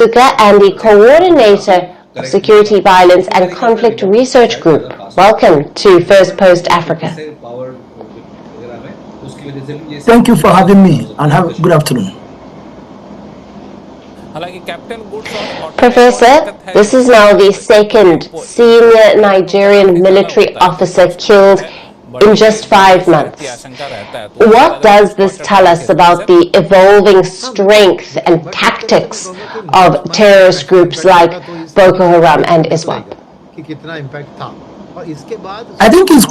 and the coordinator of Security, Violence and Conflict Research Group. Welcome to First Post Africa. Thank you for having me, and have a good afternoon. Professor, this is now the second senior Nigerian military officer killed in just 5 months. What does this tell us about the evolving strength and tactics of terrorist groups like Boko Haram and ISWAP? I think it's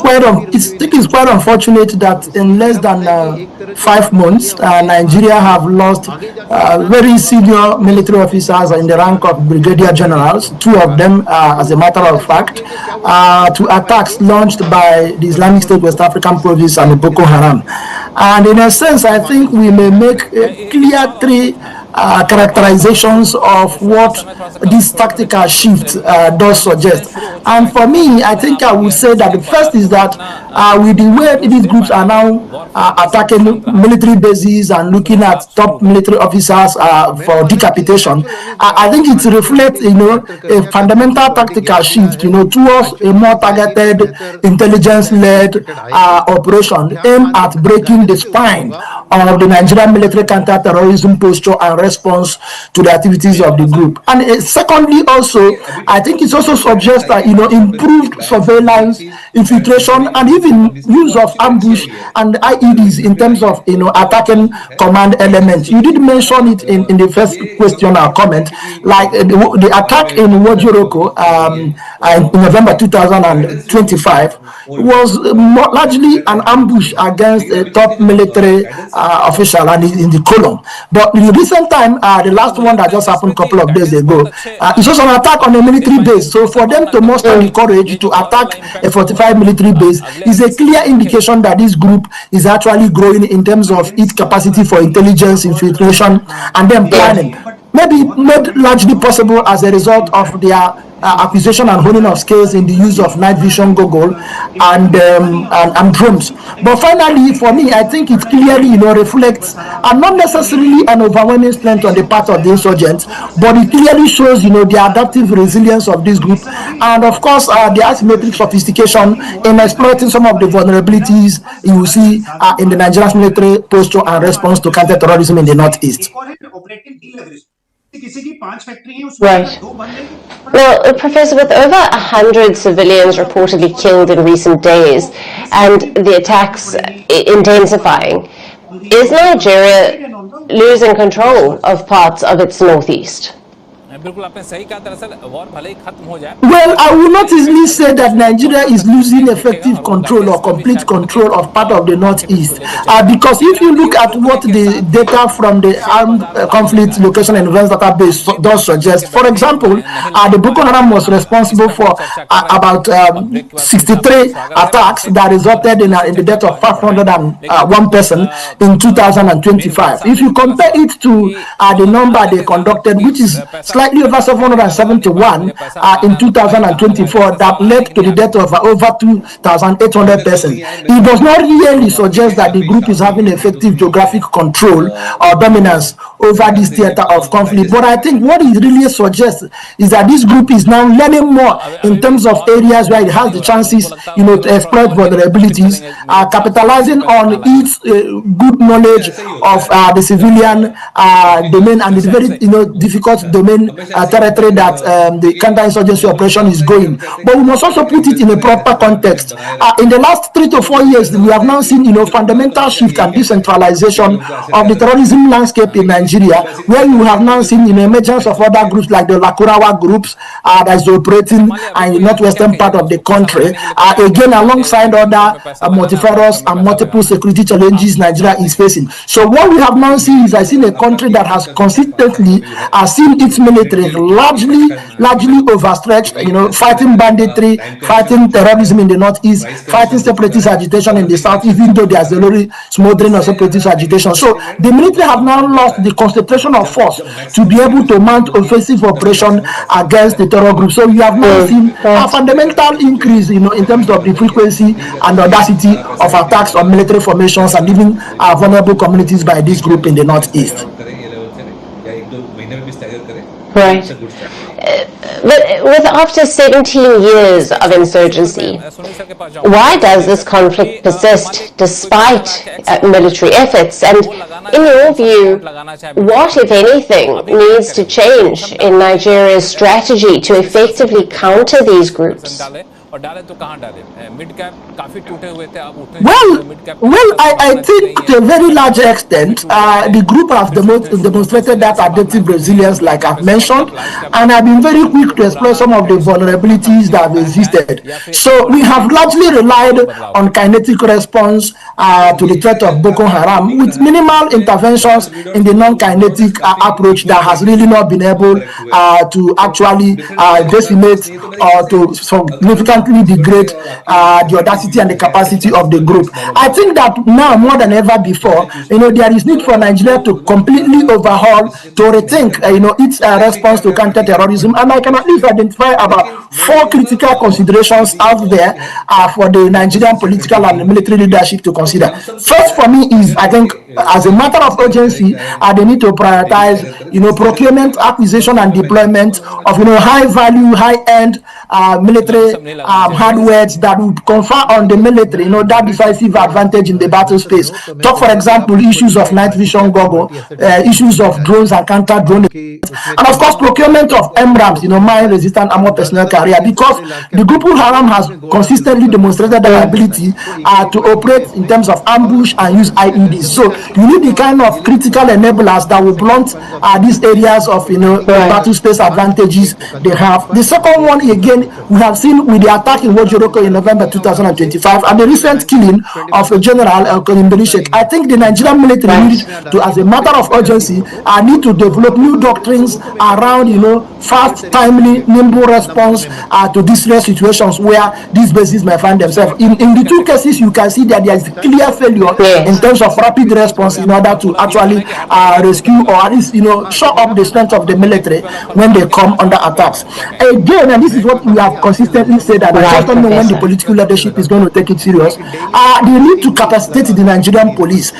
quite unfortunate that in less than 5 months, Nigeria have lost very senior military officers in the rank of brigadier generals, 2 of them, as a matter of fact, to attacks launched by the Islamic State West African Province and the Boko Haram. And in a sense, I think we may make a clear 3 characterizations of what this tactical shift does suggest. And for me, I think I would say that the first is that with the way these groups are now attacking military bases and looking at top military officers for decapitation, I think it reflects, a fundamental tactical shift, towards a more targeted, intelligence-led operation aimed at breaking the spine of the Nigerian military counter-terrorism posture and response to the activities of the group. And secondly, also, I think it also suggests that, improved surveillance, infiltration, and even use of ambush and IEDs in terms of, attacking command elements. You did mention it in the first question or comment, like the attack in Wojiroko in November 2025 was largely an ambush against a top military official and in the column. But in the recent time, the last one that just happened a couple of days ago, it was an attack on a military base. So for them to muster the courage to attack a 45 military base is a clear indication that this group is actually growing in terms of its capacity for intelligence, infiltration, and then planning. Maybe made largely possible as a result of their acquisition and honing of skills in the use of night vision goggle and drones. But finally, for me, I think it clearly, reflects, and not necessarily an overwhelming strength on the part of the insurgents, but it clearly shows, the adaptive resilience of this group, and of course, the asymmetric sophistication in exploiting some of the vulnerabilities you will see in the Nigerian military posture and response to counter-terrorism in the Northeast. Right. Well, Professor, with over 100 civilians reportedly killed in recent days and the attacks intensifying, is Nigeria losing control of parts of its northeast? Well, I will not easily say that Nigeria is losing effective control or complete control of part of the Northeast, because if you look at what the data from the Armed Conflict Location and Events Database does suggest, for example, the Boko Haram was responsible for about 63 attacks that resulted in the death of 501 person in 2025. If you compare it to the number they conducted, which is slightly over 771 in 2024, that led to the death of over 2,800 persons. It does not really suggest that the group is having effective geographic control or dominance over this theater of conflict. But I think what it really suggests is that this group is now learning more in terms of areas where it has the chances, to exploit vulnerabilities, capitalizing on its good knowledge of the civilian domain and the very difficult domain territory that the counterinsurgency operation is going. But we must also put it in a proper context. In the last 3 to 4 years, we have now seen fundamental shift and decentralization of the terrorism landscape in Nigeria, where you have now seen the emergence of other groups like the Lakurawa groups that is operating in the northwestern part of the country, again alongside other multifarious and multiple security challenges Nigeria is facing. So what we have now seen is a country that has consistently seen its military largely overstretched, fighting banditry, fighting terrorism in the northeast, fighting separatist agitation in the south, even though there's a very smoldering of separatist agitation. So the military have now lost the concentration of force to be able to mount offensive operation against the terror group. So we have now seen a fundamental increase, in terms of the frequency and audacity of attacks on military formations and even vulnerable communities by this group in the northeast. Right. But after 17 years of insurgency, why does this conflict persist despite military efforts? And in your view, what, if anything, needs to change in Nigeria's strategy to effectively counter these groups? I think to a very large extent, the group have demonstrated that adaptive resilience, like I've mentioned, and I've been very quick to explore some of the vulnerabilities that have existed. So we have largely relied on kinetic response to the threat of Boko Haram, with minimal interventions in the non-kinetic approach that has really not been able to actually decimate or to significantly degrade the audacity and the capacity of the group. I think that now more than ever before, there is need for Nigeria to completely overhaul, to rethink, its response to counter-terrorism. And I can at least identify about 4 critical considerations out there for the Nigerian political and military leadership to consider. First, for me, is I think as a matter of urgency, they need to prioritize, procurement, acquisition, and deployment of, high-value, high-end military hardware that would confer on the military, that decisive advantage in the battle space. Talk, for example, issues of night vision goggle, issues of drones and counter-drone, and of course, procurement of MRAMs, mine-resistant armor personnel carrier, because the Boko Haram has consistently demonstrated their ability to operate in terms of ambush and use IEDs. So you need the kind of critical enablers that will blunt these areas of, battle space advantages they have. The second one, again, we have seen with the attack in Wojoroko in November 2025 and the recent killing of a general, I think the Nigerian military needs to, as a matter of urgency, need to develop new doctrines around, fast, timely, nimble response to distress situations where these bases may find themselves. In the 2 cases, you can see that there is clear failure in terms of rapid response in order to actually rescue or at least, shore up the strength of the military when they come under attacks. Again, and this is what we have consistently said, that I just don't know when the political leadership is going to take it serious. They need to capacitate the Nigerian police.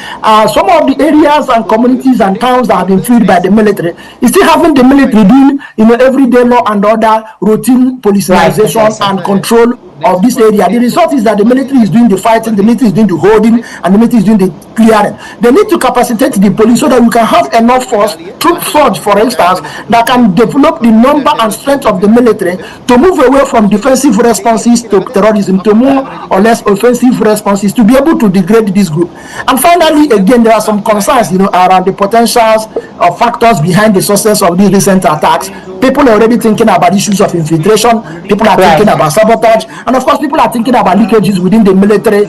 Some of the areas and communities and towns that have been freed by the military is still having the military doing, everyday law and order, routine politicization and control of this area. The result is that the military is doing the fighting, the military is doing the holding, and the military is doing the clearing. They need to capacitate the police so that we can have enough force, troop surge, for instance, that can develop the number and strength of the military to move away from defensive responses to terrorism to more or less offensive responses to be able to degrade this group. And finally, again, there are some concerns, around the potentials of factors behind the success of these recent attacks. People are already thinking about issues of infiltration. People are thinking about sabotage. And of course, people are thinking about leakages within the military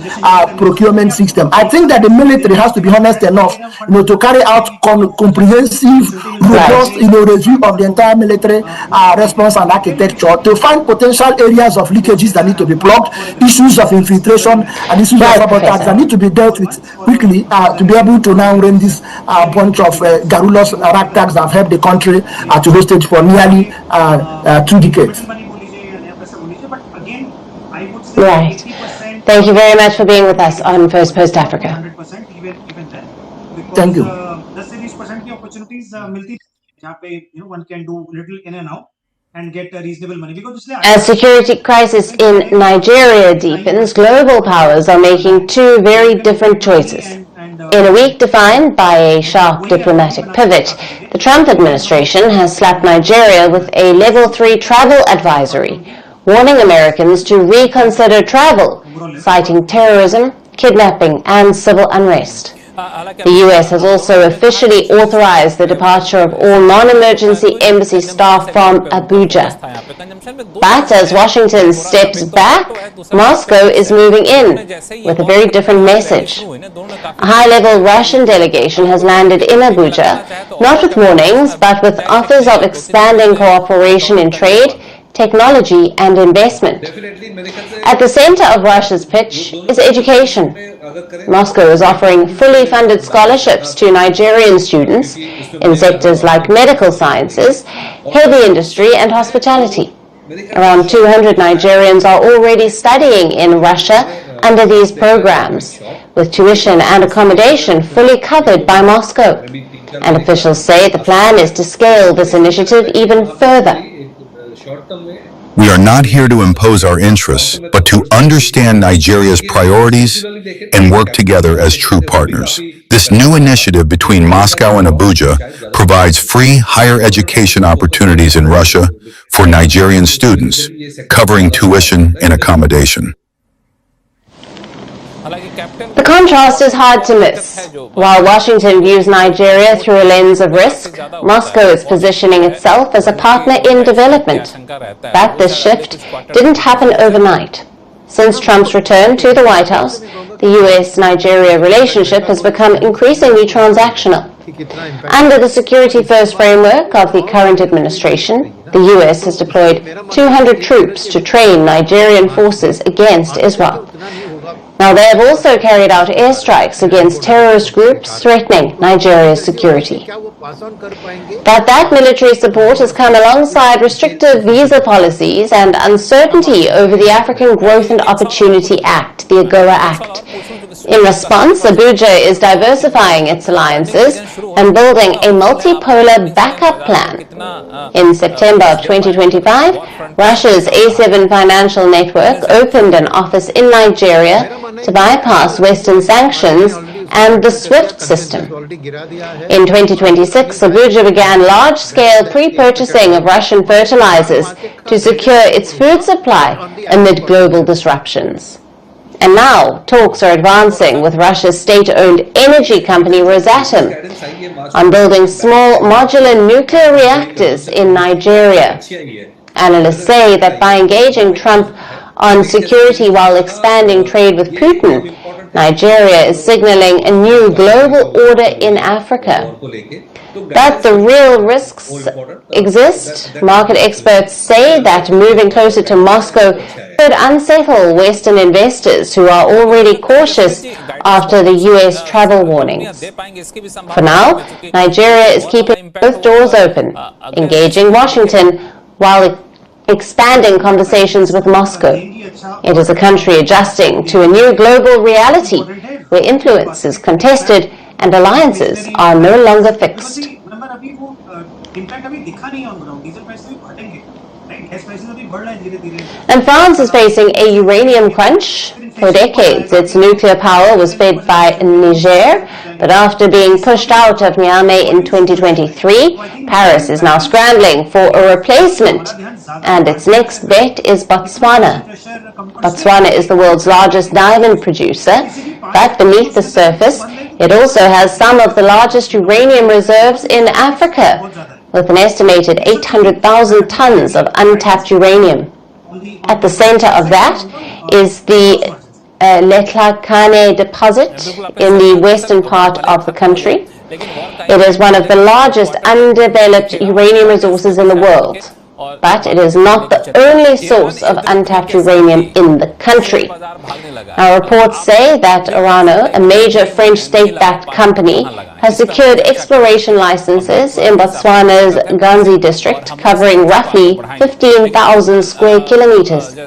procurement system. I think that the military has to be honest enough, to carry out comprehensive, robust, review of the entire military response and architecture to find potential areas of leakages that need to be plugged, issues of infiltration, and issues of sabotage that need to be dealt with quickly to be able to now run this bunch of garrulous ragtags that have helped the country to hostage for nearly 2 decades. Right. Thank you very much for being with us on First Post Africa. Thank you. One can do little in and out and get a reasonable money. As security crisis in Nigeria deepens, global powers are making 2 very different choices. In a week defined by a sharp diplomatic pivot, the Trump administration has slapped Nigeria with a Level 3 travel advisory, warning Americans to reconsider travel, citing terrorism, kidnapping, and civil unrest. The U.S. has also officially authorized the departure of all non-emergency embassy staff from Abuja. But as Washington steps back, Moscow is moving in with a very different message. A high-level Russian delegation has landed in Abuja, not with warnings, but with offers of expanding cooperation in trade, technology, and investment. At the center of Russia's pitch is education. Moscow is offering fully funded scholarships to Nigerian students in sectors like medical sciences, heavy industry, and hospitality. Around 200 Nigerians are already studying in Russia under these programs, with tuition and accommodation fully covered by Moscow. And officials say the plan is to scale this initiative even further. We are not here to impose our interests, but to understand Nigeria's priorities and work together as true partners. This new initiative between Moscow and Abuja provides free higher education opportunities in Russia for Nigerian students, covering tuition and accommodation. The contrast is hard to miss. While Washington views Nigeria through a lens of risk, Moscow is positioning itself as a partner in development. But this shift didn't happen overnight. Since Trump's return to the White House, the US-Nigeria relationship has become increasingly transactional. Under the security-first framework of the current administration, the US has deployed 200 troops to train Nigerian forces against Israel. Now, they have also carried out airstrikes against terrorist groups threatening Nigeria's security. But that military support has come alongside restrictive visa policies and uncertainty over the African Growth and Opportunity Act, the AGOA Act. In response, Abuja is diversifying its alliances and building a multipolar backup plan. In September of 2025, Russia's A7 financial network opened an office in Nigeria to bypass Western sanctions and the SWIFT system. In 2026, Abuja began large-scale pre-purchasing of Russian fertilizers to secure its food supply amid global disruptions. And now, talks are advancing with Russia's state-owned energy company Rosatom on building small modular nuclear reactors in Nigeria. Analysts say that by engaging Trump on security while expanding trade with Putin, Nigeria is signaling a new global order in Africa. But the real risks exist. Market experts say that moving closer to Moscow could unsettle Western investors who are already cautious after the US travel warnings. For now, Nigeria is keeping both doors open, engaging Washington while expanding conversations with Moscow. It is a country adjusting to a new global reality where influence is contested and alliances are no longer fixed. And France is facing a uranium crunch. For decades, its nuclear power was fed by Niger, but after being pushed out of Niamey in 2023, Paris is now scrambling for a replacement, and its next bet is Botswana. Botswana is the world's largest diamond producer, but beneath the surface, it also has some of the largest uranium reserves in Africa, with an estimated 800,000 tons of untapped uranium. At the center of that is the Letlhakane deposit in the western part of the country. It is one of the largest undeveloped uranium resources in the world, but it is not the only source of untapped uranium in the country. Our reports say that Orano, a major French state-backed company, has secured exploration licenses in Botswana's Ganzi district, covering roughly 15,000 square kilometers.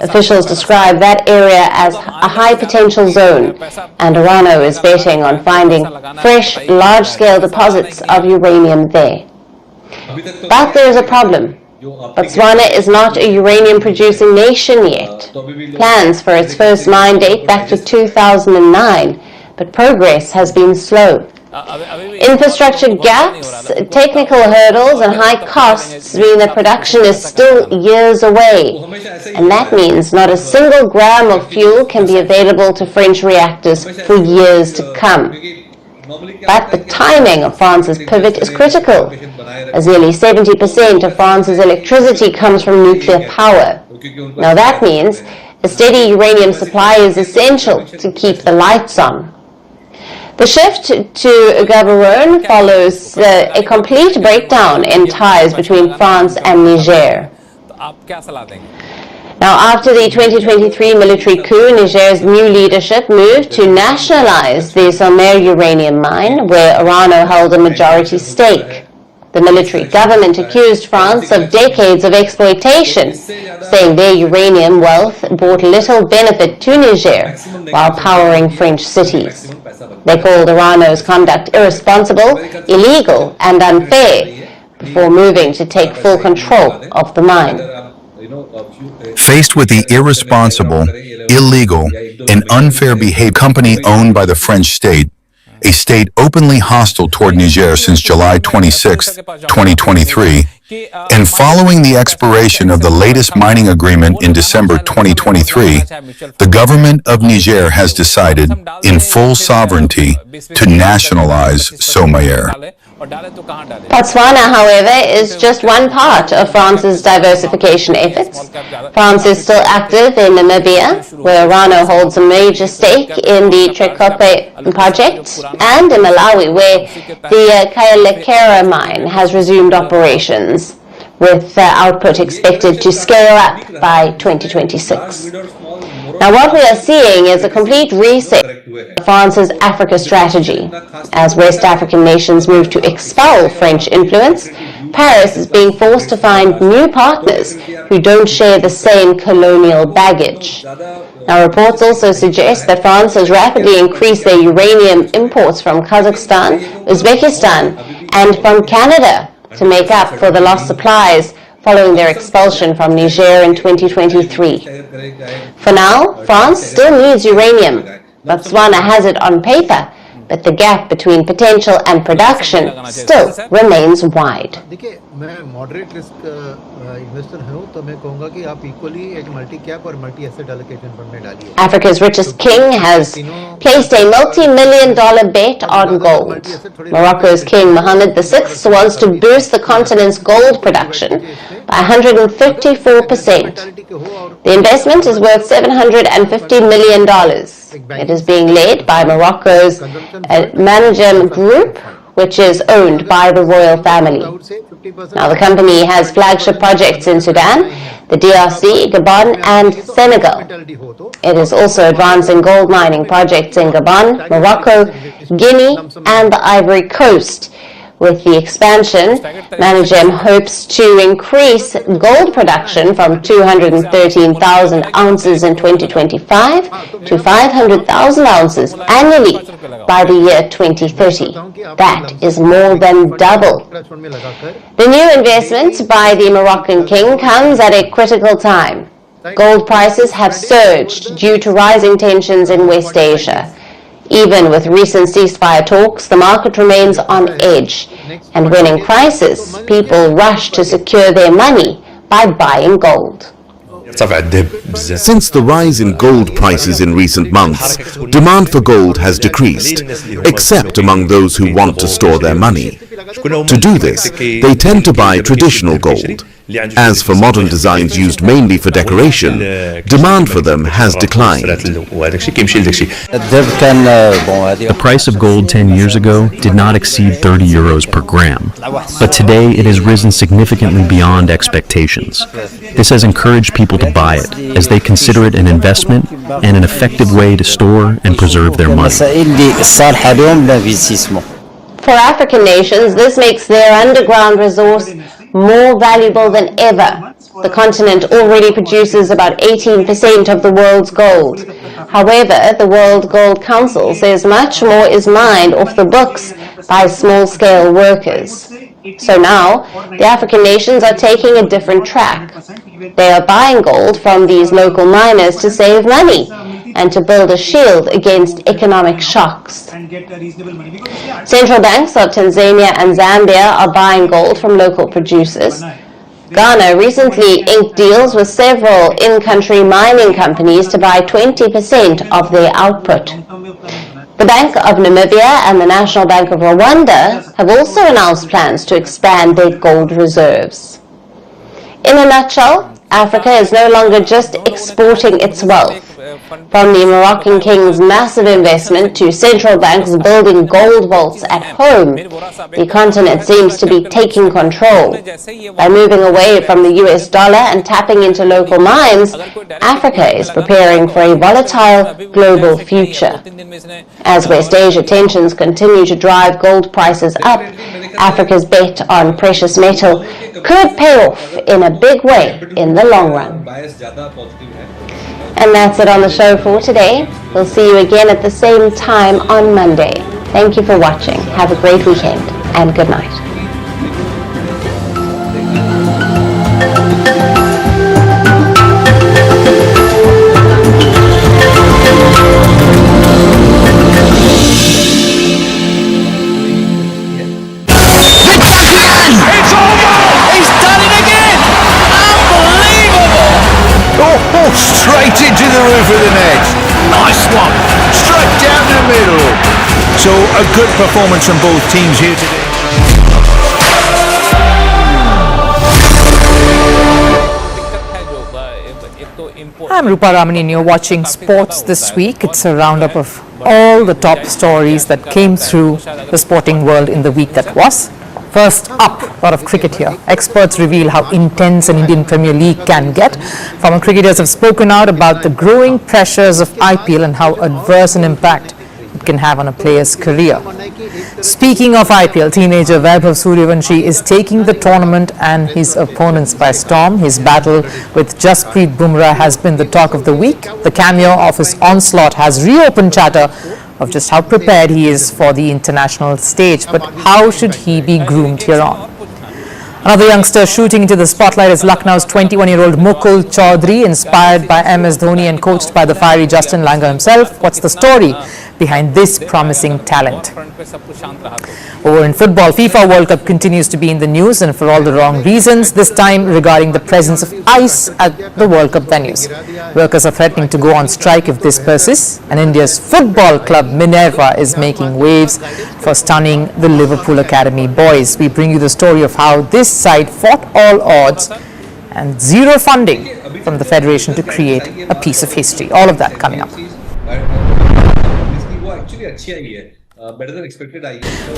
Officials describe that area as a high-potential zone, and Orano is betting on finding fresh, large-scale deposits of uranium there. But there is a problem. Botswana is not a uranium-producing nation yet. Plans for its first mine date back to 2009, but progress has been slow. Infrastructure gaps, technical hurdles, and high costs mean that production is still years away, and that means not a single gram of fuel can be available to French reactors for years to come. But the timing of France's pivot is critical, as nearly 70% of France's electricity comes from nuclear power. Now that means a steady uranium supply is essential to keep the lights on. The shift to Gaborone follows a complete breakdown in ties between France and Niger. Now, after the 2023 military coup, Niger's new leadership moved to nationalize the Somer uranium mine, where Orano held a majority stake. The military government accused France of decades of exploitation, saying their uranium wealth brought little benefit to Niger while powering French cities. They called Orano's conduct irresponsible, illegal, and unfair before moving to take full control of the mine. Faced with the irresponsible, illegal, and unfair behavior company owned by the French state, a state openly hostile toward Niger since July 26, 2023, and following the expiration of the latest mining agreement in December 2023, the government of Niger has decided, in full sovereignty, to nationalize Somaïr. Botswana, however, is just one part of France's diversification efforts. France is still active in Namibia, where Orano holds a major stake in the Trekope project, and in Malawi, where the Kayelekera mine has resumed operations, with output expected to scale up by 2026. Now, what we are seeing is a complete reset of France's Africa strategy. As West African nations move to expel French influence, Paris is being forced to find new partners who don't share the same colonial baggage. Now, reports also suggest that France has rapidly increased their uranium imports from Kazakhstan, Uzbekistan, and from Canada to make up for the lost supplies following their expulsion from Niger in 2023. For now, France still needs uranium. Botswana has it on paper, but the gap between potential and production still remains wide. मैं moderate risk investor हूं तो मैं कहूंगा कि आप equally एक multi cap और multi asset allocation fund में डालिए. Africa's richest king has placed a multi-million-dollar bet on gold. Morocco's King Mohammed VI wants to boost the continent's gold production by 154%. The investment is worth $750 million. It is being led by Morocco's Managem Group, which is owned by the royal family. Now, the company has flagship projects in Sudan, the DRC, Gabon, and Senegal. It is also advancing gold mining projects in Gabon, Morocco, Guinea, and the Ivory Coast. With the expansion, Managem hopes to increase gold production from 213,000 ounces in 2025 to 500,000 ounces annually by the year 2030. That is more than double. The new investment by the Moroccan king comes at a critical time. Gold prices have surged due to rising tensions in West Asia. Even with recent ceasefire talks, the market remains on edge. And when in crisis, people rush to secure their money by buying gold. Since the rise in gold prices in recent months, demand for gold has decreased, except among those who want to store their money. To do this, they tend to buy traditional gold. As for modern designs used mainly for decoration, demand for them has declined. The price of gold 10 years ago did not exceed 30 euros per gram, but today it has risen significantly beyond expectations. This has encouraged people to buy it, as they consider it an investment and an effective way to store and preserve their money. For African nations, this makes their underground resource more valuable than ever. The continent already produces about 18% of the world's gold. However, the World Gold Council says much more is mined off the books by small-scale workers. So now, the African nations are taking a different track. They are buying gold from these local miners to save money and to build a shield against economic shocks. Central banks of Tanzania and Zambia are buying gold from local producers. Ghana recently inked deals with several in-country mining companies to buy 20% of their output. The Bank of Namibia and the National Bank of Rwanda have also announced plans to expand their gold reserves. In a nutshell, Africa is no longer just exporting its wealth. From the Moroccan king's massive investment to central banks building gold vaults at home, the continent seems to be taking control. By moving away from the US dollar and tapping into local mines, Africa is preparing for a volatile global future. As West Asia tensions continue to drive gold prices up, Africa's bet on precious metal could pay off in a big way in the long run. And that's it on the show for today. We'll see you again at the same time on Monday. Thank you for watching. Have a great weekend and good night. Oh, straight into the roof of the net. Nice one. Straight down the middle. So a good performance from both teams here today. I'm Rupa Raman and you're watching Sports This Week. It's a roundup of all the top stories that came through the sporting world in the week that was. First up, a lot of cricket here. Experts reveal how intense an Indian Premier League can get. Former cricketers have spoken out about the growing pressures of IPL and how adverse an impact it can have on a player's career. Speaking of IPL, teenager Vaibhav Suryavanshi is taking the tournament and his opponents by storm. His battle with Jasprit Bumrah has been the talk of the week. The cameo of his onslaught has reopened chatter of just how prepared he is for the international stage. But how should he be groomed here on? Another youngster shooting into the spotlight is Lucknow's 21-year-old Mukul Chaudhary, inspired by MS Dhoni and coached by the fiery Justin Langer himself. What's the story behind this promising talent? Over in football, FIFA World Cup continues to be in the news, and for all the wrong reasons, this time regarding the presence of ice at the World Cup venues. Workers are threatening to go on strike if this persists, and India's football club Minerva is making waves for stunning the Liverpool Academy boys. We bring you the story of how this side fought all odds and zero funding from the federation to create a piece of history. All of that coming up.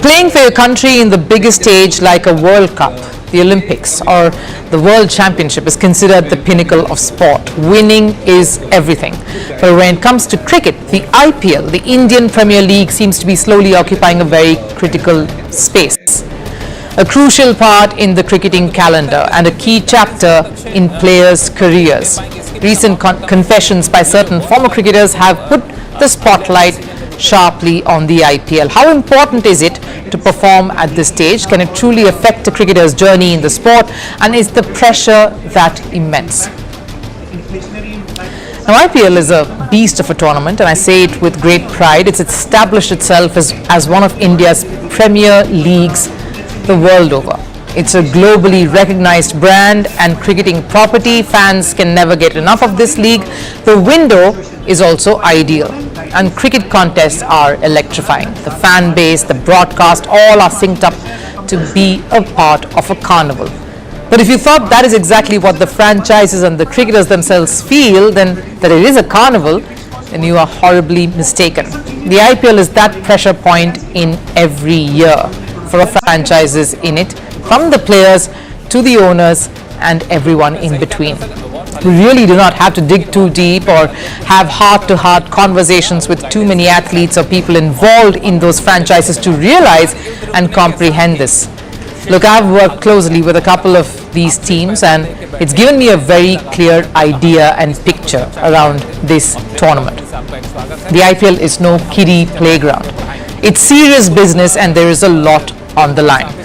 Playing for your country in the biggest stage like a World Cup, the Olympics or the World Championship is considered the pinnacle of sport. Winning is everything. But when it comes to cricket, the IPL, the Indian Premier League, seems to be slowly occupying a very critical space. A crucial part in the cricketing calendar and a key chapter in players' careers. Recent confessions by certain former cricketers have put the spotlight sharply on the IPL. How important is it to perform at this stage? Can it truly affect a cricketer's journey in the sport? And is the pressure that immense? Now, IPL is a beast of a tournament, and I say it with great pride. It's established itself as one of India's premier leagues the world over. It's a globally recognized brand and cricketing property. Fans can never get enough of this league. The window is also ideal, and cricket contests are electrifying. The fan base, the broadcast, all are synced up to be a part of a carnival. But if you thought that is exactly what the franchises and the cricketers themselves feel, then that it is a carnival, then you are horribly mistaken. The IPL is that pressure point in every year for franchises in it, from the players to the owners and everyone in between. You really do not have to dig too deep or have heart-to-heart conversations with too many athletes or people involved in those franchises to realize and comprehend this. Look, I've worked closely with a couple of these teams, and it's given me a very clear idea and picture around this tournament. The IPL is no kiddie playground. It's serious business, and there is a lot on the line.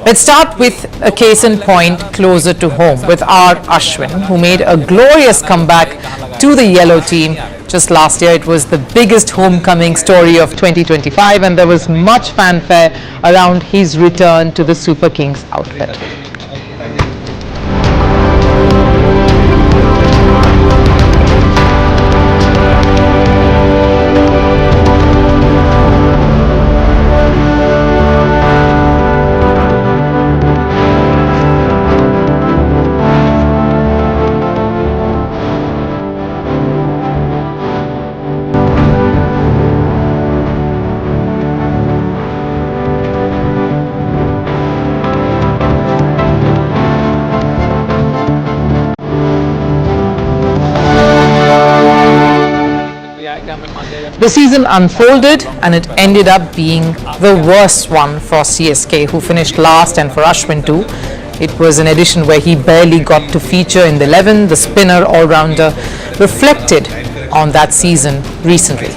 Let's start with a case in point closer to home with R. Ashwin, who made a glorious comeback to the yellow team just last year. It was the biggest homecoming story of 2025, and there was much fanfare around his return to the Super Kings outfit. The season unfolded and it ended up being the worst one for CSK, who finished last, and for Ashwin too. It was an edition where he barely got to feature in the 11. The spinner all-rounder reflected on that season recently.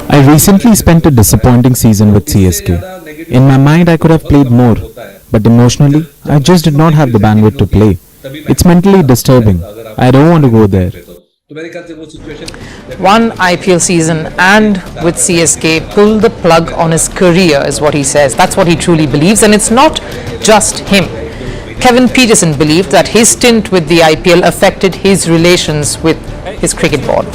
I recently spent a disappointing season with CSK. In my mind, I could have played more, but emotionally, I just did not have the bandwidth to play. It's mentally disturbing. I don't want to go there. One IPL season and with CSK pulled the plug on his career is what he says. That's what he truly believes, and it's not just him. Kevin Peterson believed that his stint with the IPL affected his relations with his cricket board.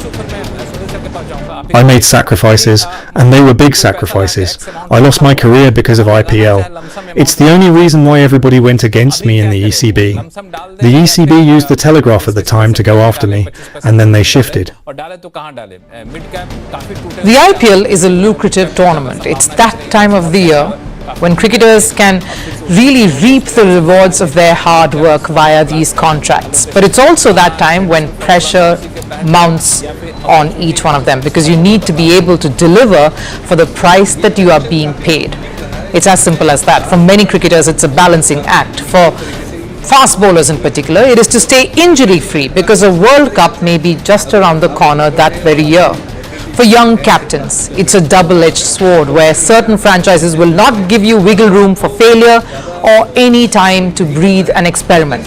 I made sacrifices, and they were big sacrifices. I lost my career because of IPL. It's the only reason why everybody went against me in the ECB. The ECB used the Telegraph at the time to go after me, and then they shifted. The IPL is a lucrative tournament. It's that time of the year when cricketers can really reap the rewards of their hard work via these contracts. But it's also that time when pressure mounts on each one of them, because you need to be able to deliver for the price that you are being paid. It's as simple as that. For many cricketers, it's a balancing act. For fast bowlers in particular, it is to stay injury free, because a World Cup may be just around the corner that very year. For young captains, it's a double-edged sword where certain franchises will not give you wiggle room for failure or any time to breathe and experiment.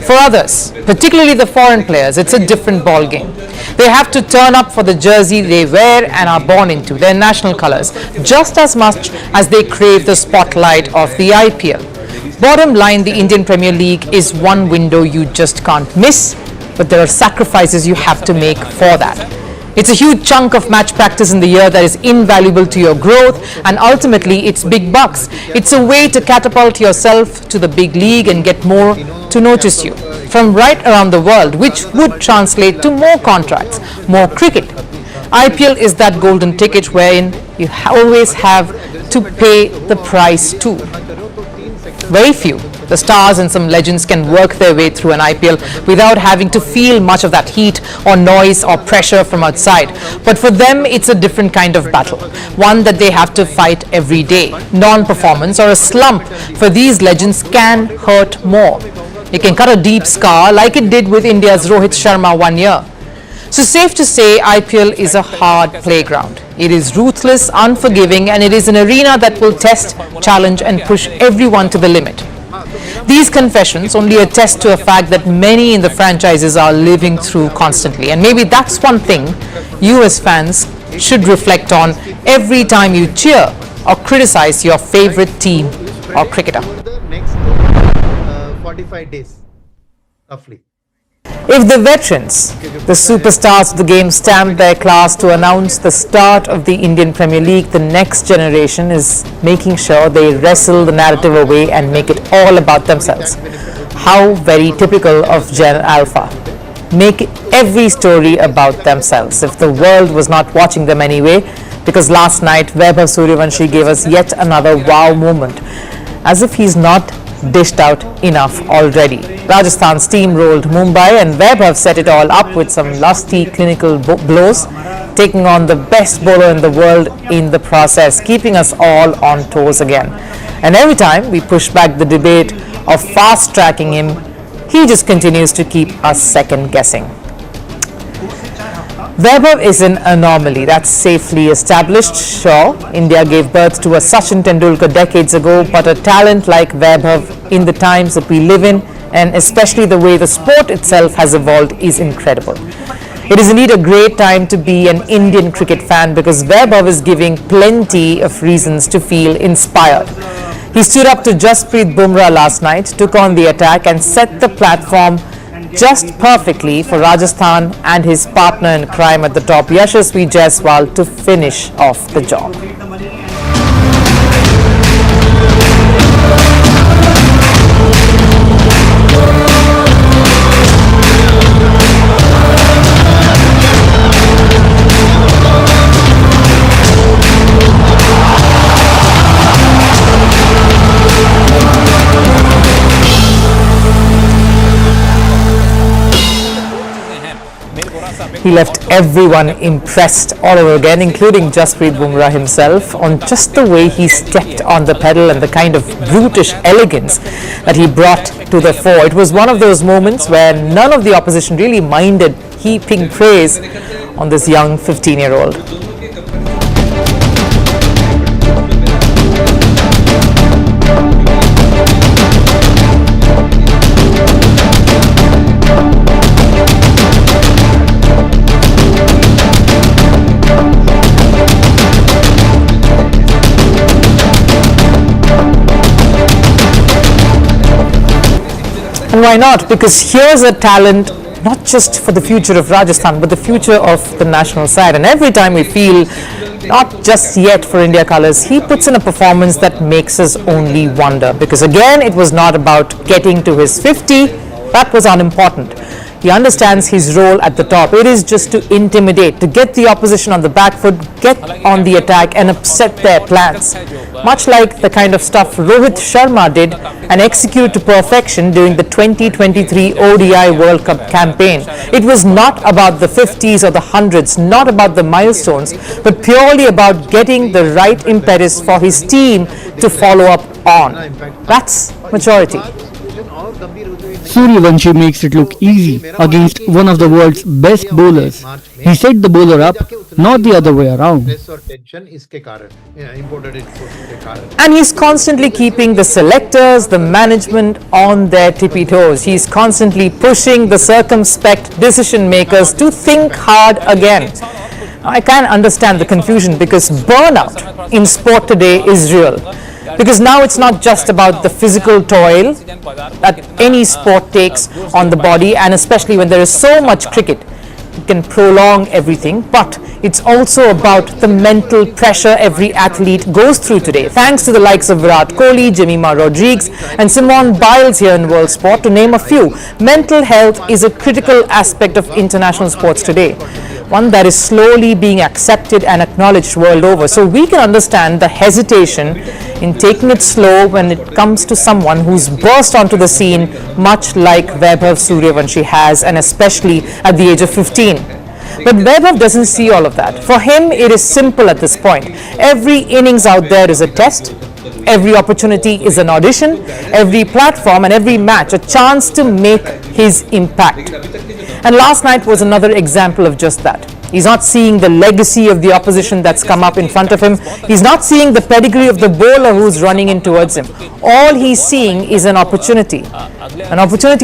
For others, particularly the foreign players, it's a different ballgame. They have to turn up for the jersey they wear and are born into, their national colours, just as much as they crave the spotlight of the IPL. Bottom line, the Indian Premier League is one window you just can't miss, but there are sacrifices you have to make for that. It's a huge chunk of match practice in the year that is invaluable to your growth, and ultimately it's big bucks. It's a way to catapult yourself to the big league and get more to notice you from right around the world, which would translate to more contracts, more cricket. IPL is that golden ticket wherein you always have to pay the price too. Very few, the stars and some legends, can work their way through an IPL without having to feel much of that heat or noise or pressure from outside. But for them, it's a different kind of battle, one that they have to fight every day. Non-performance or a slump for these legends can hurt more. It can cut a deep scar like it did with India's Rohit Sharma one year. So safe to say, IPL is a hard playground. It is ruthless, unforgiving, and it is an arena that will test, challenge, and push everyone to the limit. These confessions only attest to a fact that many in the franchises are living through constantly. And maybe that's one thing you as fans should reflect on every time you cheer or criticize your favorite team or cricketer. The next 45 days, roughly. If the veterans, the superstars of the game, stamp their class to announce the start of the Indian Premier League, the next generation is making sure they wrestle the narrative away and make it all about themselves. How very typical of Gen Alpha. Make every story about themselves. If the world was not watching them anyway, because last night Vaibhav Suryavanshi gave us yet another wow moment, as if he's not dished out enough already. Rajasthan steamrolled Mumbai, and Vaibhav set it all up with some lusty clinical blows, taking on the best bowler in the world in the process, keeping us all on toes again. And every time we push back the debate of fast-tracking him, he just continues to keep us second guessing. Vaibhav is an anomaly, that's safely established. Sure, India gave birth to a Sachin Tendulkar decades ago, but a talent like Vaibhav in the times that we live in, and especially the way the sport itself has evolved, is incredible. It is indeed a great time to be an Indian cricket fan, because Vaibhav is giving plenty of reasons to feel inspired. He stood up to Jasprit Bumrah last night, took on the attack and set the platform just perfectly for Rajasthan and his partner in crime at the top, Yashasvi Jaiswal, to finish off the job. He left everyone impressed all over again, including Jasprit Bumrah himself, on just the way he stepped on the pedal and the kind of brutish elegance that he brought to the fore. It was one of those moments where none of the opposition really minded heaping praise on this young 15-year-old. And why not? Because here's a talent not just for the future of Rajasthan, but the future of the national side. And every time we feel not just yet for India colours, he puts in a performance that makes us only wonder. Because again, it was not about getting to his 50, that was unimportant. He understands his role at the top. It is just to intimidate, to get the opposition on the back foot, get on the attack and upset their plans. Much like the kind of stuff Rohit Sharma did and executed to perfection during the 2023 ODI World Cup campaign. It was not about the 50s or the 100s, not about the milestones, but purely about getting the right impetus for his team to follow up on. That's maturity. Suryavanshi makes it look easy against one of the world's best bowlers. He set the bowler up, not the other way around. And he's constantly keeping the selectors, the management on their tippy toes. He's constantly pushing the circumspect decision makers to think hard again. I can understand the confusion because burnout in sport today is real. Because now it's not just about the physical toil that any sport takes on the body, and especially when there is so much cricket, it can prolong everything, but it's also about the mental pressure every athlete goes through today. Thanks to the likes of Virat Kohli, Jemima Rodriguez and Simone Biles here in world sport, to name a few. Mental health is a critical aspect of international sports today, one that is slowly being accepted and acknowledged world over. So we can understand the hesitation in taking it slow when it comes to someone who's burst onto the scene much like Vaibhav Suryavanshi has, and especially at the age of 15. But Vaibhav doesn't see all of that. For him, it is simple at this point. Every innings out there is a test. Every opportunity is an audition. Every platform and every match a chance to make his impact. And last night was another example of just that. He's not seeing the legacy of the opposition that's come up in front of him. He's not seeing the pedigree of the bowler who's running in towards him. All he's seeing is an opportunity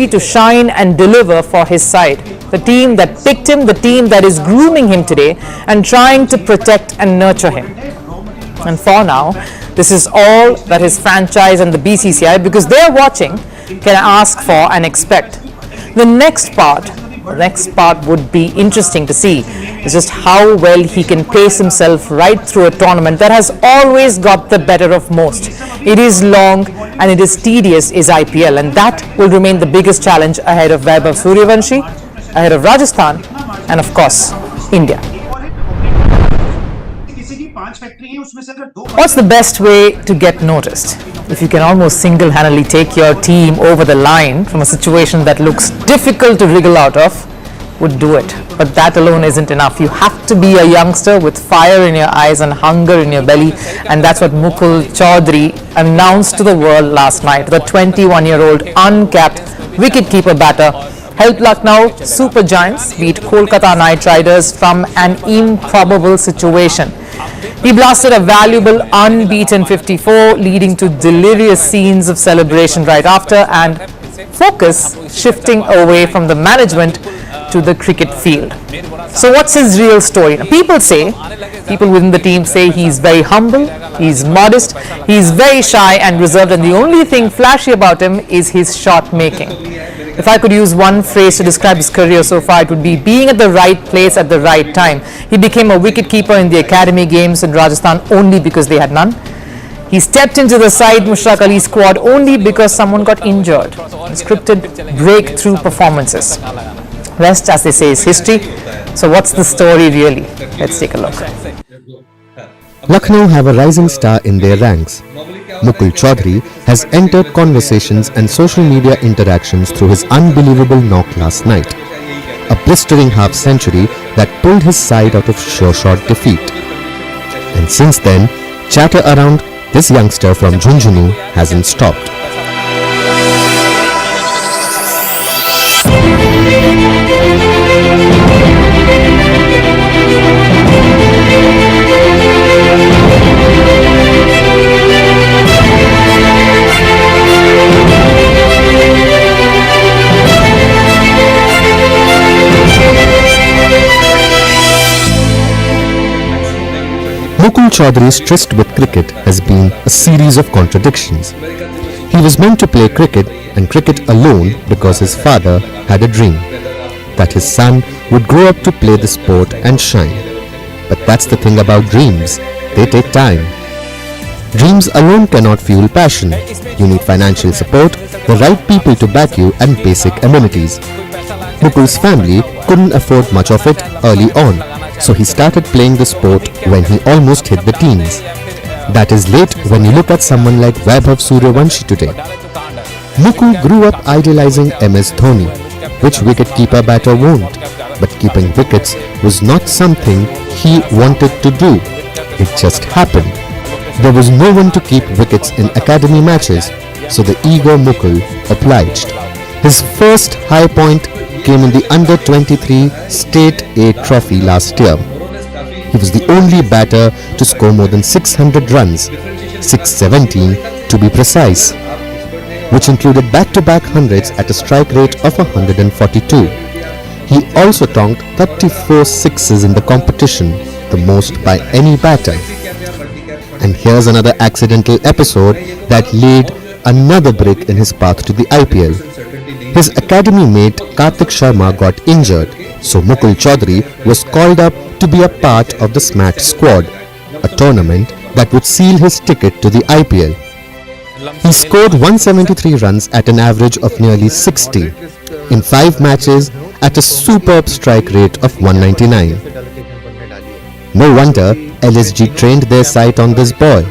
to shine and deliver for his side. The team that picked him, the team that is grooming him today and trying to protect and nurture him. And for now, this is all that his franchise and the BCCI, because they're watching, can ask for and expect. The next part would be interesting to see. It's just how well he can pace himself right through a tournament that has always got the better of most. It is long and it is tedious, is IPL, and that will remain the biggest challenge ahead of Vaibhav Suryavanshi, ahead of Rajasthan, and of course, India. What's the best way to get noticed? If you can almost single-handedly take your team over the line from a situation that looks difficult to wriggle out of, would do it. But that alone isn't enough. You have to be a youngster with fire in your eyes and hunger in your belly, and that's what Mukul Chaudhary announced to the world last night. The 21-year-old uncapped wicket-keeper batter helped Lucknow Super Giants beat Kolkata Knight Riders from an improbable situation. He blasted a valuable unbeaten 54, leading to delirious scenes of celebration right after, and focus shifting away from the management to the cricket field. So what's his real story? Now, people within the team say he's very humble, he's modest, he's very shy and reserved, and the only thing flashy about him is his shot making. If I could use one phrase to describe his career so far, it would be being at the right place at the right time. He became a wicket-keeper in the academy games in Rajasthan only because they had none. He stepped into the Saeed Mushraq Ali squad only because someone got injured. Scripted breakthrough performances. Rest, as they say, is history. So what's the story really? Let's take a look. Lucknow have a rising star in their ranks. Mukul Chaudhary has entered conversations and social media interactions through his unbelievable knock last night. a blistering half-century that pulled his side out of sure-shot defeat. And since then, chatter around this youngster from Junjunu hasn't stopped. Mukul Chaudhary's tryst with cricket has been a series of contradictions. He was meant to play cricket and cricket alone because his father had a dream that his son would grow up to play the sport and shine. But that's the thing about dreams, they take time. Dreams alone cannot fuel passion. You need financial support, the right people to back you and basic amenities. Mukul's family couldn't afford much of it early on, so he started playing the sport when he almost hit the teens. That is late when you look at someone like Vaibhav Suryavanshi today. Mukul grew up idolizing MS Dhoni, which wicket-keeper batter won't. But keeping wickets was not something he wanted to do. It just happened. There was no one to keep wickets in academy matches, so the eager Mukul obliged. His first high point came in the Under-23 State A trophy last year. He was the only batter to score more than 600 runs, 617 to be precise, which included back-to-back hundreds at a strike rate of 142. He also tonked 34 sixes in the competition, the most by any batter. And here's another accidental episode that laid another brick in his path to the IPL. His academy mate Karthik Sharma got injured, so Mukul Chaudhary was called up to be a part of the SMAT squad, a tournament that would seal his ticket to the IPL. He scored 173 runs at an average of nearly 60 in 5 matches at a superb strike rate of 199. No wonder LSG trained their sight on this boy,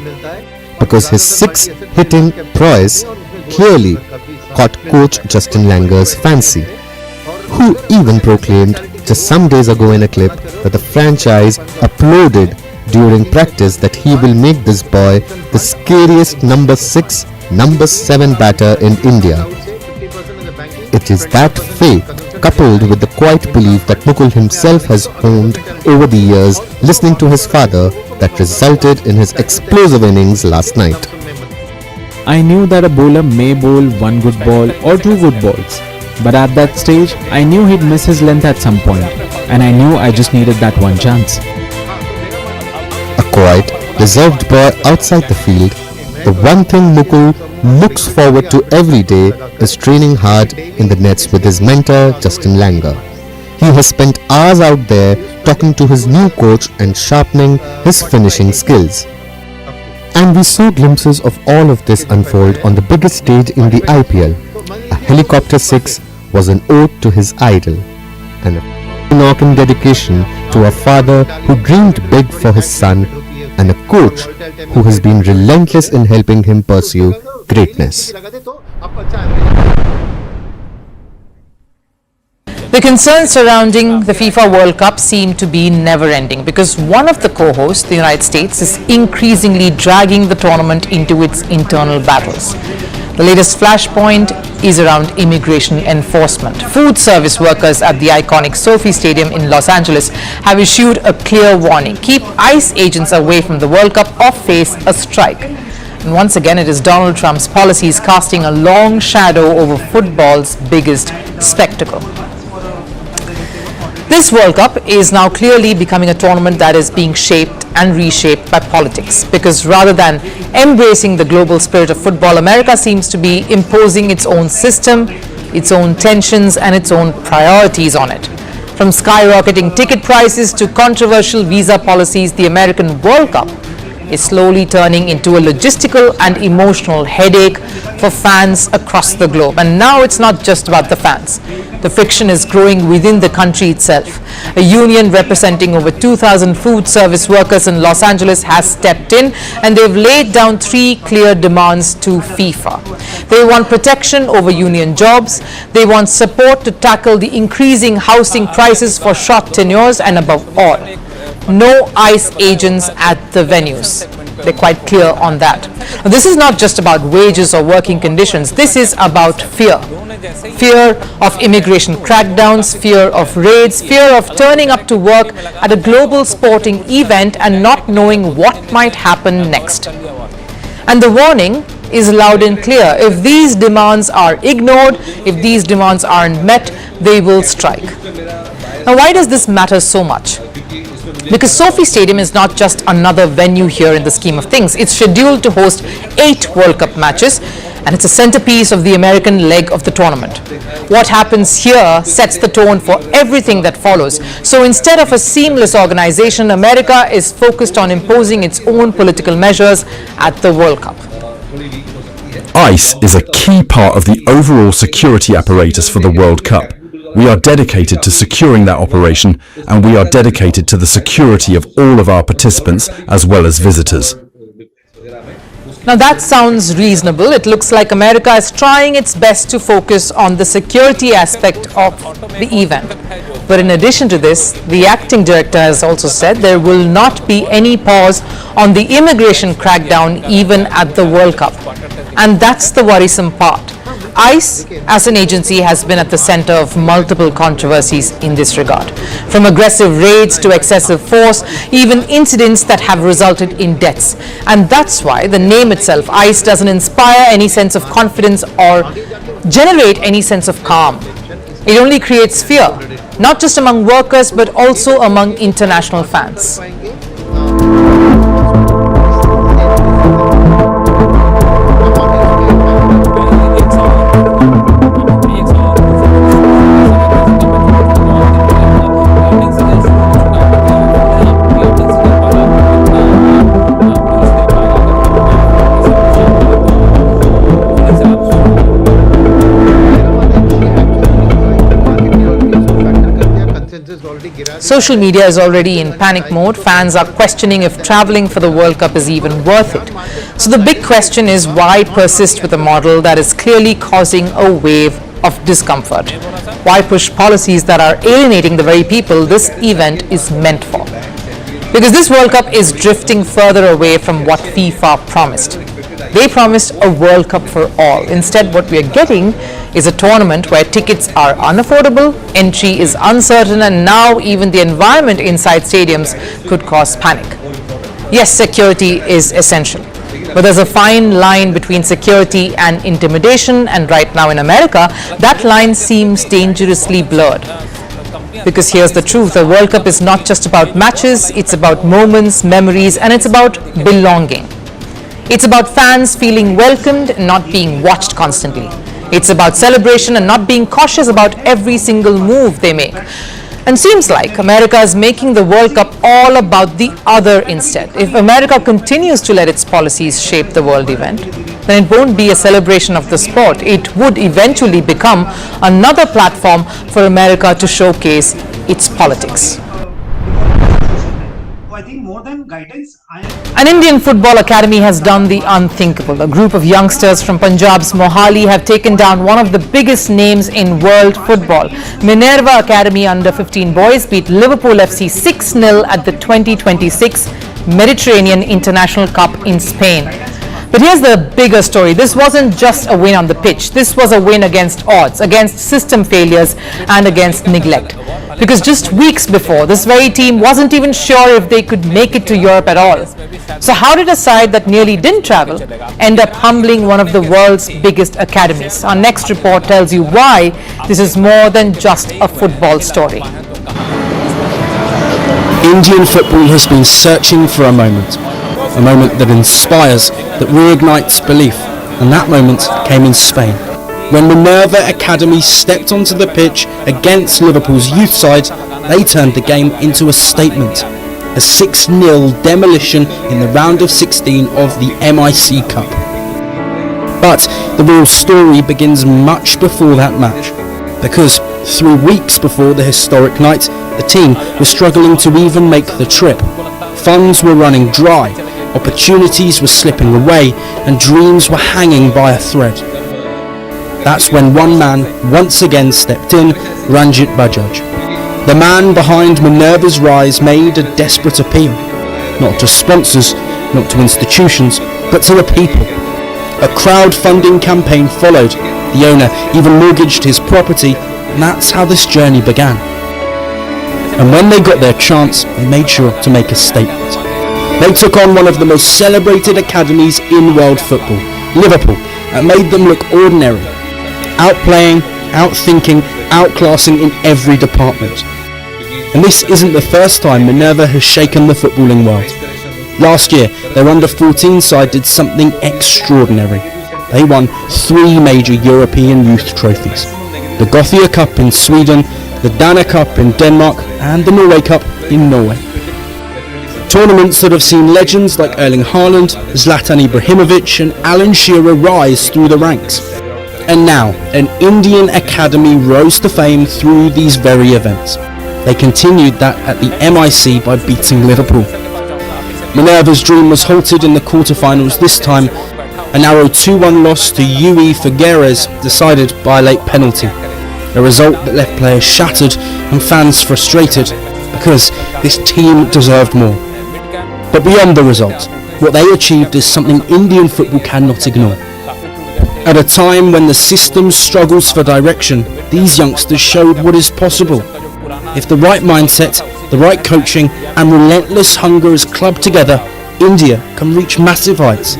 because his 6-hitting prowess clearly caught coach Justin Langer's fancy, who even proclaimed just some days ago in a clip that the franchise uploaded during practice that he will make this boy the scariest number 6, number 7 batter in India. It is that faith, coupled with the quiet belief that Mukul himself has honed over the years listening to his father, that resulted in his explosive innings last night. I knew that a bowler may bowl one good ball or two good balls, but at that stage, I knew he'd miss his length at some point, and I knew I just needed that one chance. A quiet, reserved boy outside the field, the one thing Mukul looks forward to every day is training hard in the nets with his mentor Justin Langer. He has spent hours out there talking to his new coach and sharpening his finishing skills. And we saw glimpses of all of this unfold on the biggest stage in the IPL. A helicopter 6 was an ode to his idol, and a knock in dedication to a father who dreamed big for his son, and a coach who has been relentless in helping him pursue greatness. The concerns surrounding the FIFA World Cup seem to be never-ending because one of the co-hosts, the United States, is increasingly dragging the tournament into its internal battles. The latest flashpoint is around immigration enforcement. Food service workers at the iconic SoFi Stadium in Los Angeles have issued a clear warning. Keep ICE agents away from the World Cup or face a strike. And once again, it is Donald Trump's policies casting a long shadow over football's biggest spectacle. This World Cup is now clearly becoming a tournament that is being shaped and reshaped by politics, because rather than embracing the global spirit of football, America seems to be imposing its own system, its own tensions and its own priorities on it. From skyrocketing ticket prices to controversial visa policies, the American World Cup is slowly turning into a logistical and emotional headache for fans across the globe. And now it's not just about the fans. The friction is growing within the country itself. A union representing over 2,000 food service workers in Los Angeles has stepped in, and they've laid down 3 clear demands to FIFA. They want protection over union jobs, they want support to tackle the increasing housing prices for short tenures, and above all, no ICE agents at the venues. They're quite clear on that. Now, this is not just about wages or working conditions. This is about fear. Fear of immigration crackdowns, fear of raids, fear of turning up to work at a global sporting event and not knowing what might happen next. And the warning is loud and clear. If these demands are ignored, if these demands aren't met, they will strike. Now, why does this matter so much? Because SoFi Stadium is not just another venue here in the scheme of things. It's scheduled to host 8 World Cup matches, and it's a centerpiece of the American leg of the tournament. What happens here sets the tone for everything that follows. So instead of a seamless organization, America is focused on imposing its own political measures at the World Cup. ICE is a key part of the overall security apparatus for the World Cup. We are dedicated to securing that operation, and we are dedicated to the security of all of our participants as well as visitors. Now that sounds reasonable. It looks like America is trying its best to focus on the security aspect of the event. But in addition to this, the acting director has also said there will not be any pause on the immigration crackdown even at the World Cup. And that's the worrisome part. ICE as an agency has been at the center of multiple controversies in this regard, from aggressive raids to excessive force, even incidents that have resulted in deaths. And that's why the name itself, ICE, doesn't inspire any sense of confidence or generate any sense of calm. It only creates fear, not just among workers but also among international fans. Social media is already in panic mode. Fans are questioning if traveling for the World Cup is even worth it. So the big question is, why persist with a model that is clearly causing a wave of discomfort? Why push policies that are alienating the very people this event is meant for? Because this World Cup is drifting further away from what FIFA promised. They promised a World Cup for all. Instead, what we are getting is a tournament where tickets are unaffordable, entry is uncertain, and now even the environment inside stadiums could cause panic. Yes, security is essential, but there's a fine line between security and intimidation, and right now in America, that line seems dangerously blurred. Because here's the truth, the World Cup is not just about matches, it's about moments, memories, and it's about belonging. It's about fans feeling welcomed and not being watched constantly. It's about celebration and not being cautious about every single move they make. And seems like America is making the World Cup all about the other instead. If America continues to let its policies shape the world event, then it won't be a celebration of the sport. It would eventually become another platform for America to showcase its politics. I think more than guidance, An Indian football academy has done the unthinkable. A group of youngsters from Punjab's Mohali have taken down one of the biggest names in world football. Minerva Academy under-15 boys beat Liverpool FC 6-0 at the 2026 Mediterranean International Cup in Spain. But here's the bigger story. This wasn't just a win on the pitch. This was a win against odds, against system failures, and against neglect. Because just weeks before, this very team wasn't even sure if they could make it to Europe at all. So how did a side that nearly didn't travel end up humbling one of the world's biggest academies? Our next report tells you why this is more than just a football story. Indian football has been searching for a moment that inspires, that reignites belief, and that moment came in Spain. When Minerva Academy stepped onto the pitch against Liverpool's youth side, they turned the game into a statement. a 6-0 demolition in the round of 16 of the MIC Cup. But the real story begins much before that match, because 3 weeks before the historic night, the team was struggling to even make the trip. Funds were running dry, opportunities were slipping away, and dreams were hanging by a thread. That's when one man once again stepped in, Ranjit Bajaj. The man behind Minerva's rise made a desperate appeal, not to sponsors, not to institutions, but to the people. A crowdfunding campaign followed. The owner even mortgaged his property, and that's how this journey began. And when they got their chance, they made sure to make a statement. They took on one of the most celebrated academies in world football, Liverpool, and made them look ordinary. Outplaying, outthinking, outclassing in every department. And this isn't the first time Minerva has shaken the footballing world. Last year, their under-14 side did something extraordinary. They won 3 major European youth trophies. The Gothia Cup in Sweden, the Dana Cup in Denmark, and the Norway Cup in Norway. Tournaments that have seen legends like Erling Haaland, Zlatan Ibrahimovic and Alan Shearer rise through the ranks. And now, an Indian academy rose to fame through these very events. They continued that at the MIC by beating Liverpool. Minerva's dream was halted in the quarter-finals this time. A narrow 2-1 loss to UE Figueres decided by a late penalty. A result that left players shattered and fans frustrated because this team deserved more. But beyond the result, what they achieved is something Indian football cannot ignore. At a time when the system struggles for direction, these youngsters showed what is possible. If the right mindset, the right coaching and relentless hunger is clubbed together, India can reach massive heights.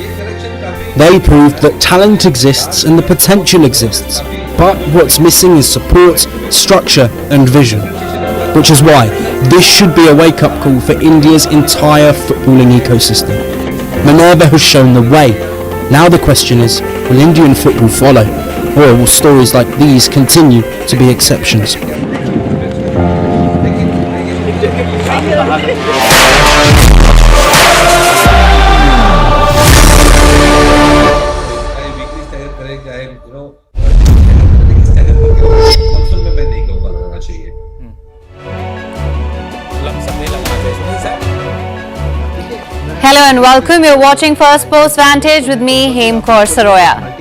They proved that talent exists and the potential exists, but what's missing is support, structure and vision. Which is why this should be a wake-up call for India's entire footballing ecosystem. Minerva has shown the way. Now the question is, will Indian football follow? Or will stories like these continue to be exceptions? Hello and welcome. You're watching First Post Vantage with me, Hemkaur Saroya.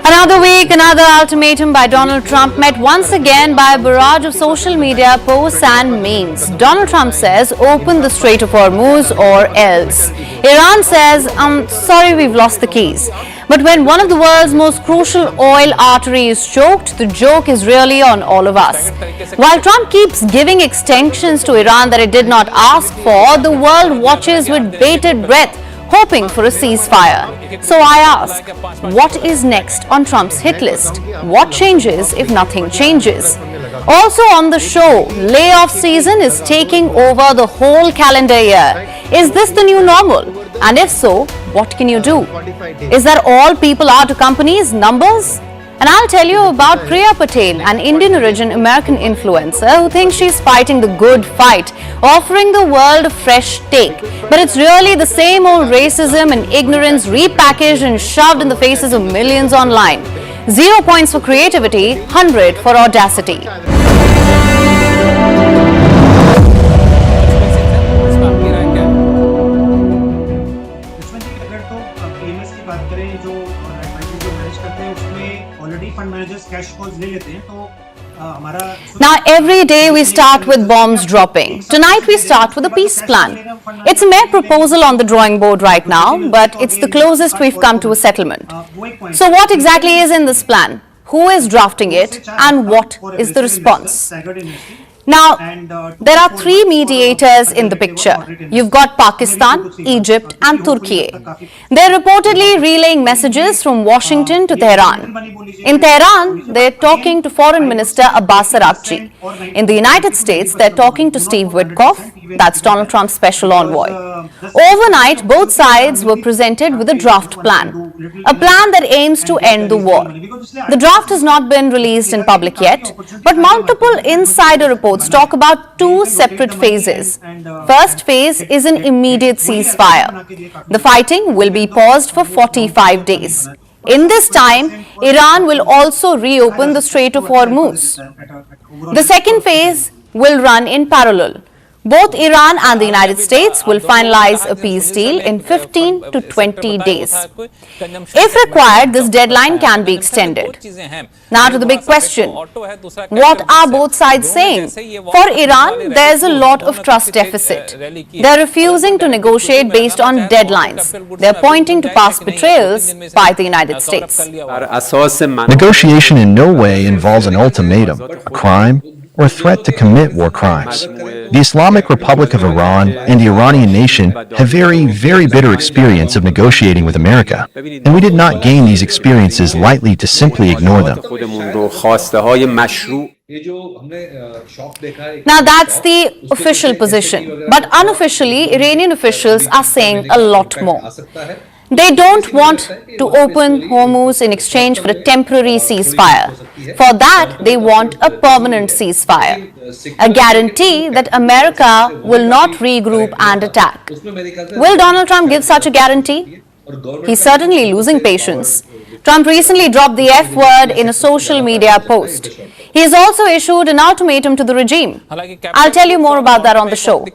Another week, another ultimatum by Donald Trump met once again by a barrage of social media posts and memes. Donald Trump says, open the Strait of Hormuz or else. Iran says, sorry, we've lost the keys. But when one of the world's most crucial oil arteries is choked, the joke is really on all of us. While Trump keeps giving extensions to Iran that it did not ask for, the world watches with bated breath, hoping for a ceasefire. So I ask, what is next on Trump's hit list? What changes if nothing changes? Also on the show, layoff season is taking over the whole calendar year. Is this the new normal? And if so, what can you do? Is that all people are to companies? Numbers? And I'll tell you about Priya Patel, an Indian origin American influencer who thinks she's fighting the good fight, offering the world a fresh take. But it's really the same old racism and ignorance repackaged and shoved in the faces of millions online. 0 points for creativity, 100 for audacity. Now every day we start with bombs dropping. Tonight we start with a peace plan. It's a mere proposal on the drawing board right now, but it's the closest we've come to a settlement. So what exactly is in this plan? Who is drafting it and what is the response? Now, there are three mediators in the picture. You've got Pakistan, Egypt and Turkey. They're reportedly relaying messages from Washington to Tehran. In Tehran, they're talking to Foreign Minister Abbas Araghchi. In the United States, they're talking to Steve Witkoff, that's Donald Trump's special envoy. Overnight, both sides were presented with a draft plan, a plan that aims to end the war. The draft has not been released in public yet, but multiple insider reports talk about two separate phases. First phase is an immediate ceasefire. The fighting will be paused for 45 days. In this time, Iran will also reopen the Strait of Hormuz. The second phase will run in parallel. Both Iran and the United States will finalize a peace deal in 15 to 20 days. If required, this deadline can be extended. Now to the big question, what are both sides saying? For Iran, there is a lot of trust deficit. They are refusing to negotiate based on deadlines. They are pointing to past betrayals by the United States. Negotiation in no way involves an ultimatum, a crime, or a threat to commit war crimes. The Islamic Republic of Iran and the Iranian nation have very bitter experience of negotiating with America, and we did not gain these experiences lightly to simply ignore them. Now that's the official position, but unofficially, Iranian officials are saying a lot more. They don't want to open Hormuz in exchange for a temporary ceasefire. For that, they want a permanent ceasefire, a guarantee that America will not regroup and attack. Will Donald Trump give such a guarantee? He's certainly losing patience. Trump recently dropped the F word in a social media post. He has also issued an ultimatum to the regime. I'll tell you more about that on the show.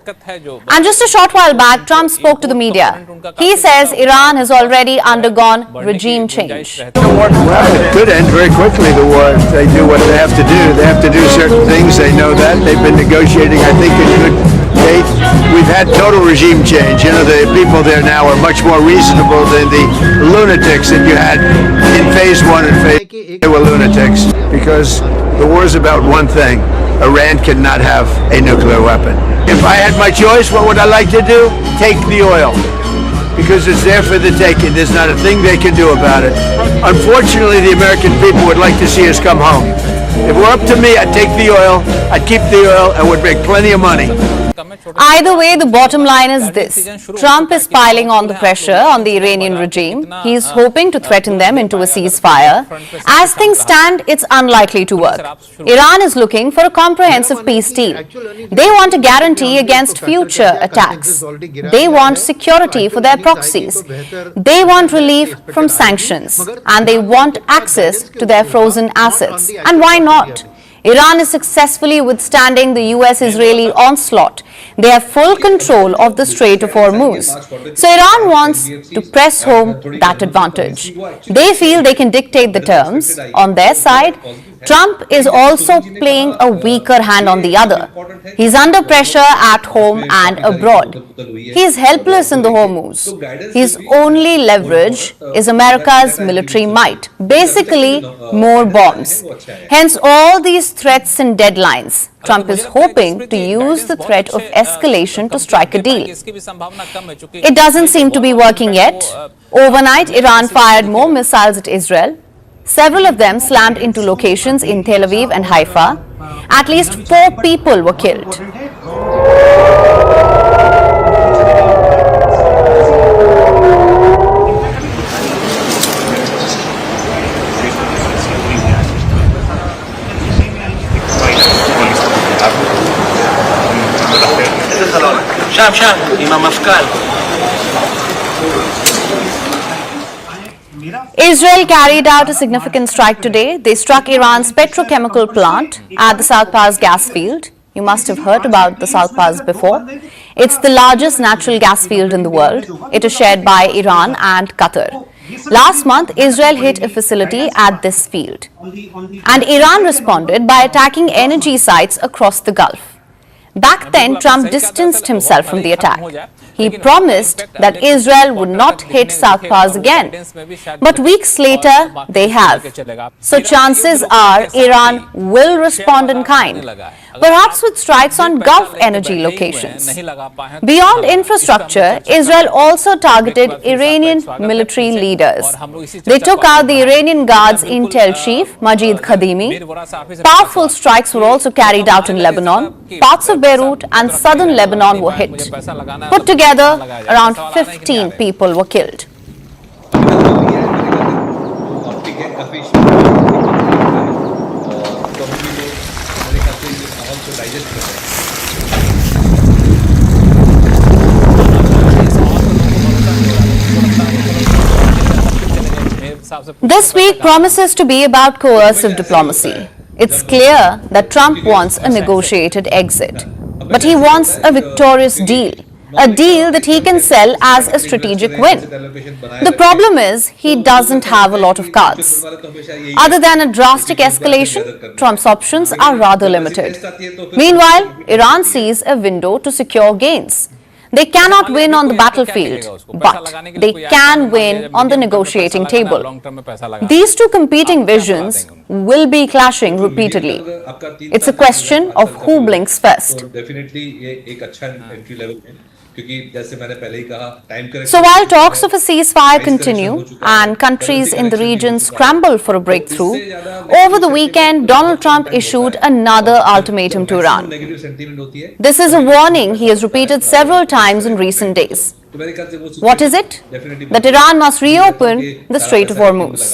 And just a short while back, Trump spoke to the media. He says Iran has already undergone regime change. It could end very quickly, the war, if they do what they have to do. They have to do certain things. They know that. They've been negotiating, I think, in good faith. We've had total regime change. You know, the people there now are much more reasonable than the lunatics that you had in phase one and phase two. They were lunatics because the war is about one thing. Iran cannot have a nuclear weapon. If I had my choice, what would I like to do? Take the oil. Because it's there for the taking. There's not a thing they can do about it. Unfortunately, the American people would like to see us come home. If it were up to me, I'd take the oil, I'd keep the oil, and would make plenty of money. Either way, the bottom line is this. Trump is piling on the pressure on the Iranian regime. He is hoping to threaten them into a ceasefire. As things stand, it's unlikely to work. Iran is looking for a comprehensive peace deal. They want a guarantee against future attacks. They want security for their proxies. They want relief from sanctions. And they want access to their frozen assets. And why not? Iran is successfully withstanding the US-Israeli onslaught. They have full control of the Strait of Hormuz. So Iran wants to press home that advantage. They feel they can dictate the terms. On their side, Trump is also playing a weaker hand on the other. He's under pressure at home and abroad. He is helpless in the Hormuz. His only leverage is America's military might, basically more bombs. Hence all these threats and deadlines. Trump is hoping to use the threat of escalation to strike a deal. It doesn't seem to be working yet. Overnight, Iran fired more missiles at Israel. Several of them slammed into locations in Tel Aviv and Haifa. At least 4 people were killed. Israel carried out a significant strike today. They struck Iran's petrochemical plant at the South Pars gas field. You must have heard about the South Pars before. It's the largest natural gas field in the world. It is shared by Iran and Qatar. Last month, Israel hit a facility at this field. And Iran responded by attacking energy sites across the Gulf. Back then, Trump distanced himself from the attack. He promised that Israel would not hit South Pars again. But weeks later, they have. So chances are Iran will respond in kind. perhaps with strikes on Gulf energy locations. Beyond infrastructure, Israel also targeted Iranian military leaders. They took out the Iranian Guard's intel chief, Majid Khadimi. Powerful strikes were also carried out in Lebanon. Parts of Beirut and southern Lebanon were hit. Put together, around 15 people were killed. This week promises to be about coercive diplomacy. It's clear that Trump wants a negotiated exit, but he wants a victorious deal, a deal that he can sell as a strategic win. The problem is he doesn't have a lot of cards. Other than a drastic escalation, Trump's options are rather limited. Meanwhile, Iran sees a window to secure gains. They cannot win on the battlefield, but they can win on the negotiating table. These two competing visions will be clashing repeatedly. It's a question of who blinks first. So while talks of a ceasefire continue and countries in the region scramble for a breakthrough, over the weekend Donald Trump issued another ultimatum to Iran. This is a warning he has repeated several times in recent days. What is it? That Iran must reopen the Strait of Hormuz.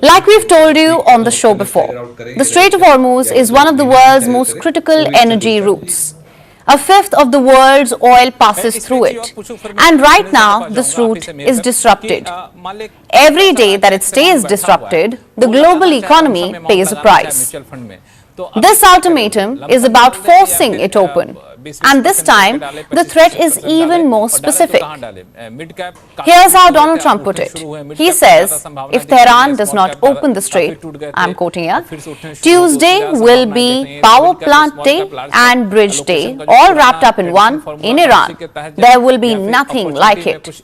Like we've told you on the show before, the Strait of Hormuz is one of the world's most critical energy routes. A fifth of the world's oil passes through it, and right now this route is disrupted. Every day that it stays disrupted, the global economy pays a price. This ultimatum is about forcing it open, and this time the threat is even more specific. Here's how Donald Trump put it. He says, if Tehran does not open the strait, I'm quoting here, Tuesday will be power plant day and bridge day, all wrapped up in one, in Iran. There will be nothing like it.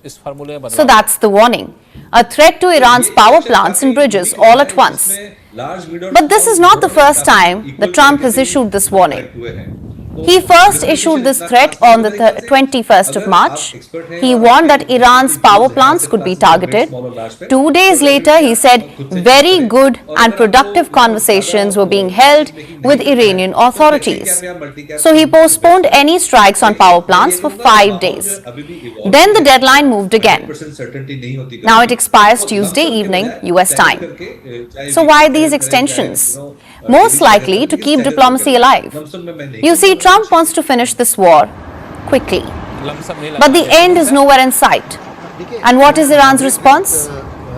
So that's the warning. A threat to Iran's power plants and bridges all at once. But this is not the first time that Trump has issued this warning. He first issued this threat on the 21st of March. He warned that Iran's power plants could be targeted. 2 days later, he said very good and productive conversations were being held with Iranian authorities. So he postponed any strikes on power plants for 5 days. Then the deadline moved again. Now it expires Tuesday evening, US time. So why these extensions? Most likely to keep diplomacy alive. You see, Trump wants to finish this war quickly. But the end is nowhere in sight. And what is Iran's response?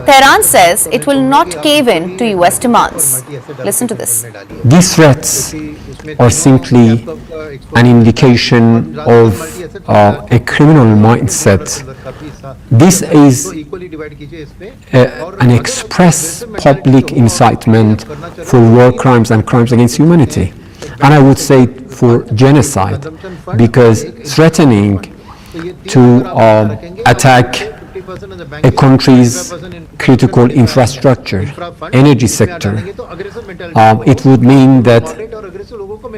Tehran says it will not cave in to US demands. Listen to this. These threats are simply an indication of a criminal mindset. This is an express public incitement for war crimes and crimes against humanity. And I would say for genocide, because threatening to attack a country's critical infrastructure, energy sector, it would mean that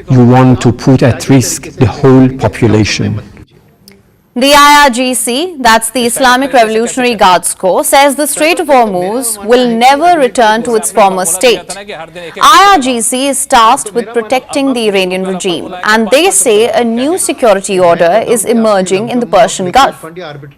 you want to put at risk the whole population. The IRGC, that's the Islamic Revolutionary Guards Corps, says the Strait of Hormuz will never return to its former state. IRGC is tasked with protecting the Iranian regime, and they say a new security order is emerging in the Persian Gulf.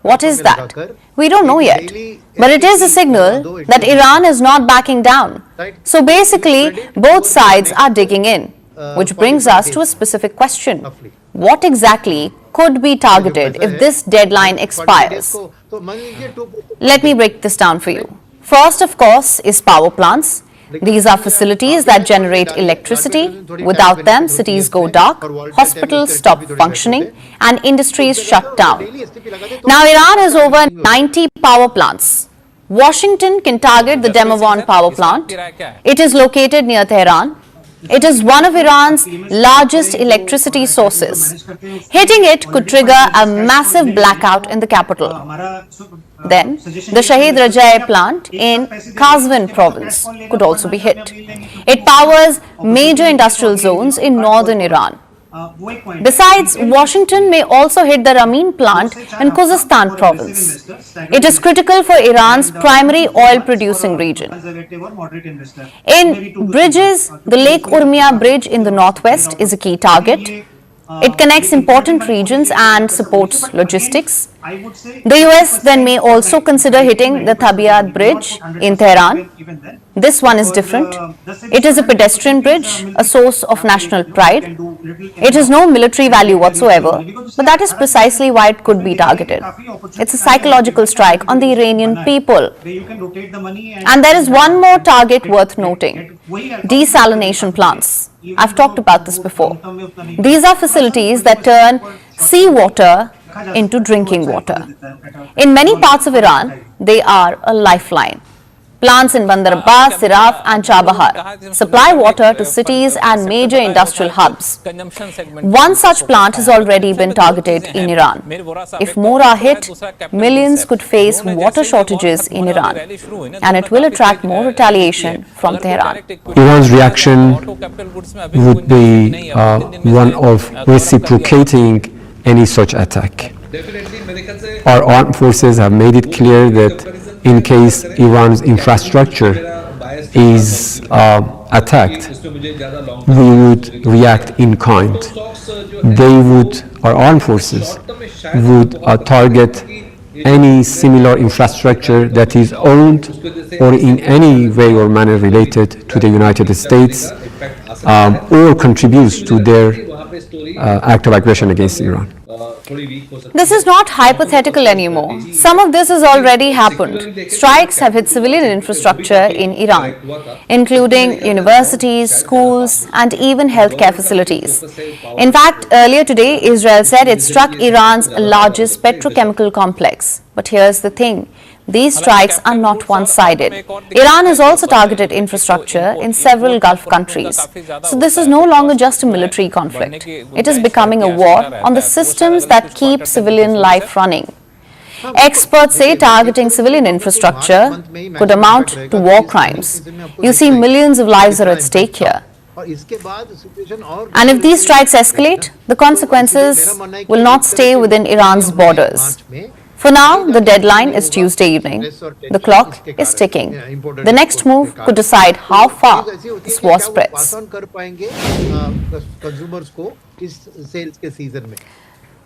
What is that? We don't know yet, but it is a signal that Iran is not backing down. So basically, both sides are digging in, which brings us to a specific question. What exactly could be targeted if this deadline expires? Let me break this down for you. First, of course, is power plants. These are facilities that generate electricity. Without them, cities go dark, hospitals stop functioning, and industries shut down. Now, Iran has over 90 power plants. Washington can target the Demovon power plant. It is located near Tehran. It is one of Iran's largest electricity sources. Hitting it could trigger a massive blackout in the capital. Then, the Shahid Rajaei plant in Qazvin province could also be hit. It powers major industrial zones in northern Iran. Besides, Washington may also hit the Ramin plant in Khuzestan province. It is critical for Iran's primary oil-producing region. In bridges, the Lake Urmia bridge in the northwest is a key target. It connects important regions and supports logistics. The US then may also consider hitting the Tabiat bridge in Tehran. This one is different. It is a pedestrian bridge, a source of national pride. It has no military value whatsoever, but that is precisely why it could be targeted. It's a psychological strike on the Iranian people. And there is one more target worth noting: desalination plants. I've talked about this before. These are facilities that turn seawater into drinking water. In many parts of Iran, they are a lifeline. Plants in Bandar Abbas, Siraf and Chabahar supply water to cities and major industrial hubs. One such plant has already been targeted in Iran. If more are hit, millions could face water shortages in Iran, and it will attract more retaliation from Tehran. Iran's reaction would be one of reciprocating any such attack. Our armed forces have made it clear that in case Iran's infrastructure is attacked, we would react in kind. Our armed forces would target any similar infrastructure that is owned or in any way or manner related to the United States or contributes to their act of aggression against Iran. This is not hypothetical anymore. Some of this has already happened. Strikes have hit civilian infrastructure in Iran, including universities, schools, and even healthcare facilities. In fact, earlier today, Israel said it struck Iran's largest petrochemical complex. But here's the thing. These strikes are not one-sided. Iran has also targeted infrastructure in several Gulf countries. So this is no longer just a military conflict. It is becoming a war on the systems that keep civilian life running. Experts say targeting civilian infrastructure could amount to war crimes. You see, millions of lives are at stake here. And if these strikes escalate, the consequences will not stay within Iran's borders. For now, the deadline is Tuesday evening. The clock is ticking. The next move could decide how far this war spreads.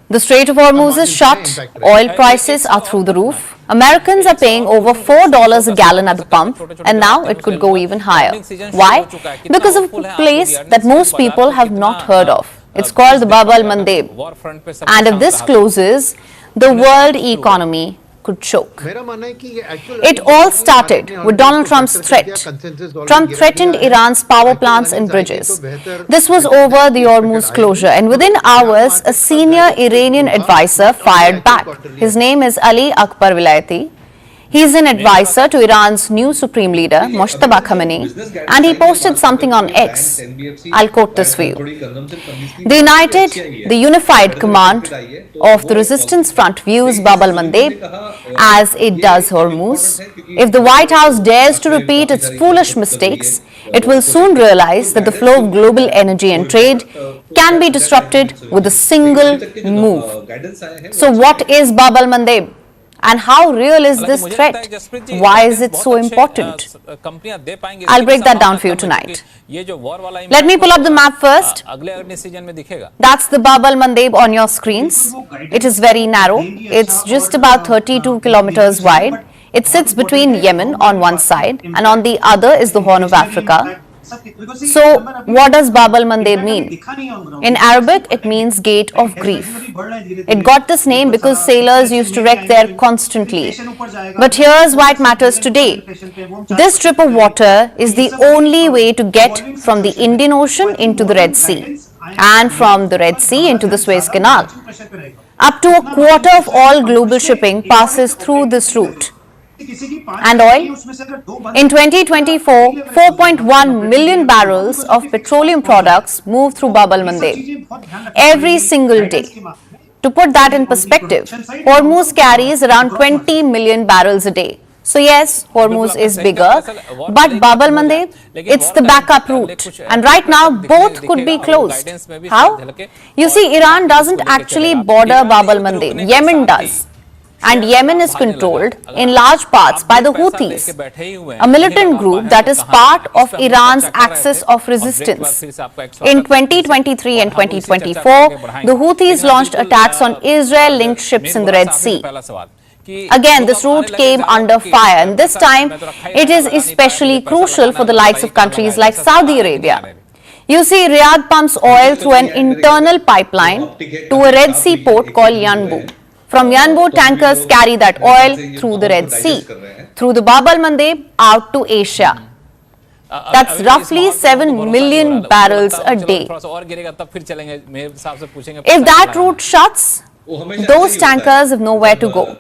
The Strait of Hormuz is shut. Oil prices are through the roof. Americans are paying over $4 a gallon at the pump, and now it could go even higher. Why? Because of a place that most people have not heard of. It's called the Bab al-Mandeb. And if this closes, the world economy could choke. It all started with Donald Trump's threat. Trump threatened Iran's power plants and bridges. This was over the Hormuz closure, and within hours, a senior Iranian advisor fired back. His name is Ali Akbar Vilayati. He is an advisor to Iran's new supreme leader, Mojtaba Khamenei, and he posted something on X. I'll quote this for you. The unified command of the resistance front views Bab al-Mandeb as it does Hormuz. If the White House dares to repeat its foolish mistakes, it will soon realize that the flow of global energy and trade can be disrupted with a single move. So what is Bab al-Mandeb? And how real is this threat? Why is it so important? I'll break that down for you tonight. Let me pull up the map first. That's the Bab al-Mandeb on your screens. It is very narrow. It's just about 32 kilometers wide. It sits between Yemen on one side and on the other is the Horn of Africa. So, what does Bab al-Mandeb mean? In Arabic, it means gate of grief. It got this name because sailors used to wreck there constantly. But here's why it matters today. This strip of water is the only way to get from the Indian Ocean into the Red Sea and from the Red Sea into the Suez Canal. Up to a quarter of all global shipping passes through this route. And oil? In 2024, 4.1 million barrels of petroleum products moved through Bab al-Mandeb every single day. To put that in perspective, Hormuz carries around 20 million barrels a day. So yes, Hormuz is bigger, but Bab al-Mandeb, it's the backup route. And right now, both could be closed. How? You see, Iran doesn't actually border Bab al-Mandeb. Yemen does. And Yemen is controlled in large parts by the Houthis, a militant group that is part of Iran's axis of resistance. In 2023 and 2024, the Houthis launched attacks on Israel-linked ships in the Red Sea. Again, this route came under fire, and this time it is especially crucial for the likes of countries like Saudi Arabia. You see, Riyadh pumps oil through an internal pipeline to a Red Sea port called Yanbu. From Yanbu, tankers carry that oil through the Red Sea, through the Bab al-Mandeb out to Asia. That's roughly 7 million barrels a day. If that route shuts, those tankers have nowhere to go.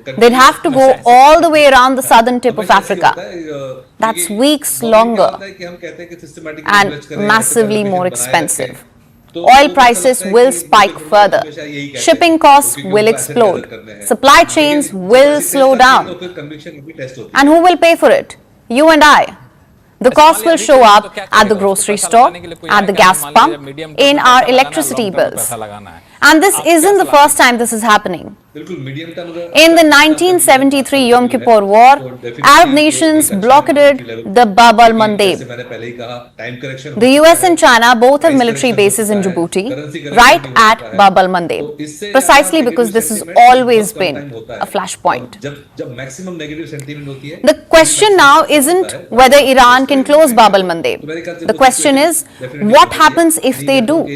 They'd have to go all the way around the southern tip of Africa. That's weeks longer and massively more expensive. Oil prices will spike further. Shipping costs will explode. Supply chains will slow down. And who will pay for it? You and I. The cost will show up at the grocery store, at the gas pump, in our electricity bills. And this isn't the first time this is happening. In the 1973 Yom Kippur War, Arab nations blockaded the Bab al-Mandeb. The US and China both have military bases in Djibouti, right at Bab al-Mandeb, precisely because this has always been a flashpoint. The question now isn't whether Iran can close Bab al-Mandeb. The question is, what happens if they do?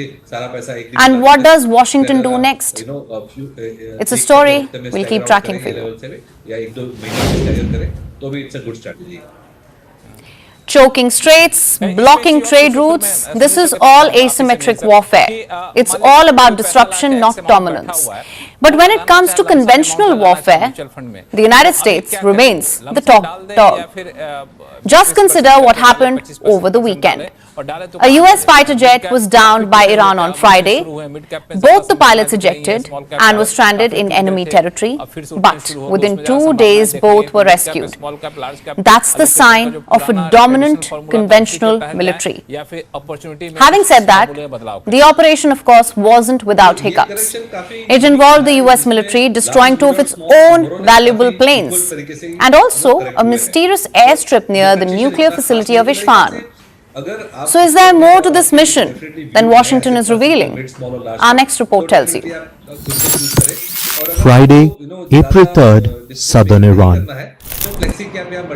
And what does Washington do next? It's a story we'll keep tracking for you. Choking straits, blocking trade routes, this is all asymmetric warfare. It's all about disruption, not dominance. But when it comes to conventional warfare, the United States remains the top dog. Just consider what happened over the weekend. A US fighter jet was downed by Iran on Friday. Both the pilots ejected and were stranded in enemy territory, but within 2 days both were rescued. That's the sign of a dominant conventional military. Having said that, the operation of course wasn't without hiccups. It involved the US military destroying 2 of its own valuable planes and also a mysterious airstrip near the nuclear facility of Isfahan. So is there more to this mission than Washington is revealing? Our next report tells you. Friday, April 3rd, southern Iran.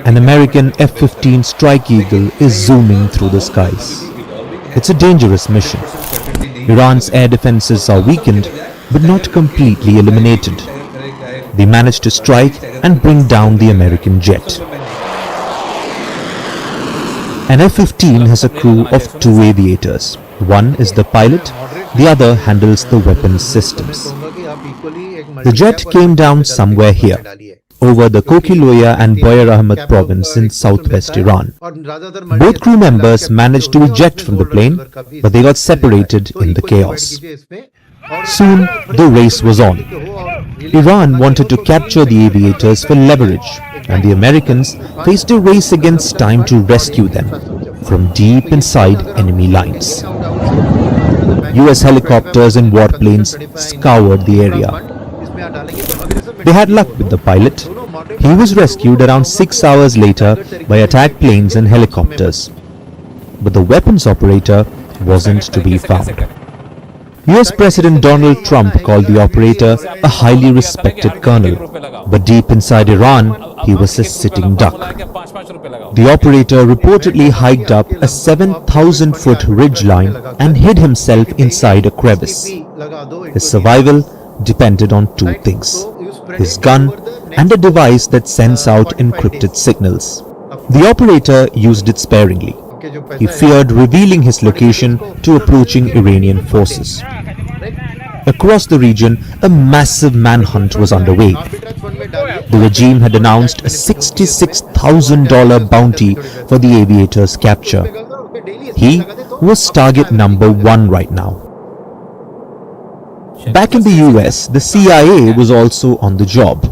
An American F-15 Strike Eagle is zooming through the skies. It's a dangerous mission. Iran's air defenses are weakened, but not completely eliminated. They managed to strike and bring down the American jet. An F-15 has a crew of 2 aviators. One is the pilot, the other handles the weapons systems. The jet came down somewhere here, over the Kokiloya and Boyar Ahmed province in southwest Iran. Both crew members managed to eject from the plane, but they got separated in the chaos. Soon, the race was on. Iran wanted to capture the aviators for leverage, and the Americans faced a race against time to rescue them from deep inside enemy lines. US helicopters and warplanes scoured the area. They had luck with the pilot. He was rescued around 6 hours later by attack planes and helicopters. But the weapons operator wasn't to be found. US President Donald Trump called the operator a highly respected colonel, but deep inside Iran, he was a sitting duck. The operator reportedly hiked up a 7,000-foot ridgeline and hid himself inside a crevice. His survival depended on 2 things: his gun and a device that sends out encrypted signals. The operator used it sparingly. He feared revealing his location to approaching Iranian forces. Across the region, a massive manhunt was underway. The regime had announced a $66,000 bounty for the aviator's capture. He was target number 1 right now. Back in the US, the CIA was also on the job.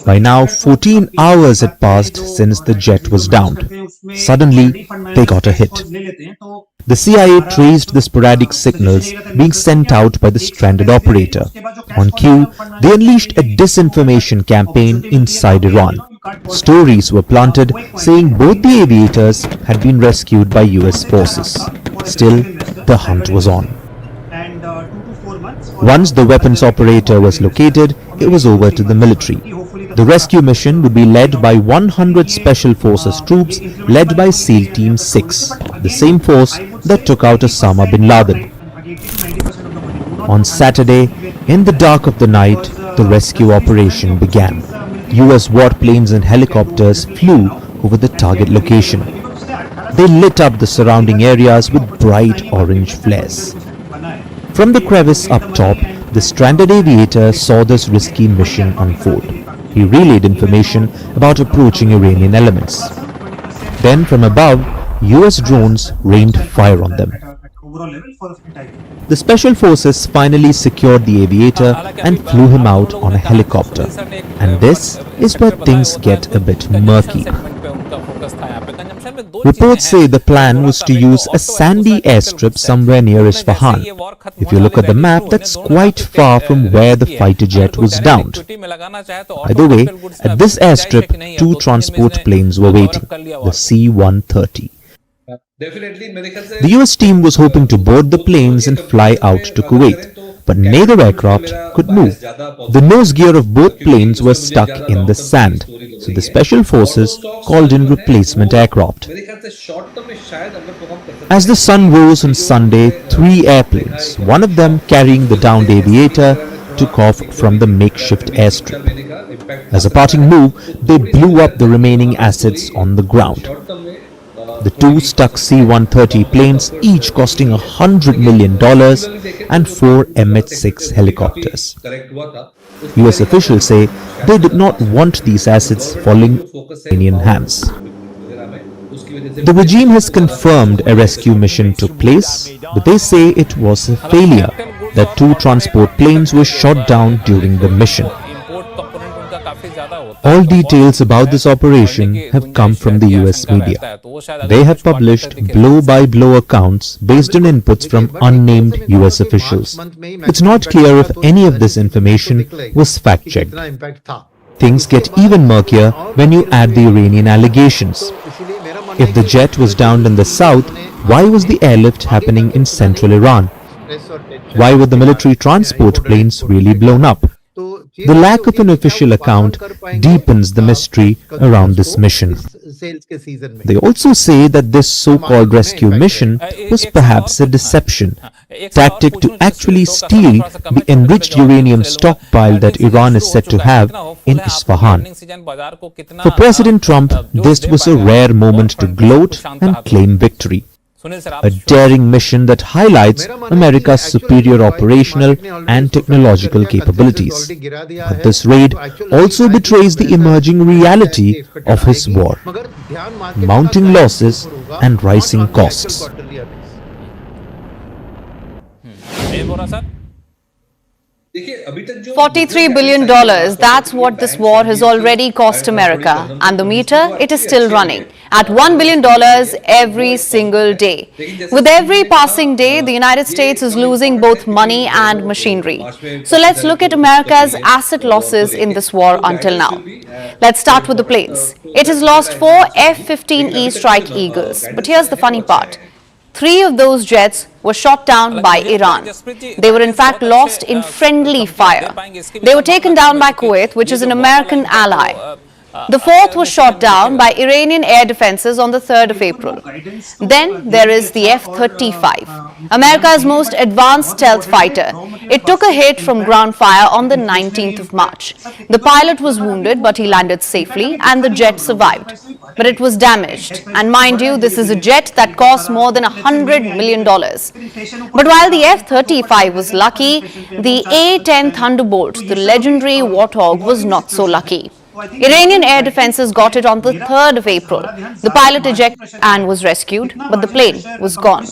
By now, 14 hours had passed since the jet was downed. Suddenly, they got a hit. The CIA traced the sporadic signals being sent out by the stranded operator. On cue, they unleashed a disinformation campaign inside Iran. Stories were planted saying both the aviators had been rescued by US forces. Still, the hunt was on. Once the weapons operator was located, it was over to the military. The rescue mission would be led by 100 Special Forces troops led by SEAL Team 6, the same force that took out Osama bin Laden. On Saturday, in the dark of the night, the rescue operation began. US warplanes and helicopters flew over the target location. They lit up the surrounding areas with bright orange flares. From the crevice up top, the stranded aviator saw this risky mission unfold. He relayed information about approaching Iranian elements. Then from above, US drones rained fire on them. The special forces finally secured the aviator and flew him out on a helicopter. And this is where things get a bit murky. Reports say the plan was to use a sandy airstrip somewhere near Isfahan. If you look at the map, that's quite far from where the fighter jet was downed. By the way, at this airstrip, 2 transport planes were waiting, the C-130. The US team was hoping to board the planes and fly out to Kuwait, but neither aircraft could move. The nose gear of both planes was stuck in the sand, so the special forces called in replacement aircraft. As the sun rose on Sunday, 3 airplanes, one of them carrying the downed aviator, took off from the makeshift airstrip. As a parting move, they blew up the remaining assets on the ground. The 2 stuck C-130 planes, each costing $100 million, and 4 MH-6 helicopters. US officials say they did not want these assets falling in Iranian hands. The regime has confirmed a rescue mission took place, but they say it was a failure, that 2 transport planes were shot down during the mission. All details about this operation have come from the US media. They have published blow-by-blow accounts based on inputs from unnamed US officials. It's not clear if any of this information was fact-checked. Things get even murkier when you add the Iranian allegations. If the jet was downed in the south, why was the airlift happening in central Iran? Why were the military transport planes really blown up? The lack of an official account deepens the mystery around this mission. They also say that this so-called rescue mission was perhaps a deception, tactic to actually steal the enriched uranium stockpile that Iran is said to have in Isfahan. For President Trump, this was a rare moment to gloat and claim victory. A daring mission that highlights America's superior operational and technological capabilities. But this raid also betrays the emerging reality of his war: mounting losses and rising costs. $43 billion, that's what this war has already cost America. And the meter, it is still running at $1 billion every single day. With every passing day, the United States is losing both money and machinery. So let's look at America's asset losses in this war until now. Let's start with the planes. It has lost 4 F-15E Strike Eagles. But here's the funny part. 3 of those jets were shot down by Iran. They were in fact lost in friendly fire. They were taken down by Kuwait, which is an American ally. The fourth was shot down by Iranian air defenses on the 3rd of April. Then there is the F-35, America's most advanced stealth fighter. It took a hit from ground fire on the 19th of March. The pilot was wounded, but he landed safely and the jet survived. But it was damaged. And mind you, this is a jet that cost more than $100 million. But while the F-35 was lucky, the A-10 Thunderbolt, the legendary Warthog, was not so lucky. Iranian air defenses got it on the 3rd of April. The pilot ejected and was rescued, but the plane was gone.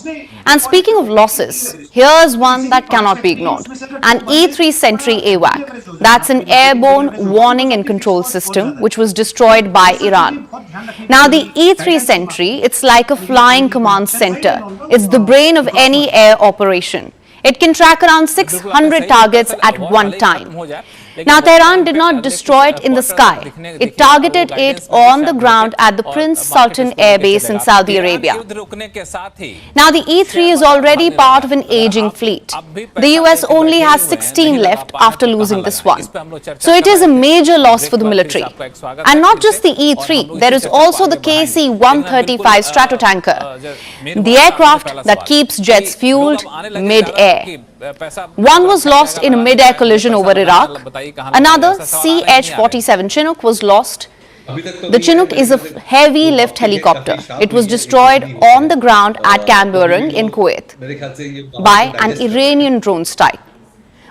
And speaking of losses, here's one that cannot be ignored. An E-3 Sentry AWAC. That's an airborne warning and control system which was destroyed by Iran. Now the E-3 Sentry, it's like a flying command center. It's the brain of any air operation. It can track around 600 targets at one time. Now, Tehran did not destroy it in the sky. It targeted it on the ground at the Prince Sultan Air Base in Saudi Arabia. Now, the E-3 is already part of an aging fleet. The US only has 16 left after losing this one. So, it is a major loss for the military. And not just the E-3, there is also the KC-135 Stratotanker, the aircraft that keeps jets fueled mid-air. One was lost in a mid-air collision over Iraq. Another, CH-47 Chinook, was lost. The Chinook is a heavy lift helicopter. It was destroyed on the ground at Camburung in Kuwait by an Iranian drone strike.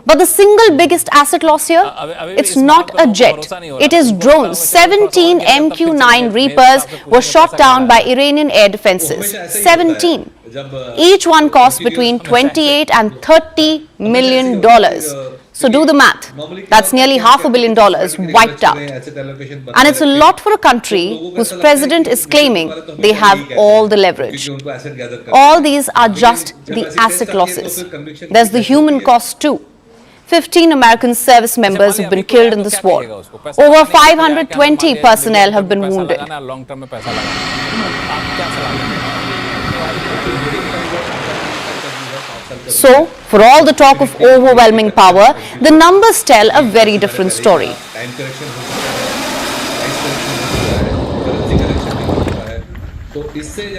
But the single biggest asset loss here, it's not a jet, it is drones. 17 MQ-9 Reapers were shot down by Iranian air defenses. 17. Each one cost between $28 and $30 million. So do the math. That's nearly $500 million wiped out. And it's a lot for a country whose president is claiming they have all the leverage. All these are just the asset losses. There's the human cost too. 15 American service members have been killed in this war. Over 520 personnel have been wounded. So, for all the talk of overwhelming power, the numbers tell a very different story.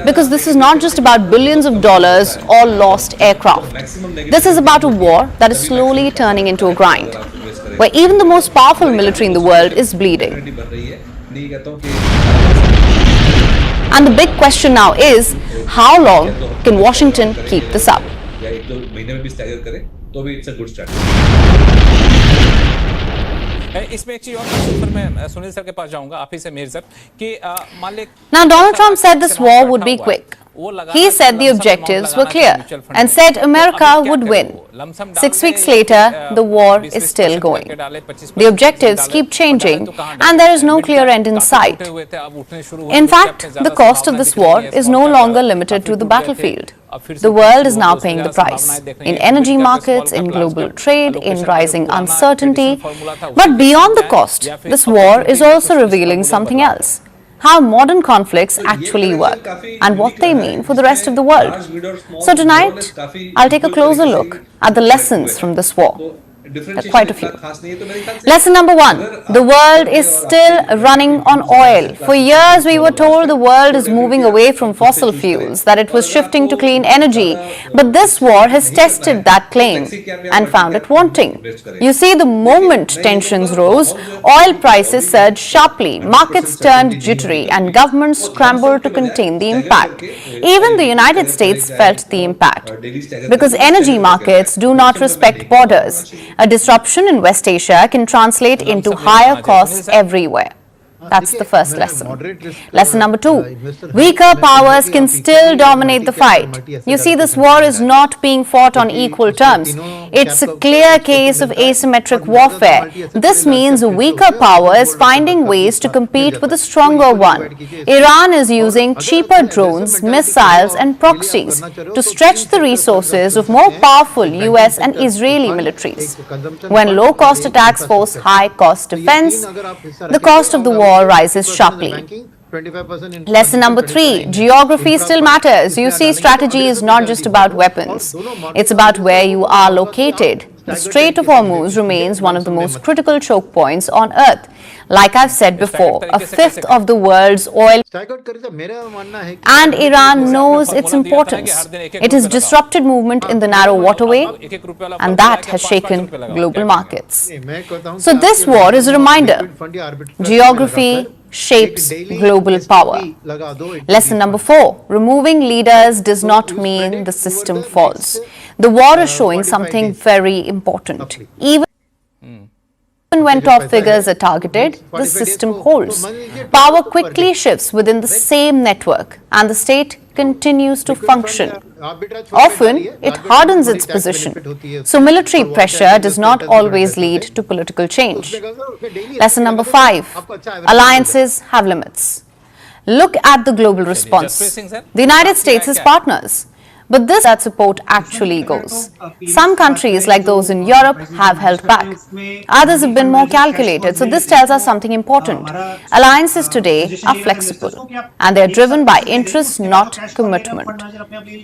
Because this is not just about billions of dollars or lost aircraft. This is about a war that is slowly turning into a grind, where even the most powerful military in the world is bleeding. And the big question now is, how long can Washington keep this up? Now, Donald Trump said this war would be quick. He said the objectives were clear and said America would win. 6 weeks later, the war is still going. The objectives keep changing and there is no clear end in sight. In fact, the cost of this war is no longer limited to the battlefield. The world is now paying the price in energy markets, in global trade, in rising uncertainty. But beyond the cost, this war is also revealing something else. How modern conflicts actually work and what they mean for the rest of the world. So tonight, I'll take a closer look at the lessons from this war. There are quite a few. Lesson number 1. The world is still running on oil. For years, we were told the world is moving away from fossil fuels, that it was shifting to clean energy. But this war has tested that claim and found it wanting. You see, the moment tensions rose, oil prices surged sharply, markets turned jittery, and governments scrambled to contain the impact. Even the United States felt the impact. Because energy markets do not respect borders. A disruption in West Asia can translate into higher costs everywhere. That's the first lesson. Lesson number 2. Weaker powers can still dominate the fight. You see, this war is not being fought on equal terms. It's a clear case of asymmetric warfare. This means a weaker power is finding ways to compete with a stronger one. Iran is using cheaper drones, missiles, and proxies to stretch the resources of more powerful US and Israeli militaries. When low-cost attacks force high-cost defense, the cost of the war rises sharply. Lesson number 3. Geography still matters. You see, strategy is not just about weapons. It's about where you are located. The Strait of Hormuz remains one of the most critical choke points on Earth. Like I've said before, a fifth of the world's oil and Iran knows its importance. It has disrupted movement in the narrow waterway, and that has shaken global markets. So this war is a reminder. Geography shapes global power. Lesson number 4, removing leaders does not mean the system falls. The war is showing something very important. Even when top figures are targeted, the system holds. Power quickly shifts within the same network and the state continues to function. Often, it hardens its position. So military pressure does not always lead to political change. Lesson number 5, alliances have limits. Look at the global response. The United States is partners. But this that support actually goes. Some countries, like those in Europe, have held back. Others have been more calculated. So this tells us something important. Alliances today are flexible and they are driven by interest, not commitment.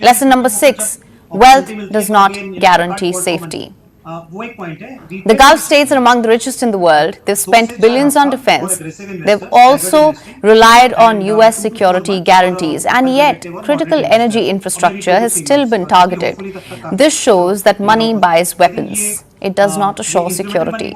Lesson number 6, wealth does not guarantee safety. The Gulf states are among the richest in the world. They've spent billions on defense. They've also relied on US security guarantees, and yet critical energy infrastructure has still been targeted. This shows that money buys weapons. It does not assure security.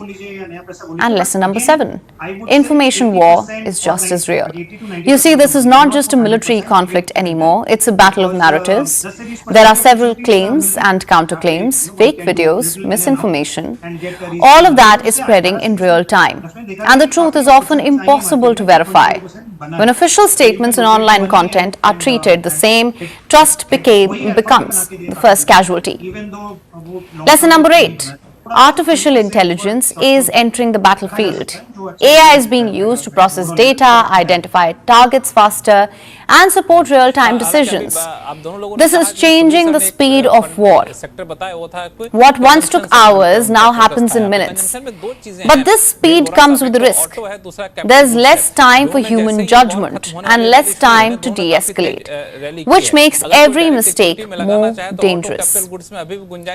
And lesson number 7, information war is just as real. You see, this is not just a military conflict anymore, it's a battle of narratives. There are several claims and counterclaims, fake videos, misinformation. All of that is spreading in real time. And the truth is often impossible to verify. When official statements and online content are treated the same, trust becomes the first casualty. Lesson number 8. Artificial intelligence is entering the battlefield. AI is being used to process data, identify targets faster, and support real-time decisions. This is changing the speed of war. What once took hours now happens in minutes. But this speed comes with a risk. There's less time for human judgment and less time to de-escalate, which makes every mistake more dangerous.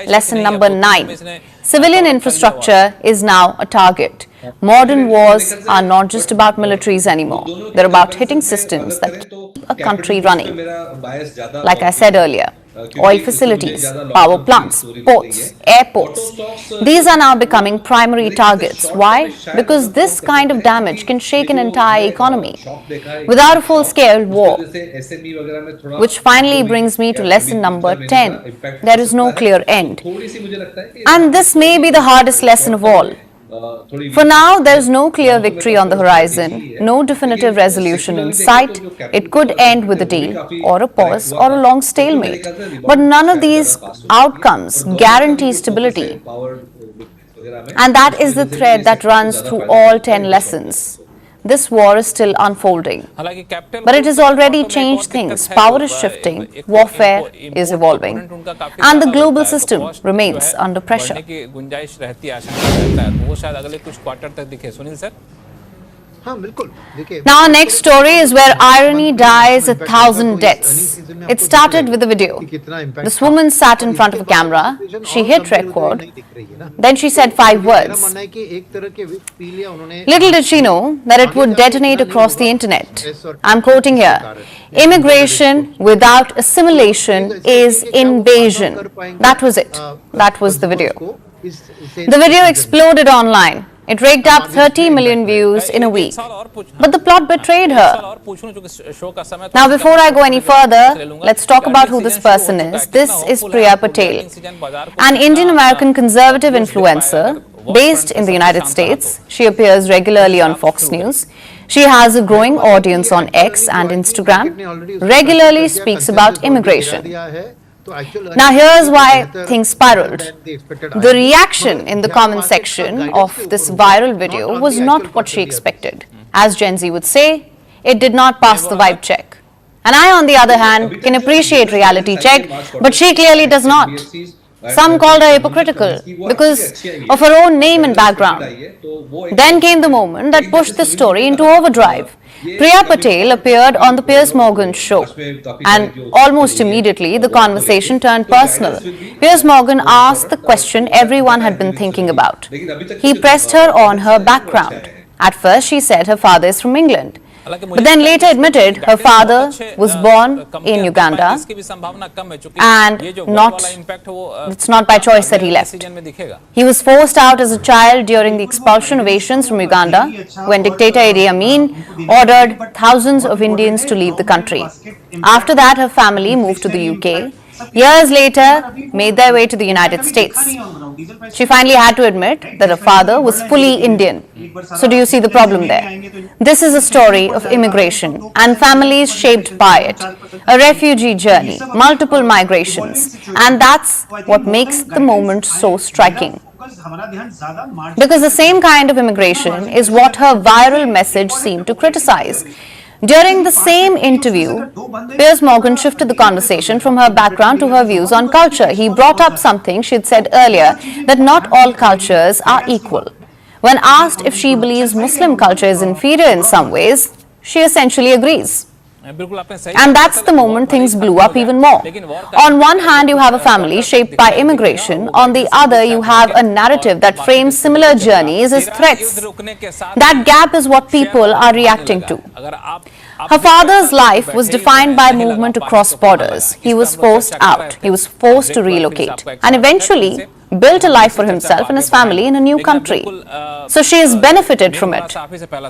Lesson number 9. Civilian infrastructure is now a target. Modern wars are not just about militaries anymore. They're about hitting systems that keep a country running. Like I said earlier, oil facilities, power plants, ports, airports. These are now becoming primary targets. Why? Because this kind of damage can shake an entire economy without a full-scale war. Which finally brings me to lesson number 10. There is no clear end. And this may be the hardest lesson of all. For now, there is no clear victory on the horizon, no definitive resolution in sight. It could end with a deal, or a pause, or a long stalemate. But none of these outcomes guarantee stability. And that is the thread that runs through all 10 lessons. This war is still unfolding, but it has already changed things. Power is shifting, warfare is evolving, and the global system remains under pressure. Now our next story is where irony dies 1,000 deaths. It started with a video. This woman sat in front of a camera, she hit record, then she said 5 words. Little did she know that it would detonate across the internet. I'm quoting here, "Immigration without assimilation is invasion." That was it. That was the video. The video exploded online. It raked up 30 million views in a week. But the plot betrayed her. Now, before I go any further, let's talk about who this person is. This is Priya Patel, an Indian-American conservative influencer based in the United States. She appears regularly on Fox News. She has a growing audience on X and Instagram, regularly speaks about immigration. Now here's why things spiraled. The reaction in the comment section of this viral video was not what she expected. As Gen Z would say, it did not pass the vibe check. And I, on the other hand, can appreciate reality check, but she clearly does not. Some called her hypocritical because of her own name and background. Then came the moment that pushed the story into overdrive. Priya Patel appeared on the Piers Morgan show, and almost immediately the conversation turned personal. Piers Morgan asked the question everyone had been thinking about. He pressed her on her background. At first she said her father is from England, but then later admitted her father was born in Uganda and it's not by choice that he left. He was forced out as a child during the expulsion of Asians from Uganda when dictator Idi Amin ordered thousands of Indians to leave the country. After that, her family moved to the UK. Years later, made their way to the United States. She finally had to admit that her father was fully Indian. So do you see the problem there? This is a story of immigration and families shaped by it, a refugee journey, multiple migrations, and that's what makes the moment so striking. Because the same kind of immigration is what her viral message seemed to criticize. During the same interview, Piers Morgan shifted the conversation from her background to her views on culture. He brought up something she had said earlier, that not all cultures are equal. When asked if she believes Muslim culture is inferior in some ways, she essentially agrees. And that's the moment things blew up even more. On one hand, you have a family shaped by immigration. On the other, you have a narrative that frames similar journeys as threats. That gap is what people are reacting to. Her father's life was defined by movement across borders. He was forced out. He was forced to relocate and eventually built a life for himself and his family in a new country. So she has benefited from it.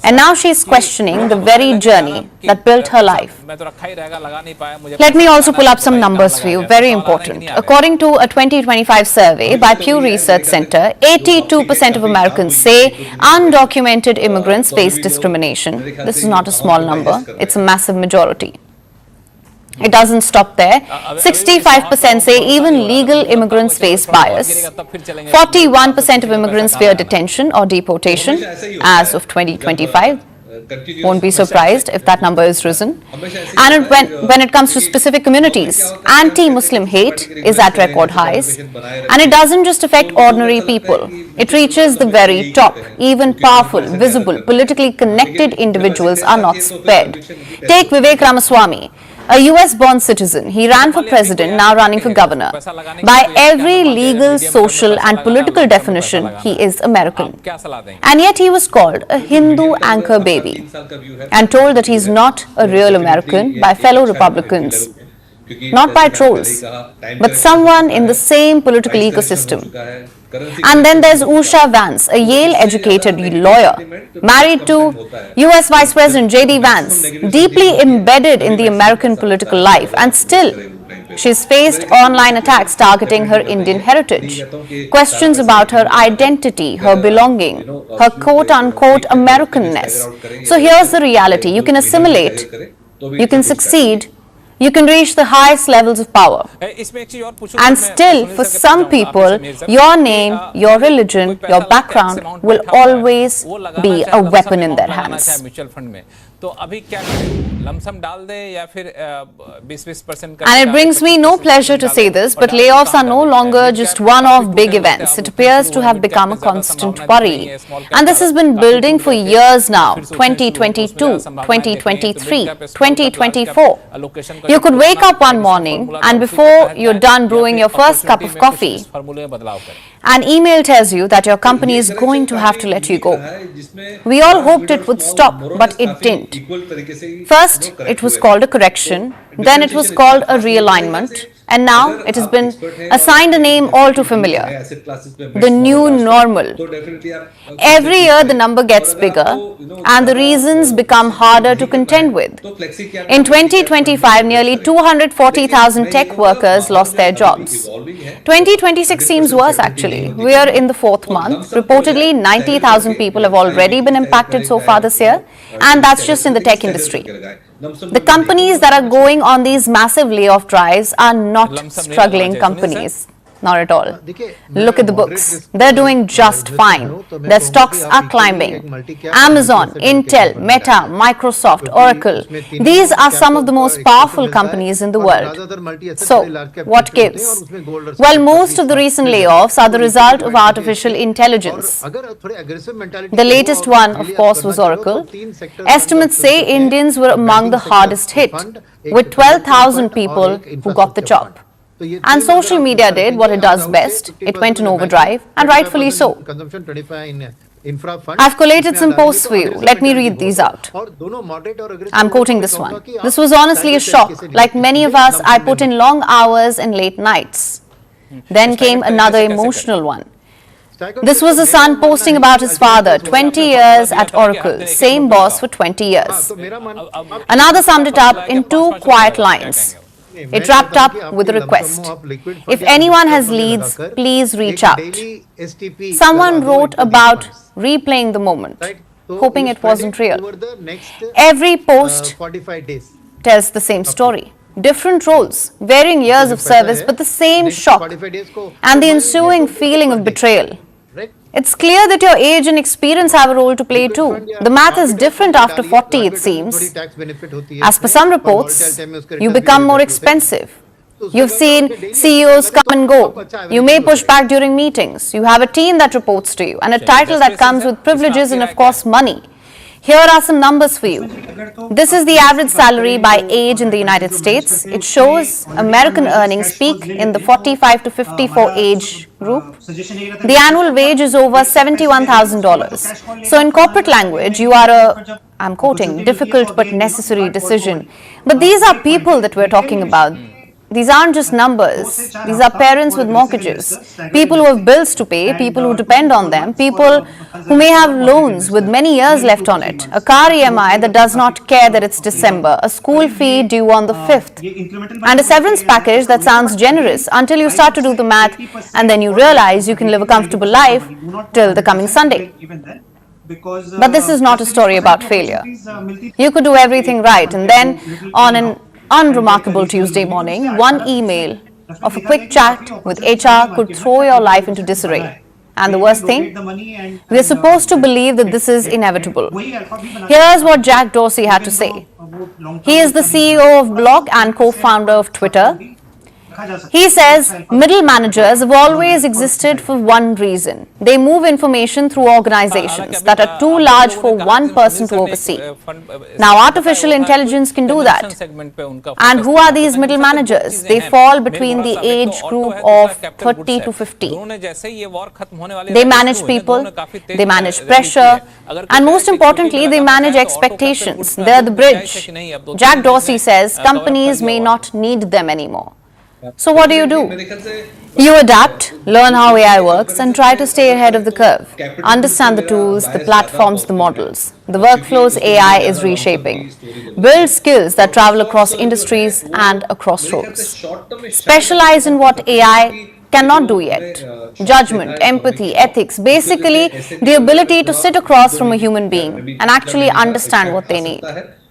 And now she is questioning the very journey that built her life. Let me also pull up some numbers for you, very important. According to a 2025 survey by Pew Research Center, 82% of Americans say undocumented immigrants face discrimination. This is not a small number, it's a massive majority. It doesn't stop there. 65% say even legal immigrants face bias. 41% of immigrants fear detention or deportation as of 2025. Won't be surprised if that number is risen. And when it comes to specific communities, anti-Muslim hate is at record highs. And it doesn't just affect ordinary people. It reaches the very top. Even powerful, visible, politically connected individuals are not spared. Take Vivek Ramaswamy, a US-born citizen. He ran for president, now running for governor. By every legal, social and political definition, he is American. And yet he was called a Hindu anchor baby and told that he is not a real American by fellow Republicans. Not by trolls, but someone in the same political ecosystem. And then there's Usha Vance, a Yale-educated lawyer, married to US Vice President J.D. Vance, deeply embedded in the American political life, and still she's faced online attacks targeting her Indian heritage, questions about her identity, her belonging, her quote-unquote Americanness. So here's the reality: you can assimilate, you can succeed, you can reach the highest levels of power. And still, for some people, your name, your religion, your background will always be a weapon in their hands. And it brings me no pleasure to say this, but layoffs are no longer just one-off big events. It appears to have become a constant worry. And this has been building for years now. 2022, 2023, 2024. You could wake up one morning and before you're done brewing your first cup of coffee, an email tells you that your company is going to have to let you go. We all hoped it would stop, but it didn't. First, it was called a correction, then it was called a realignment, and now it has been assigned a name all too familiar: the new normal. Every year the number gets bigger and the reasons become harder to contend with. In 2025, nearly 240,000 tech workers lost their jobs. 2026 seems worse actually. We are in the fourth month. Reportedly 90,000 people have already been impacted so far this year, and that's just in the tech industry. The companies that are going on these massive layoff drives are not struggling companies. Not at all. Look at the books. They're doing just fine. Their stocks are climbing. Amazon, Intel, Meta, Microsoft, Oracle. These are some of the most powerful companies in the world. So, what gives? Well, most of the recent layoffs are the result of artificial intelligence. The latest one, of course, was Oracle. Estimates say Indians were among the hardest hit, with 12,000 people who got the job. And social media did what it does best. It went in overdrive, and rightfully so. I've collated some posts for you. Let me read these out. I'm quoting this one. This was honestly a shock. Like many of us, I put in long hours and late nights. Then came another emotional one. This was a son posting about his father, 20 years at Oracle, same boss for 20 years. Another summed it up in 2 quiet lines. It wrapped up with a request. If anyone has leads, please reach out. Someone wrote about replaying the moment, hoping it wasn't real. Every post tells the same story. Different roles, varying years of service, but the same shock and the ensuing feeling of betrayal. It's clear that your age and experience have a role to play too. The math is different after 40, it seems. As per some reports, you become more expensive. You've seen CEOs come and go. You may push back during meetings. You have a team that reports to you and a title that comes with privileges and, of course, money. Here are some numbers for you. This is the average salary by age in the United States. It shows American earnings peak in the 45 to 54 age group. The annual wage is over $71,000. So in corporate language, you are a, I'm quoting, difficult but necessary decision. But these are people that we're talking about. These aren't just numbers. These are parents with mortgages, people who have bills to pay, people who depend on them, people who may have loans with many years left on it, a car EMI that does not care that it's December, a school fee due on the 5th, and a severance package that sounds generous until you start to do the math and then you realize you can live a comfortable life till the coming Sunday. But this is not a story about failure. You could do everything right and then on an unremarkable Tuesday morning, one email of a quick chat with HR could throw your life into disarray. And the worst thing, we are supposed to believe that this is inevitable. Here's what Jack Dorsey had to say. He is the CEO of Block and co-founder of Twitter. He says middle managers have always existed for one reason. They move information through organizations that are too large for one person to oversee. Now artificial intelligence can do that. And who are these middle managers? They fall between the age group of 30 to 50. They manage people, they manage pressure, and most importantly, they manage expectations. They're the bridge. Jack Dorsey says companies may not need them anymore. So what do? You adapt, learn how AI works and try to stay ahead of the curve. Understand the tools, the platforms, the models, the workflows AI is reshaping. Build skills that travel across industries and across roles. Specialize in what AI cannot do yet. Judgment, empathy, ethics, basically the ability to sit across from a human being and actually understand what they need.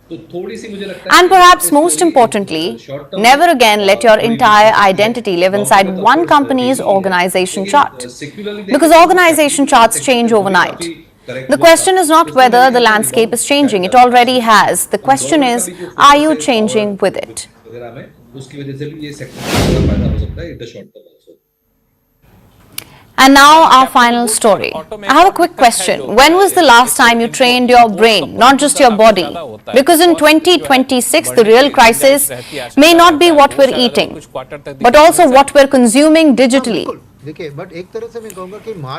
And perhaps most importantly, never again let your entire identity live inside one company's organization chart. Because organization charts change overnight. The question is not whether the landscape is changing, it already has. The question is, are you changing with it? And now our final story. I have a quick question. When was the last time you trained your brain, not just your body? Because in 2026, the real crisis may not be what we're eating, but also what we're consuming digitally.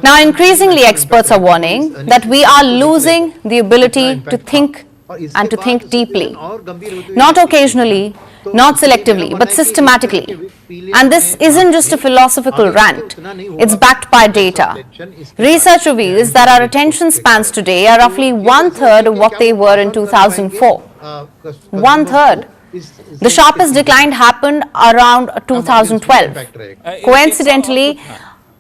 Now, increasingly, experts are warning that we are losing the ability to think and to think deeply. Not occasionally, not selectively, but systematically. And this isn't just a philosophical rant, it's backed by data. Research reveals that our attention spans today are roughly 1/3 of what they were in 2004. 1/3. The sharpest decline happened around 2012. Coincidentally,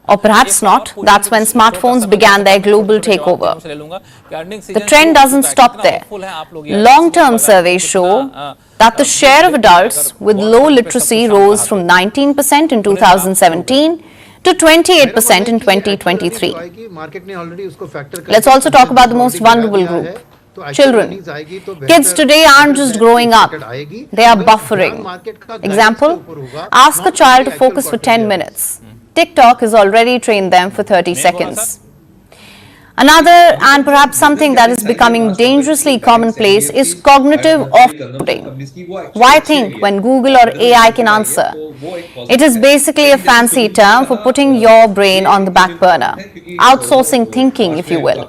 or perhaps not, that's when smartphones began their global takeover. The trend doesn't stop there. Long-term surveys show that the share of adults with low literacy rose from 19% in 2017 to 28% in 2023. Let's also talk about the most vulnerable group. Children. Kids today aren't just growing up, they are buffering. Example, ask a child to focus for 10 minutes. TikTok has already trained them for 30 seconds. Another, and perhaps something that is becoming dangerously commonplace, is cognitive offloading. Why think when Google or AI can answer? It is basically a fancy term for putting your brain on the back burner, outsourcing thinking, if you will.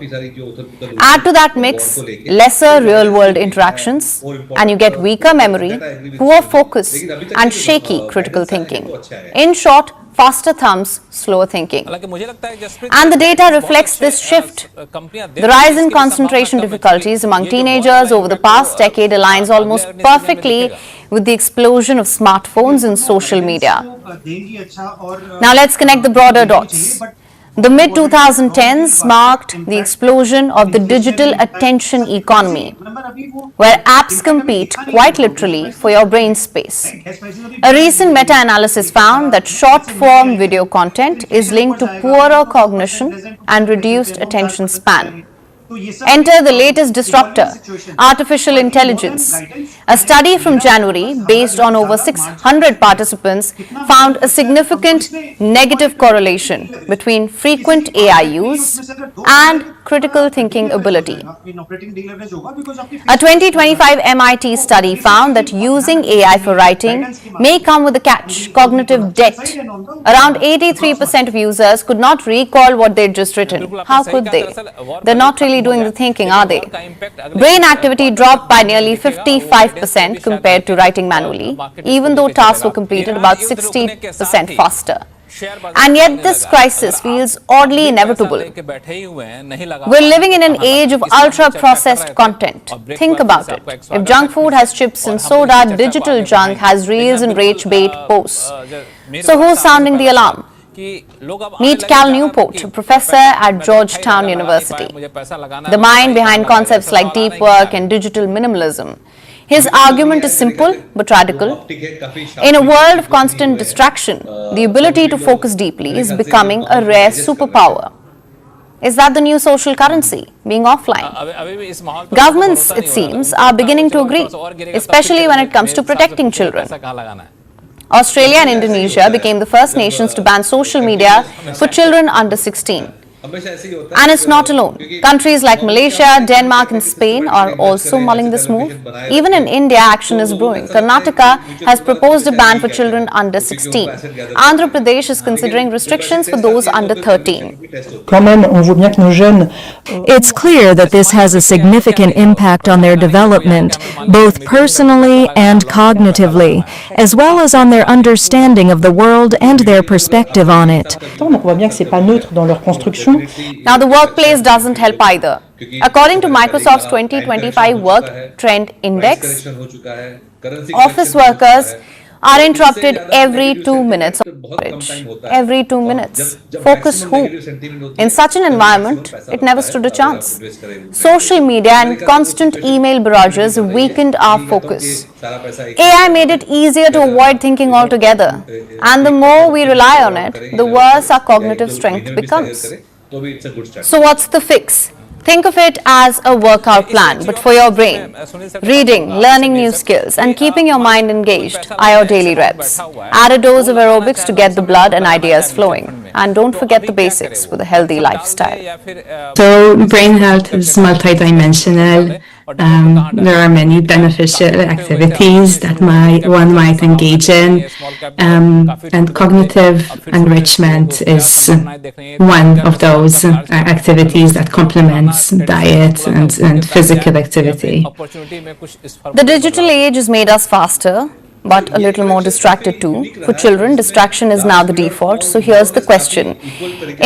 Add to that mix lesser real-world interactions, and you get weaker memory, poor focus, and shaky critical thinking. In short, faster thumbs, slower thinking. And the data reflects this shift. The rise in concentration difficulties among teenagers over the past decade aligns almost perfectly with the explosion of smartphones and social media. Now let's connect the broader dots. The mid-2010s marked the explosion of the digital attention economy, where apps compete quite literally for your brain space. A recent meta-analysis found that short-form video content is linked to poorer cognition and reduced attention span. Enter the latest disruptor, artificial intelligence. A study from January, based on over 600 participants, found a significant negative correlation between frequent AI use and critical thinking ability. A 2025 MIT study found that using AI for writing may come with a catch, cognitive debt. Around 83% of users could not recall what they'd just written. How could they? They're not really doing the thinking, are they? Brain activity dropped by nearly 55% compared to writing manually, even though tasks were completed about 60% faster. And yet this crisis feels oddly inevitable. We're living in an age of ultra-processed content. Think about it. If junk food has chips and soda, digital junk has reels and rage bait posts. So who's sounding the alarm? Meet Cal Newport, a professor at Georgetown University, the mind behind concepts like deep work and digital minimalism. His argument is simple but radical. In a world of constant distraction, the ability to focus deeply is becoming a rare superpower. Is that the new social currency, being offline? Governments, it seems, are beginning to agree, especially when it comes to protecting children. Australia and Indonesia became the first nations to ban social media for children under 16. And it's not alone. Countries like Malaysia, Denmark and Spain are also mulling this move. Even in India, action is brewing. Karnataka has proposed a ban for children under 16. Andhra Pradesh is considering restrictions for those under 13. It's clear that this has a significant impact on their development, both personally and cognitively, as well as on their understanding of the world and their perspective on it. Now, the workplace doesn't help either. According to Microsoft's 2025 Work Trend Index, office workers are interrupted every 2 minutes on average. Every 2 minutes. Focus who? In such an environment, it never stood a chance. Social media and constant email barrages weakened our focus. AI made it easier to avoid thinking altogether. And the more we rely on it, the worse our cognitive strength becomes. So what's the fix? Think of it as a workout plan, but for your brain. Reading, learning new skills, and keeping your mind engaged are your daily reps. Add a dose of aerobics to get the blood and ideas flowing. And don't forget the basics with a healthy lifestyle. So brain health is multidimensional. There are many beneficial activities that one might engage in, and cognitive enrichment is one of those activities that complements diet and physical activity. The digital age has made us faster, but a little more distracted too. For children, distraction is now the default. So here's the question.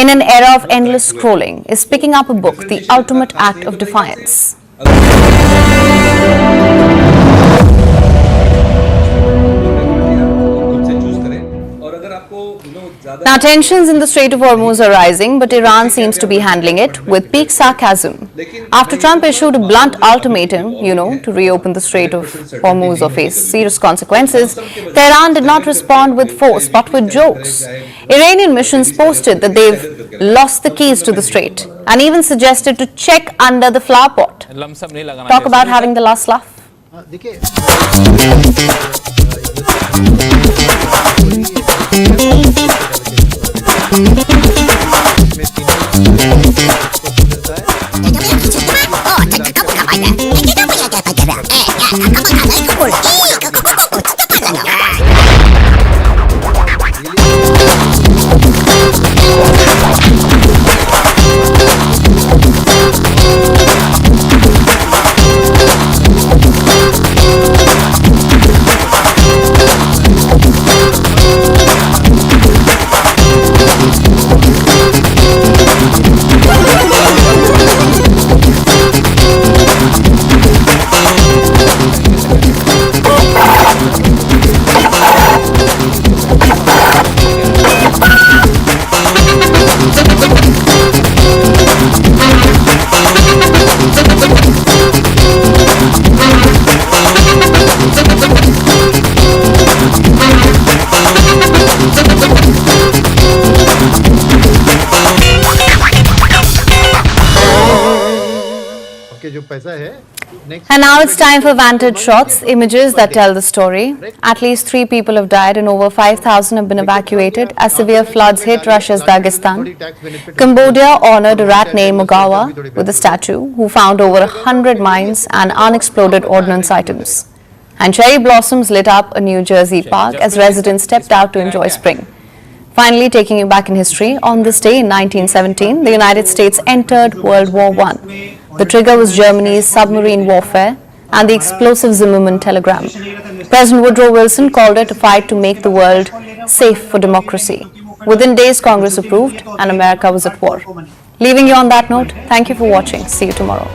In an era of endless scrolling, is picking up a book the ultimate act of defiance? Now, tensions in the Strait of Hormuz are rising, but Iran seems to be handling it with peak sarcasm. After Trump issued a blunt ultimatum, to reopen the Strait of Hormuz or face serious consequences, Tehran did not respond with force but with jokes. Iranian missions posted that they've lost the keys to the strait and even suggested to check under the flower pot. Talk about having the last laugh. And now it's time for Vantage Shots, images that tell the story. At least 3 people have died and over 5,000 have been evacuated as severe floods hit Russia's Dagestan. Cambodia honored a rat named Mugawa with a statue who found over 100 mines and unexploded ordnance items. And cherry blossoms lit up a New Jersey park as residents stepped out to enjoy spring. Finally, taking you back in history, on this day in 1917, the United States entered World War I. The trigger was Germany's submarine warfare and the explosive Zimmermann telegram. President Woodrow Wilson called it a fight to make the world safe for democracy. Within days, Congress approved and America was at war. Leaving you on that note, thank you for watching. See you tomorrow.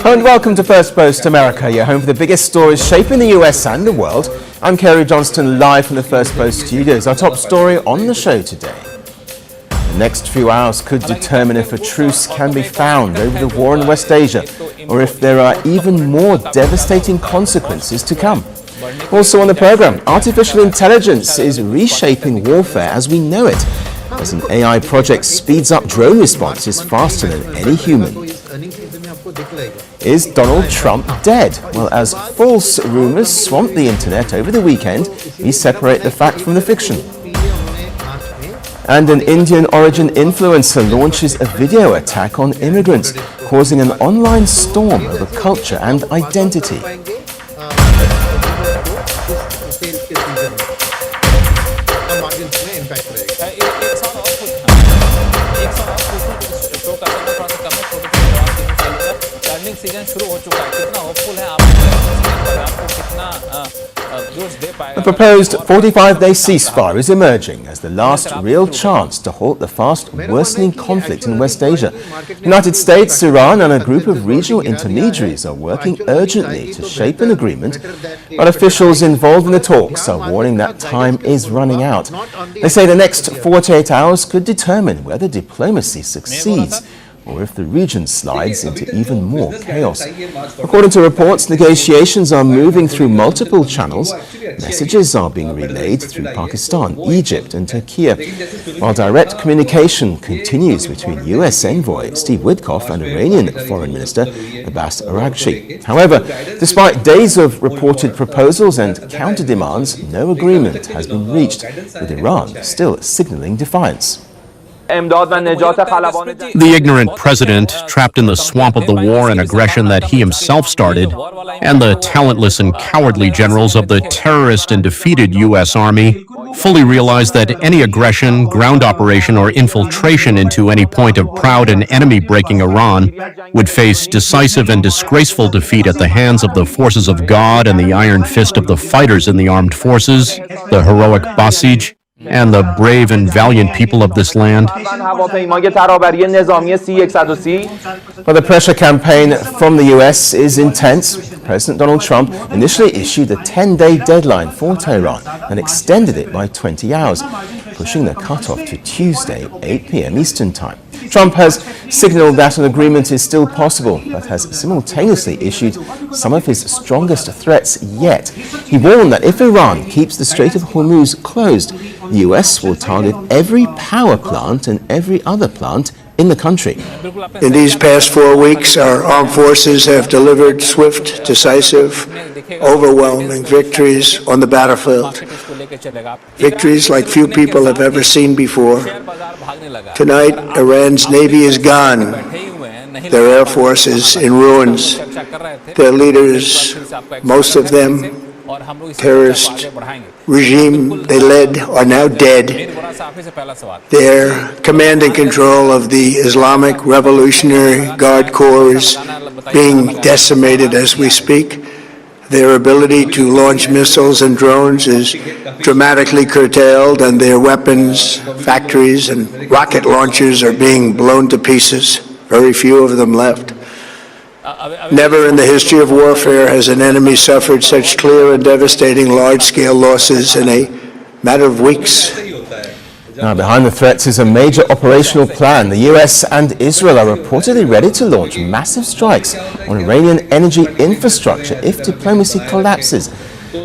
Hello and welcome to First Post America, your home for the biggest stories shaping the US and the world. I'm Kerry Johnston, live from the First Post studios. Our top story on the show today. The next few hours could determine if a truce can be found over the war in West Asia, or if there are even more devastating consequences to come. Also on the program, artificial intelligence is reshaping warfare as we know it, as an AI project speeds up drone responses faster than any human. Is Donald Trump dead? Well, as false rumors swamped the internet over the weekend, we separate the fact from the fiction. And an Indian origin influencer launches a video attack on immigrants, causing an online storm over culture and identity. A proposed 45-day ceasefire is emerging as the last real chance to halt the fast worsening conflict in West Asia. United States, Iran and a group of regional intermediaries are working urgently to shape an agreement, but officials involved in the talks are warning that time is running out. They say the next 48 hours could determine whether diplomacy succeeds or if the region slides into even more chaos. According to reports, negotiations are moving through multiple channels. Messages are being relayed through Pakistan, Egypt and Turkey, while direct communication continues between US envoy Steve Witkoff and Iranian Foreign Minister Abbas Araghchi. However, despite days of reported proposals and counter-demands, no agreement has been reached, with Iran still signaling defiance. The ignorant president, trapped in the swamp of the war and aggression that he himself started, and the talentless and cowardly generals of the terrorist and defeated U.S. Army fully realize that any aggression, ground operation, or infiltration into any point of proud and enemy-breaking Iran would face decisive and disgraceful defeat at the hands of the forces of God and the iron fist of the fighters in the armed forces, the heroic Basij, and the brave and valiant people of this land. But the pressure campaign from the US is intense. President Donald Trump initially issued a 10-day deadline for Tehran and extended it by 20 hours, pushing the cutoff to Tuesday, 8 p.m. Eastern Time. Trump has signaled that an agreement is still possible, but has simultaneously issued some of his strongest threats yet. He warned that if Iran keeps the Strait of Hormuz closed, the US will target every power plant and every other plant in the country. In these past 4 weeks, our armed forces have delivered swift, decisive, overwhelming victories on the battlefield. Victories like few people have ever seen before. Tonight, Iran's navy is gone. Their air force is in ruins. Their leaders, most of them terrorist regime they led, are now dead. Their command and control of the Islamic Revolutionary Guard Corps is being decimated as we speak. Their ability to launch missiles and drones is dramatically curtailed, and their weapons, factories, and rocket launchers are being blown to pieces. Very few of them left. Never in the history of warfare has an enemy suffered such clear and devastating large-scale losses in a matter of weeks. Now, behind the threats is a major operational plan. The US and Israel are reportedly ready to launch massive strikes on Iranian energy infrastructure if diplomacy collapses.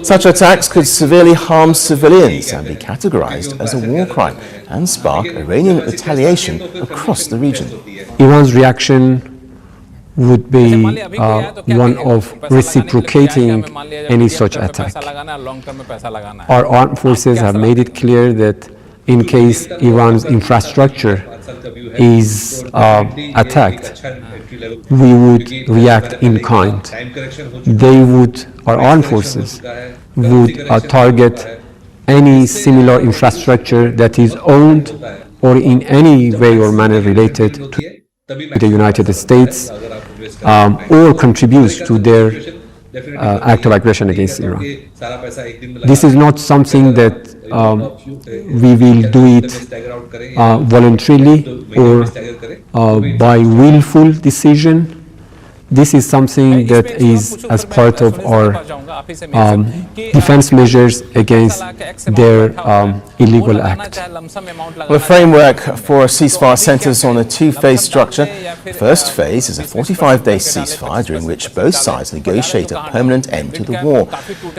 Such attacks could severely harm civilians and be categorized as a war crime and spark Iranian retaliation across the region. Iran's reaction would be one of reciprocating any such attack. Our armed forces have made it clear that in case Iran's infrastructure is attacked, we would react in kind. Our armed forces would target any similar infrastructure that is owned or in any way or manner related to the United States or contributes to their act of aggression against Iran. This is not something that we will do it voluntarily or by willful decision. This is something that is as part of our defense measures against their illegal act. The framework for a ceasefire centers on a two-phase structure. The first phase is a 45-day ceasefire during which both sides negotiate a permanent end to the war.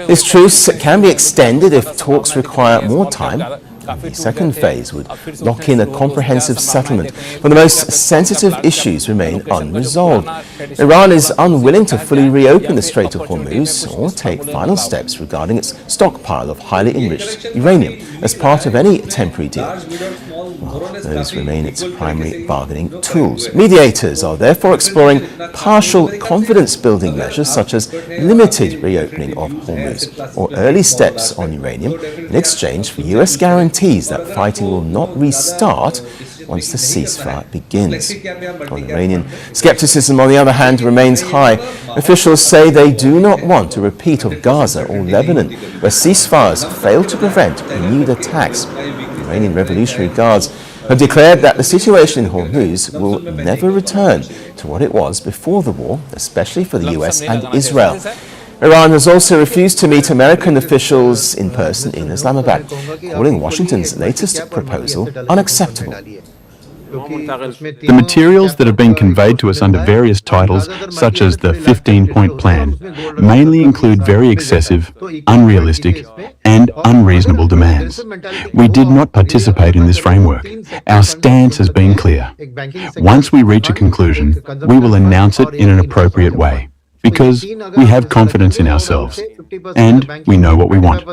This truce can be extended if talks require more time. The second phase would lock in a comprehensive settlement, but the most sensitive issues remain unresolved. Iran is unwilling to fully reopen the Strait of Hormuz or take final steps regarding its stockpile of highly enriched uranium as part of any temporary deal. Those remain its primary bargaining tools. Mediators are therefore exploring partial confidence-building measures such as limited reopening of Hormuz or early steps on uranium in exchange for US guarantees that fighting will not restart once the ceasefire begins. On Iranian skepticism, on the other hand, remains high. Officials say they do not want a repeat of Gaza or Lebanon, where ceasefires failed to prevent renewed attacks. The Iranian Revolutionary Guards have declared that the situation in Hormuz will never return to what it was before the war, especially for the US and Israel. Iran has also refused to meet American officials in person in Islamabad, calling Washington's latest proposal unacceptable. The materials that have been conveyed to us under various titles, such as the 15-point plan, mainly include very excessive, unrealistic, and unreasonable demands. We did not participate in this framework. Our stance has been clear. Once we reach a conclusion, we will announce it in an appropriate way, because we have confidence in ourselves, and we know what we want.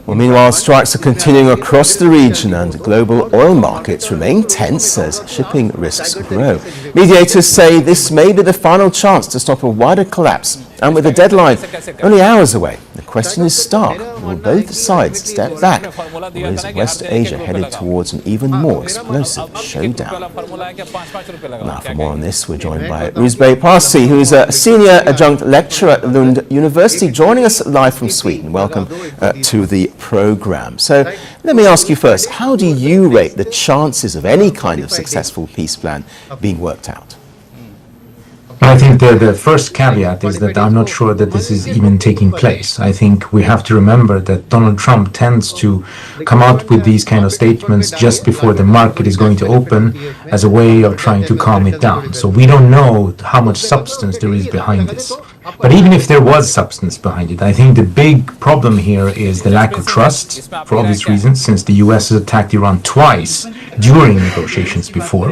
Well, meanwhile, strikes are continuing across the region and global oil markets remain tense as shipping risks grow. Mediators say this may be the final chance to stop a wider collapse, and with the deadline only hours away, the question is stark. Will both sides step back, or is West Asia headed towards an even more explosive showdown? Now, for more on this, we're joined by Ruzbeh Parsi, who is a senior adjunct lecturer at Lund University, joining us live from Sweden. Welcome to the program. So let me ask you first, how do you rate the chances of any kind of successful peace plan being worked out? I think the first caveat is that I'm not sure that this is even taking place. I think we have to remember that Donald Trump tends to come out with these kind of statements just before the market is going to open as a way of trying to calm it down. So we don't know how much substance there is behind this. But even if there was substance behind it, I think the big problem here is the lack of trust, for obvious reasons, since the US has attacked Iran twice during negotiations before,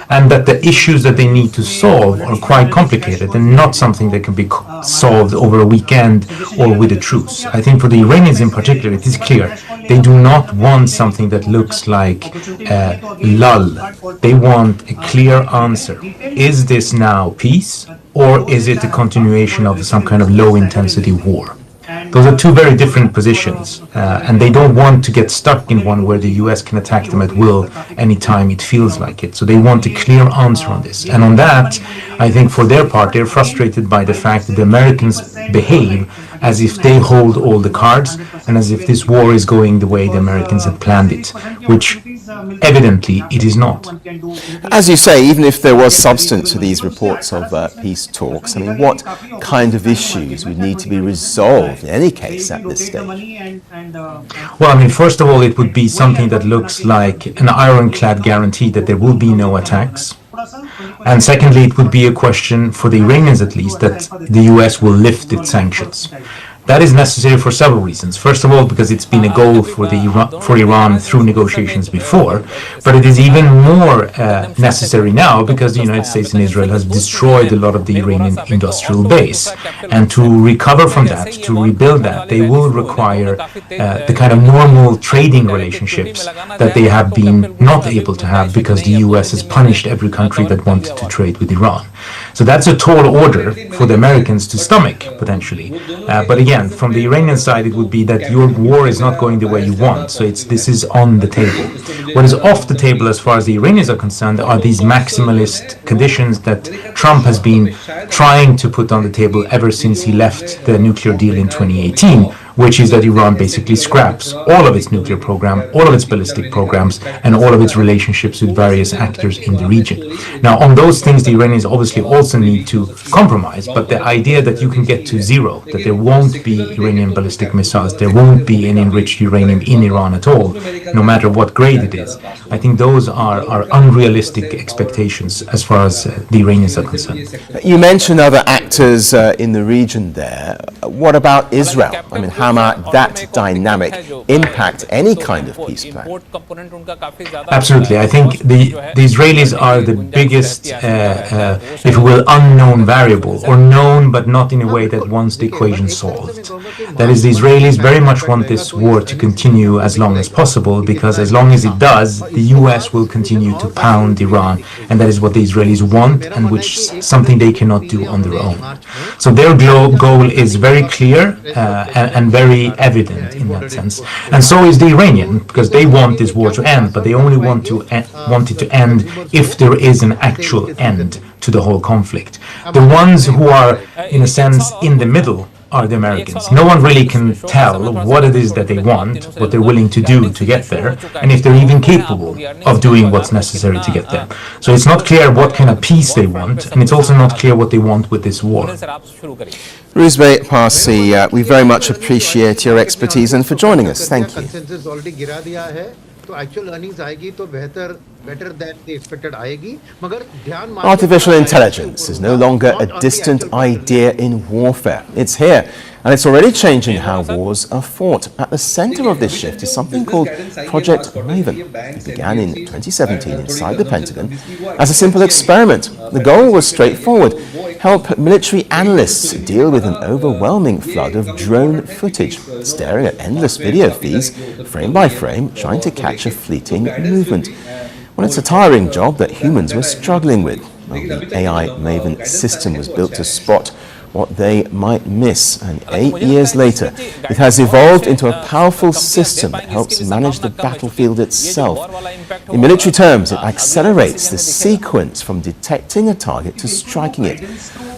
and that the issues that they need to solve are quite complicated and not something that can be solved over a weekend or with a truce. I think for the Iranians in particular, it is clear they do not want something that looks like a lull. They want a clear answer. Is this now peace, or is it a continuation of some kind of low-intensity war? Those are two very different positions, and they don't want to get stuck in one where the US can attack them at will anytime it feels like it. So they want a clear answer on this. And on that, I think for their part, they're frustrated by the fact that the Americans behave as if they hold all the cards and as if this war is going the way the Americans had planned it, which evidently it is not. As you say, even if there was substance to these reports of peace talks, I mean, what kind of issues would need to be resolved in any case at this stage? Well, I mean, first of all, it would be something that looks like an ironclad guarantee that there will be no attacks. And secondly, it would be a question, for the Iranians at least, that the US will lift its sanctions. That is necessary for several reasons. First of all, because it's been a goal for Iran through negotiations before, but it is even more necessary now because the United States and Israel has destroyed a lot of the Iranian industrial base. And to recover from that, to rebuild that, they will require the kind of normal trading relationships that they have been not able to have because the US has punished every country that wanted to trade with Iran. So that's a tall order for the Americans to stomach, potentially. But again, from the Iranian side, it would be that your war is not going the way you want. So this is on the table. What is off the table as far as the Iranians are concerned are these maximalist conditions that Trump has been trying to put on the table ever since he left the nuclear deal in 2018, which is that Iran basically scraps all of its nuclear program, all of its ballistic programs, and all of its relationships with various actors in the region. Now, on those things, the Iranians obviously also need to compromise, but the idea that you can get to zero, that there won't be Iranian ballistic missiles, there won't be any enriched uranium in Iran at all, no matter what grade it is, I think those are unrealistic expectations as far as the Iranians are concerned. You mentioned other actors in the region there. What about Israel? I mean, how might that dynamic impact any kind of peace plan? Absolutely. I think the Israelis are the biggest, if you will, unknown variable, or known but not in a way that wants the equation solved. That is, the Israelis very much want this war to continue as long as possible, because as long as it does, the US will continue to pound Iran, and that is what the Israelis want, and which is something they cannot do on their own. So their goal is very clear and very evident in that sense. And so is the Iranian, because they want this war to end, but they only want it to end if there is an actual end to the whole conflict. The ones who are, in a sense, in the middle are the Americans. No one really can tell what it is that they want, what they're willing to do to get there, and if they're even capable of doing what's necessary to get there. So it's not clear what kind of peace they want, and it's also not clear what they want with this war. Ruzbe Parsi, we very much appreciate your expertise and for joining us. Thank you. Artificial intelligence is no longer a distant idea in warfare. It's here, and it's already changing how wars are fought. At the center of this shift is something called Project Maven. It began in 2017 inside the Pentagon as a simple experiment. The goal was straightforward: help military analysts deal with an overwhelming flood of drone footage, staring at endless video feeds, frame by frame, trying to catch a fleeting movement. Well, it's a tiring job that humans were struggling with. Well, the AI Maven system was built to spot what they might miss, and 8 years later, it has evolved into a powerful system that helps manage the battlefield itself. In military terms, it accelerates the sequence from detecting a target to striking it.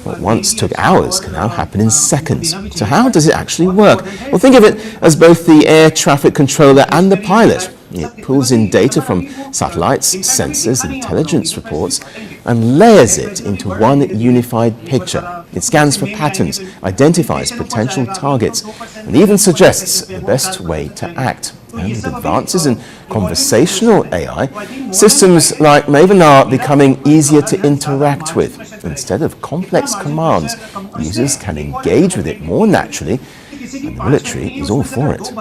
What once took hours can now happen in seconds. So how does it actually work? Well, think of it as both the air traffic controller and the pilot. It pulls in data from satellites, sensors, intelligence reports, and layers it into one unified picture. It scans for patterns, identifies potential targets, and even suggests the best way to act. And with advances in conversational AI, systems like Maven are becoming easier to interact with. Instead of complex commands, users can engage with it more naturally, and the military is all for it.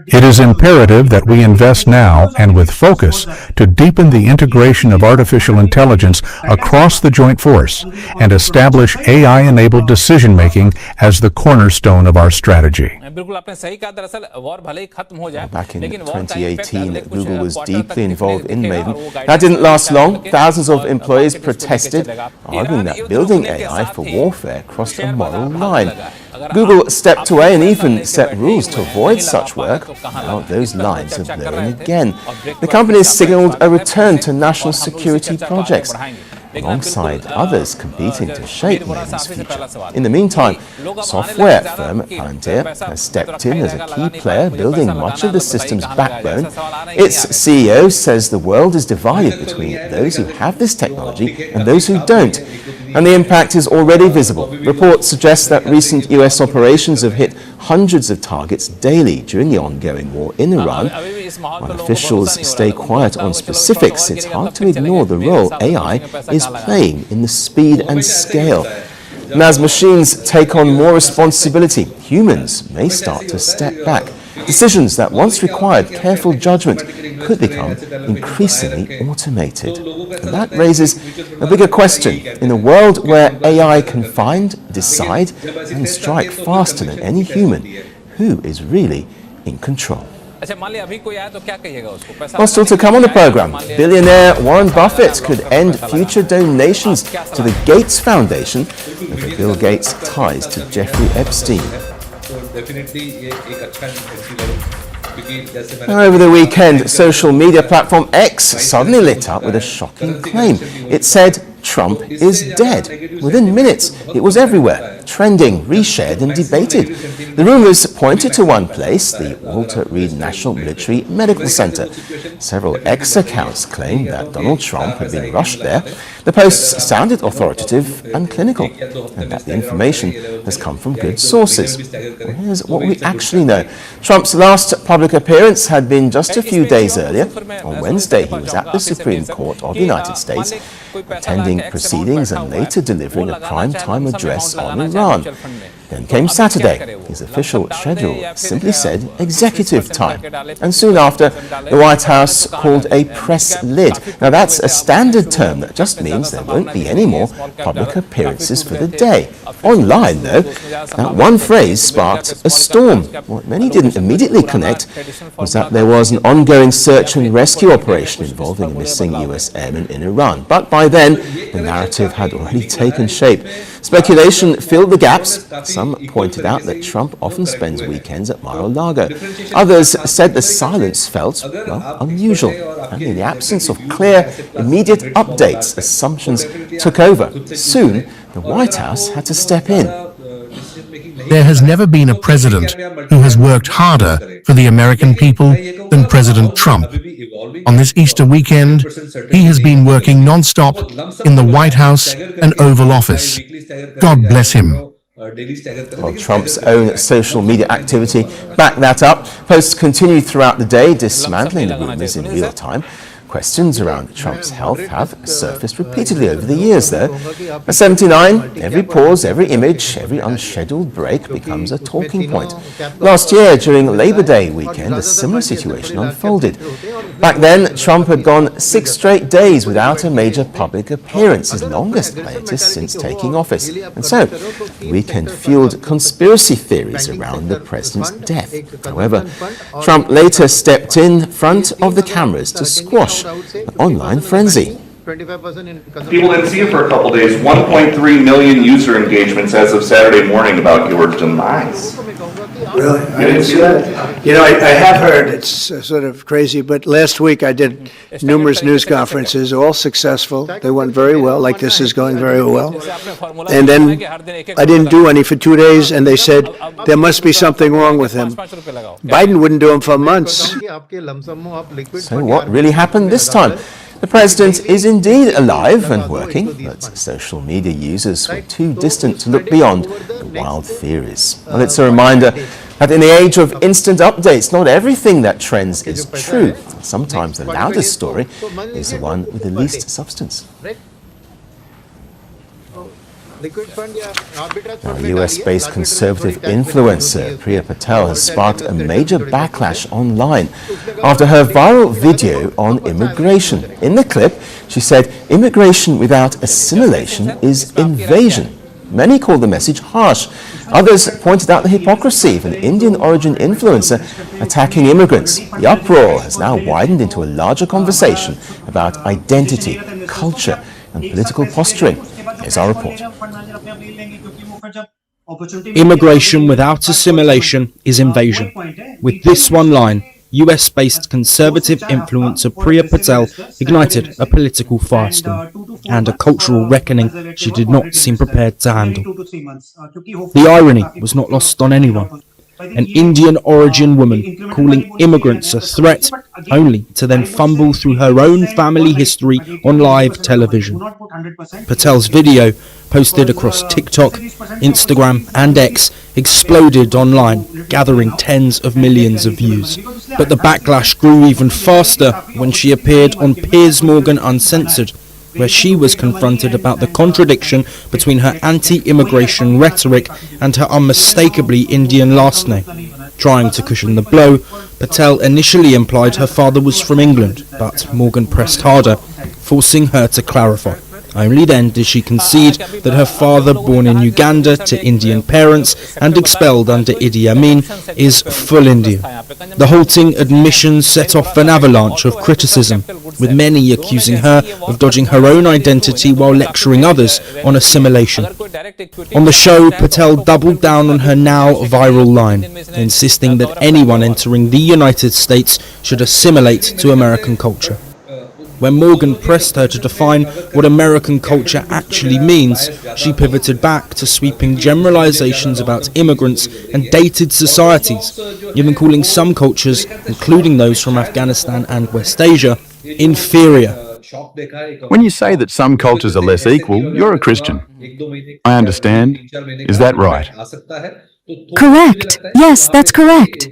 It is imperative that we invest now and with focus to deepen the integration of artificial intelligence across the joint force and establish AI-enabled decision-making as the cornerstone of our strategy. Back in 2018, Google was deeply involved in Maven. That didn't last long. Thousands of employees protested, arguing that building AI for warfare crossed a moral line. Google stepped away and even set rules to avoid such work. Now those lines are blurring again. The company has signaled a return to national security projects, alongside others competing to shape Maven's future. In the meantime, software firm Palantir has stepped in as a key player, building much of the system's backbone. Its CEO says the world is divided between those who have this technology and those who don't. And the impact is already visible. Reports suggest that recent US operations have hit hundreds of targets daily during the ongoing war in Iran. While officials stay quiet on specifics, it's hard to ignore the role AI is playing in the speed and scale. And as machines take on more responsibility, humans may start to step back. Decisions that once required careful judgment could become increasingly automated. And that raises a bigger question. In a world where AI can find, decide, and strike faster than any human, who is really in control? Well, still to come on the program, billionaire Warren Buffett could end future donations to the Gates Foundation over Bill Gates' ties to Jeffrey Epstein. Over the weekend, social media platform X suddenly lit up with a shocking claim. It said Trump is dead. Within minutes, it was everywhere, trending, reshared and debated. The rumors pointed to one place, the Walter Reed National Military Medical Center. Several X accounts claimed that Donald Trump had been rushed there. The posts sounded authoritative and clinical, and that the information has come from good sources. Well, here's what we actually know. Trump's last public appearance had been just a few days earlier. On Wednesday, he was at the Supreme Court of the United States, attending proceedings and later delivering a prime-time address on Iran. Then came Saturday. His official schedule simply said executive time. And soon after, the White House called a press lid. Now that's a standard term that just means there won't be any more public appearances for the day. Online, though, that one phrase sparked a storm. What many didn't immediately connect was that there was an ongoing search and rescue operation involving a missing US airman in Iran. But by then, the narrative had already taken shape. Speculation filled the gaps. Some pointed out that Trump often spends weekends at Mar-a-Lago. Others said the silence felt, well, unusual. And in the absence of clear, immediate updates, assumptions took over. Soon, the White House had to step in. There has never been a president who has worked harder for the American people than President Trump. On this Easter weekend, he has been working non-stop in the White House and Oval Office. God bless him. Well, Trump's own social media activity backed that up. Posts continued throughout the day, dismantling the rumors in real time. Questions around Trump's health have surfaced repeatedly over the years, though. At 79, every pause, every image, every unscheduled break becomes a talking point. Last year, during Labor Day weekend, a similar situation unfolded. Back then, Trump had gone 6 straight days without a major public appearance, his longest hiatus since taking office. And so, the weekend fueled conspiracy theories around the president's death. However, Trump later stepped in front of the cameras to squash the online frenzy. People didn't see it for a couple days. 1.3 million user engagements as of Saturday morning about your demise. Really? I didn't see that. You know, I have heard it's sort of crazy, but last week I did numerous news conferences, all successful. They went very well, like this is going very well. And then I didn't do any for 2 days, and they said there must be something wrong with him. Biden wouldn't do them for months. So what really happened this time? The president is indeed alive and working, but social media users were too distant to look beyond the wild theories. Well, it's a reminder that in the age of instant updates, not everything that trends is true. Sometimes the loudest story is the one with the least substance. Now, US-based conservative influencer Priya Patel has sparked a major backlash online after her viral video on immigration. In the clip, she said immigration without assimilation is invasion. Many call the message harsh. Others pointed out the hypocrisy of an Indian origin influencer attacking immigrants. The uproar has now widened into a larger conversation about identity, culture, and political posturing. Here's our report. Immigration without assimilation is invasion. With this one line, US-based conservative influencer Priya Patel ignited a political firestorm and a cultural reckoning she did not seem prepared to handle. The irony was not lost on anyone. An Indian origin woman calling immigrants a threat, only to then fumble through her own family history on live television. Patel's video, posted across TikTok, Instagram and X, exploded online, gathering tens of millions of views. But the backlash grew even faster when she appeared on Piers Morgan Uncensored, where she was confronted about the contradiction between her anti-immigration rhetoric and her unmistakably Indian last name. Trying to cushion the blow, Patel initially implied her father was from England, but Morgan pressed harder, forcing her to clarify. Only then did she concede that her father, born in Uganda to Indian parents and expelled under Idi Amin, is full Indian. The halting admission set off an avalanche of criticism, with many accusing her of dodging her own identity while lecturing others on assimilation. On the show, Patel doubled down on her now viral line, insisting that anyone entering the United States should assimilate to American culture. When Morgan pressed her to define what American culture actually means, she pivoted back to sweeping generalizations about immigrants and dated societies, even calling some cultures, including those from Afghanistan and West Asia, inferior. When you say that some cultures are less equal, you're a Christian. I understand. Is that right? Correct. Yes, that's correct.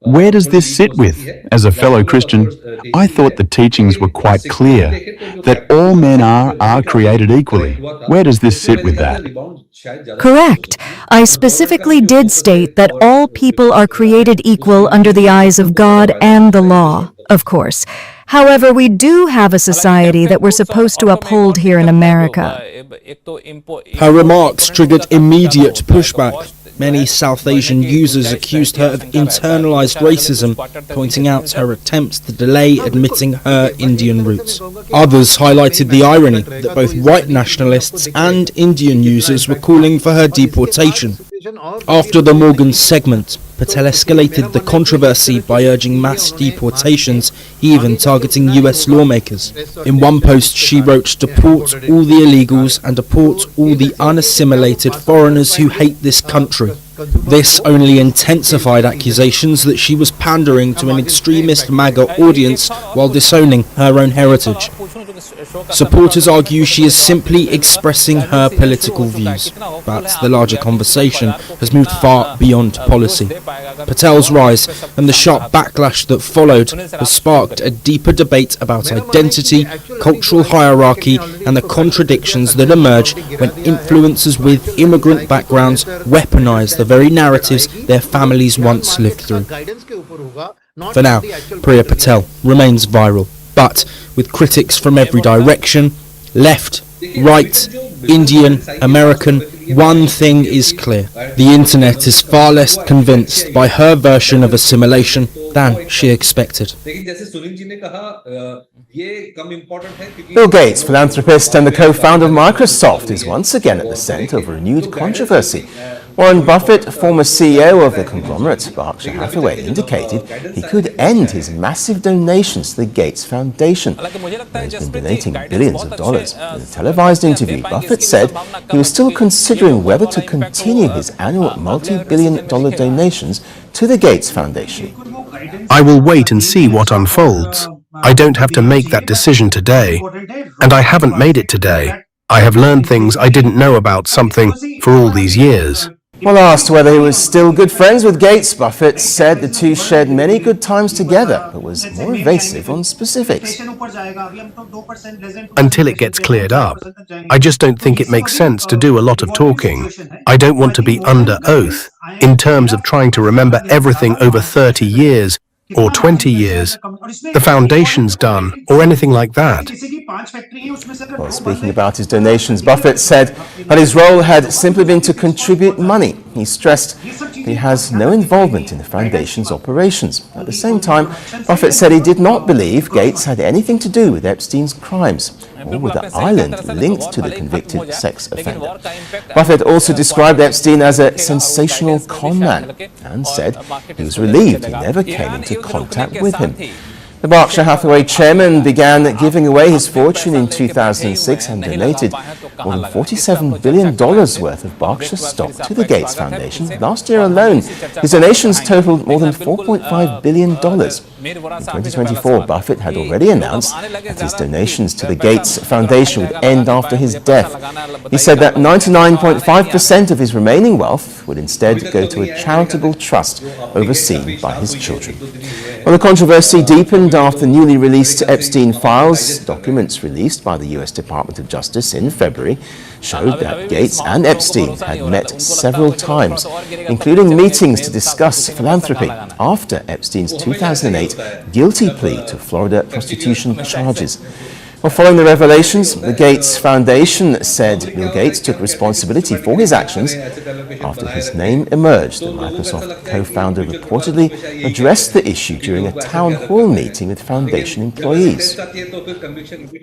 Where does this sit with? As a fellow Christian, I thought the teachings were quite clear, that all men are created equally. Where does this sit with that? Correct. I specifically did state that all people are created equal under the eyes of God and the law, of course. However, we do have a society that we're supposed to uphold here in America. Her remarks triggered immediate pushback. Many South Asian users accused her of internalized racism, pointing out her attempts to delay admitting her Indian roots. Others highlighted the irony that both white nationalists and Indian users were calling for her deportation. After the Morgan segment, Patel escalated the controversy by urging mass deportations, even targeting US lawmakers. In one post she wrote, "Deport all the illegals and deport all the unassimilated foreigners who hate this country." This only intensified accusations that she was pandering to an extremist MAGA audience while disowning her own heritage. Supporters argue she is simply expressing her political views, but the larger conversation has moved far beyond policy. Patel's rise and the sharp backlash that followed has sparked a deeper debate about identity, cultural hierarchy, and the contradictions that emerge when influencers with immigrant backgrounds weaponize the very narratives their families once lived through. For now, Priya Patel remains viral, but with critics from every direction, left, right, Indian, American, one thing is clear. The internet is far less convinced by her version of assimilation than she expected. Bill Gates, philanthropist and the co-founder of Microsoft, is once again at the centre of renewed controversy. Warren Buffett, former CEO of the conglomerate Berkshire Hathaway, indicated he could end his massive donations to the Gates Foundation. He's been donating billions of dollars. In a televised interview, Buffett said he was still considering whether to continue his annual multi-billion-dollar donations to the Gates Foundation. I will wait and see what unfolds. I don't have to make that decision today, and I haven't made it today. I have learned things I didn't know about something for all these years. While asked whether he was still good friends with Gates, Buffett said the two shared many good times together, but was more evasive on specifics. Until it gets cleared up, I just don't think it makes sense to do a lot of talking. I don't want to be under oath in terms of trying to remember everything over 30 years or 20 years, the foundation's done, or anything like that. While speaking about his donations, Buffett said that his role had simply been to contribute money. He stressed he has no involvement in the foundation's operations. At the same time, Buffett said he did not believe Gates had anything to do with Epstein's crimes or with the island linked to the convicted sex offender. Buffett also described Epstein as a sensational con man and said he was relieved he never came into contact with him. The Berkshire Hathaway chairman began giving away his fortune in 2006 and donated more than $47 billion worth of Berkshire stock to the Gates Foundation. Last year alone, his donations totaled more than $4.5 billion. In 2024, Buffett had already announced that his donations to the Gates Foundation would end after his death. He said that 99.5% of his remaining wealth would instead go to a charitable trust overseen by his children. Well, the controversy deepened after newly released Epstein files. Documents released by the US Department of Justice in February showed that Gates and Epstein had met several times, including meetings to discuss philanthropy after Epstein's 2008 guilty plea to Florida prostitution charges. Well, following the revelations, the Gates Foundation said Bill Gates took responsibility for his actions after his name emerged. The Microsoft co-founder reportedly addressed the issue during a town hall meeting with foundation employees.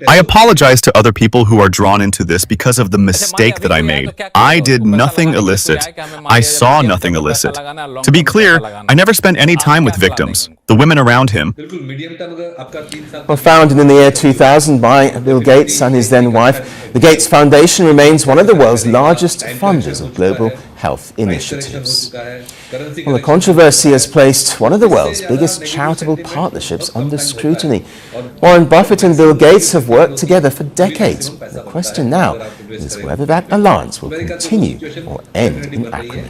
I apologize to other people who are drawn into this because of the mistake that I made. I did nothing illicit. I saw nothing illicit. To be clear, I never spent any time with victims, the women around him. Well, founded in the year 2000 by Bill Gates and his then wife, the Gates Foundation remains one of the world's largest funders of global health initiatives. Well, the controversy has placed one of the world's biggest charitable partnerships under scrutiny. Warren Buffett and Bill Gates have worked together for decades. The question now is whether that alliance will continue or end in acrimony.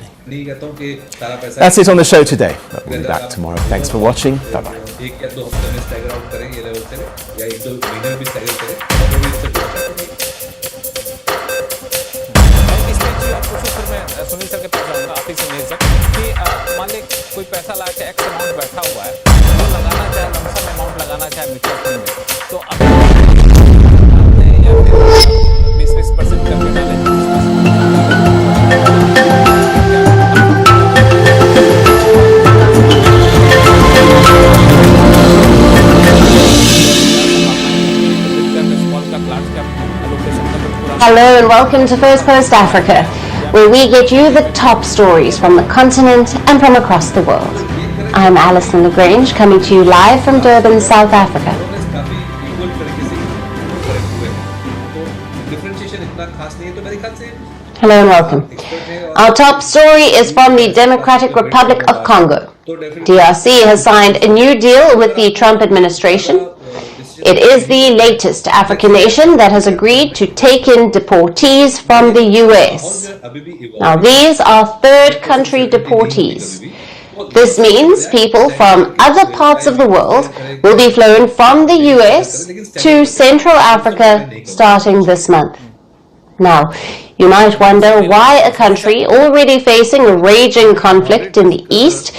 That's it on the show today. We'll be back tomorrow. Thanks for watching. Bye-bye. Hello and welcome to First Post Africa, where we get you the top stories from the continent and from across the world. I'm Alison Lagrange, coming to you live from Durban, South Africa. Hello and welcome. Our top story is from the Democratic Republic of Congo. DRC has signed a new deal with the Trump administration. It is the latest African nation that has agreed to take in deportees from the US. Now, these are third country deportees. This means people from other parts of the world will be flown from the US to Central Africa starting this month. Now, you might wonder why a country already facing a raging conflict in the East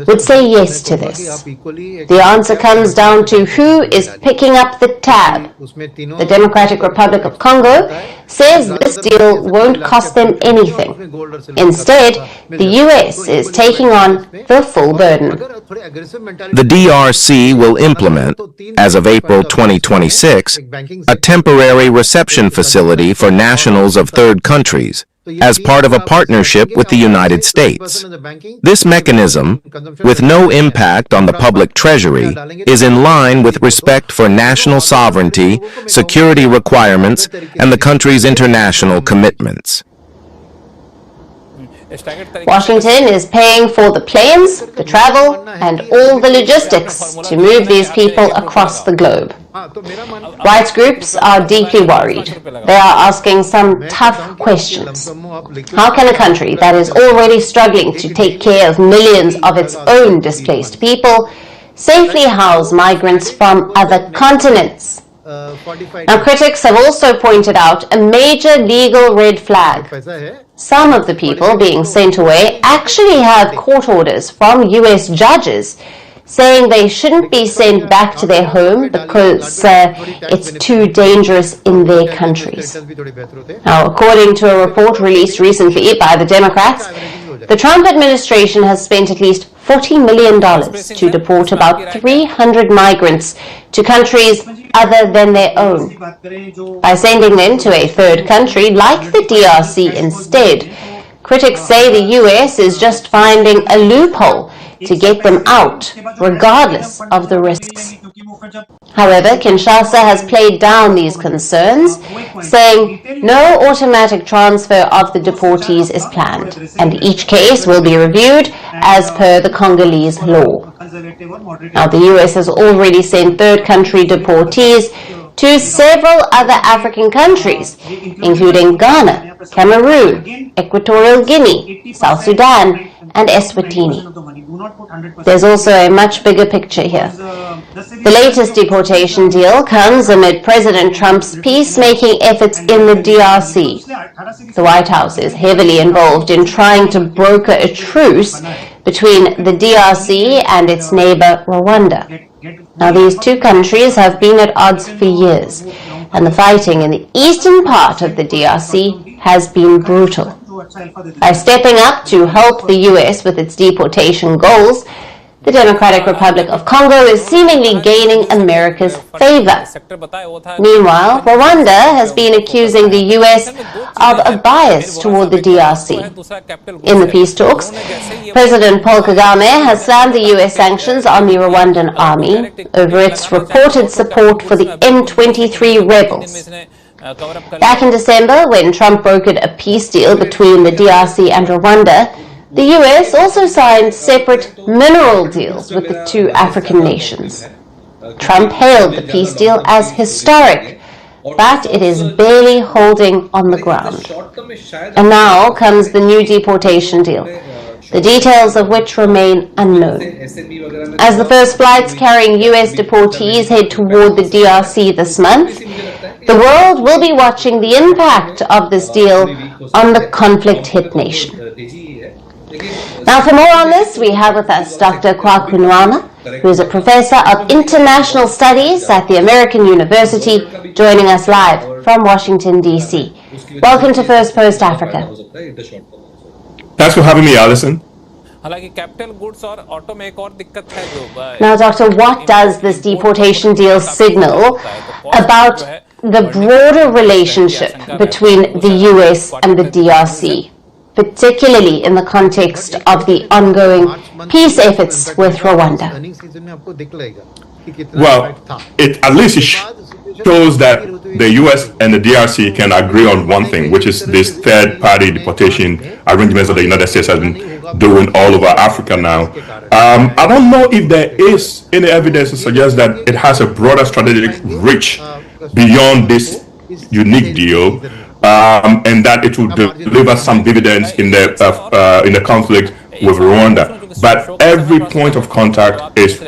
would say yes to this. The answer comes down to who is picking up the tab. The Democratic Republic of Congo says this deal won't cost them anything. Instead, the US is taking on the full burden. The DRC will implement, as of April 2026, a temporary reception facility for nationals of third countries, as part of a partnership with the United States. This mechanism, with no impact on the public treasury, is in line with respect for national sovereignty, security requirements, and the country's international commitments. Washington is paying for the planes, the travel, and all the logistics to move these people across the globe. Rights groups are deeply worried. They are asking some tough questions. How can a country that is already struggling to take care of millions of its own displaced people safely house migrants from other continents? Now, critics have also pointed out a major legal red flag. Some of the people being sent away actually have court orders from US judges saying they shouldn't be sent back to their home because it's too dangerous in their countries. Now, according to a report released recently by the Democrats, the Trump administration has spent at least $40 million to deport about 300 migrants to countries other than their own. By sending them to a third country like the DRC instead, critics say the US is just finding a loophole to get them out, regardless of the risks. However, Kinshasa has played down these concerns, saying no automatic transfer of the deportees is planned, and each case will be reviewed as per the Congolese law. Now, the US has already sent third country deportees to several other African countries, including Ghana, Cameroon, Equatorial Guinea, South Sudan, and Eswatini. There's also a much bigger picture here. The latest deportation deal comes amid President Trump's peacemaking efforts in the DRC. The White House is heavily involved in trying to broker a truce between the DRC and its neighbor Rwanda. Now, these two countries have been at odds for years, and the fighting in the eastern part of the DRC has been brutal. By stepping up to help the US with its deportation goals, the Democratic Republic of Congo is seemingly gaining America's favor. Meanwhile, Rwanda has been accusing the US of a bias toward the DRC. In the peace talks, President Paul Kagame has slammed the US sanctions on the Rwandan army over its reported support for the M23 rebels. Back in December, when Trump brokered a peace deal between the DRC and Rwanda, the US also signed separate mineral deals with the two African nations. Trump hailed the peace deal as historic, but it is barely holding on the ground. And now comes the new deportation deal, the details of which remain unknown. As the first flights carrying US deportees head toward the DRC this month, The world will be watching the impact of this deal on the conflict-hit nation. Now, for more on this, we have with us Dr. Kwakunwana, who is a professor of international studies at the American University, joining us live from Washington, D.C. Welcome to First Post Africa. Thanks for having me, Alison. Now, Doctor, what does this deportation deal signal about the broader relationship between the US and the DRC, particularly in the context of the ongoing peace efforts with Rwanda? Well, it at least shows that the US and the DRC can agree on one thing, which is this third-party deportation arrangements that the United States has been doing all over Africa now. I don't know if there is any evidence to suggest that it has a broader strategic reach beyond this unique deal, and that it will deliver some dividends in the conflict with Rwanda. But every point of contact is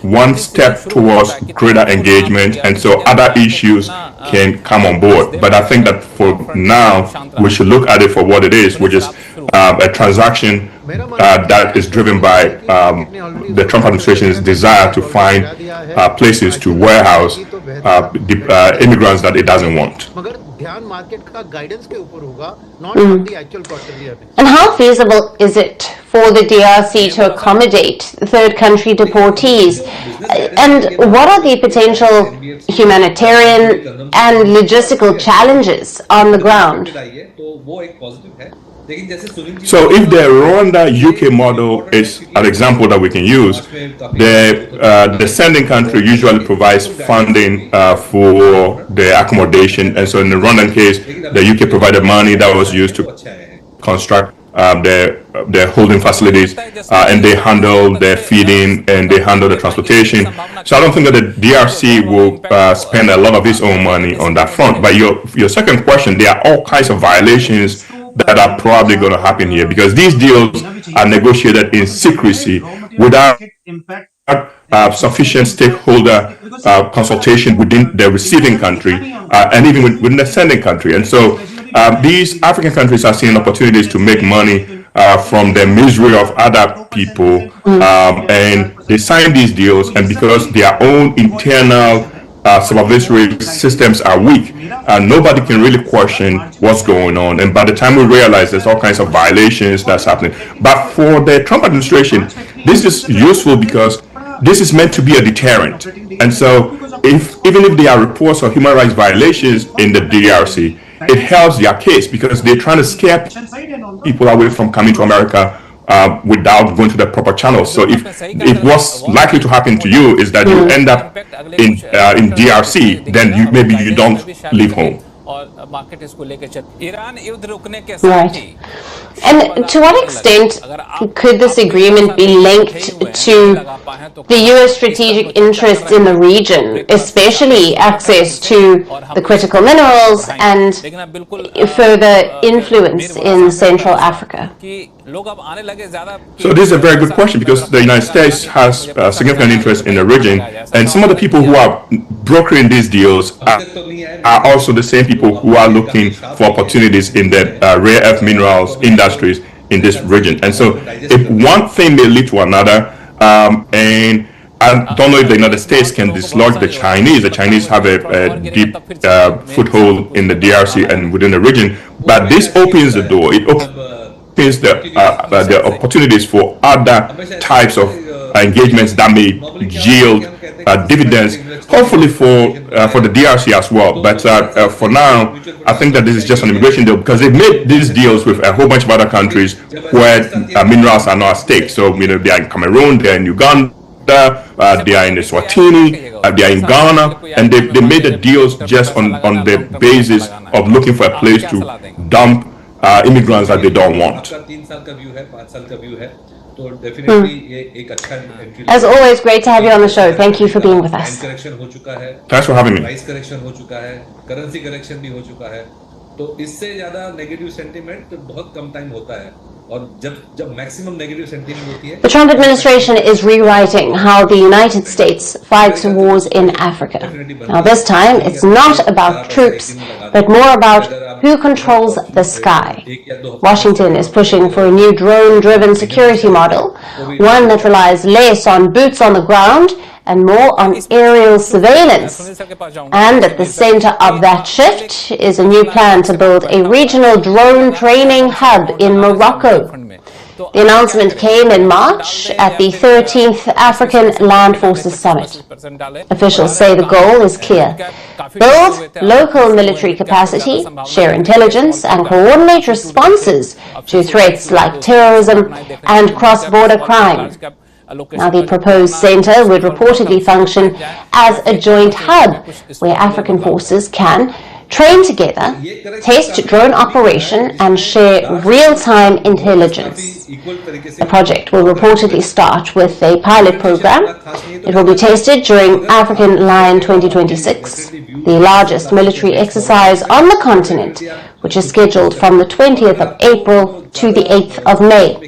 one step towards greater engagement, and so other issues can come on board. But I think that for now, we should look at it for what it is, which is a transaction that is driven by the Trump administration's desire to find places to warehouse immigrants that it doesn't want. And how feasible is it for the DRC to accommodate third country deportees? And what are the potential humanitarian and logistical challenges on the ground? So if the Rwanda-UK model is an example that we can use, the sending country usually provides funding for the accommodation, and so in the Rwandan case, the UK provided money that was used to construct their holding facilities, and they handle their feeding and they handle the transportation. So I don't think that the DRC will spend a lot of its own money on that front. But your second question, there are all kinds of violations that are probably going to happen here, because these deals are negotiated in secrecy without sufficient stakeholder consultation within the receiving country and even within the sending country. And so these African countries are seeing opportunities to make money from the misery of other people, and they sign these deals, and because their own internal supervisory systems are weak, nobody can really question what's going on. And by the time we realize there's all kinds of violations that's happening. But for the Trump administration, this is useful because this is meant to be a deterrent. And so even if there are reports of human rights violations in the DRC, it helps their case because they're trying to scare people away from coming to America without going to the proper channels. So if what's likely to happen to you is that you end up in DRC, then maybe you don't leave home. Right. And to what extent could this agreement be linked to the U.S. strategic interests in the region, especially access to the critical minerals and further influence in Central Africa? So this is a very good question, because the United States has a significant interest in the region, and some of the people who are brokering these deals are also the same people who are looking for opportunities in the rare earth minerals industries in this region. And so if one thing may lead to another, and I don't know if the United States can dislodge the Chinese. The Chinese have a deep foothold in the DRC and within the region, but this opens the door. It opens the opportunities for other types of engagements that may yield dividends, hopefully for the DRC as well. But for now, I think that this is just an immigration deal, because they've made these deals with a whole bunch of other countries where minerals are not at stake. So they are in Cameroon, they are in Uganda, they are in Eswatini, they are in Ghana, and they made the deals just on the basis of looking for a place to dump immigrants that they don't want. As always, great to have you on the show. Thank you for being with us. Thanks for having me. The Trump administration is rewriting how the United States fights wars in Africa. Now this time, it's not about troops, but more about who controls the sky. Washington is pushing for a new drone-driven security model, one that relies less on boots on the ground and more on aerial surveillance. And at the center of that shift is a new plan to build a regional drone training hub in Morocco. The announcement came in March at the 13th African Land Forces Summit. Officials say the goal is clear: build local military capacity, share intelligence, and coordinate responses to threats like terrorism and cross-border crime. Now, the proposed center would reportedly function as a joint hub where African forces can train together, test drone operation, and share real-time intelligence. The project will reportedly start with a pilot program. It will be tested during African Lion 2026, the largest military exercise on the continent, which is scheduled from the 20th of April to the 8th of May.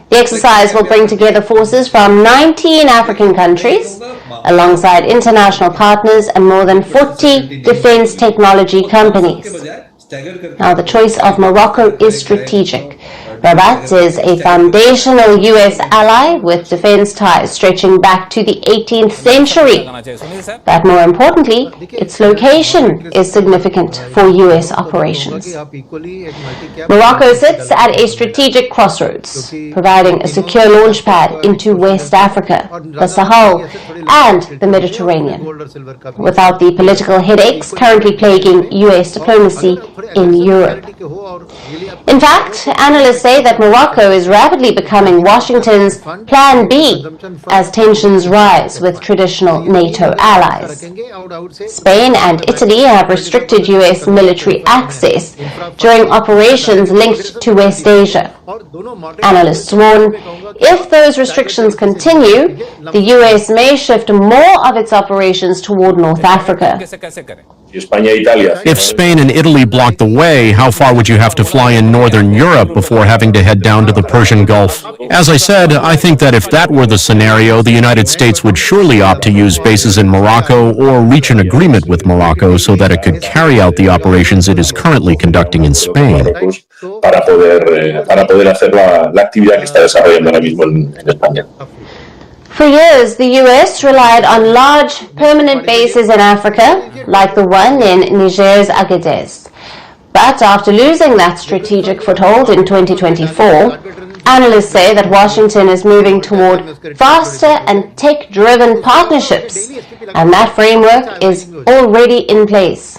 The exercise will bring together forces from 19 African countries, alongside international partners and more than 40 defense technology companies. Now, the choice of Morocco is strategic. Rabat is a foundational U.S. ally with defense ties stretching back to the 18th century. But more importantly, its location is significant for U.S. operations. Morocco sits at a strategic crossroads, providing a secure launchpad into West Africa, the Sahel, and the Mediterranean, without the political headaches currently plaguing U.S. diplomacy in Europe. In fact, analysts say that Morocco is rapidly becoming Washington's Plan B as tensions rise with traditional NATO allies. Spain and Italy have restricted U.S. military access during operations linked to West Asia. Analysts warn if those restrictions continue, the U.S. may shift more of its operations toward North Africa. If Spain and Italy block the way, how far would you have to fly in northern Europe before having to head down to the Persian Gulf? As I said, I think that if that were the scenario, the United States would surely opt to use bases in Morocco or reach an agreement with Morocco so that it could carry out the operations it is currently conducting in Spain. Para poder hacer la actividad que está desarrollando ahora mismo en España. For years, the U.S. relied on large permanent bases in Africa, like the one in Niger's Agadez. But after losing that strategic foothold in 2024, analysts say that Washington is moving toward faster and tech-driven partnerships, and that framework is already in place.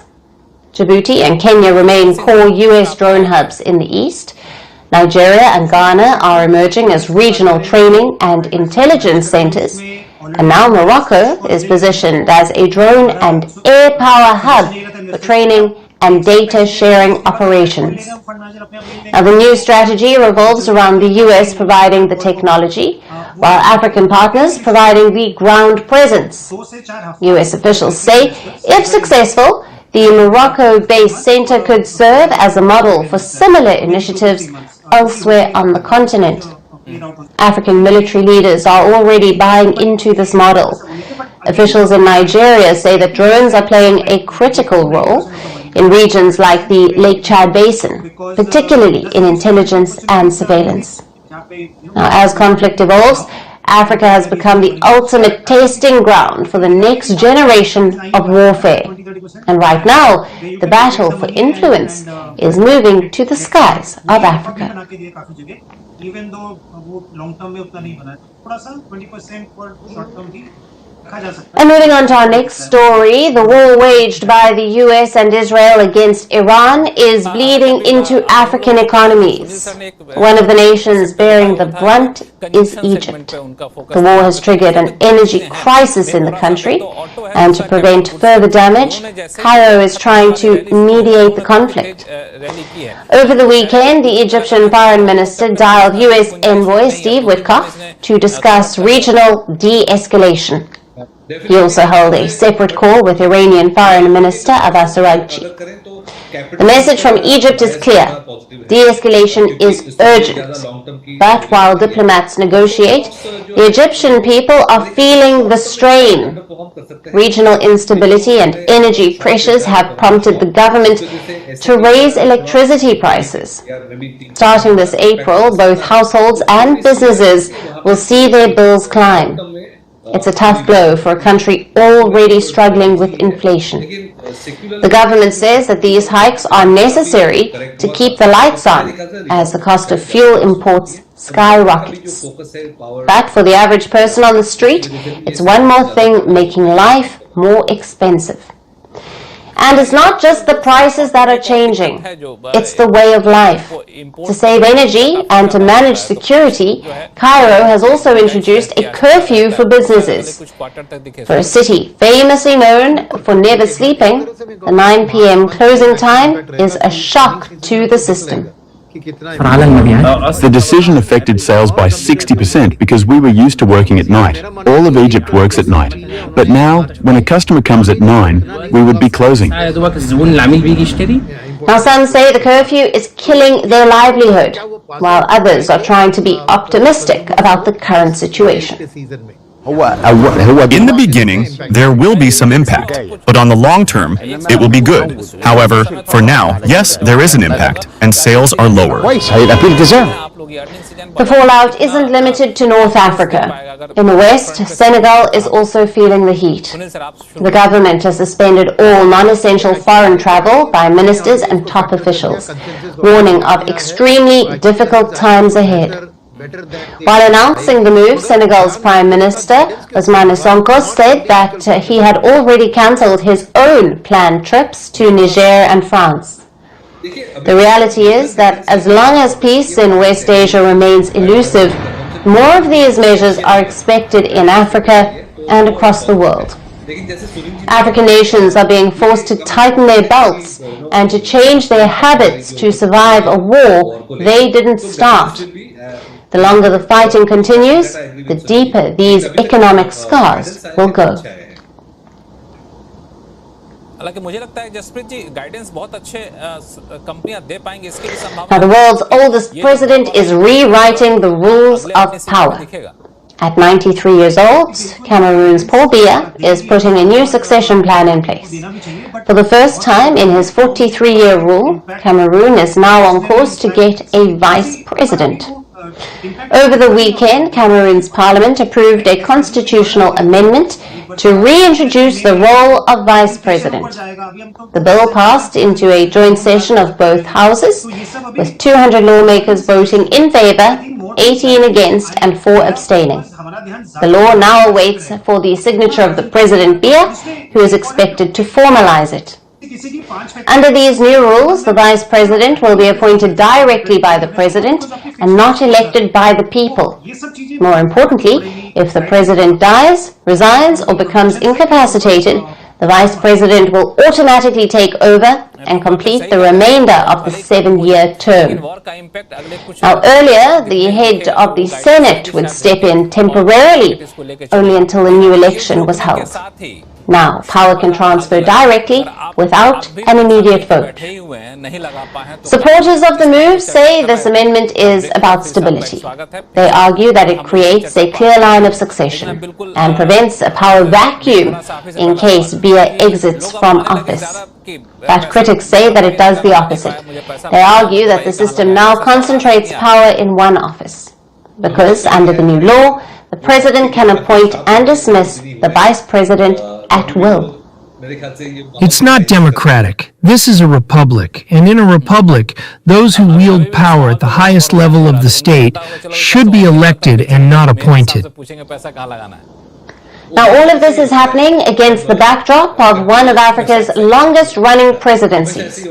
Djibouti and Kenya remain core U.S. drone hubs in the east. Nigeria and Ghana are emerging as regional training and intelligence centers, and now Morocco is positioned as a drone and air power hub for training and data sharing operations. Now, the new strategy revolves around the U.S. providing the technology, while African partners providing the ground presence. U.S. officials say, if successful, the Morocco-based center could serve as a model for similar initiatives elsewhere on the continent. African military leaders are already buying into this model. Officials in Nigeria say that drones are playing a critical role in regions like the Lake Chad Basin, particularly in intelligence and surveillance. Now, as conflict evolves, Africa has become the ultimate testing ground for the next generation of warfare. And right now, the battle for influence is moving to the skies of Africa. And moving on to our next story, the war waged by the US and Israel against Iran is bleeding into African economies. One of the nations bearing the brunt is Egypt. The war has triggered an energy crisis in the country, and to prevent further damage, Cairo is trying to mediate the conflict. Over the weekend, the Egyptian foreign minister dialed US envoy Steve Witkoff to discuss regional de-escalation. He also held a separate call with Iranian Foreign Minister Abbas Araghchi. The message from Egypt is clear. De-escalation is urgent. But while diplomats negotiate, the Egyptian people are feeling the strain. Regional instability and energy pressures have prompted the government to raise electricity prices. Starting this April, both households and businesses will see their bills climb. It's a tough blow for a country already struggling with inflation. The government says that these hikes are necessary to keep the lights on as the cost of fuel imports skyrockets. But for the average person on the street, it's one more thing making life more expensive. And it's not just the prices that are changing, it's the way of life. To save energy and to manage security, Cairo has also introduced a curfew for businesses. For a city famously known for never sleeping, the 9 p.m. closing time is a shock to the system. The decision affected sales by 60% because we were used to working at night. All of Egypt works at night. But now, when a customer comes at 9, we would be closing. Now some say the curfew is killing their livelihood, while others are trying to be optimistic about the current situation. In the beginning, there will be some impact, but on the long term, it will be good. However, for now, yes, there is an impact, and sales are lower. The fallout isn't limited to North Africa. In the West, Senegal is also feeling the heat. The government has suspended all non-essential foreign travel by ministers and top officials, warning of extremely difficult times ahead. While announcing the move, Senegal's Prime Minister, Ousmane Sonko, said that he had already cancelled his own planned trips to Niger and France. The reality is that as long as peace in West Asia remains elusive, more of these measures are expected in Africa and across the world. African nations are being forced to tighten their belts and to change their habits to survive a war they didn't start. The longer the fighting continues, the deeper these economic scars will go. Now, the world's oldest president is rewriting the rules of power. At 93 years old, Cameroon's Paul Biya is putting a new succession plan in place. For the first time in his 43-year rule, Cameroon is now on course to get a vice president. Over the weekend, Cameroon's parliament approved a constitutional amendment to reintroduce the role of vice president. The bill passed into a joint session of both houses, with 200 lawmakers voting in favor, 18 against, and 4 abstaining. The law now awaits for the signature of the President Biya, who is expected to formalize it. Under these new rules, the Vice President will be appointed directly by the President and not elected by the people. More importantly, if the President dies, resigns, or becomes incapacitated, the Vice President will automatically take over and complete the remainder of the 7-year term. Now, earlier, the head of the Senate would step in temporarily, only until a new election was held. Now, power can transfer directly without an immediate vote. Supporters of the move say this amendment is about stability. They argue that it creates a clear line of succession and prevents a power vacuum in case Biya exits from office. But critics say that it does the opposite. They argue that the system now concentrates power in one office, because under the new law, the President can appoint and dismiss the Vice President at will. It's not democratic. This is a republic, and in a republic, those who wield power at the highest level of the state should be elected and not appointed. Now, all of this is happening against the backdrop of one of Africa's longest-running presidencies.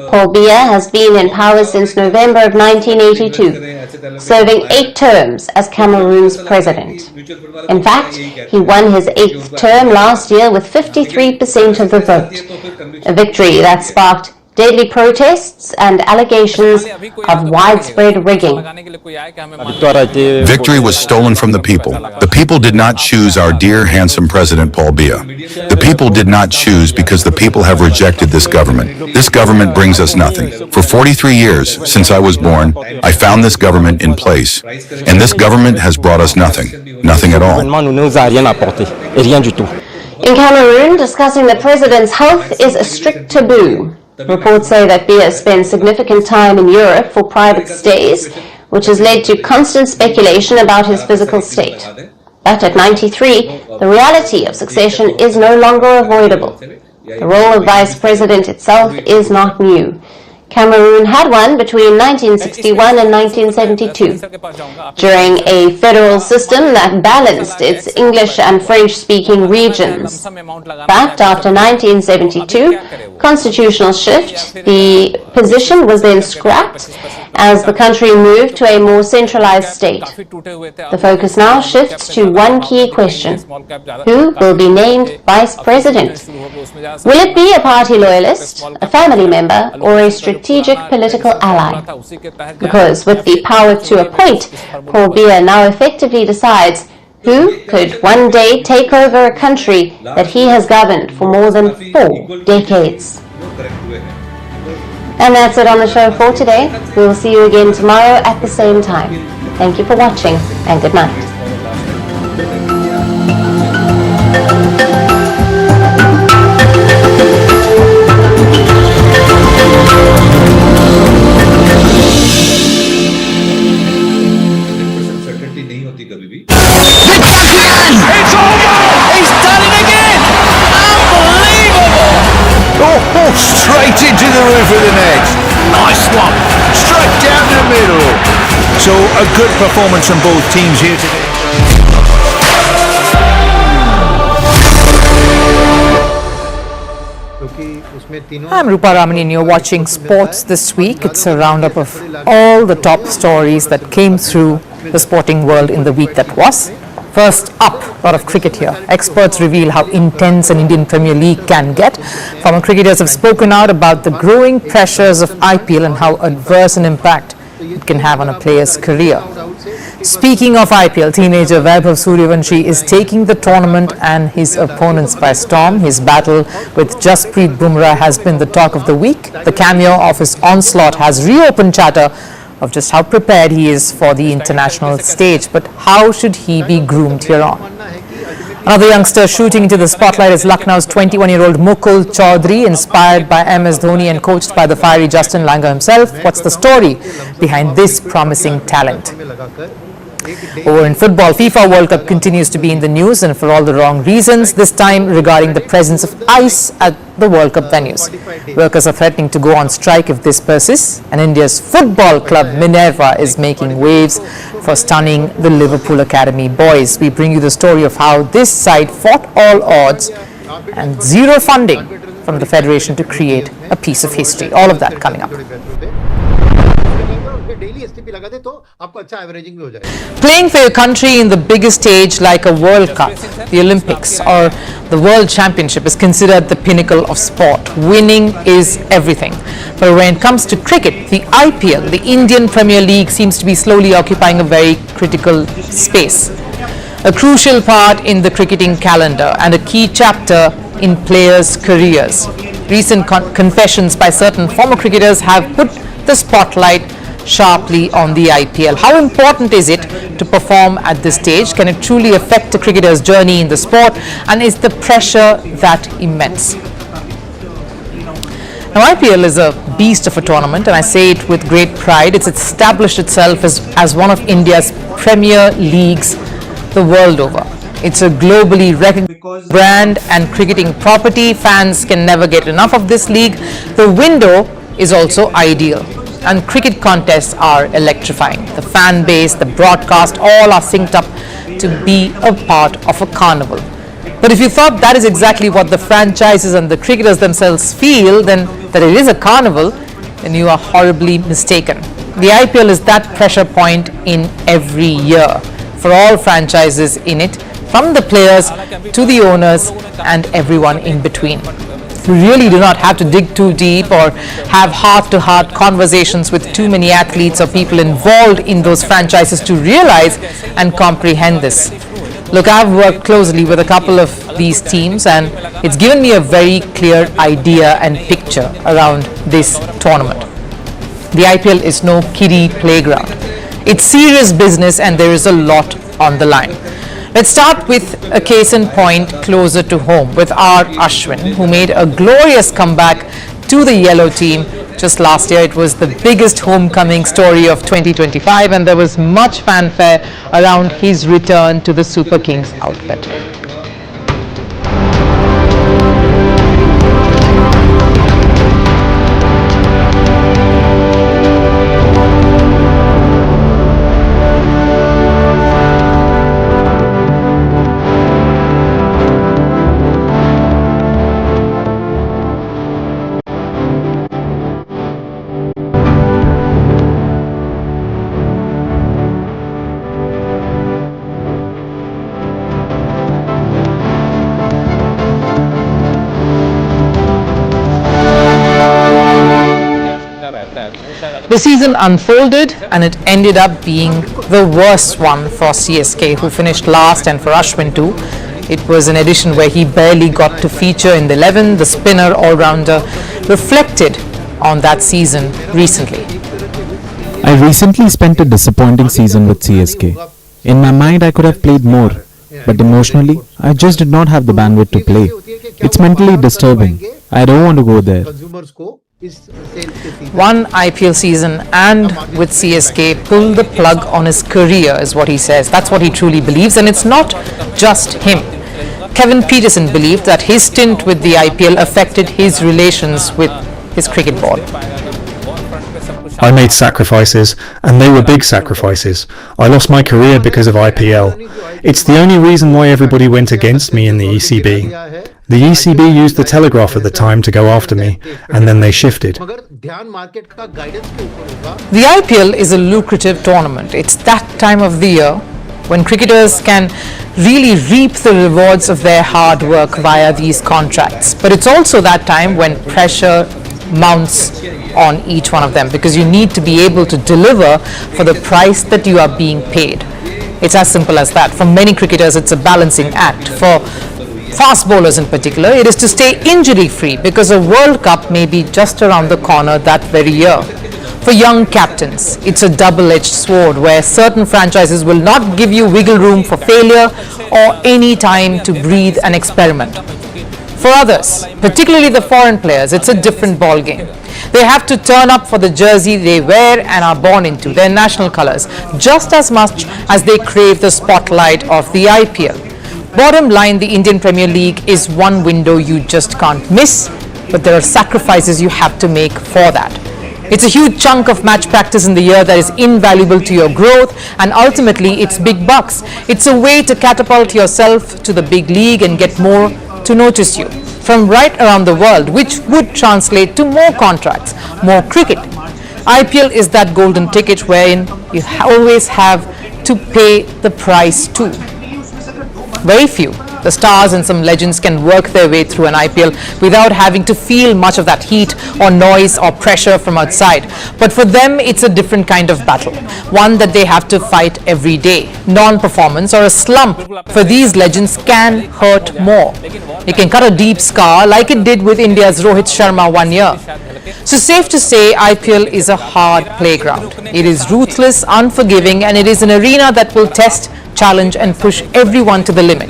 Paul Biya has been in power since November of 1982, serving 8 terms as Cameroon's president. In fact, he won his 8th term last year with 53% of the vote, a victory that sparked deadly protests and allegations of widespread rigging. Victory was stolen from the people. The people did not choose our dear, handsome President Paul Biya. The people did not choose because the people have rejected this government. This government brings us nothing. For 43 years, since I was born, I found this government in place. And this government has brought us nothing. Nothing at all. In Cameroon, discussing the president's health is a strict taboo. Reports say that Biya spends significant time in Europe for private stays, which has led to constant speculation about his physical state. But at 93, the reality of succession is no longer avoidable. The role of vice president itself is not new. Cameroon had one between 1961 and 1972, during a federal system that balanced its English and French-speaking regions. But after 1972, constitutional shift, the position was then scrapped as the country moved to a more centralized state. The focus now shifts to one key question: who will be named vice president? Will it be a party loyalist, a family member, or a strategic political ally? Because with the power to appoint, Paul Biya now effectively decides who could one day take over a country that he has governed for more than 4 decades. And that's it on the show for today. We will see you again tomorrow at the same time. Thank you for watching, and good night. It's over! He's done it again! Unbelievable! Oh, straight into the roof of the net. Nice one. Straight down the middle. So a good performance from both teams here today. I'm Rupa Ramani and you're watching Sports This Week. It's a roundup of all the top stories that came through the sporting world in the week that was. First up, a lot of cricket here. Experts reveal how intense an Indian Premier League can get. Former cricketers have spoken out about the growing pressures of IPL and how adverse an impact it can have on a player's career. Speaking of IPL, teenager Vaibhav Suryavanshi is taking the tournament and his opponents by storm. His battle with Jasprit Bumrah has been the talk of the week. The cameo of his onslaught has reopened chatter of just how prepared he is for the international stage. But how should he be groomed here on? Another youngster shooting into the spotlight is Lucknow's 21-year-old Mukul Chaudhary, inspired by MS Dhoni and coached by the fiery Justin Langer himself. What's the story behind this promising talent? Over in football, FIFA World Cup continues to be in the news, and for all the wrong reasons, this time regarding the presence of ice at the World Cup venues. Workers are threatening to go on strike if this persists, and India's football club Minerva is making waves for stunning the Liverpool Academy boys. We bring you the story of how this side fought all odds and zero funding from the Federation to create a piece of history. All of that coming up. Playing for your country in the biggest stage like a World Cup, the Olympics or the World Championship is considered the pinnacle of sport. Winning is everything. But when it comes to cricket, the IPL, the Indian Premier League, seems to be slowly occupying a very critical space. A crucial part in the cricketing calendar and a key chapter in players' careers. Recent confessions by certain former cricketers have put the spotlight sharply on the IPL. How important is it to perform at this stage? Can it truly affect a cricketer's journey in the sport? And is the pressure that immense? Now, IPL is a beast of a tournament, and I say it with great pride. It's established itself as one of India's premier leagues the world over. It's a globally recognized brand and cricketing property. Fans can never get enough of this league. The window is also ideal, and cricket contests are electrifying. The fan base, the broadcast, all are synced up to be a part of a carnival. But if you thought that is exactly what the franchises and the cricketers themselves feel, then that it is a carnival, then you are horribly mistaken. The IPL is that pressure point in every year for all franchises in it, from the players to the owners and everyone in between. You really do not have to dig too deep or have heart-to-heart conversations with too many athletes or people involved in those franchises to realize and comprehend this. Look, I've worked closely with a couple of these teams, and it's given me a very clear idea and picture around this tournament. The IPL is no kiddie playground. It's serious business, and there is a lot on the line. Let's start with a case in point closer to home with R. Ashwin, who made a glorious comeback to the yellow team just last year. It was the biggest homecoming story of 2025, and there was much fanfare around his return to the Super Kings outfit. The season unfolded, and it ended up being the worst one for CSK, who finished last, and for Ashwin too. It was an edition where he barely got to feature in the 11. The spinner all-rounder reflected on that season recently. I recently spent a disappointing season with CSK. In my mind, I could have played more, but emotionally, I just did not have the bandwidth to play. It's mentally disturbing. I don't want to go there. One IPL season and with CSK pulled the plug on his career is what he says. That's what he truly believes, and it's not just him. Kevin Peterson believed that his stint with the IPL affected his relations with his cricket board. I made sacrifices, and they were big sacrifices. I lost my career because of IPL. It's the only reason why everybody went against me in the ECB. The ECB used the Telegraph at the time to go after me, and then they shifted. The IPL is a lucrative tournament. It's that time of the year when cricketers can really reap the rewards of their hard work via these contracts. But it's also that time when pressure mounts on each one of them, because you need to be able to deliver for the price that you are being paid. It's as simple as that. For many cricketers, it's a balancing act. For fast bowlers in particular, it is to stay injury-free, because a World Cup may be just around the corner that very year. For young captains, it's a double-edged sword where certain franchises will not give you wiggle room for failure or any time to breathe and experiment. For others, particularly the foreign players, it's a different ballgame. They have to turn up for the jersey they wear and are born into, their national colours, just as much as they crave the spotlight of the IPL. Bottom line, the Indian Premier League is one window you just can't miss, but there are sacrifices you have to make for that. It's a huge chunk of match practice in the year that is invaluable to your growth, and ultimately it's big bucks. It's a way to catapult yourself to the big league and get more to notice you from right around the world, which would translate to more contracts, more cricket. IPL is that golden ticket wherein you always have to pay the price too. Very few, the stars and some legends, can work their way through an IPL without having to feel much of that heat or noise or pressure from outside. But for them, it's a different kind of battle, one that they have to fight every day. Non-performance or a slump for these legends can hurt more. It can cut a deep scar like it did with India's Rohit Sharma one year. So safe to say, IPL is a hard playground. It is ruthless, unforgiving, and it is an arena that will test, challenge and push everyone to the limit.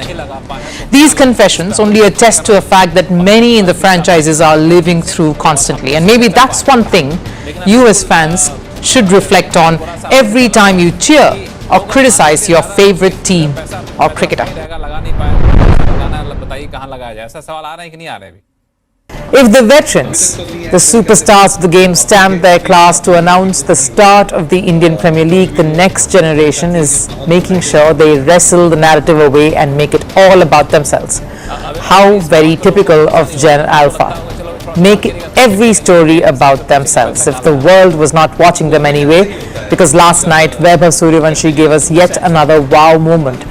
These confessions only attest to a fact that many in the franchises are living through constantly, and maybe that's one thing you as fans should reflect on every time you cheer or criticize your favorite team or cricketer. If the veterans, the superstars of the game, stamp their class to announce the start of the Indian Premier League, the next generation is making sure they wrestle the narrative away and make it all about themselves. How very typical of Gen Alpha. Make every story about themselves. If the world was not watching them anyway, because last night Vaibhav Suryavanshi gave us yet another wow moment.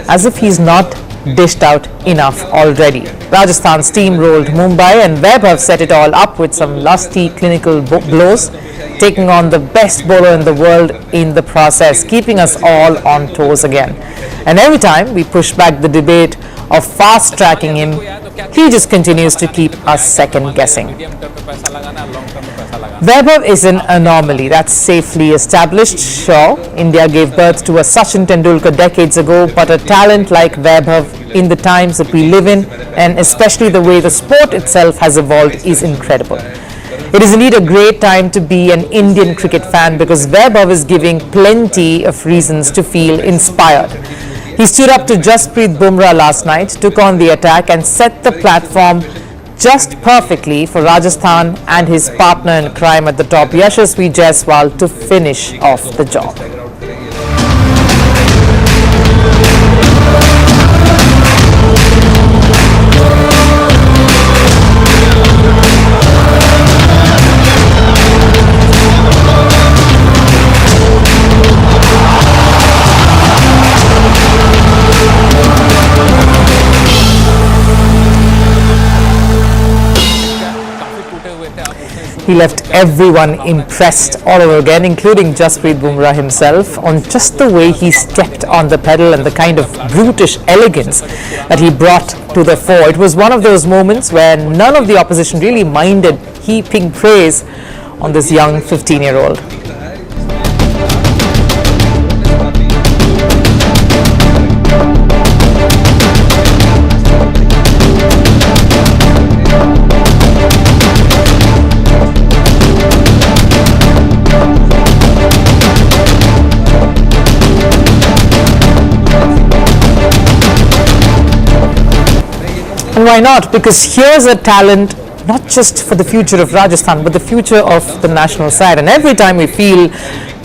As if he's not dished out enough already. Rajasthan steamrolled Mumbai and Webb have set it all up with some lusty clinical blows, taking on the best bowler in the world in the process, keeping us all on toes again. And every time we push back the debate of fast-tracking him, he just continues to keep us second-guessing. Vaibhav is an anomaly, that's safely established. Sure, India gave birth to a Sachin Tendulkar decades ago, but a talent like Vaibhav in the times that we live in, and especially the way the sport itself has evolved, is incredible. It is indeed a great time to be an Indian cricket fan because Vaibhav is giving plenty of reasons to feel inspired. He stood up to Jasprit Bumrah last night, took on the attack and set the platform just perfectly for Rajasthan and his partner in crime at the top, Yashasvi Jaiswal, to finish off the job. He left everyone impressed all over again, including Jasprit Bumrah himself, on just the way he stepped on the pedal and the kind of brutish elegance that he brought to the fore. It was one of those moments where none of the opposition really minded heaping praise on this young 15-year-old. And why not? Because here's a talent not just for the future of Rajasthan, but the future of the national side. And every time we feel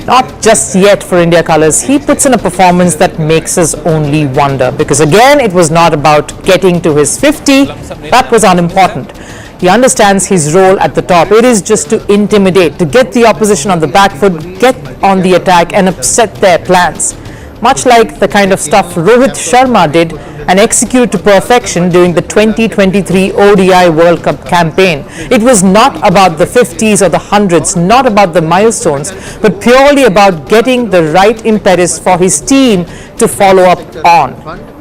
not just yet for India colours, he puts in a performance that makes us only wonder. Because again, it was not about getting to his 50, that was unimportant. He understands his role at the top. It is just to intimidate, to get the opposition on the back foot, get on the attack and upset their plans. Much like the kind of stuff Rohit Sharma did and executed to perfection during the 2023 ODI World Cup campaign. It was not about the 50s or the 100s, not about the milestones, but purely about getting the right impetus for his team to follow up on.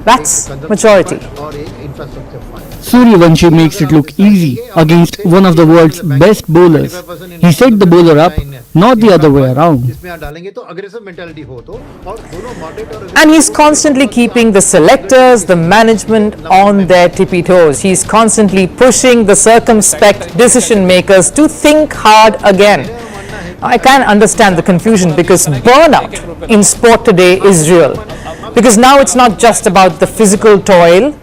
That's maturity. Suryavanshi makes it look easy against one of the world's best bowlers. He set the bowler up, not the other way around. And he's constantly keeping the selectors, the management on their tippy toes. He's constantly pushing the circumspect decision makers to think hard again. I can understand the confusion because burnout in sport today is real. Because now it's not just about the physical toil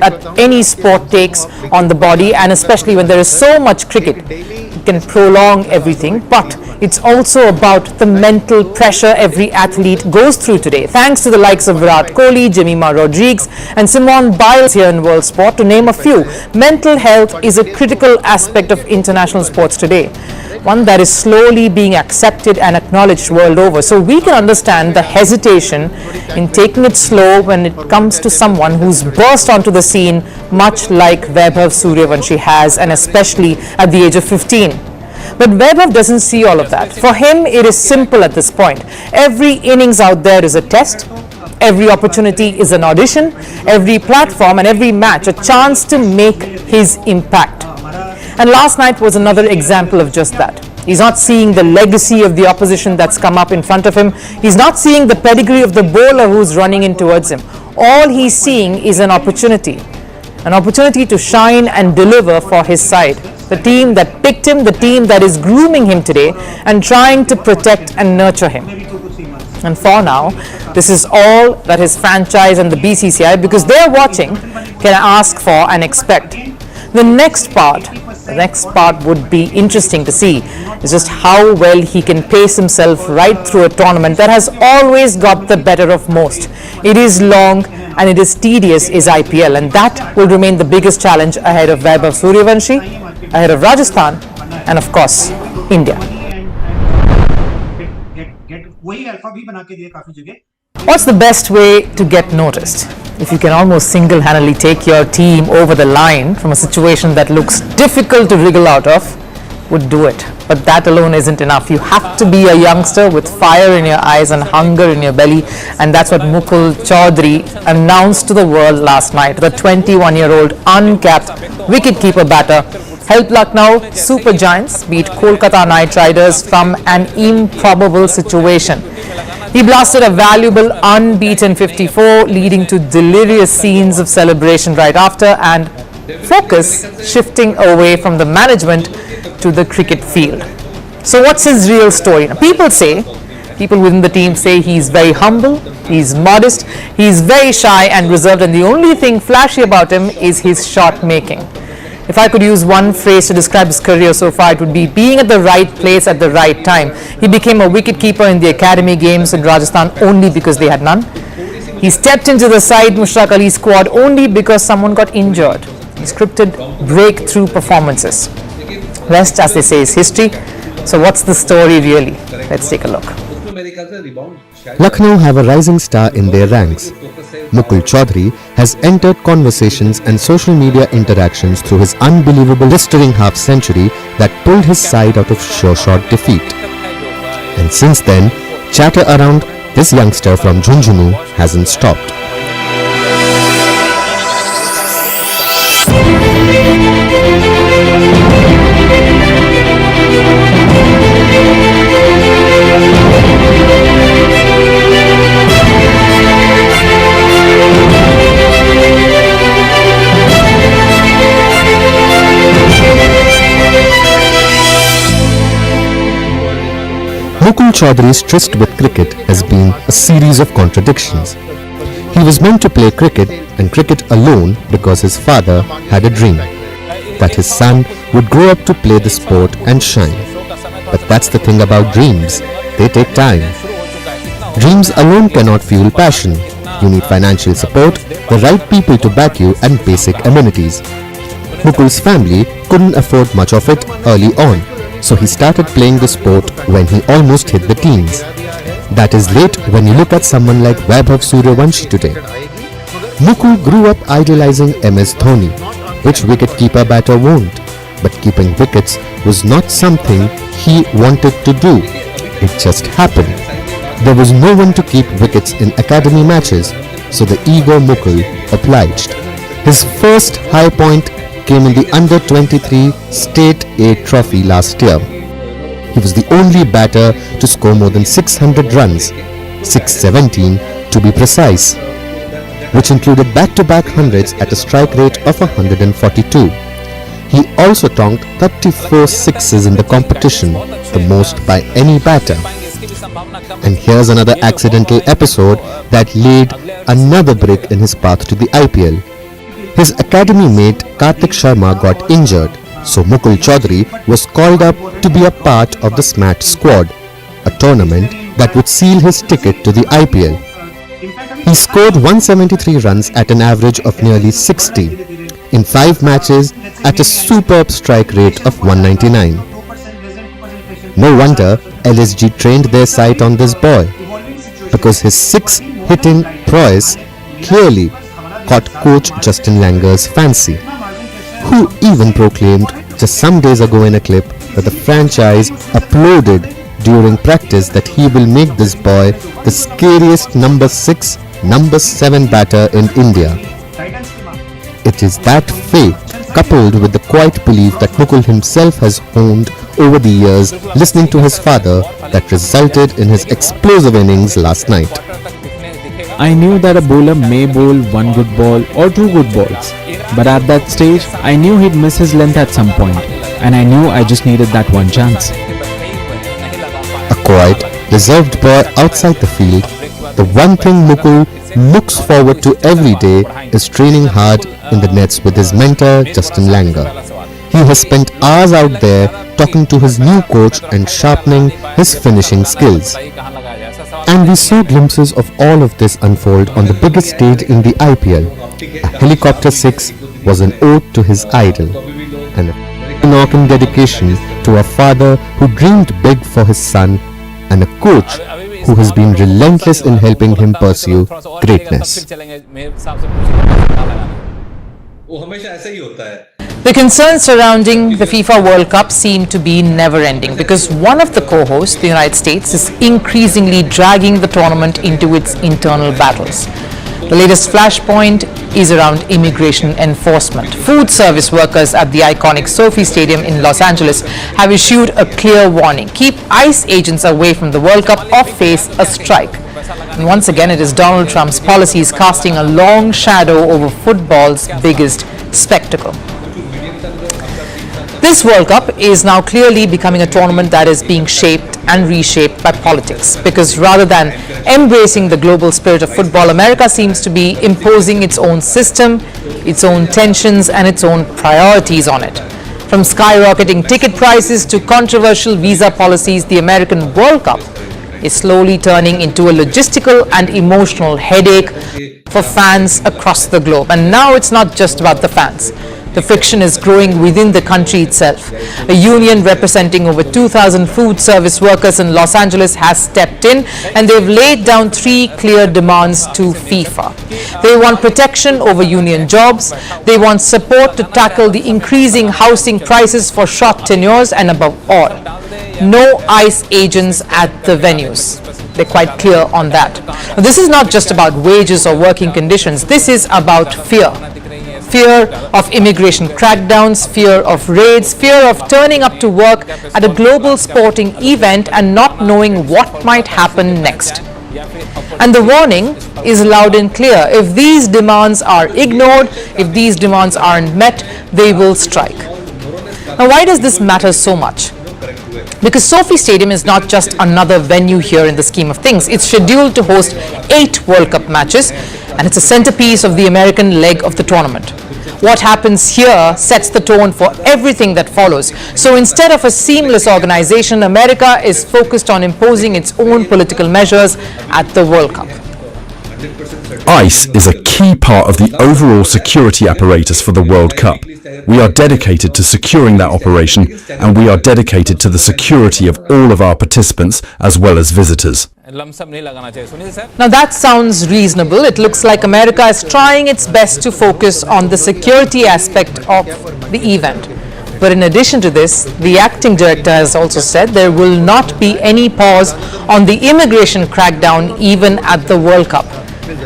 that any sport takes on the body, and especially when there is so much cricket, it can prolong everything, but it's also about the mental pressure every athlete goes through today. Thanks to the likes of Virat Kohli, Jemima Rodriguez and Simone Biles here in world sport, to name a few. Mental health is a critical aspect of international sports today, one that is slowly being accepted and acknowledged world over. So we can understand the hesitation in taking it slow when it comes to someone who's burst onto the scene, much like Vaibhav Suryavanshi has, and especially at the age of 15. But Vaibhav doesn't see all of that. For him, it is simple at this point. Every innings out there is a test. Every opportunity is an audition. Every platform and every match a chance to make his impact. And last night was another example of just that. He's not seeing the legacy of the opposition that's come up in front of him. He's not seeing the pedigree of the bowler who's running in towards him. All he's seeing is an opportunity to shine and deliver for his side. The team that picked him, the team that is grooming him today and trying to protect and nurture him. And for now, this is all that his franchise and the BCCI, because they're watching, can ask for and expect. The next part would be interesting to see, is just how well he can pace himself right through a tournament that has always got the better of most. It is long and it is tedious, is IPL, and that will remain the biggest challenge ahead of Vaibhav Suryavanshi, ahead of Rajasthan, and of course, India. What's the best way to get noticed? if you can almost single-handedly take your team over the line from a situation that looks difficult to wriggle out of, would do it. But that alone isn't enough. You have to be a youngster with fire in your eyes and hunger in your belly, and that's what Mukul Chaudhary announced to the world last night. The 21-year-old uncapped wicketkeeper batter helped Lucknow Super Giants beat Kolkata Knight Riders from an improbable situation. He blasted a valuable unbeaten 54, leading to delirious scenes of celebration right after, and focus shifting away from the management to the cricket field. So what's his real story? Now, people within the team say he's very humble, he's modest, he's very shy and reserved, and the only thing flashy about him is his shot making. If I could use one phrase to describe his career so far, it would be being at the right place at the right time. He became a wicketkeeper in the academy games in Rajasthan only because they had none. He stepped into the Saeed Mushtaq Ali squad only because someone got injured. He scripted breakthrough performances. Rest, as they say, is history. So what's the story really? Let's take a look. Lucknow have a rising star in their ranks. Mukul Chaudhary has entered conversations and social media interactions through his unbelievable blistering half-century that pulled his side out of sure-shot defeat. And since then, chatter around this youngster from Jhunjhunu hasn't stopped. Mukul Chaudhary's tryst with cricket has been a series of contradictions. He was meant to play cricket and cricket alone because his father had a dream that his son would grow up to play the sport and shine. But that's the thing about dreams, they take time. Dreams alone cannot fuel passion. You need financial support, the right people to back you, and basic amenities. Mukul's family couldn't afford much of it early on, so he started playing the sport when he almost hit the teens. That is late when you look at someone like Vaibhav Suryavanshi today. Mukul grew up idolizing MS Dhoni, which wicket-keeper batter won't. But keeping wickets was not something he wanted to do. It just happened. There was no one to keep wickets in academy matches, so the ego Mukul obliged. His first high point came in the Under-23 State A trophy last year. He was the only batter to score more than 600 runs, 617 to be precise, which included back-to-back hundreds at a strike rate of 142. He also tonked 34 sixes in the competition, the most by any batter. And here's another accidental episode that laid another brick in his path to the IPL. His academy mate Kartik Sharma got injured, so Mukul Chaudhary was called up to be a part of the SMAT squad, a tournament that would seal his ticket to the IPL. He scored 173 runs at an average of nearly 60 in 5 matches at a superb strike rate of 199. No wonder LSG trained their sight on this boy, because his 6-hitting prowess clearly caught coach Justin Langer's fancy, who even proclaimed just some days ago in a clip that the franchise uploaded during practice that he will make this boy the scariest number 6, number 7 batter in India. It is that faith, coupled with the quiet belief that Mukul himself has honed over the years listening to his father, that resulted in his explosive innings last night. I knew that a bowler may bowl one good ball or 2 good balls, but at that stage I knew he'd miss his length at some point, and I knew I just needed that one chance. A quiet, reserved boy outside the field, the one thing Mukul looks forward to every day is training hard in the nets with his mentor Justin Langer. He has spent hours out there talking to his new coach and sharpening his finishing skills. And we saw glimpses of all of this unfold on the biggest stage in the IPL. A helicopter 6 was an ode to his idol, and a knock in dedication to a father who dreamed big for his son, and a coach who has been relentless in helping him pursue greatness. The concerns surrounding the FIFA World Cup seem to be never-ending because one of the co-hosts, the United States, is increasingly dragging the tournament into its internal battles. The latest flashpoint is around immigration enforcement. Food service workers at the iconic SoFi Stadium in Los Angeles have issued a clear warning. Keep ICE agents away from the World Cup or face a strike. And once again, it is Donald Trump's policies casting a long shadow over football's biggest spectacle. This World Cup is now clearly becoming a tournament that is being shaped and reshaped by politics, because rather than embracing the global spirit of football, America seems to be imposing its own system, its own tensions and its own priorities on it. From skyrocketing ticket prices to controversial visa policies, the American World Cup is slowly turning into a logistical and emotional headache for fans across the globe. And now it's not just about the fans. The friction is growing within the country itself. A union representing over 2,000 food service workers in Los Angeles has stepped in, and they've laid down 3 clear demands to FIFA. They want protection over union jobs, they want support to tackle the increasing housing prices for short tenures, and above all, no ICE agents at the venues. They're quite clear on that. Now, this is not just about wages or working conditions. This is about fear. Fear of immigration crackdowns, fear of raids, fear of turning up to work at a global sporting event and not knowing what might happen next. And the warning is loud and clear. If these demands are ignored, if these demands aren't met, they will strike. Now, why does this matter so much? Because SoFi Stadium is not just another venue here in the scheme of things. It's scheduled to host 8 World Cup matches, and it's a centerpiece of the American leg of the tournament. What happens here sets the tone for everything that follows. So instead of a seamless organization, America is focused on imposing its own political measures at the World Cup. ICE is a key part of the overall security apparatus for the World Cup. We are dedicated to securing that operation, and we are dedicated to the security of all of our participants as well as visitors. Now that sounds reasonable. It looks like America is trying its best to focus on the security aspect of the event. But in addition to this, the acting director has also said there will not be any pause on the immigration crackdown even at the World Cup.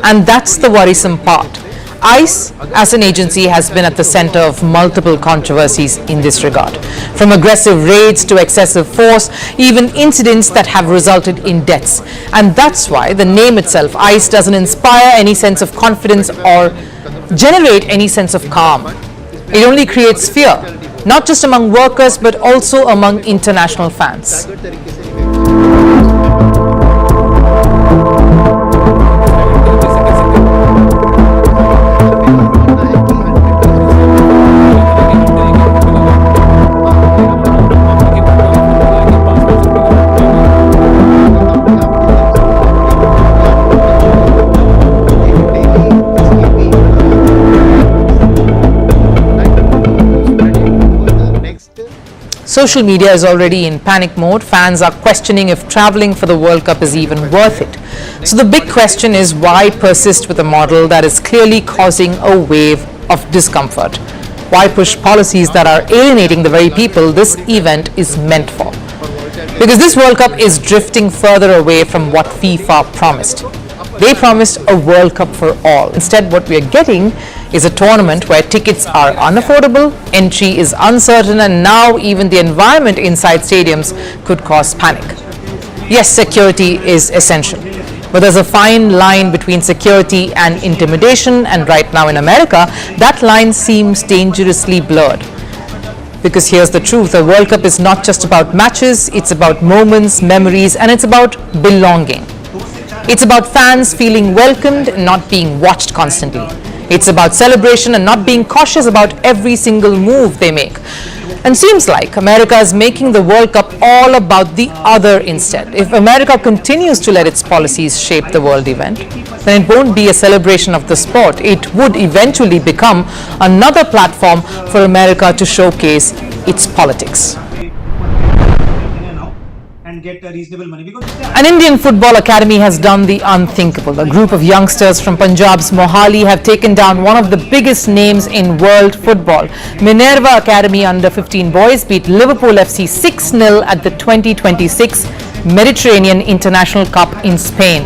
And that's the worrisome part. ICE as an agency has been at the center of multiple controversies in this regard. From aggressive raids to excessive force, even incidents that have resulted in deaths. And that's why the name itself, ICE, doesn't inspire any sense of confidence or generate any sense of calm. It only creates fear, not just among workers but also among international fans. Social media is already in panic mode. Fans are questioning if traveling for the World Cup is even worth it. So the big question is, why persist with a model that is clearly causing a wave of discomfort? Why push policies that are alienating the very people this event is meant for? Because this World Cup is drifting further away from what FIFA promised. They promised a World Cup for all. Instead, what we are getting is a tournament where tickets are unaffordable, entry is uncertain, and now even the environment inside stadiums could cause panic. Yes, security is essential, but there's a fine line between security and intimidation, and right now in America, that line seems dangerously blurred. Because here's the truth, a World Cup is not just about matches, it's about moments, memories, and it's about belonging. It's about fans feeling welcomed and not being watched constantly. It's about celebration and not being cautious about every single move they make. And seems like America is making the World Cup all about the other instead. If America continues to let its policies shape the world event, then it won't be a celebration of the sport. It would eventually become another platform for America to showcase its politics. and get a reasonable money. Because an Indian football academy has done the unthinkable. A group of youngsters from Punjab's Mohali have taken down one of the biggest names in world football. Minerva Academy under 15 boys beat Liverpool FC 6-0 at the 2026 Mediterranean International Cup in Spain.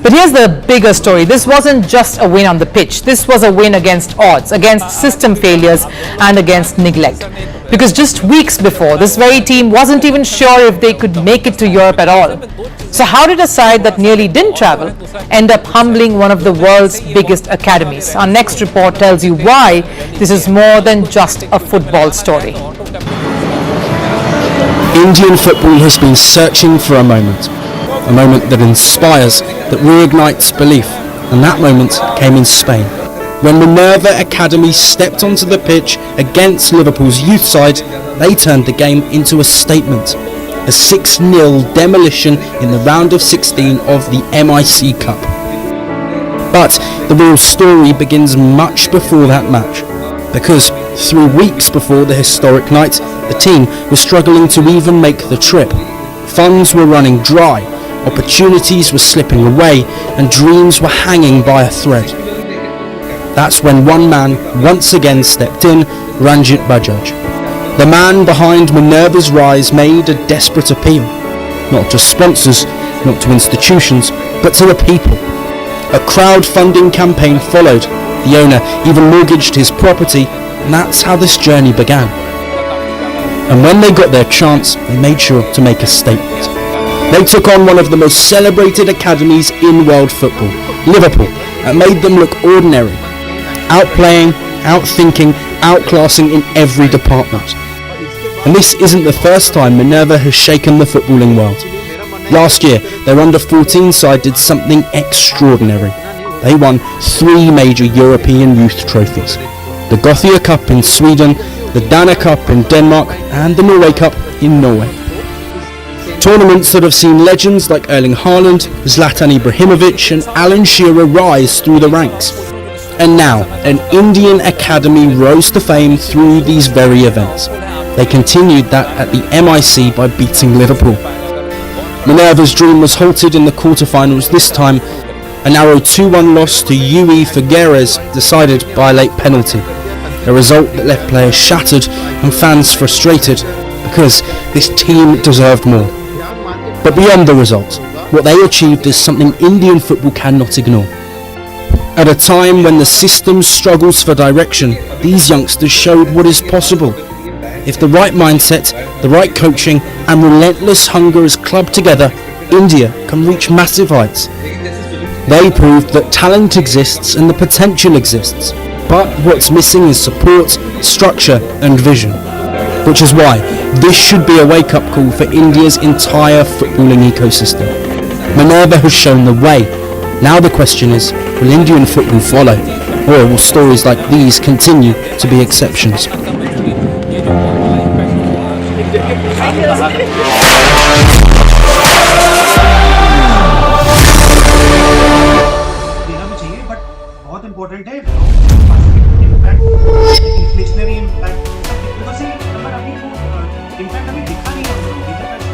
But here's the bigger story. This wasn't just a win on the pitch. This was a win against odds, against system failures and against neglect. Because just weeks before, this very team wasn't even sure if they could make it to Europe at all. So how did a side that nearly didn't travel end up humbling one of the world's biggest academies? Our next report tells you why this is more than just a football story. Indian football has been searching for a moment that inspires, that reignites belief, and that moment came in Spain. When Minerva Academy stepped onto the pitch against Liverpool's youth side, they turned the game into a statement. A 6-0 demolition in the round of 16 of the MIC Cup. But the real story begins much before that match, because 3 weeks before the historic night, the team was struggling to even make the trip. Funds were running dry, opportunities were slipping away, and dreams were hanging by a thread. That's when one man once again stepped in, Ranjit Bajaj. The man behind Minerva's rise made a desperate appeal, not to sponsors, not to institutions, but to the people. A crowdfunding campaign followed. The owner even mortgaged his property, and that's how this journey began. And when they got their chance, they made sure to make a statement. They took on one of the most celebrated academies in world football, Liverpool, and made them look ordinary. Outplaying, outthinking, outclassing in every department. And this isn't the first time Minerva has shaken the footballing world. Last year, their under-14 side did something extraordinary. They won 3 major European youth trophies. The Gothia Cup in Sweden, the Dana Cup in Denmark, and the Norway Cup in Norway. Tournaments that have seen legends like Erling Haaland, Zlatan Ibrahimovic and Alan Shearer rise through the ranks. And now, an Indian academy rose to fame through these very events. They continued that at the MIC by beating Liverpool. Minerva's dream was halted in the quarterfinals this time. A narrow 2-1 loss to UE Figueres decided by a late penalty. A result that left players shattered and fans frustrated because this team deserved more. But beyond the result, what they achieved is something Indian football cannot ignore. At a time when the system struggles for direction, these youngsters showed what is possible. If the right mindset, the right coaching and relentless hunger is clubbed together, India can reach massive heights. They proved that talent exists and the potential exists, but what's missing is support, structure and vision. Which is why this should be a wake-up call for India's entire footballing ecosystem. Minerva has shown the way. Now the question is, will Indian football follow, or will stories like these continue to be exceptions?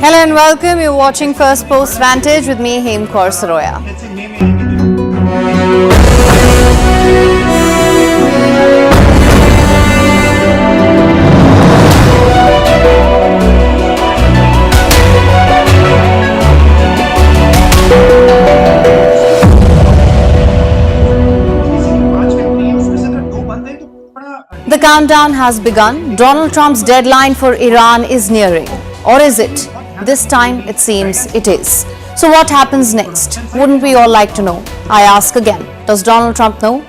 Hello and welcome. You're watching First Post Vantage with me, Hemkaur Saroya. The countdown has begun. Donald Trump's deadline for Iran is nearing. Or is it? This time it seems it is. So what happens next? Wouldn't we all like to know? I ask again, does Donald Trump know?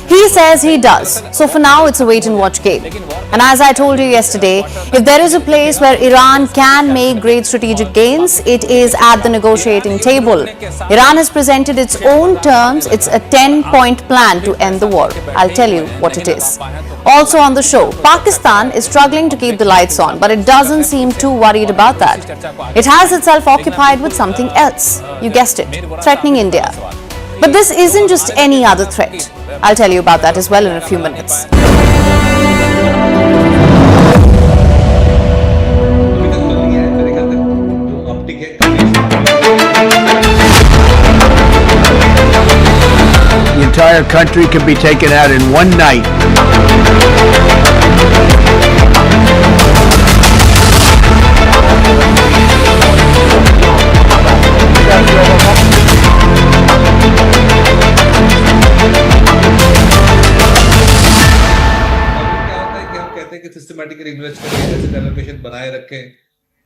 He says he does. So for now it's a wait and watch game. And as I told you yesterday, if there is a place where Iran can make great strategic gains, it is at the negotiating table. Iran has presented its own terms. It's a 10-point plan to end the war. I'll tell you what it is. Also on the show, Pakistan is struggling to keep the lights on, but it doesn't seem too worried about that. It has itself occupied with something else. You guessed it, threatening India. But this isn't just any other threat. I'll tell you about that as well in a few minutes. entire country can be taken out in one night.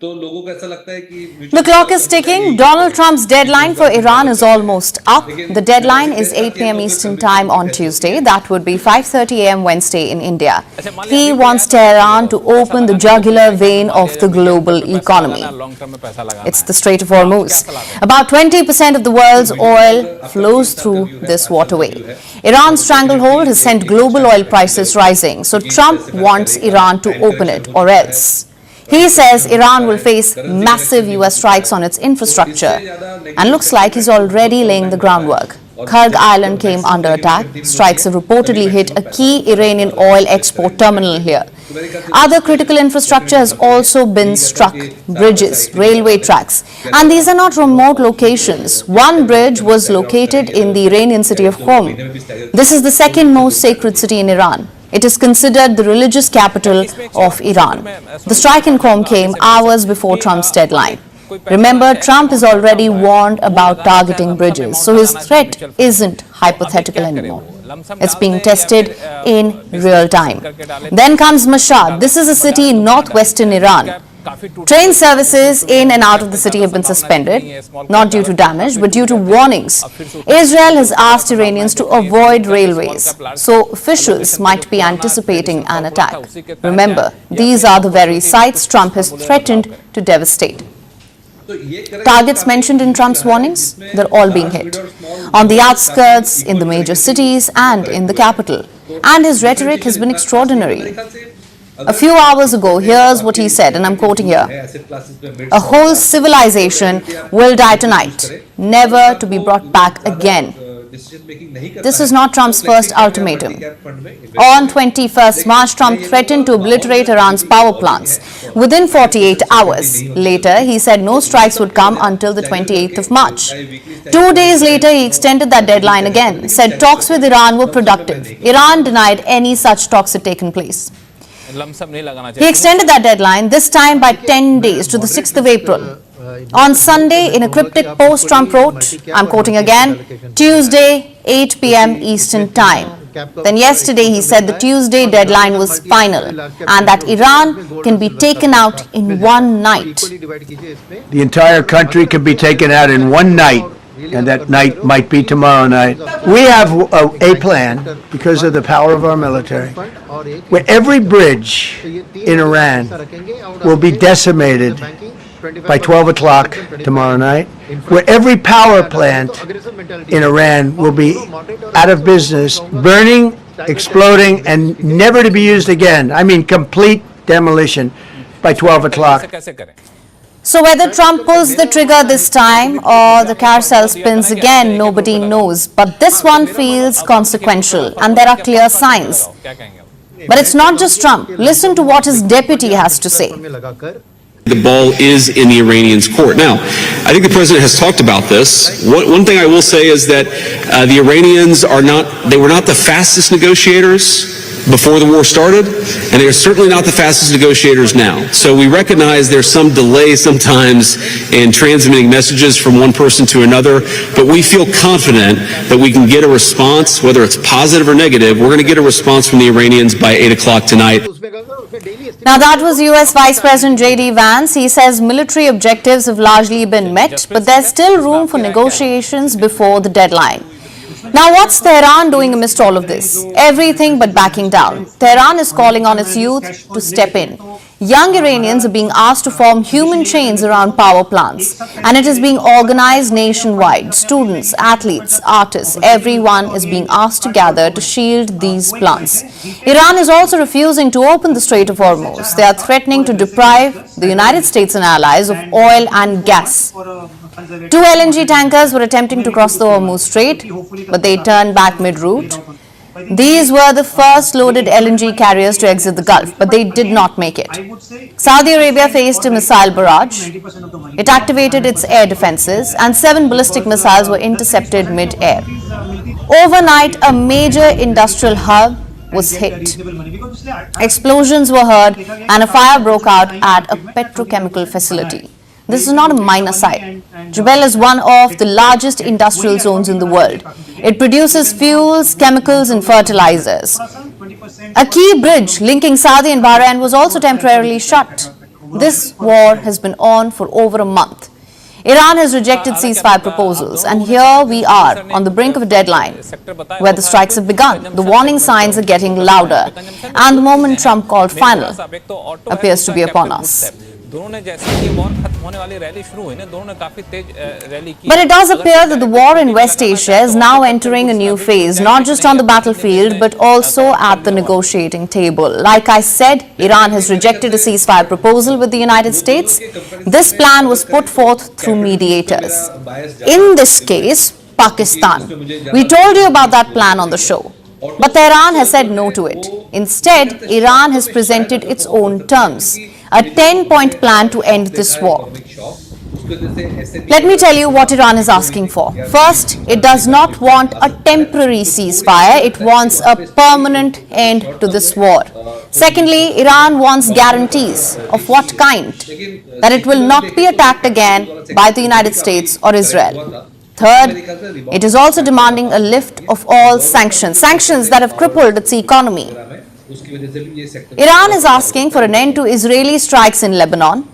The clock is ticking. Donald Trump's deadline for Iran is almost up. The deadline is 8 p.m. Eastern Time on Tuesday. That would be 5:30 a.m. Wednesday in India. He wants Tehran to open the jugular vein of the global economy. It's the Strait of Hormuz. About 20% of the world's oil flows through this waterway. Iran's stranglehold has sent global oil prices rising, so Trump wants Iran to open it, or else. He says Iran will face massive US strikes on its infrastructure, and looks like he's already laying the groundwork. Kharg Island came under attack. Strikes have reportedly hit a key Iranian oil export terminal here. Other critical infrastructure has also been struck: bridges, railway tracks, and these are not remote locations. One bridge was located in the Iranian city of Qom. This is the second most sacred city in Iran. It is considered the religious capital of Iran. The strike in Qom came hours before Trump's deadline. Remember, Trump has already warned about targeting bridges, so his threat isn't hypothetical anymore. It's being tested in real time. Then comes Mashhad. This is a city in northwestern Iran. Train services in and out of the city have been suspended, not due to damage, but due to warnings. Israel has asked Iranians to avoid railways, so officials might be anticipating an attack. Remember, these are the very sites Trump has threatened to devastate. Targets mentioned in Trump's warnings, they're all being hit. On the outskirts, in the major cities, and in the capital. And his rhetoric has been extraordinary. A few hours ago, here's what he said, and I'm quoting here: "A whole civilization will die tonight, never to be brought back again." This is not Trump's first ultimatum. On 21st March, Trump threatened to obliterate Iran's power plants within 48 hours. Later, he said no strikes would come until the 28th of March. 2 days later, he extended that deadline again, said talks with Iran were productive. Iran denied any such talks had taken place. He extended that deadline, this time by 10 days to the 6th of April. On Sunday, in a cryptic post, Trump wrote, I'm quoting again, Tuesday, 8 p.m. Eastern Time. Then yesterday, he said the Tuesday deadline was final and that Iran can be taken out in one night. The entire country can be taken out in one night, and that night might be tomorrow night. We have a plan, because of the power of our military, where every bridge in Iran will be decimated by 12 o'clock tomorrow night, where every power plant in Iran will be out of business, burning, exploding, and never to be used again. I mean, complete demolition by 12 o'clock. So whether Trump pulls the trigger this time or the carousel spins again, nobody knows. But this one feels consequential, and there are clear signs. But it's not just Trump. Listen to what his deputy has to say. The ball is in the Iranians' court. Now, I think the president has talked about this. One thing I will say is that the Iranians were not the fastest negotiators before the war started, and they are certainly not the fastest negotiators now. So we recognize there's some delay sometimes in transmitting messages from one person to another, but we feel confident that we can get a response, whether it's positive or negative. We're going to get a response from the Iranians by 8 o'clock tonight. Now, that was US Vice President J.D. Vance. He says military objectives have largely been met, but there's still room for negotiations before the deadline. Now, what's Tehran doing amidst all of this? Everything but backing down. Tehran is calling on its youth to step in. Young Iranians are being asked to form human chains around power plants, and it is being organized nationwide. Students, athletes, artists, everyone is being asked to gather to shield these plants. Iran is also refusing to open the Strait of Hormuz. They are threatening to deprive the United States and allies of oil and gas. 2 LNG tankers were attempting to cross the Hormuz Strait, but they turned back mid-route. These were the first loaded LNG carriers to exit the Gulf, but they did not make it. Saudi Arabia faced a missile barrage. It activated its air defenses, and 7 ballistic missiles were intercepted mid-air. Overnight, a major industrial hub was hit. Explosions were heard and a fire broke out at a petrochemical facility. This is not a minor site. Jubail is one of the largest industrial zones in the world. It produces fuels, chemicals and fertilizers. A key bridge linking Saudi and Bahrain was also temporarily shut. This war has been on for over a month. Iran has rejected ceasefire proposals, and here we are on the brink of a deadline where the strikes have begun. The warning signs are getting louder, and the moment Trump called final appears to be upon us. But it does appear that the war in West Asia is now entering a new phase, not just on the battlefield, but also at the negotiating table. Like I said, Iran has rejected a ceasefire proposal with the United States. This plan was put forth through mediators. In this case, Pakistan. We told you about that plan on the show. But Tehran has said no to it. Instead, Iran has presented its own terms, a 10-point plan to end this war. Let me tell you what Iran is asking for. First, it does not want a temporary ceasefire. It wants a permanent end to this war. Secondly, Iran wants guarantees. Of what kind? That it will not be attacked again by the United States or Israel. Third, it is also demanding a lift of all sanctions that have crippled its economy. Iran is asking for an end to Israeli strikes in Lebanon.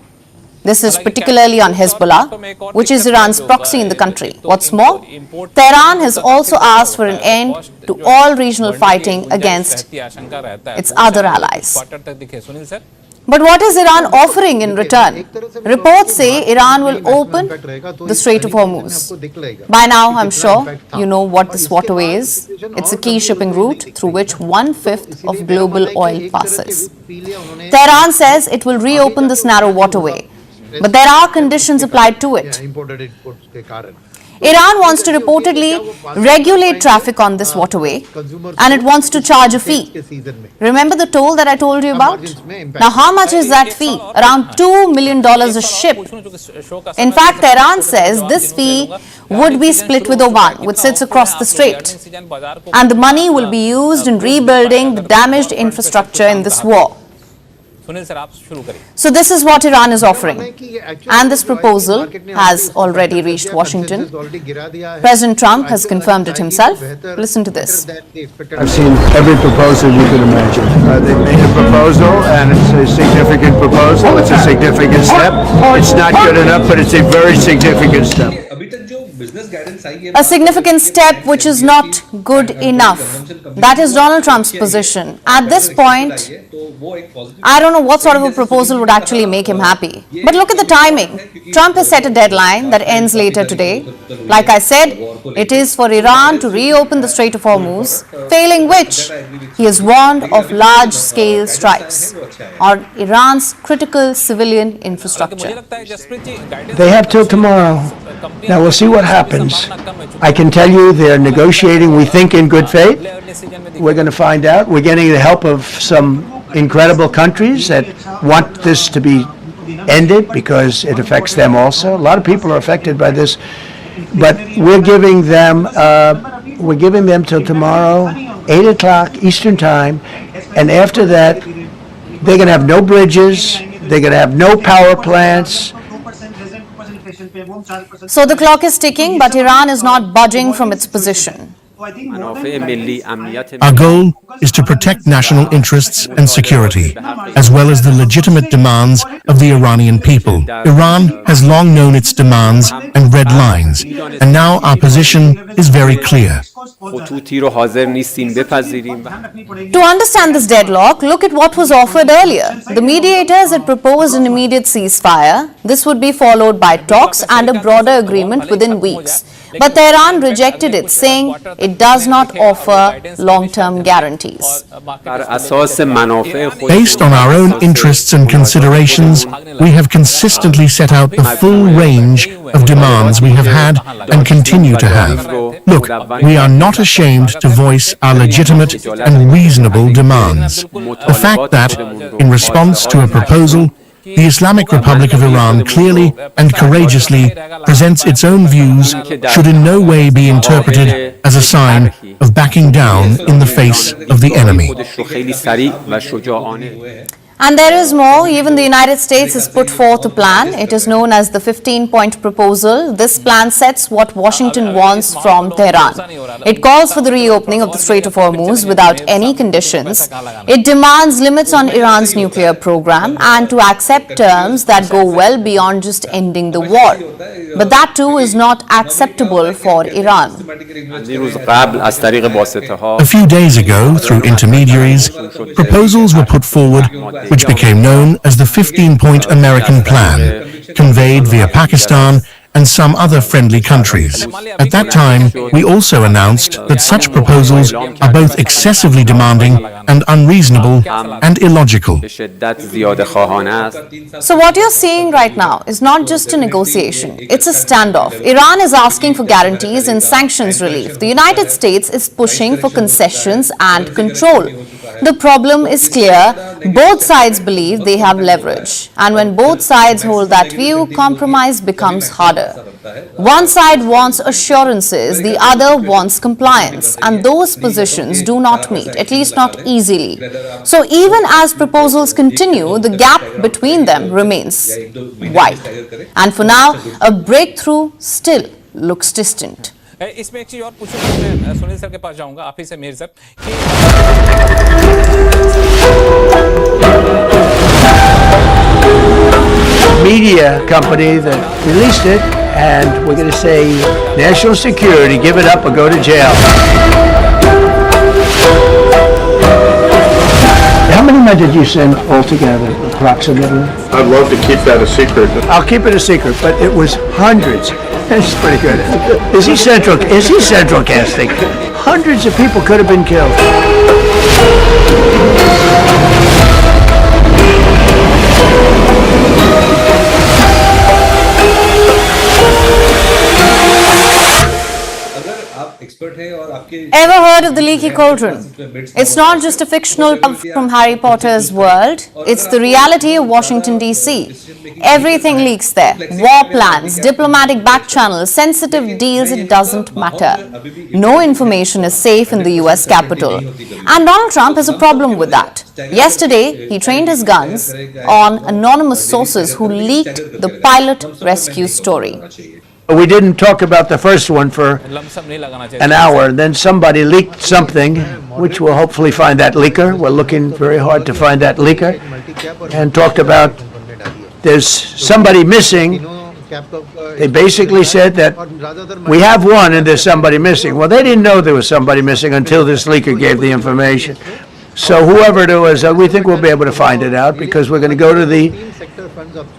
This is particularly on Hezbollah, which is Iran's proxy in the country. What's more, Tehran has also asked for an end to all regional fighting against its other allies. But what is Iran offering in return? Reports say Iran will open the Strait of Hormuz. By now, I'm sure you know what this waterway is. It's a key shipping route through which 1/5 of global oil passes. Tehran says it will reopen this narrow waterway, but there are conditions applied to it. Iran wants to reportedly regulate traffic on this waterway, and it wants to charge a fee. Remember the toll that I told you about? Now, how much is that fee? Around $2 million a ship. In fact, Iran says this fee would be split with Oman, which sits across the strait, and the money will be used in rebuilding the damaged infrastructure in this war. So this is what Iran is offering, and this proposal has already reached Washington. President Trump has confirmed it himself. Listen to this. I've seen every proposal you could imagine. They've made a proposal, and it's a significant proposal. It's a significant step. It's not good enough, but it's a very significant step. A significant step which is not good enough. That is Donald Trump's position. At this point, I don't know what sort of a proposal would actually make him happy. But look at the timing. Trump has set a deadline that ends later today. Like I said, it is for Iran to reopen the Strait of Hormuz, failing which he has warned of large-scale strikes on Iran's critical civilian infrastructure. They have till tomorrow. Now we'll see what happens. I can tell you they're negotiating, we think, in good faith. We're going to find out. We're getting the help of some incredible countries that want this to be ended because it affects them also. A lot of people are affected by this, but we're giving them till tomorrow, 8 o'clock Eastern Time, and after that, they're going to have no bridges, they're going to have no power plants. So the clock is ticking, but Iran is not budging from its position. Our goal is to protect national interests and security, as well as the legitimate demands of the Iranian people. Iran has long known its demands and red lines, and now our position is very clear. To understand this deadlock, look at what was offered earlier. The mediators had proposed an immediate ceasefire. This would be followed by talks and a broader agreement within weeks. But Tehran rejected it, saying it does not offer long-term guarantees. Based on our own interests and considerations, we have consistently set out the full range of demands we have had and continue to have. Look, we are not ashamed to voice our legitimate and reasonable demands. The fact that, in response to a proposal, the Islamic Republic of Iran clearly and courageously presents its own views should in no way be interpreted as a sign of backing down in the face of the enemy. And there is more. Even the United States has put forth a plan. It is known as the 15-point proposal. This plan sets what Washington wants from Tehran. It calls for the reopening of the Strait of Hormuz without any conditions. It demands limits on Iran's nuclear program and to accept terms that go well beyond just ending the war. But that too is not acceptable for Iran. A few days ago, through intermediaries, proposals were put forward which became known as the 15-point American Plan, conveyed via Pakistan and some other friendly countries. At that time, we also announced that such proposals are both excessively demanding and unreasonable and illogical. So what you're seeing right now is not just a negotiation, it's a standoff. Iran is asking for guarantees and sanctions relief. The United States is pushing for concessions and control. The problem is clear. Both sides believe they have leverage. And when both sides hold that view, compromise becomes harder. One side wants assurances, the other wants compliance, and those positions do not meet, at least not easily. So even as proposals continue, the gap between them remains wide. And for now, a breakthrough still looks distant. इसमें एक चीज और पूछूंगा, मैं Sunil sir के पास जाऊंगा, आप ही से मीर साहब Media company that released it, and we're going to say national security, give it up or go to jail. How many men did you send altogether, approximately? I'd love to keep that a secret. I'll keep it a secret, but it was hundreds. That's pretty good. Is he central casting? Hundreds of people could have been killed. Ever heard of the leaky cauldron? It's not just a fictional from Harry Potter's world, it's the reality of Washington, D.C. Everything leaks there. War plans, diplomatic back channels, sensitive deals, it doesn't matter. No information is safe in the US Capitol. And Donald Trump has a problem with that. Yesterday, he trained his guns on anonymous sources who leaked the pilot rescue story. We didn't talk about the first one for an hour, and then somebody leaked something, which we'll hopefully find that leaker. We're looking very hard to find that leaker, and talked about there's somebody missing. They basically said that we have one and there's somebody missing. Well, they didn't know there was somebody missing until this leaker gave the information. So whoever it was, we think we'll be able to find it out, because we're going to go to the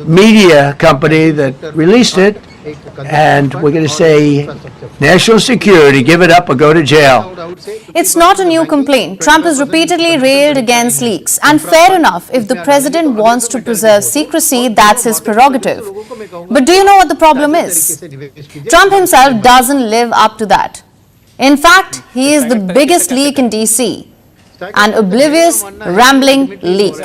media company that released it, and we're going to say national security, give it up or go to jail. It's not a new complaint. Trump has repeatedly railed against leaks. And fair enough, if the president wants to preserve secrecy, that's his prerogative. But do you know what the problem is? Trump himself doesn't live up to that. In fact, he is the biggest leak in DC. An oblivious, rambling leak.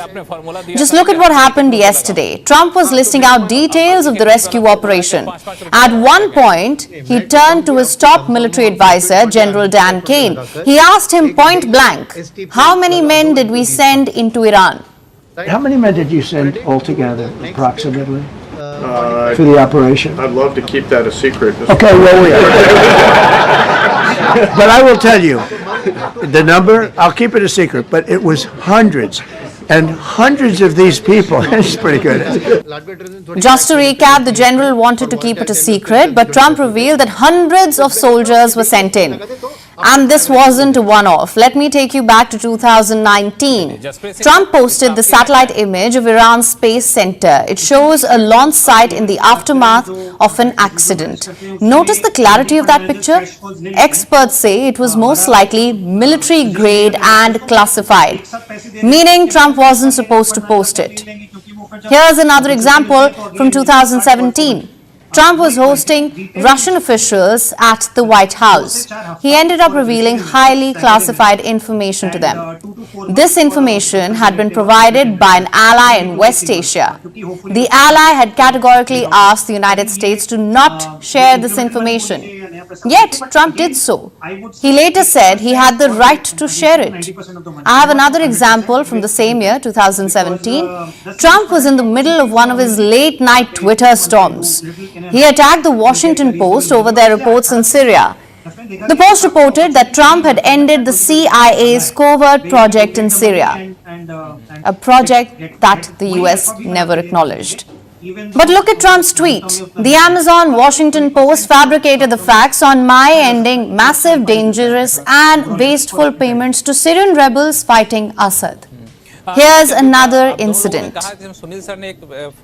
Just look at what happened yesterday. Trump was listing out details of the rescue operation. At one point, he turned to his top military advisor, General Dan Kane. He asked him point blank, how many men did we send into Iran? How many men did you send altogether, approximately, for the operation? I'd love to keep that a secret. Okay, well, we are. But I will tell you, the number, I'll keep it a secret, but it was hundreds. And hundreds of these people. It's pretty good. Just to recap, the general wanted to keep it a secret, but Trump revealed that hundreds of soldiers were sent in. And this wasn't a one-off. Let me take you back to 2019. Trump posted the satellite image of Iran's space center. It shows a launch site in the aftermath of an accident. Notice the clarity of that picture? Experts say it was most likely military grade and classified, meaning Trump wasn't supposed to post it. Here's another example from 2017. Trump was hosting Russian officials at the White House. He ended up revealing highly classified information to them. This information had been provided by an ally in West Asia. The ally had categorically asked the United States to not share this information. Yet, Trump did so. He later said he had the right to share it. I have another example from the same year, 2017. Trump was in the middle of one of his late-night Twitter storms. He attacked the Washington Post over their reports in Syria. The Post reported that Trump had ended the CIA's covert project in Syria, a project that the US never acknowledged. But look at Trump's tweet. The Amazon Washington Post fabricated the facts on my ending massive, dangerous and wasteful payments to Syrian rebels fighting Assad. Here's another incident.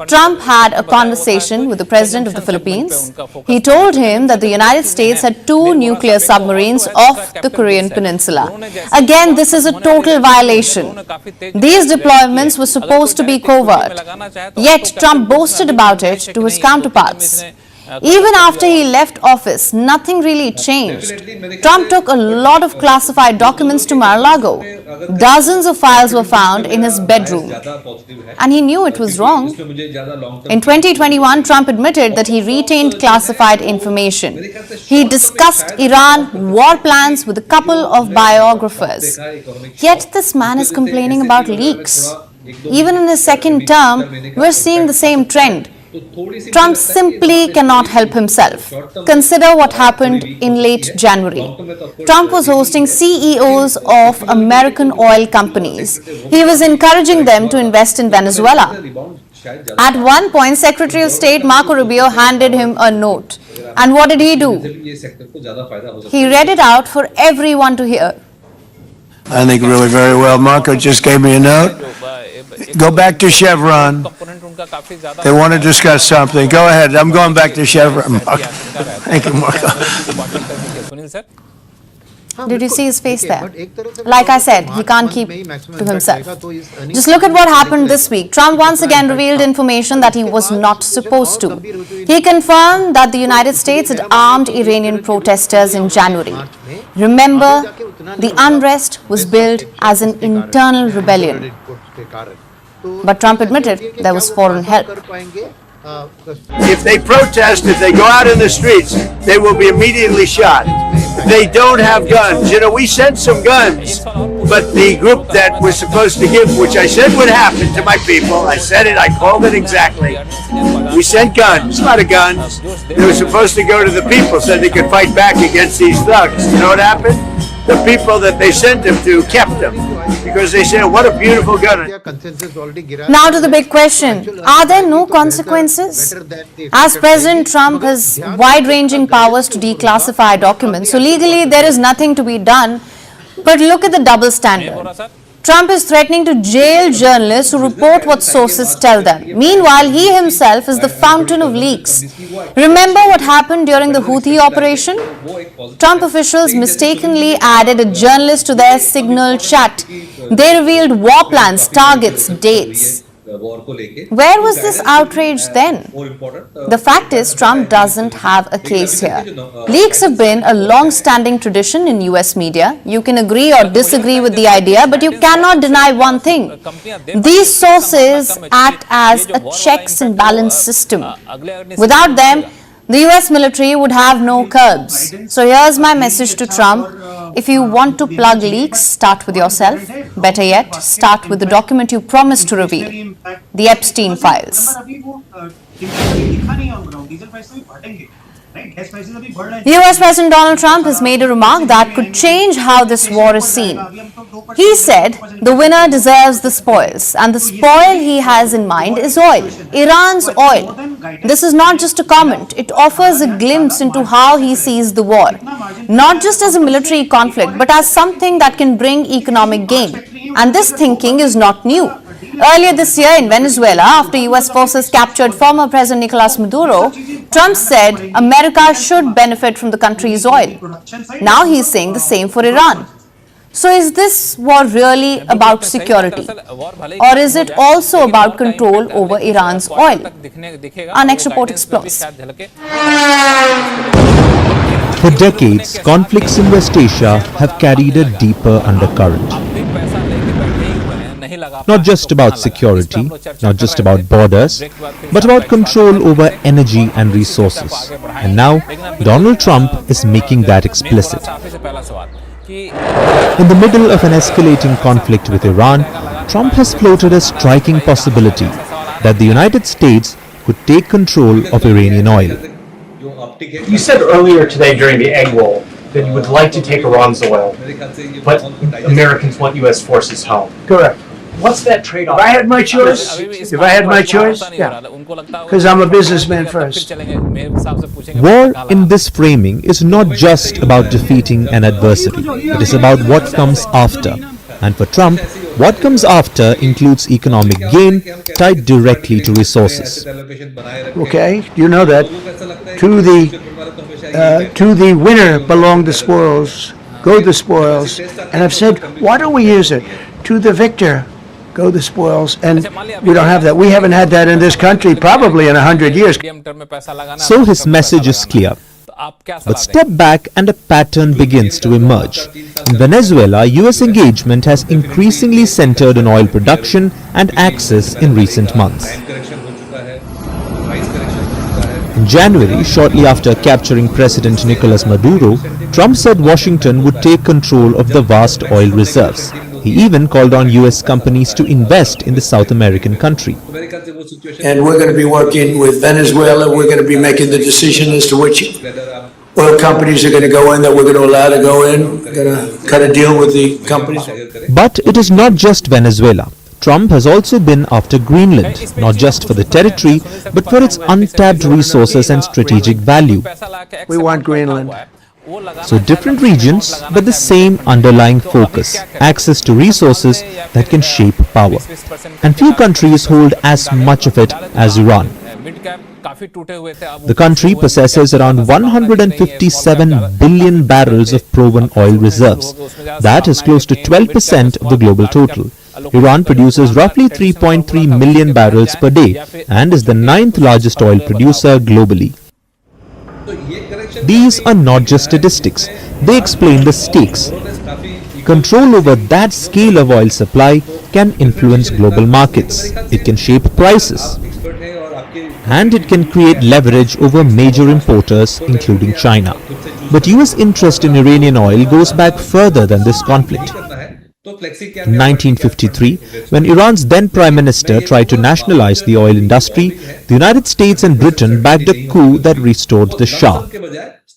Trump had a conversation with the president of the Philippines. He told him that the United States had 2 nuclear submarines off the Korean peninsula. Again, this is a total violation. These deployments were supposed to be covert. Yet, Trump boasted about it to his counterparts. Even after he left office, nothing really changed. Trump took a lot of classified documents to Mar-a-Lago. Dozens of files were found in his bedroom. And he knew it was wrong. In 2021, Trump admitted that he retained classified information. He discussed Iran war plans with a couple of biographers. Yet this man is complaining about leaks. Even in his second term, we're seeing the same trend. Trump simply cannot help himself. Consider what happened in late January. Trump was hosting CEOs of American oil companies. He was encouraging them to invest in Venezuela. At one point, Secretary of State Marco Rubio handed him a note. And what did he do? He read it out for everyone to hear. I think really very well. Marco just gave me a note. Go back to Chevron. They want to discuss something. Go ahead. I'm going back to Chevron, Marco. Thank you, Marco. Did you see his face there? Like I said, he can't keep to himself. Just look at what happened this week. Trump once again revealed information that he was not supposed to. He confirmed that the United States had armed Iranian protesters in January. Remember, the unrest was billed as an internal rebellion. But Trump admitted there was foreign help. If they protest, if they go out in the streets, they will be immediately shot. They don't have guns. You know, we sent some guns, but the group that was supposed to give, which I said would happen to my people, I said it, I called it exactly. We sent guns, a lot of guns. They were supposed to go to the people so they could fight back against these thugs. You know what happened? The people that they sent them to kept them because they said, what a beautiful gun. Now to the big question, are there no consequences? As President Trump has wide-ranging powers to declassify documents, so legally there is nothing to be done, but look at the double standard. Trump is threatening to jail journalists who report what sources tell them. Meanwhile, he himself is the fountain of leaks. Remember what happened during the Houthi operation? Trump officials mistakenly added a journalist to their Signal chat. They revealed war plans, targets, dates. Where was this outrage then? The fact is, Trump doesn't have a case here. Leaks have been a long-standing tradition in US media. You can agree or disagree with the idea, but you cannot deny one thing. These sources act as a checks and balance system. Without them, the US military would have no curbs. So here's my message to Trump. If you want to plug leaks, start with yourself. Better yet, start with the document you promised to reveal, the Epstein files. US President Donald Trump has made a remark that could change how this war is seen. He said the winner deserves the spoils, and the spoil he has in mind is oil, Iran's oil. This is not just a comment, it offers a glimpse into how he sees the war, not just as a military conflict, but as something that can bring economic gain. And this thinking is not new. Earlier this year in Venezuela, after US forces captured former President Nicolas Maduro, Trump said America should benefit from the country's oil. Now he's saying the same for Iran. So is this war really about security, or is it also about control over Iran's oil? Our next report explores. For decades, conflicts in West Asia have carried a deeper undercurrent. Not just about security, not just about borders, but about control over energy and resources. And now, Donald Trump is making that explicit. In the middle of an escalating conflict with Iran, Trump has floated a striking possibility that the United States could take control of Iranian oil. You said earlier today during the egg roll that you would like to take Iran's oil, but Americans want U.S. forces home. Correct. What's that trade-off? If I had my choice, yeah. Because I'm a businessman first. War in this framing is not just about defeating an adversary. It is about what comes after. And for Trump, what comes after includes economic gain tied directly to resources. Okay, you know that. To the winner belong the spoils. Go the spoils. And I've said, why don't we use it? To the victor go the spoils, and we don't have that. We haven't had that in this country probably in 100 years. So his message is clear. But step back and a pattern begins to emerge. In Venezuela, US engagement has increasingly centered on oil production and access in recent months. In January, shortly after capturing President Nicolas Maduro, Trump said Washington would take control of the vast oil reserves. He even called on US companies to invest in the South American country. And we're going to be working with Venezuela. We're going to be making the decision as to which oil companies are going to go in, that we're going to allow to go in. We're going to cut a deal with the companies. But it is not just Venezuela. Trump has also been after Greenland, not just for the territory, but for its untapped resources and strategic value. We want Greenland. So different regions, but the same underlying focus, access to resources that can shape power. And few countries hold as much of it as Iran. The country possesses around 157 billion barrels of proven oil reserves. That is close to 12% of the global total. Iran produces roughly 3.3 million barrels per day and is the 9th largest oil producer globally. These are not just statistics, they explain the stakes. Control over that scale of oil supply can influence global markets. It can shape prices. And it can create leverage over major importers, including China. But US interest in Iranian oil goes back further than this conflict. In 1953, when Iran's then Prime Minister tried to nationalize the oil industry, the United States and Britain backed a coup that restored the Shah.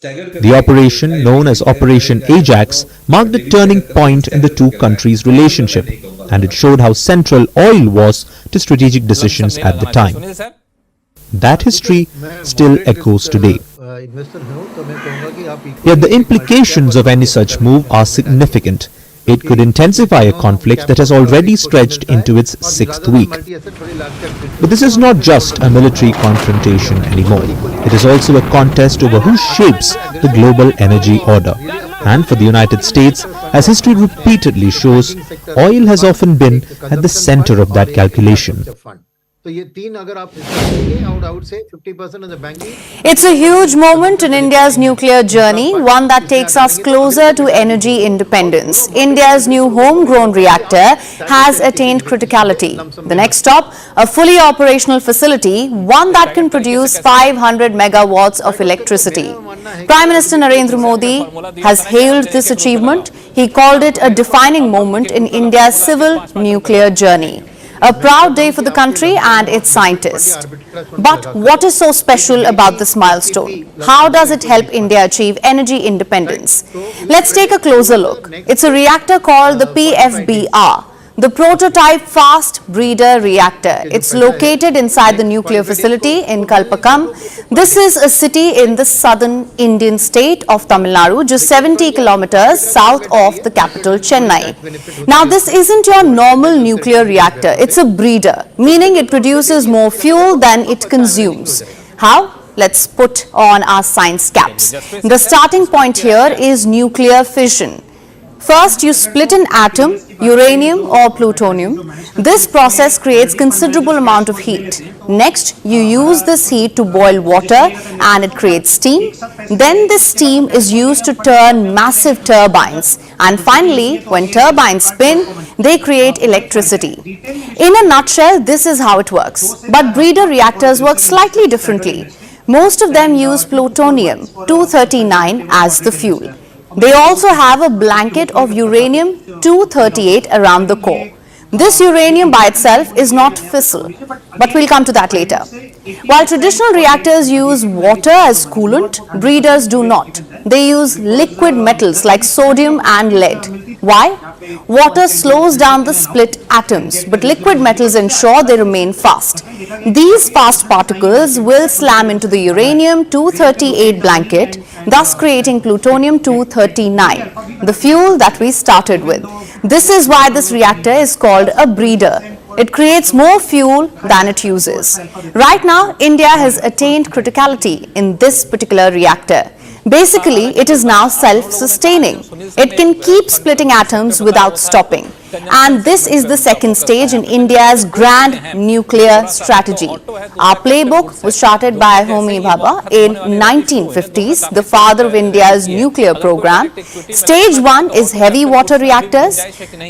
The operation, known as Operation Ajax, marked a turning point in the two countries' relationship, and it showed how central oil was to strategic decisions at the time. That history still echoes today. Yet the implications of any such move are significant. It could intensify a conflict that has already stretched into its 6th week. But this is not just a military confrontation anymore. It is also a contest over who shapes the global energy order. And for the United States, as history repeatedly shows, oil has often been at the center of that calculation. It's a huge moment in India's nuclear journey, one that takes us closer to energy independence. India's new homegrown reactor has attained criticality. The next stop, a fully operational facility, one that can produce 500 megawatts of electricity. Prime Minister Narendra Modi has hailed this achievement. He called it a defining moment in India's civil nuclear journey. A proud day for the country and its scientists. But what is so special about this milestone? How does it help India achieve energy independence? Let's take a closer look. It's a reactor called the PFBR, the prototype fast breeder reactor. It's located inside the nuclear facility in Kalpakkam. This is a city in the southern Indian state of Tamil Nadu, just 70 kilometers south of the capital Chennai. Now this isn't your normal nuclear reactor, it's a breeder, meaning it produces more fuel than it consumes. How? Let's put on our science caps. The starting point here is nuclear fission. First, you split an atom, uranium or plutonium. This process creates considerable amount of heat. Next, you use this heat to boil water and it creates steam. Then this steam is used to turn massive turbines. And finally, when turbines spin, they create electricity. In a nutshell, this is how it works. But breeder reactors work slightly differently. Most of them use plutonium-239 as the fuel. They also have a blanket of uranium-238 around the core. This uranium by itself is not fissile, but we'll come to that later. While traditional reactors use water as coolant, breeders do not. They use liquid metals like sodium and lead. Why? Water slows down the split atoms, but liquid metals ensure they remain fast. These fast particles will slam into the uranium-238 blanket, thus creating plutonium-239, the fuel that we started with. This is why this reactor is called a breeder. It creates more fuel than it uses. Right now, India has attained criticality in this particular reactor. Basically, it is now self-sustaining. It can keep splitting atoms without stopping. And this is the second stage in India's grand nuclear strategy. Our playbook was started by Homi Bhabha in 1950s, the father of India's nuclear program. Stage 1 is heavy water reactors,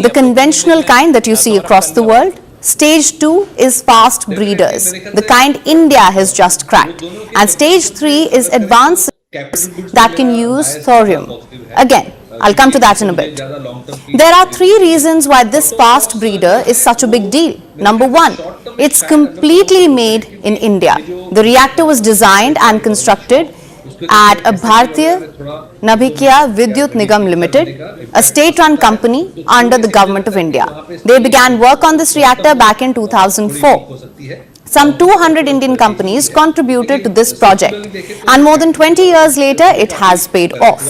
the conventional kind that you see across the world. Stage 2 is fast breeders, the kind India has just cracked. And stage 3 is advanced that can use thorium. Again, I'll come to that in a bit. There are 3 reasons why this fast breeder is such a big deal. Number 1, it's completely made in India. The reactor was designed and constructed at a Bharatiya Nabhikiya Vidyut Nigam Limited, a state-run company under the government of India. They began work on this reactor back in 2004. Some 200 Indian companies contributed to this project, and more than 20 years later, it has paid off.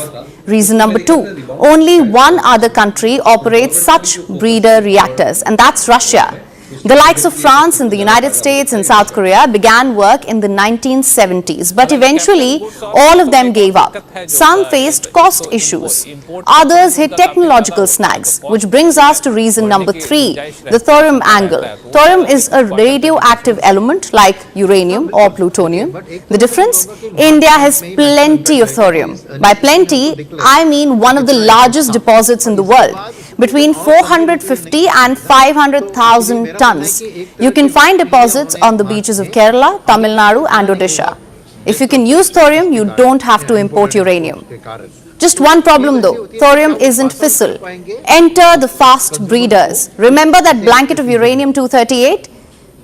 Reason number 2, only one other country operates such breeder reactors, and that's Russia. The likes of France and the United States and South Korea began work in the 1970s, but eventually all of them gave up. Some faced cost issues. Others hit technological snags, which brings us to reason number 3, the thorium angle. Thorium is a radioactive element like uranium or plutonium. The difference? India has plenty of thorium. By plenty, I mean one of the largest deposits in the world, between 450 and 500,000 tons. You can find deposits on the beaches of Kerala, Tamil Nadu and Odisha. If you can use thorium, you don't have to import uranium. Just one problem though, thorium isn't fissile. Enter the fast breeders. Remember that blanket of uranium-238?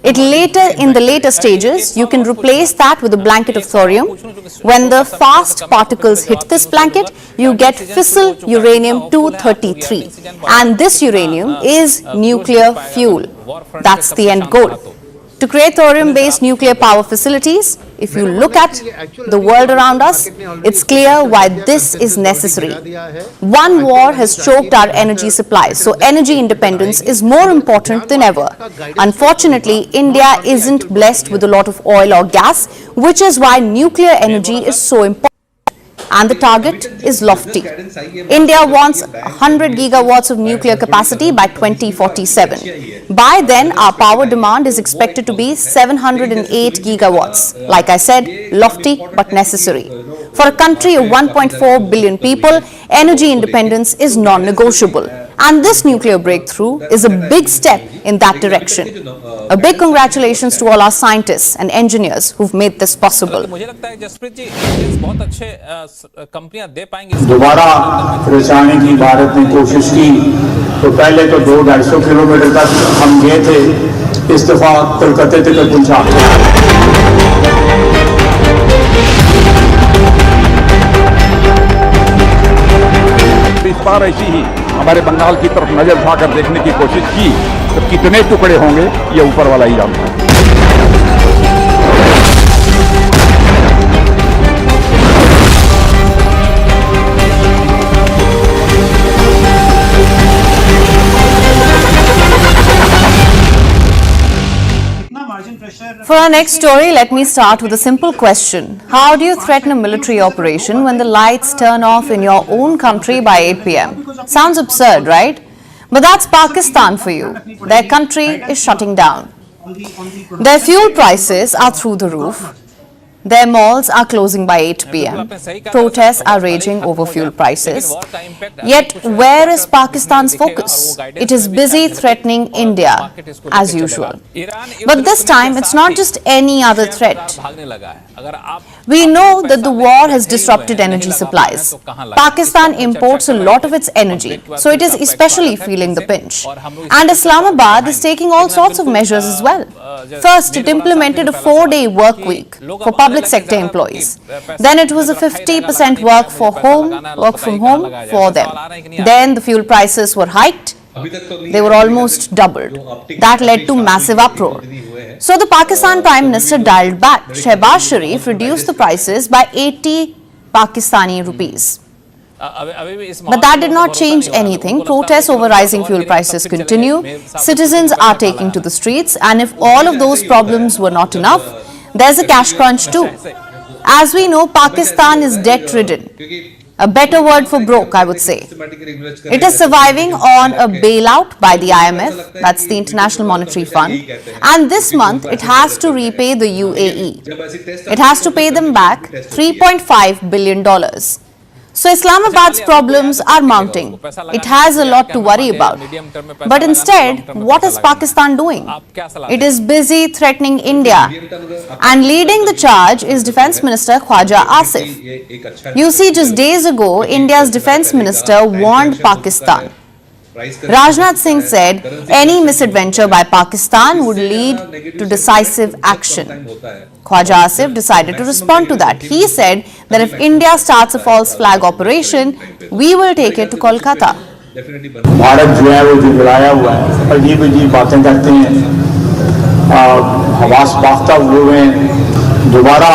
In the later stages, you can replace that with a blanket of thorium. When the fast particles hit this blanket, you get fissile uranium-233. And this uranium is nuclear fuel. That's the end goal. To create thorium-based nuclear power facilities, if you look at the world around us, it's clear why this is necessary. One war has choked our energy supplies, so energy independence is more important than ever. Unfortunately, India isn't blessed with a lot of oil or gas, which is why nuclear energy is so important. And the target is lofty. India wants 100 gigawatts of nuclear capacity by 2047. By then, our power demand is expected to be 708 gigawatts. Like I said, lofty but necessary. For a country of 1.4 billion people, energy independence is non-negotiable. And this nuclear breakthrough is a big step in that direction. A big congratulations to all our scientists and engineers who've made this possible. दोबारा पहुंचाने की भारत ने कोशिश की तो पहले तो 200-250 kilometre तक हम गए थे, इस दफा कलकत्ते तक पहुंचा। इस बार ऐसी ही हमारे बंगाल की तरफ नजर उठाकर देखने की कोशिश की तो कितने टुकड़े होंगे ये ऊपर वाला ही जानता है। For our next story, let me start with a simple question. How do you threaten a military operation when the lights turn off in your own country by 8 p.m.? Sounds absurd, right? But that's Pakistan for you. Their country is shutting down. Their fuel prices are through the roof. Their malls are closing by 8 p.m. Protests are raging over fuel prices. Yet, where is Pakistan's focus? It is busy threatening India, as usual. But this time, it's not just any other threat. We know that the war has disrupted energy supplies. Pakistan imports a lot of its energy, so it is especially feeling the pinch. And Islamabad is taking all sorts of measures as well. First, it implemented a 4-day work week for public sector employees. Then it was a 50% work from home for them. Then the fuel prices were hiked. They were almost doubled. That led to massive uproar. So the Pakistan Prime Minister dialed back. Shehbaz Sharif reduced the prices by 80 Pakistani rupees. But that did not change anything. Protests over rising fuel prices continue. Citizens are taking to the streets, and if all of those problems were not enough, there's a cash crunch too. As we know, Pakistan is debt-ridden. A better word for broke, I would say. It is surviving on a bailout by the IMF, that's the International Monetary Fund, and this month it has to repay the UAE. It has to pay them back $3.5 billion. So Islamabad's problems are mounting. It has a lot to worry about. But instead, what is Pakistan doing? It is busy threatening India. And leading the charge is Defence Minister Khwaja Asif. You see, just days ago, India's Defence Minister warned Pakistan. Rajnath Singh said any misadventure by Pakistan would lead to decisive action. Khwaja Asif decided to respond to that. He said that if India starts a false flag operation, we will take it to Kolkata. Bharat जो है वो जुगलाया हुआ है, अजीब अजीब बातें करते हैं, हवास बाख्ता हुए हैं, दोबारा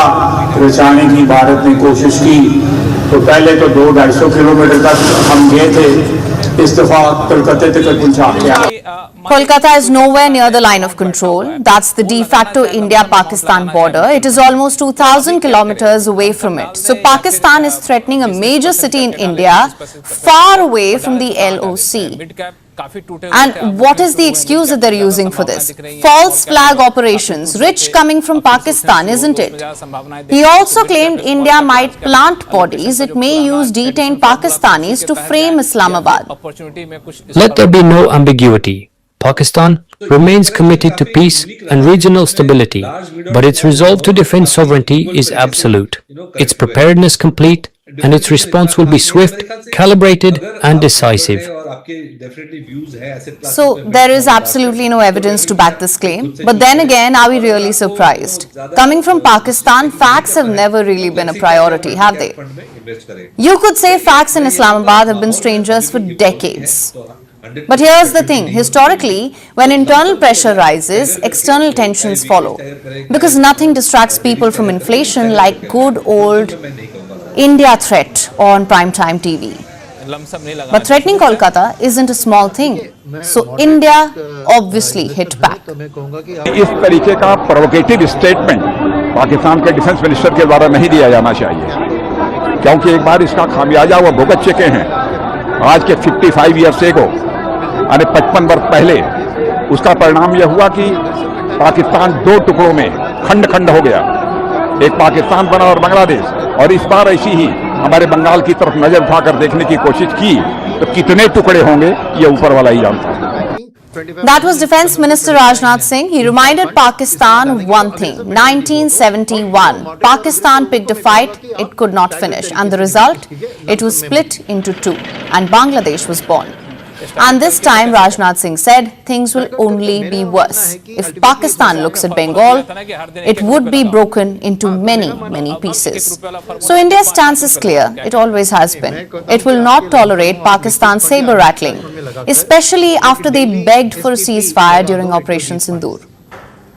रचाने की भारत ने कोशिश की, तो पहले तो 200-250 किलोमीटर तक हम गए थे, इस दफा कलकत्ते तक पहुंचा गया. Kolkata is nowhere near the line of control. That's the de facto India-Pakistan border. It is almost 2,000 kilometers away from it. So Pakistan is threatening a major city in India far away from the LOC. And what is the excuse that they're using for this? False flag operations, rich coming from Pakistan, isn't it? He also claimed India might plant bodies it may use detained Pakistanis to frame Islamabad. Let there be no ambiguity. Pakistan remains committed to peace and regional stability, but its resolve to defend sovereignty is absolute, its preparedness complete, and its response will be swift, calibrated, and decisive. So there is absolutely no evidence to back this claim. But then again, are we really surprised? Coming from Pakistan, facts have never really been a priority, have they? You could say facts in Islamabad have been strangers for decades. But here's the thing, historically, when internal pressure rises, external tensions follow. Because nothing distracts people from inflation like good old India threat on primetime TV. But threatening Kolkata isn't a small thing. So India obviously hit back. इस तरीके का provocative statement Pakistan के defence minister के द्वारा नहीं दिया जाना चाहिए, क्योंकि एक बार इसका खामियाजा वो भुगत चुके हैं. आज के 55 ईयर्स एगो, यानी 55 वर्ष पहले, उसका परिणाम यह हुआ कि पाकिस्तान 2 टुकड़ों में खंड खंड हो गया. एक पाकिस्तान बना और बांग्लादेश. और इस बार ऐसी ही हमारे बंगाल की तरफ नजर उठाकर देखने की कोशिश की तो कितने टुकड़े होंगे ये ऊपर वाला ही जानता है. That was Defence Minister Rajnath Singh. He reminded Pakistan of one thing. 1971, Pakistan picked a fight it could not finish, and the result? It was split into two, and Bangladesh was born. And this time, Rajnath Singh said, things will only be worse. If Pakistan looks at Bengal, it would be broken into many, many pieces. So India's stance is clear. It always has been. It will not tolerate Pakistan's saber-rattling, especially after they begged for a ceasefire during Operation Sindoor.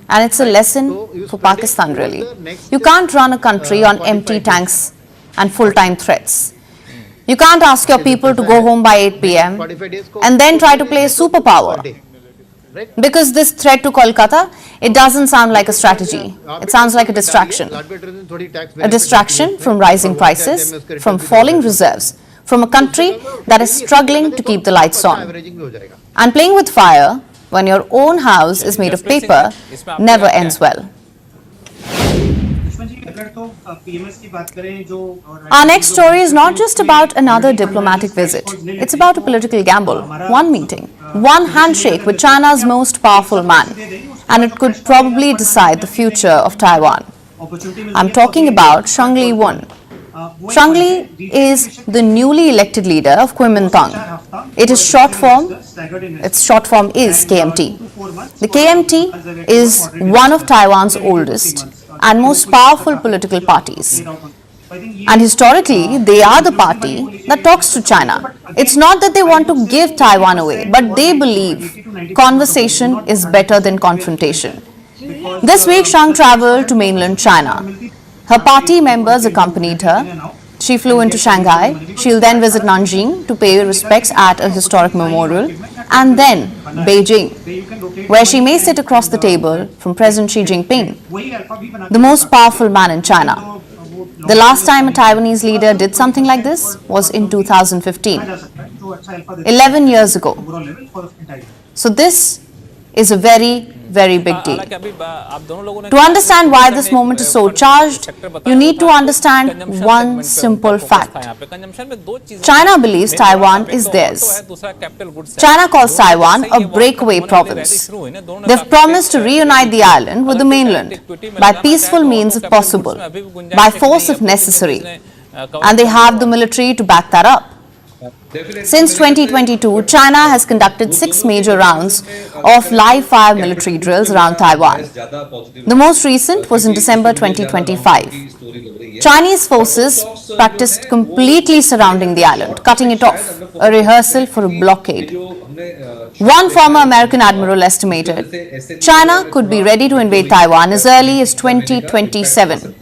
And it's a lesson for Pakistan, really. You can't run a country on empty tanks and full-time threats. You can't ask your people to go home by 8 p.m. and then try to play superpower. Because this threat to Kolkata, it doesn't sound like a strategy. It sounds like a distraction. A distraction from rising prices, from falling reserves, from a country that is struggling to keep the lights on. And playing with fire when your own house is made of paper never ends well. Our next story is not just about another diplomatic visit. It's about a political gamble. One meeting, one handshake with China's most powerful man, and it could probably decide the future of Taiwan. I'm talking about Shang Li-wen. Shang Li is the newly elected leader of Kuomintang. Its short form is KMT. The KMT is one of Taiwan's oldest and most powerful political parties. And historically, they are the party that talks to China. It's not that they want to give Taiwan away, but they believe conversation is better than confrontation. This week, Shang traveled to mainland China. Her party members accompanied her. She flew into Shanghai. She'll then visit Nanjing to pay respects at a historic memorial, and then Beijing, where she may sit across the table from President Xi Jinping, the most powerful man in China. The last time a Taiwanese leader did something like this was in 2015, 11 years ago. So this is a very, very big deal. To understand why this moment is so charged, you need to understand one simple fact. China believes Taiwan is theirs. China calls Taiwan a breakaway province. They've promised to reunite the island with the mainland by peaceful means if possible, by force if necessary, and they have the military to back that up. Since 2022, China has conducted 6 major rounds of live-fire military drills around Taiwan. The most recent was in December 2025. Chinese forces practiced completely surrounding the island, cutting it off, a rehearsal for a blockade. One former American admiral estimated China could be ready to invade Taiwan as early as 2027.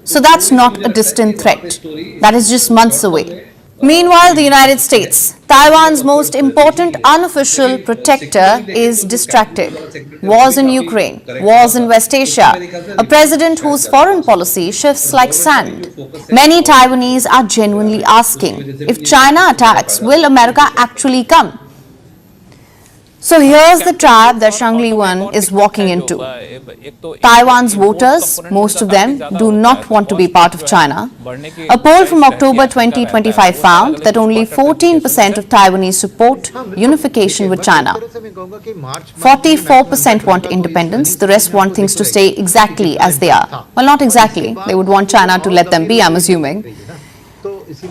So that's not a distant threat. That is just months away. Meanwhile, the United States, Taiwan's most important unofficial protector, is distracted. Wars in Ukraine, wars in West Asia, a president whose foreign policy shifts like sand. Many Taiwanese are genuinely asking, if China attacks, will America actually come? So here's the trap that Shang Li-wen is walking into. Taiwan's voters, most of them, do not want to be part of China. A poll from October 2025 found that only 14% of Taiwanese support unification with China. 44% want independence, the rest want things to stay exactly as they are. Well, not exactly. They would want China to let them be, I'm assuming.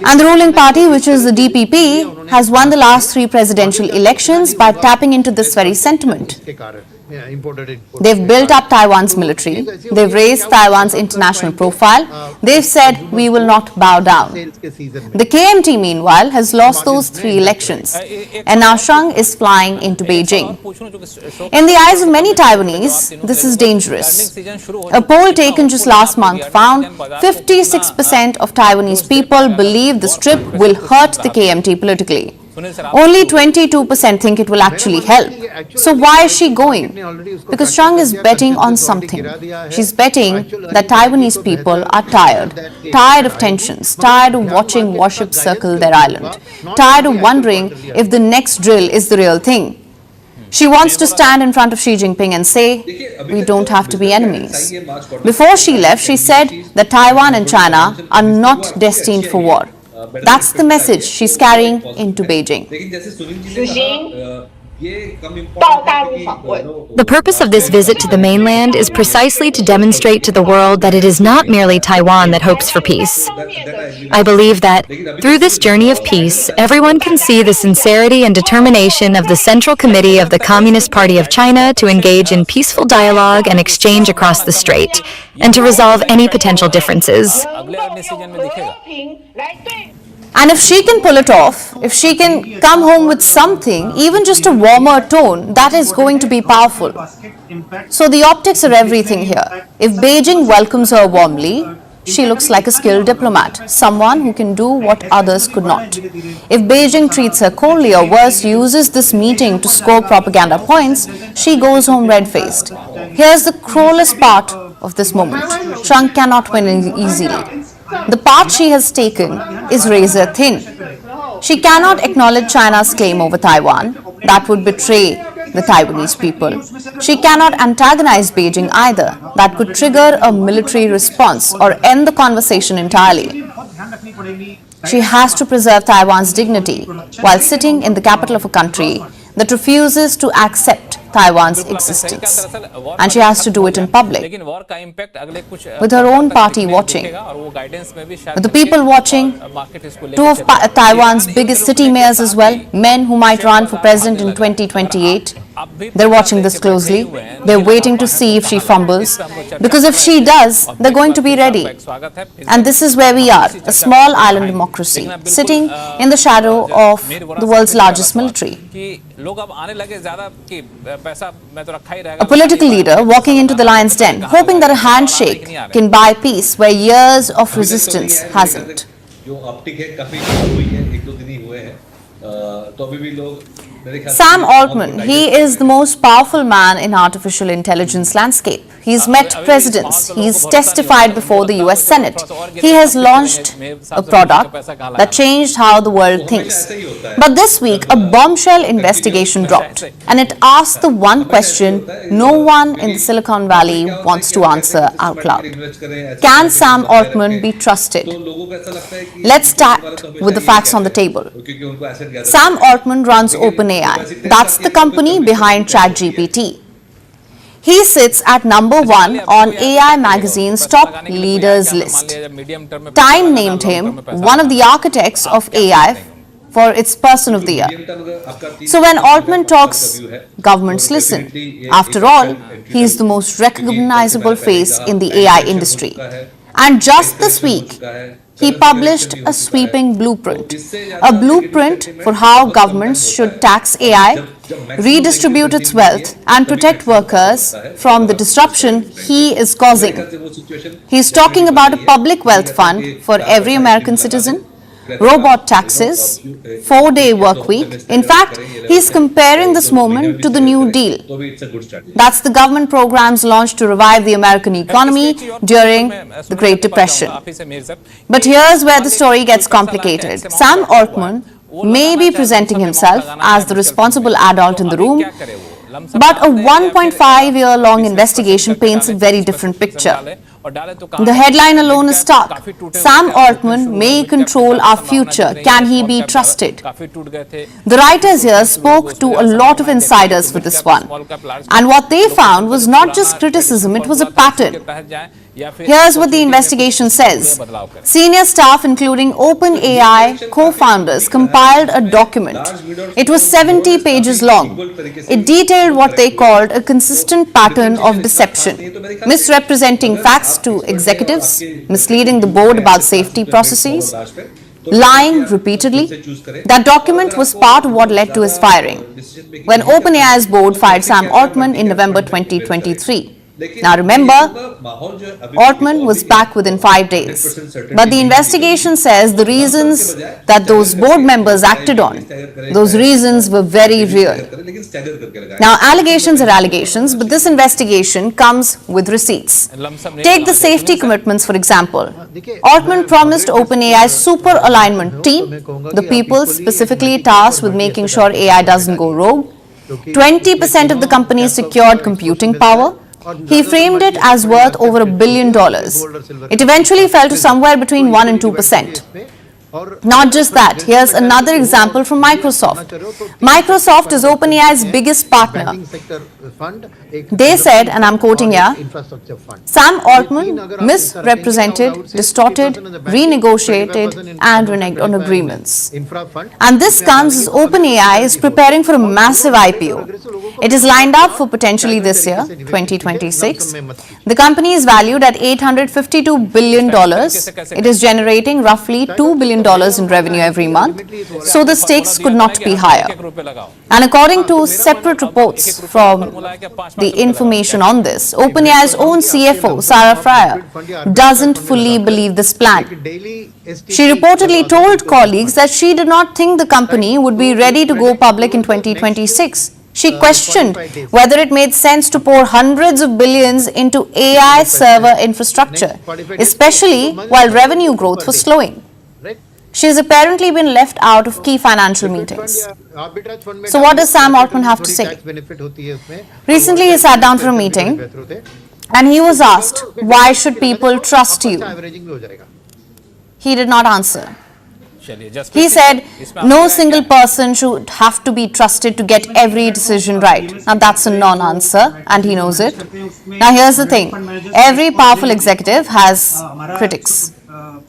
And the ruling party, which is the DPP, has won the last 3 presidential elections by tapping into this very sentiment. They've built up Taiwan's military. They've raised Taiwan's international profile. They've said, we will not bow down. The KMT, meanwhile, has lost those 3 elections. And now Shang is flying into Beijing. In the eyes of many Taiwanese, this is dangerous. A poll taken just last month found 56% of Taiwanese people believe this trip will hurt the KMT politically. Only 22% think it will actually help. So why is she going? Because Shang is betting on something. She's betting that Taiwanese people are tired of tensions, tired of watching warships circle their island, tired of wondering if the next drill is the real thing. She wants to stand in front of Xi Jinping and say, we don't have to be enemies. Before she left, she said that Taiwan and China are not destined for war. That's the message she's carrying into Beijing. The purpose of this visit to the mainland is precisely to demonstrate to the world that it is not merely Taiwan that hopes for peace. I believe that through this journey of peace, everyone can see the sincerity and determination of the Central Committee of the Communist Party of China to engage in peaceful dialogue and exchange across the strait, and to resolve any potential differences. And if she can pull it off, if she can come home with something, even just a warmer tone, that is going to be powerful. So the optics are everything here. If Beijing welcomes her warmly, she looks like a skilled diplomat, someone who can do what others could not. If Beijing treats her coldly or worse, uses this meeting to score propaganda points, she goes home red-faced. Here's the cruelest part of this moment. Trump cannot win easily. The path she has taken is razor thin. She cannot acknowledge China's claim over Taiwan. That would betray the Taiwanese people. She cannot antagonize Beijing either. That could trigger a military response or end the conversation entirely. She has to preserve Taiwan's dignity while sitting in the capital of a country that refuses to accept Taiwan's existence. And she has to do it in public, with her own party watching. With the people watching, two of Taiwan's biggest city mayors as well, men who might run for president in 2028. They're watching this closely. They're waiting to see if she fumbles, because if she does, they're going to be ready. And this is where we are, a small island democracy, sitting in the shadow of the world's largest military. A political leader walking into the lion's den, hoping that a handshake can buy peace where years of resistance hasn't. Sam Altman, he is the most powerful man in artificial intelligence landscape. He's met presidents. He's testified before the US Senate. He has launched a product that changed how the world thinks. But this week, a bombshell investigation dropped, and it asked the one question no one in the Silicon Valley wants to answer out loud. Can Sam Altman be trusted? Let's start with the facts on the table. Sam Altman runs OpenAI. That's the company behind ChatGPT. He sits at number 1 on AI magazine's top leaders list. Time named him one of the architects of AI for its Person of the Year. So when Altman talks, governments listen. After all, he is the most recognizable face in the AI industry. And just this week, he published a sweeping blueprint, a blueprint for how governments should tax AI, redistribute its wealth, and protect workers from the disruption he is causing. He's talking about a public wealth fund for every American citizen, robot taxes, 4-day work week. In fact, he's comparing this moment to the New Deal. That's the government programs launched to revive the American economy during the Great Depression. But here's where the story gets complicated. Sam Altman may be presenting himself as the responsible adult in the room, but a 1.5-year-long investigation paints a very different picture. The headline alone is stark. Sam Altman may control our future. Can he be trusted? The writers here spoke to a lot of insiders for this one. And what they found was not just criticism, it was a pattern. Here's what the investigation says. Senior staff, including OpenAI co-founders, compiled a document. It was 70 pages long. It detailed what they called a consistent pattern of deception, misrepresenting facts to executives, misleading the board about safety processes, lying repeatedly. That document was part of what led to his firing, when OpenAI's board fired Sam Altman in November 2023. Now remember, Altman was back within 5 days. But the investigation says the reasons that those board members acted on, those reasons were very real. Now allegations are allegations, but this investigation comes with receipts. Take the safety commitments, for example. Altman promised OpenAI's super alignment team, the people specifically tasked with making sure AI doesn't go rogue, 20% of the company's secured computing power. He framed it as worth over $1 billion. It eventually fell to somewhere between 1 and 2%. Not just that, here's another example from Microsoft. Microsoft is OpenAI's biggest partner. They said, and I'm quoting here, Sam Altman misrepresented, distorted, renegotiated, and reneged on agreements. And this comes as OpenAI is preparing for a massive IPO. It is lined up for potentially this year, 2026. The company is valued at $852 billion. It is generating roughly $2 billion in revenue every month, so the stakes could not be higher. And according to separate reports from the information on this, OpenAI's own CFO, Sarah Fryer, doesn't fully believe this plan. She reportedly told colleagues that she did not think the company would be ready to go public in 2026. She questioned whether it made sense to pour hundreds of billions into AI server infrastructure, especially while revenue growth was slowing. She has apparently been left out of key financial meetings. So what does Sam Altman have to say? Recently he sat down for a meeting and he was asked, why should people trust you? He did not answer. He said, no single person should have to be trusted to get every decision right. Now that's a non-answer and he knows it. Now here's the thing, every powerful executive has critics.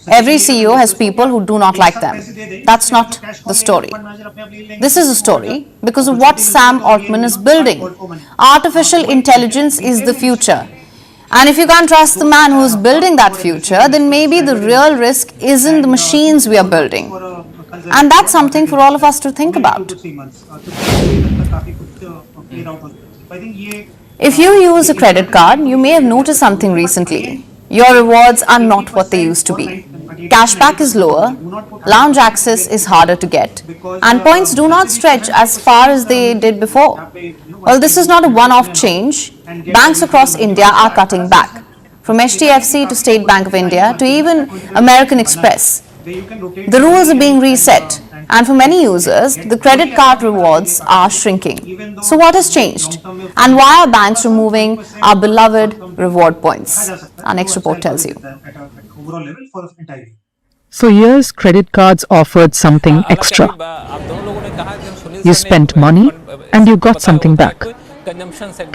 Every CEO has people who do not like them. That's not the story. This is a story because of what Sam Altman is building. Artificial intelligence is the future. And if you can't trust the man who is building that future, then maybe the real risk isn't the machines we are building. And that's something for all of us to think about. If you use a credit card, you may have noticed something recently. Your rewards are not what they used to be. Cashback is lower, lounge access is harder to get, and points do not stretch as far as they did before. Well, this is not a one-off change. Banks across India are cutting back, from HDFC to State Bank of India to even American Express. The rules are being reset, and for many users, the credit card rewards are shrinking. So what has changed? And why are banks removing our beloved reward points? Our next report tells you. For years, credit cards offered something extra. You spent money and you got something back.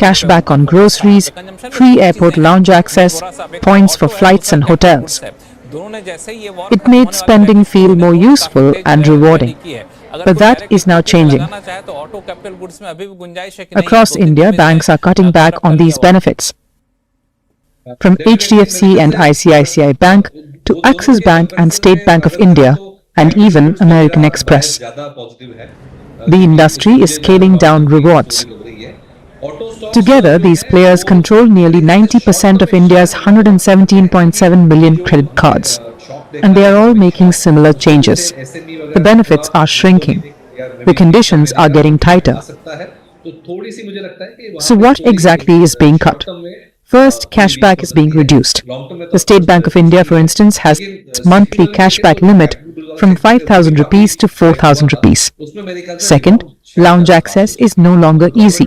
Cashback on groceries, free airport lounge access, points for flights and hotels. It made spending feel more useful and rewarding. But that is now changing. Across India, banks are cutting back on these benefits. From HDFC and ICICI Bank to Axis Bank and State Bank of India and even American Express. The industry is scaling down rewards. Together, these players control nearly 90% of India's 117.7 million credit cards. And they are all making similar changes. The benefits are shrinking. The conditions are getting tighter. So what exactly is being cut? First, cashback is being reduced. The State Bank of India, for instance, has its monthly cashback limit from 5,000 rupees to 4,000 rupees. Second, lounge access is no longer easy.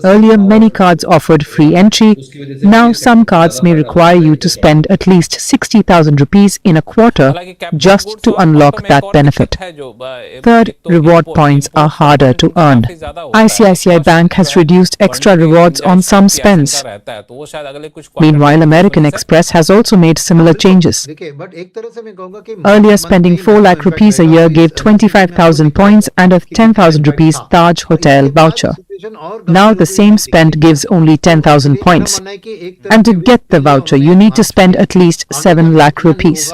Earlier, many cards offered free entry. Now, some cards may require you to spend at least 60,000 rupees in a quarter just to unlock that benefit. Third, reward points are harder to earn. ICICI Bank has reduced extra rewards on some spends. Meanwhile, American Express has also made similar changes. Earlier, spending 4 lakh rupees a year gave 25,000 points and a 10,000 rupees Taj Hotel voucher. Now the same spend gives only 10,000 points. And to get the voucher, you need to spend at least 7 lakh rupees.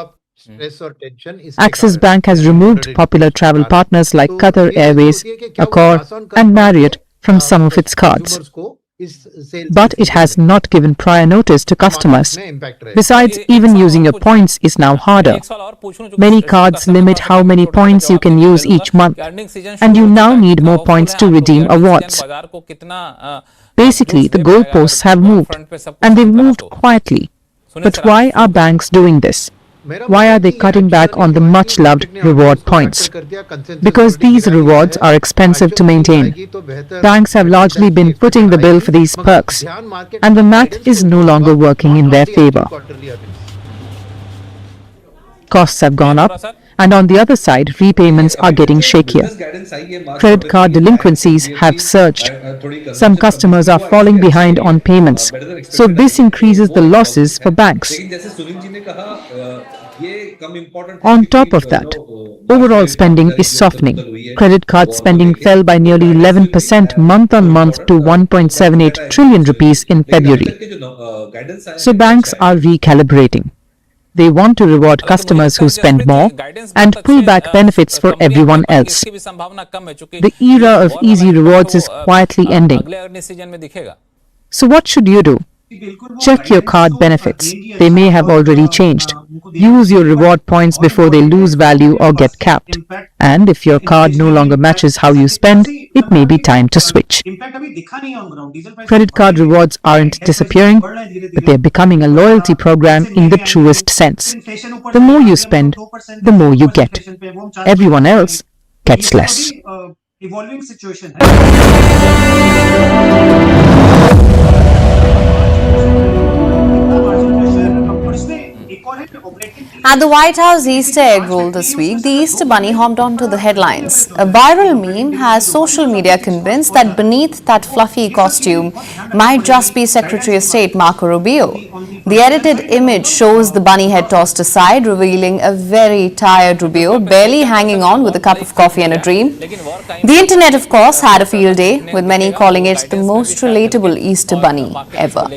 Axis Bank has removed popular travel partners like Qatar Airways, Accor and Marriott from some of its cards. But it has not given prior notice to customers. Besides, even using your points is now harder. Many cards limit how many points you can use each month, and you now need more points to redeem awards. Basically, the goalposts have moved, and they've moved quietly. But why are banks doing this? Why are they cutting back on the much-loved reward points? Because these rewards are expensive to maintain. Banks have largely been footing the bill for these perks, and the math is no longer working in their favor. Costs have gone up, and on the other side, repayments are getting shakier. Credit card delinquencies have surged. Some customers are falling behind on payments, so this increases the losses for banks. On top of that, overall spending is softening. Credit card spending fell by nearly 11% month-on-month to 1.78 trillion rupees in February. So banks are recalibrating. They want to reward customers who spend more and pull back benefits for everyone else. The era of easy rewards is quietly ending. So what should you do? Check your card benefits. They may have already changed. Use your reward points before they lose value or get capped. And if your card no longer matches how you spend, it may be time to switch. Credit card rewards aren't disappearing, but they're becoming a loyalty program in the truest sense. The more you spend, the more you get. Everyone else gets less. At the White House Easter egg roll this week, the Easter Bunny hopped onto the headlines. A viral meme has social media convinced that beneath that fluffy costume might just be Secretary of State Marco Rubio. The edited image shows the bunny head tossed aside, revealing a very tired Rubio, barely hanging on with a cup of coffee and a dream. The internet, of course, had a field day, with many calling it the most relatable Easter Bunny ever.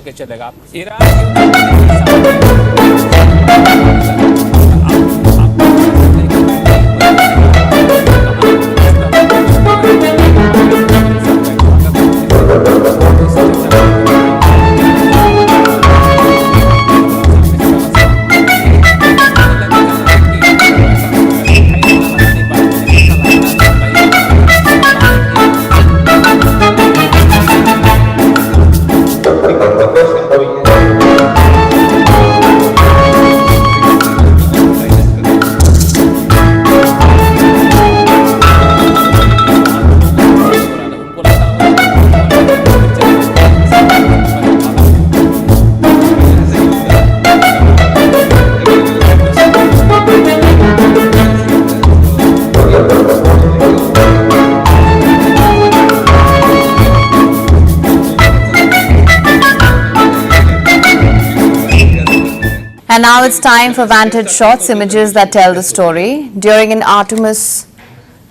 And now it's time for Vantage Shots, images that tell the story. During an Artemis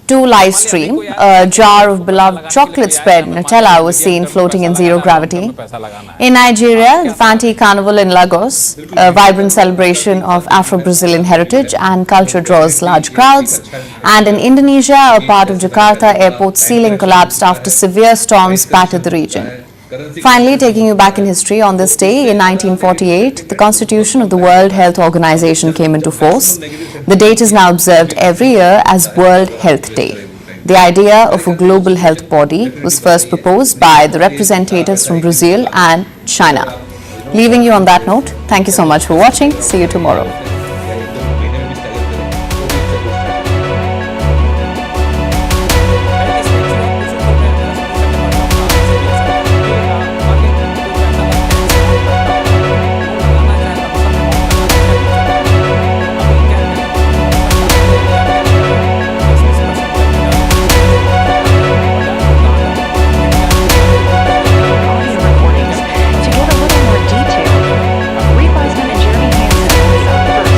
2 live stream, a jar of beloved chocolate spread Nutella was seen floating in zero gravity. In Nigeria, the Fanti Carnival in Lagos, a vibrant celebration of Afro-Brazilian heritage and culture draws large crowds. And in Indonesia, a part of Jakarta airport's ceiling collapsed after severe storms battered the region. Finally, taking you back in history, on this day in 1948, the Constitution of the World Health Organization came into force. The date is now observed every year as World Health Day. The idea of a global health body was first proposed by the representatives from Brazil and China. Leaving you on that note, thank you so much for watching. See you tomorrow. To get a little more detail, read Wiseman and Jeremy Hansen.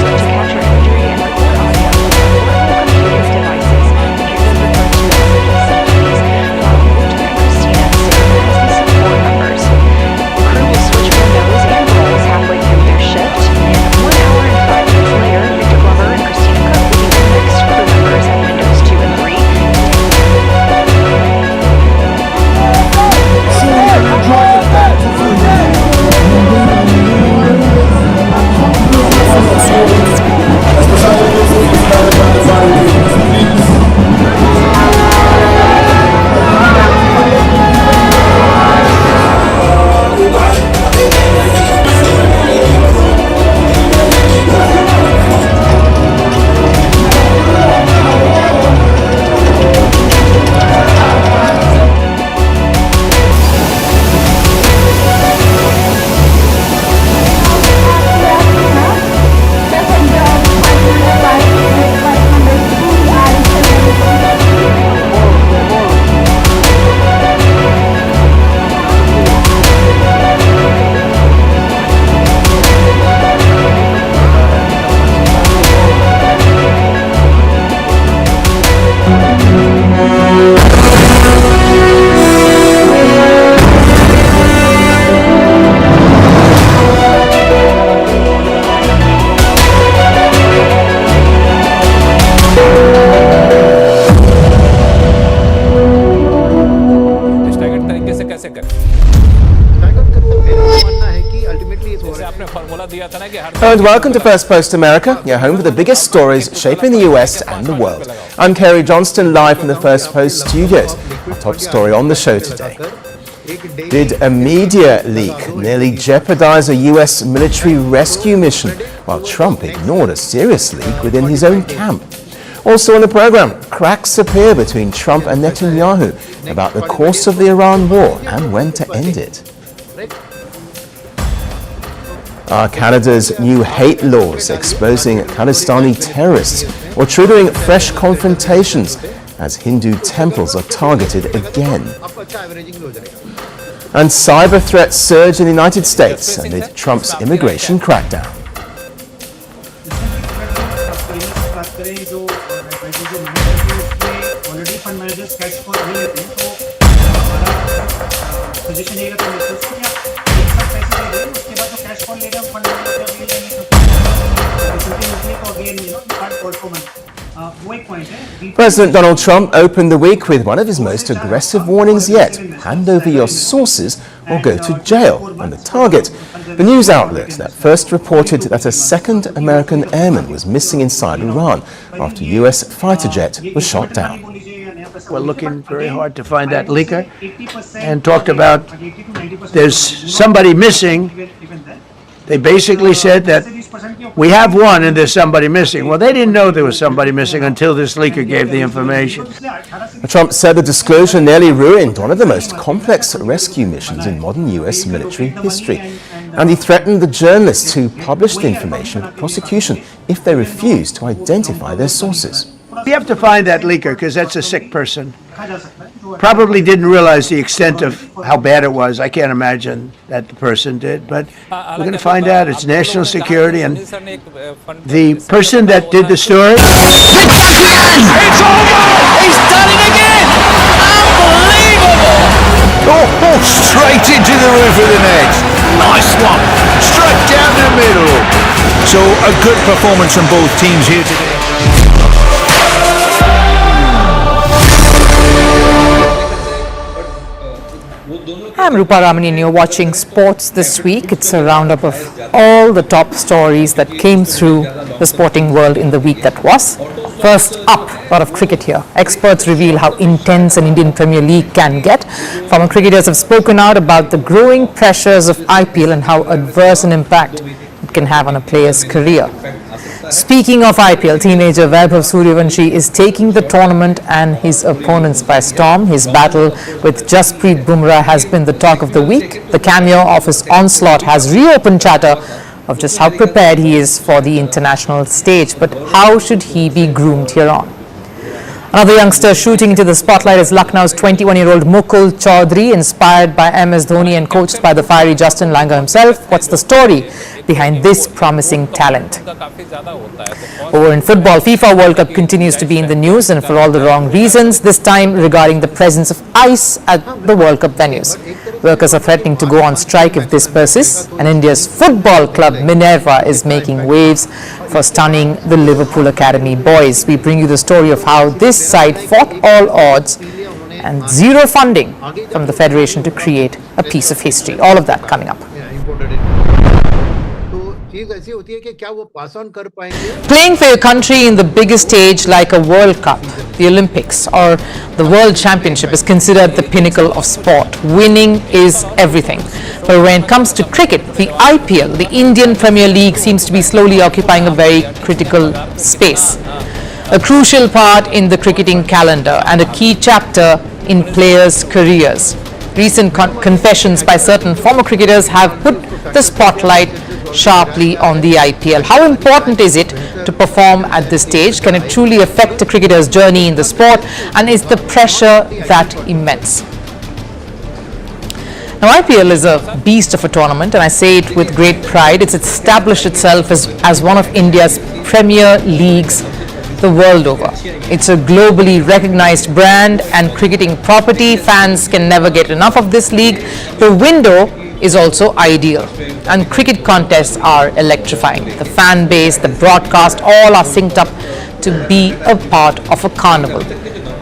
Hello and welcome to First Post America, your home for the biggest stories shaping the US and the world. I'm Kerry Johnston, live from the First Post studios. Our top story on the show today. Did a media leak nearly jeopardize a US military rescue mission, while Trump ignored a serious leak within his own camp? Also on the program, cracks appear between Trump and Netanyahu about the course of the Iran war and when to end it. Are Canada's new hate laws exposing Khalistani terrorists or triggering fresh confrontations as Hindu temples are targeted again? And cyber threats surge in the United States amid Trump's immigration crackdown. President Donald Trump opened the week with one of his most aggressive warnings yet: hand over your sources or go to jail. And the target, the news outlet that first reported that a second American airman was missing inside Iran after a US fighter jet was shot down. We're looking very hard to find that leaker and talked about there's somebody missing. They basically said that we have one and there's somebody missing. Well, they didn't know there was somebody missing until this leaker gave the information. Trump said the disclosure nearly ruined one of the most complex rescue missions in modern US military history. And he threatened the journalists who published the information with prosecution if they refused to identify their sources. We have to find that leaker because that's a sick person. Probably didn't realize the extent of how bad it was. I can't imagine that the person did, but we're going to find out. It's national security, and the person that did the story. It's over! He's done it again! Unbelievable! Oh, straight into the roof of the net. Nice one. Straight down the middle. So a good performance from both teams here today. I'm Rupa Ramani and you're watching Sports This Week. It's a roundup of all the top stories that came through the sporting world in the week that was. First up, a lot of cricket here. Experts reveal how intense an Indian Premier League can get. Former cricketers have spoken out about the growing pressures of IPL and how adverse an impact it can have on a player's career. Speaking of IPL, teenager Vaibhav Suryavanshi is taking the tournament and his opponents by storm. His battle with Jasprit Bumrah has been the talk of the week. The cameo of his onslaught has reopened chatter of just how prepared he is for the international stage. But how should he be groomed here on? Another youngster shooting into the spotlight is Lucknow's 21-year-old Mukul Chaudhary, inspired by MS Dhoni and coached by the fiery Justin Langer himself. What's the story behind this promising talent? Over in football, FIFA World Cup continues to be in the news, and for all the wrong reasons, this time regarding the presence of ice at the World Cup venues. Workers are threatening to go on strike if this persists, and India's football club Minerva is making waves for stunning the Liverpool Academy boys. We bring you the story of how this side fought all odds and zero funding from the Federation to create a piece of history. All of that coming up. Playing for your country in the biggest stage like a World Cup, the Olympics or the World Championship is considered the pinnacle of sport. Winning is everything. But when it comes to cricket, the IPL, the Indian Premier League, seems to be slowly occupying a very critical space. A crucial part in the cricketing calendar and a key chapter in players' careers. Recent confessions by certain former cricketers have put the spotlight sharply on the IPL. How important is it to perform at this stage? Can it truly affect a cricketer's journey in the sport? And is the pressure that immense? Now, IPL is a beast of a tournament, and I say it with great pride. It's established itself as one of India's premier leagues the world over. It's a globally recognized brand and cricketing property. Fans can never get enough of this league. The window is also ideal, and cricket contests are electrifying. The fan base, the broadcast, all are synced up to be a part of a carnival.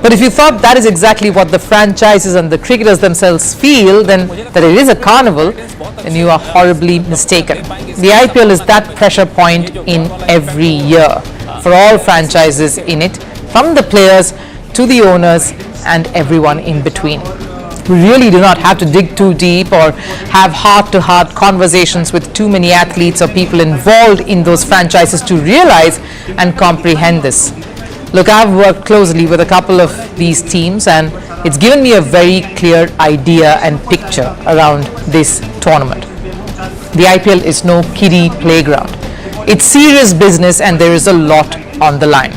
But if you thought that is exactly what the franchises and the cricketers themselves feel, then that it is a carnival, then you are horribly mistaken. The IPL is that pressure point in every year for all franchises in it, from the players to the owners and everyone in between. We really do not have to dig too deep or have heart-to-heart conversations with too many athletes or people involved in those franchises to realize and comprehend this. Look, I've worked closely with a couple of these teams and it's given me a very clear idea and picture around this tournament. The IPL is no kiddie playground. It's serious business and there is a lot on the line.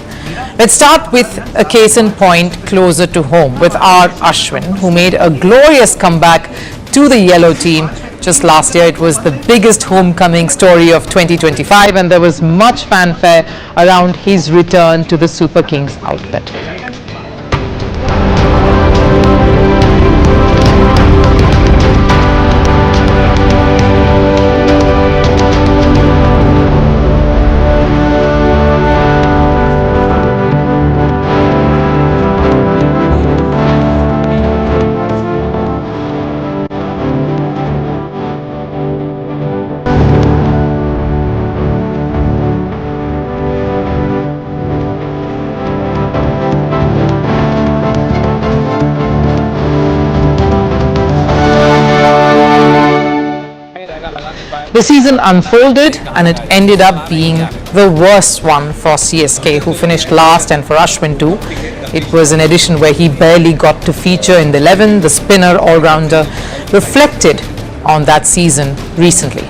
Let's start with a case in point closer to home with R. Ashwin, who made a glorious comeback to the yellow team just last year. It was the biggest homecoming story of 2025 and there was much fanfare around his return to the Super Kings outfit. The season unfolded and it ended up being the worst one for CSK, who finished last, and for Ashwin too. It was an edition where he barely got to feature in the 11. The spinner all-rounder reflected on that season recently.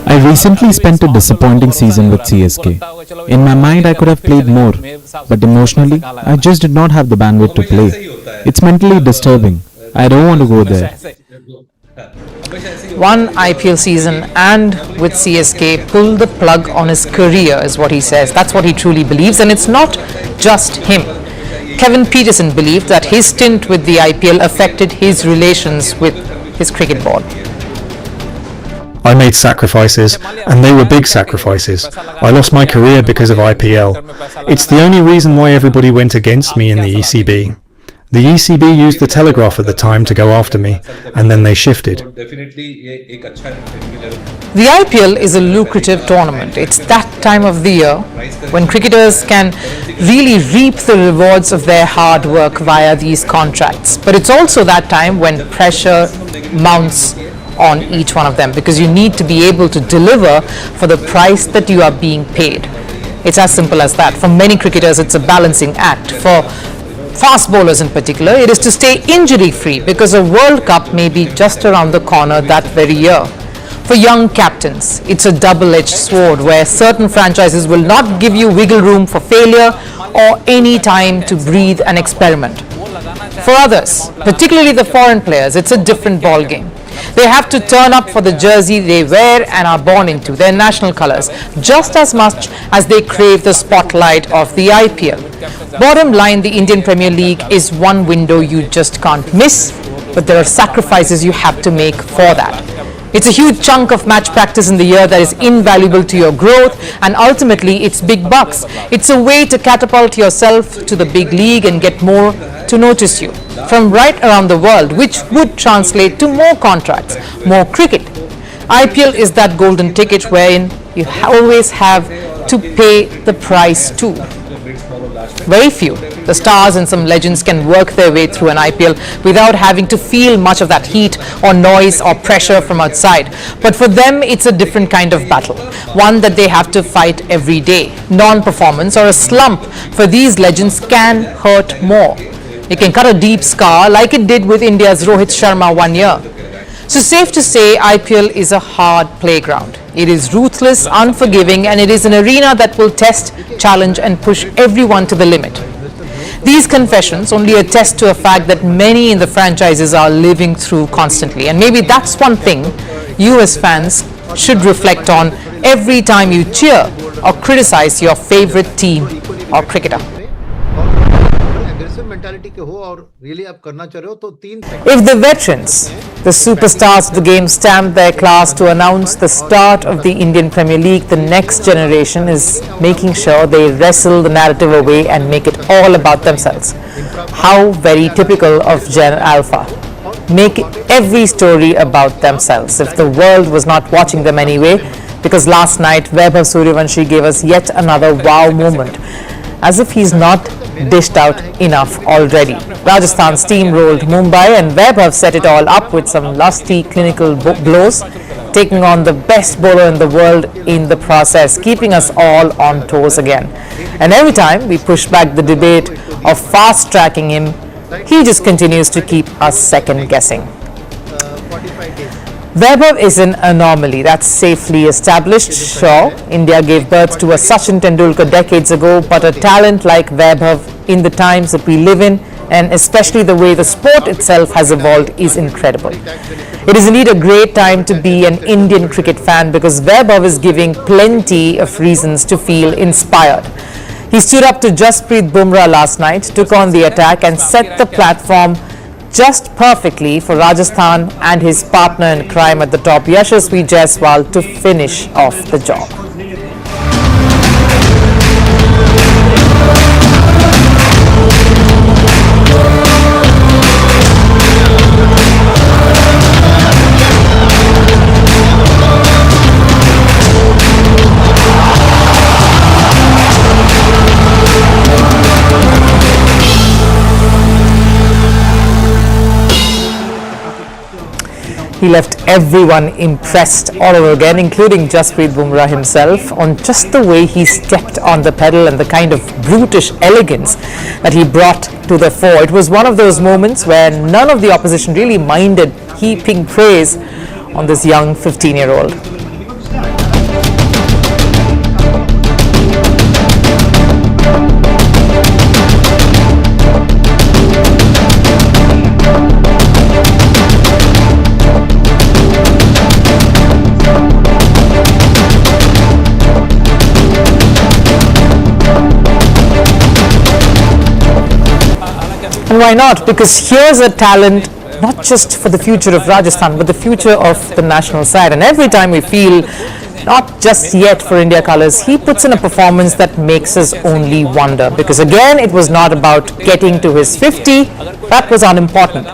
I recently spent a disappointing season with CSK. In my mind, I could have played more, but emotionally, I just did not have the bandwidth to play. It's mentally disturbing. I don't want to go there. One IPL season and with CSK pulled the plug on his career is what he says. That's what he truly believes, and it's not just him. Kevin Peterson believed that his stint with the IPL affected his relations with his cricket board. I made sacrifices, and they were big sacrifices. I lost my career because of IPL. It's the only reason why everybody went against me in the ECB. The ECB used the Telegraph at the time to go after me, and then they shifted. The IPL is a lucrative tournament. It's that time of the year when cricketers can really reap the rewards of their hard work via these contracts. But it's also that time when pressure mounts on each one of them, because you need to be able to deliver for the price that you are being paid. It's as simple as that. For many cricketers, it's a balancing act. For fast bowlers in particular, it is to stay injury-free because a World Cup may be just around the corner that very year. For young captains, it's a double-edged sword where certain franchises will not give you wiggle room for failure or any time to breathe and experiment. For others, particularly the foreign players, it's a different ballgame. They have to turn up for the jersey they wear and are born into, their national colours, just as much as they crave the spotlight of the IPL. Bottom line, the Indian Premier League is one window you just can't miss, but there are sacrifices you have to make for that. It's a huge chunk of match practice in the year that is invaluable to your growth, and ultimately it's big bucks. It's a way to catapult yourself to the big league and get more to notice you from right around the world, which would translate to more contracts, more cricket. IPL is that golden ticket wherein you always have to pay the price too. Very few, the stars and some legends, can work their way through an IPL without having to feel much of that heat or noise or pressure from outside. But for them, it's a different kind of battle, one that they have to fight every day. Non-performance or a slump for these legends can hurt more. It can cut a deep scar like it did with India's Rohit Sharma one year. So safe to say, IPL is a hard playground. It is ruthless, unforgiving, and it is an arena that will test, challenge, and push everyone to the limit. These confessions only attest to a fact that many in the franchises are living through constantly. And maybe that's one thing you as fans should reflect on every time you cheer or criticize your favorite team or cricketer. If the veterans, the superstars of the game, stamp their class to announce the start of the Indian Premier League, the next generation is making sure they wrestle the narrative away and make it all about themselves. How very typical of Gen Alpha. Make every story about themselves. If the world was not watching them anyway, because last night Vaibhav Suryavanshi gave us yet another wow moment, as if he's not dished out enough already. Rajasthan steamrolled Mumbai and Vaibhav set it all up with some lusty clinical blows, taking on the best bowler in the world in the process, keeping us all on toes again. And every time we push back the debate of fast-tracking him, he just continues to keep us second guessing. Vaibhav is an anomaly, that's safely established. Sure, India gave birth to a Sachin Tendulkar decades ago, but a talent like Vaibhav in the times that we live in, and especially the way the sport itself has evolved, is incredible. It is indeed a great time to be an Indian cricket fan because Vaibhav is giving plenty of reasons to feel inspired. He stood up to Jasprit Bumrah last night, took on the attack and set the platform just perfectly for Rajasthan and his partner in crime at the top, Yashasvi Jaiswal, to finish off the job. He left everyone impressed all over again, including Jasprit Bumrah himself, on just the way he stepped on the pedal and the kind of brutish elegance that he brought to the fore. It was one of those moments where none of the opposition really minded heaping praise on this young 15-year-old. And why not? Because here's a talent not just for the future of Rajasthan, but the future of the national side. And every time we feel not just yet for India colours, he puts in a performance that makes us only wonder. Because again, it was not about getting to his 50. That was unimportant.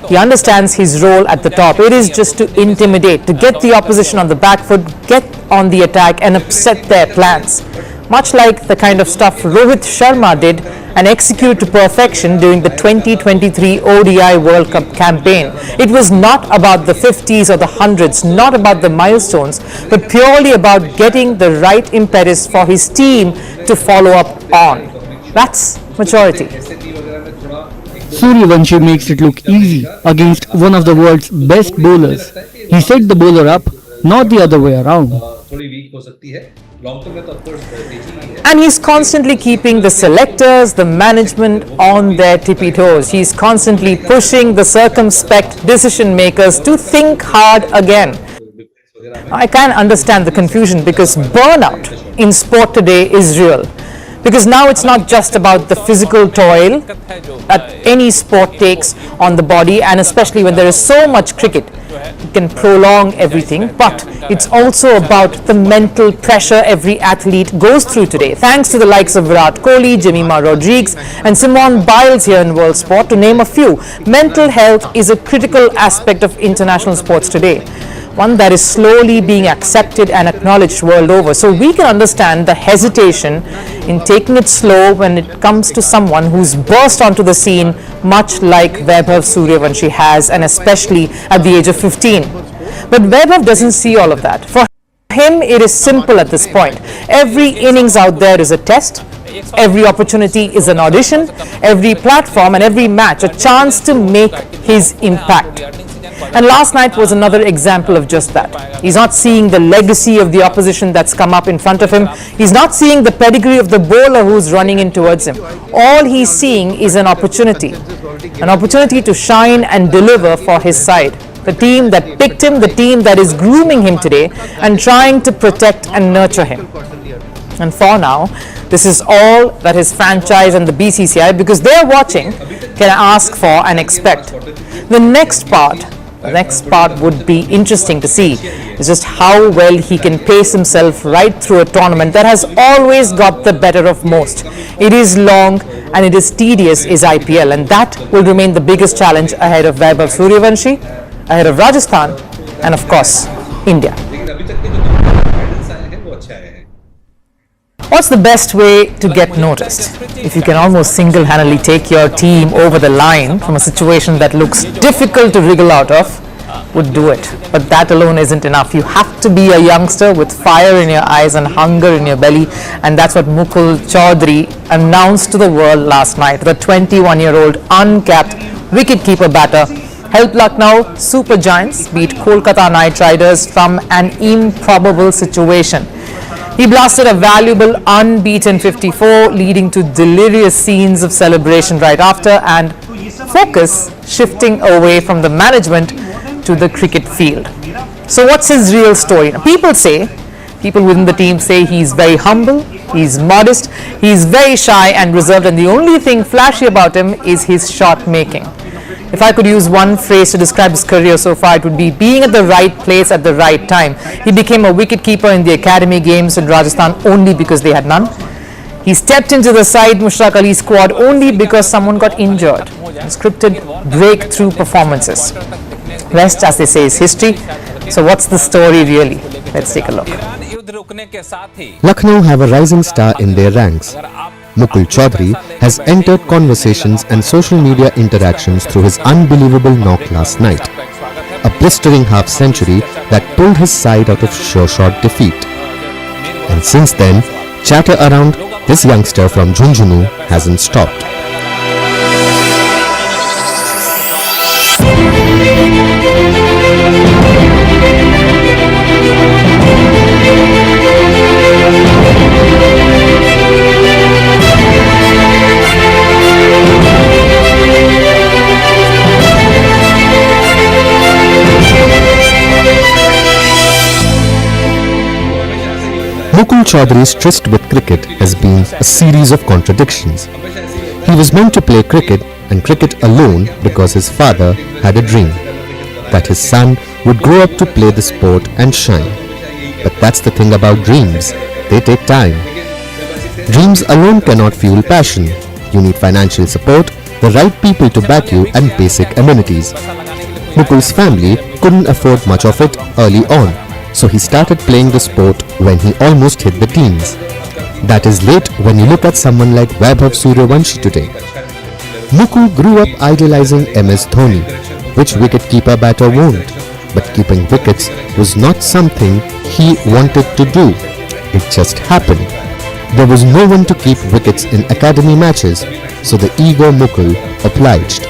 He understands his role at the top. It is just to intimidate, to get the opposition on the back foot, get on the attack and upset their plans. Much like the kind of stuff Rohit Sharma did and executed to perfection during the 2023 ODI World Cup campaign. It was not about the 50s or the 100s, not about the milestones, but purely about getting the right impetus for his team to follow up on. That's maturity. Suryavanshi makes it look easy against one of the world's best bowlers. He set the bowler up, not the other way around. And he's constantly keeping the selectors, the management on their tippy toes. He's constantly pushing the circumspect decision makers to think hard again. I can understand the confusion because burnout in sport today is real. Because now it's not just about the physical toil that any sport takes on the body, and especially when there is so much cricket, it can prolong everything, but it's also about the mental pressure every athlete goes through today. Thanks to the likes of Virat Kohli, Jemima Rodriguez and Simone Biles here in world sport, to name a few. Mental health is a critical aspect of international sports today, one that is slowly being accepted and acknowledged world over. So we can understand the hesitation in taking it slow when it comes to someone who's burst onto the scene much like Vaibhav Suryavanshi has, and especially at the age of 15. But Vaibhav doesn't see all of that. For him, it is simple at this point. Every innings out there is a test. Every opportunity is an audition. Every platform and every match a chance to make his impact. And last night was another example of just that. He's not seeing the legacy of the opposition that's come up in front of him. He's not seeing the pedigree of the bowler who's running in towards him. All he's seeing is an opportunity to shine and deliver for his side. The team that picked him, the team that is grooming him today and trying to protect and nurture him. And for now, this is all that his franchise and the BCCI, because they are watching, can ask for and expect. The next part would be interesting to see is just how well he can pace himself right through a tournament that has always got the better of most. It is long and it is tedious, is IPL, and that will remain the biggest challenge ahead of Vaibhav Suryavanshi, ahead of Rajasthan, and of course, India. What's the best way to get noticed? If you can almost single-handedly take your team over the line from a situation that looks difficult to wriggle out of, would do it. But that alone isn't enough. You have to be a youngster with fire in your eyes and hunger in your belly, and that's what Mukul Chaudhary announced to the world last night. The 21-year-old uncapped wicketkeeper batter helped Lucknow Super Giants beat Kolkata Knight Riders from an improbable situation. He blasted a valuable unbeaten 54, leading to delirious scenes of celebration right after, and focus shifting away from the management to the cricket field. So what's his real story? Now, people within the team say he's very humble, he's modest, he's very shy and reserved, and the only thing flashy about him is his shot making. If I could use one phrase to describe his career so far, it would be being at the right place at the right time. He became a wicketkeeper in the academy games in Rajasthan only because they had none. He stepped into the Saeed Mushtaq Ali squad only because someone got injured. Scripted breakthrough performances. Rest, as they say, is history. So what's the story really? Let's take a look. Lucknow have a rising star in their ranks. Mukul Chaudhary has entered conversations and social media interactions through his unbelievable knock last night. A blistering half-century that pulled his side out of sure-shot defeat. And since then, chatter around this youngster from Jhunjhunu hasn't stopped. Mukul Chaudhary's tryst with cricket has been a series of contradictions. He was meant to play cricket and cricket alone because his father had a dream that his son would grow up to play the sport and shine. But that's the thing about dreams, they take time. Dreams alone cannot fuel passion. You need financial support, the right people to back you, and basic amenities. Mukul's family couldn't afford much of it early on, so he started playing the sport when he almost hit the teens. That is late when you look at someone like Vaibhav Suryavanshi today. Mukul grew up idolizing MS Dhoni, which wicket-keeper batter won't. But keeping wickets was not something he wanted to do. It just happened. There was no one to keep wickets in academy matches, so the ego Mukul obliged.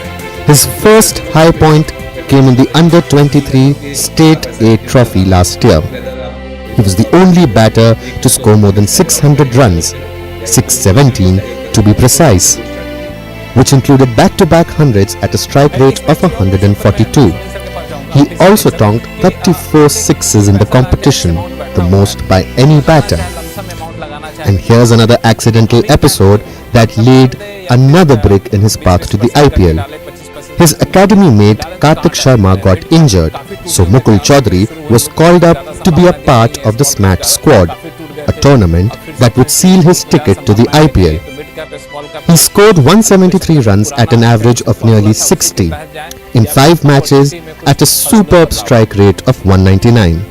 His first high point came in the Under-23 State A trophy last year. He was the only batter to score more than 600 runs, 617 to be precise, which included back-to-back hundreds at a strike rate of 142. He also tonked 34 sixes in the competition, the most by any batter. And here's another accidental episode that laid another brick in his path to the IPL. His academy mate Kartik Sharma got injured, so Mukul Chaudhary was called up to be a part of the SMAT squad, a tournament that would seal his ticket to the IPL. He scored 173 runs at an average of nearly 60 in 5 matches at a superb strike rate of 199.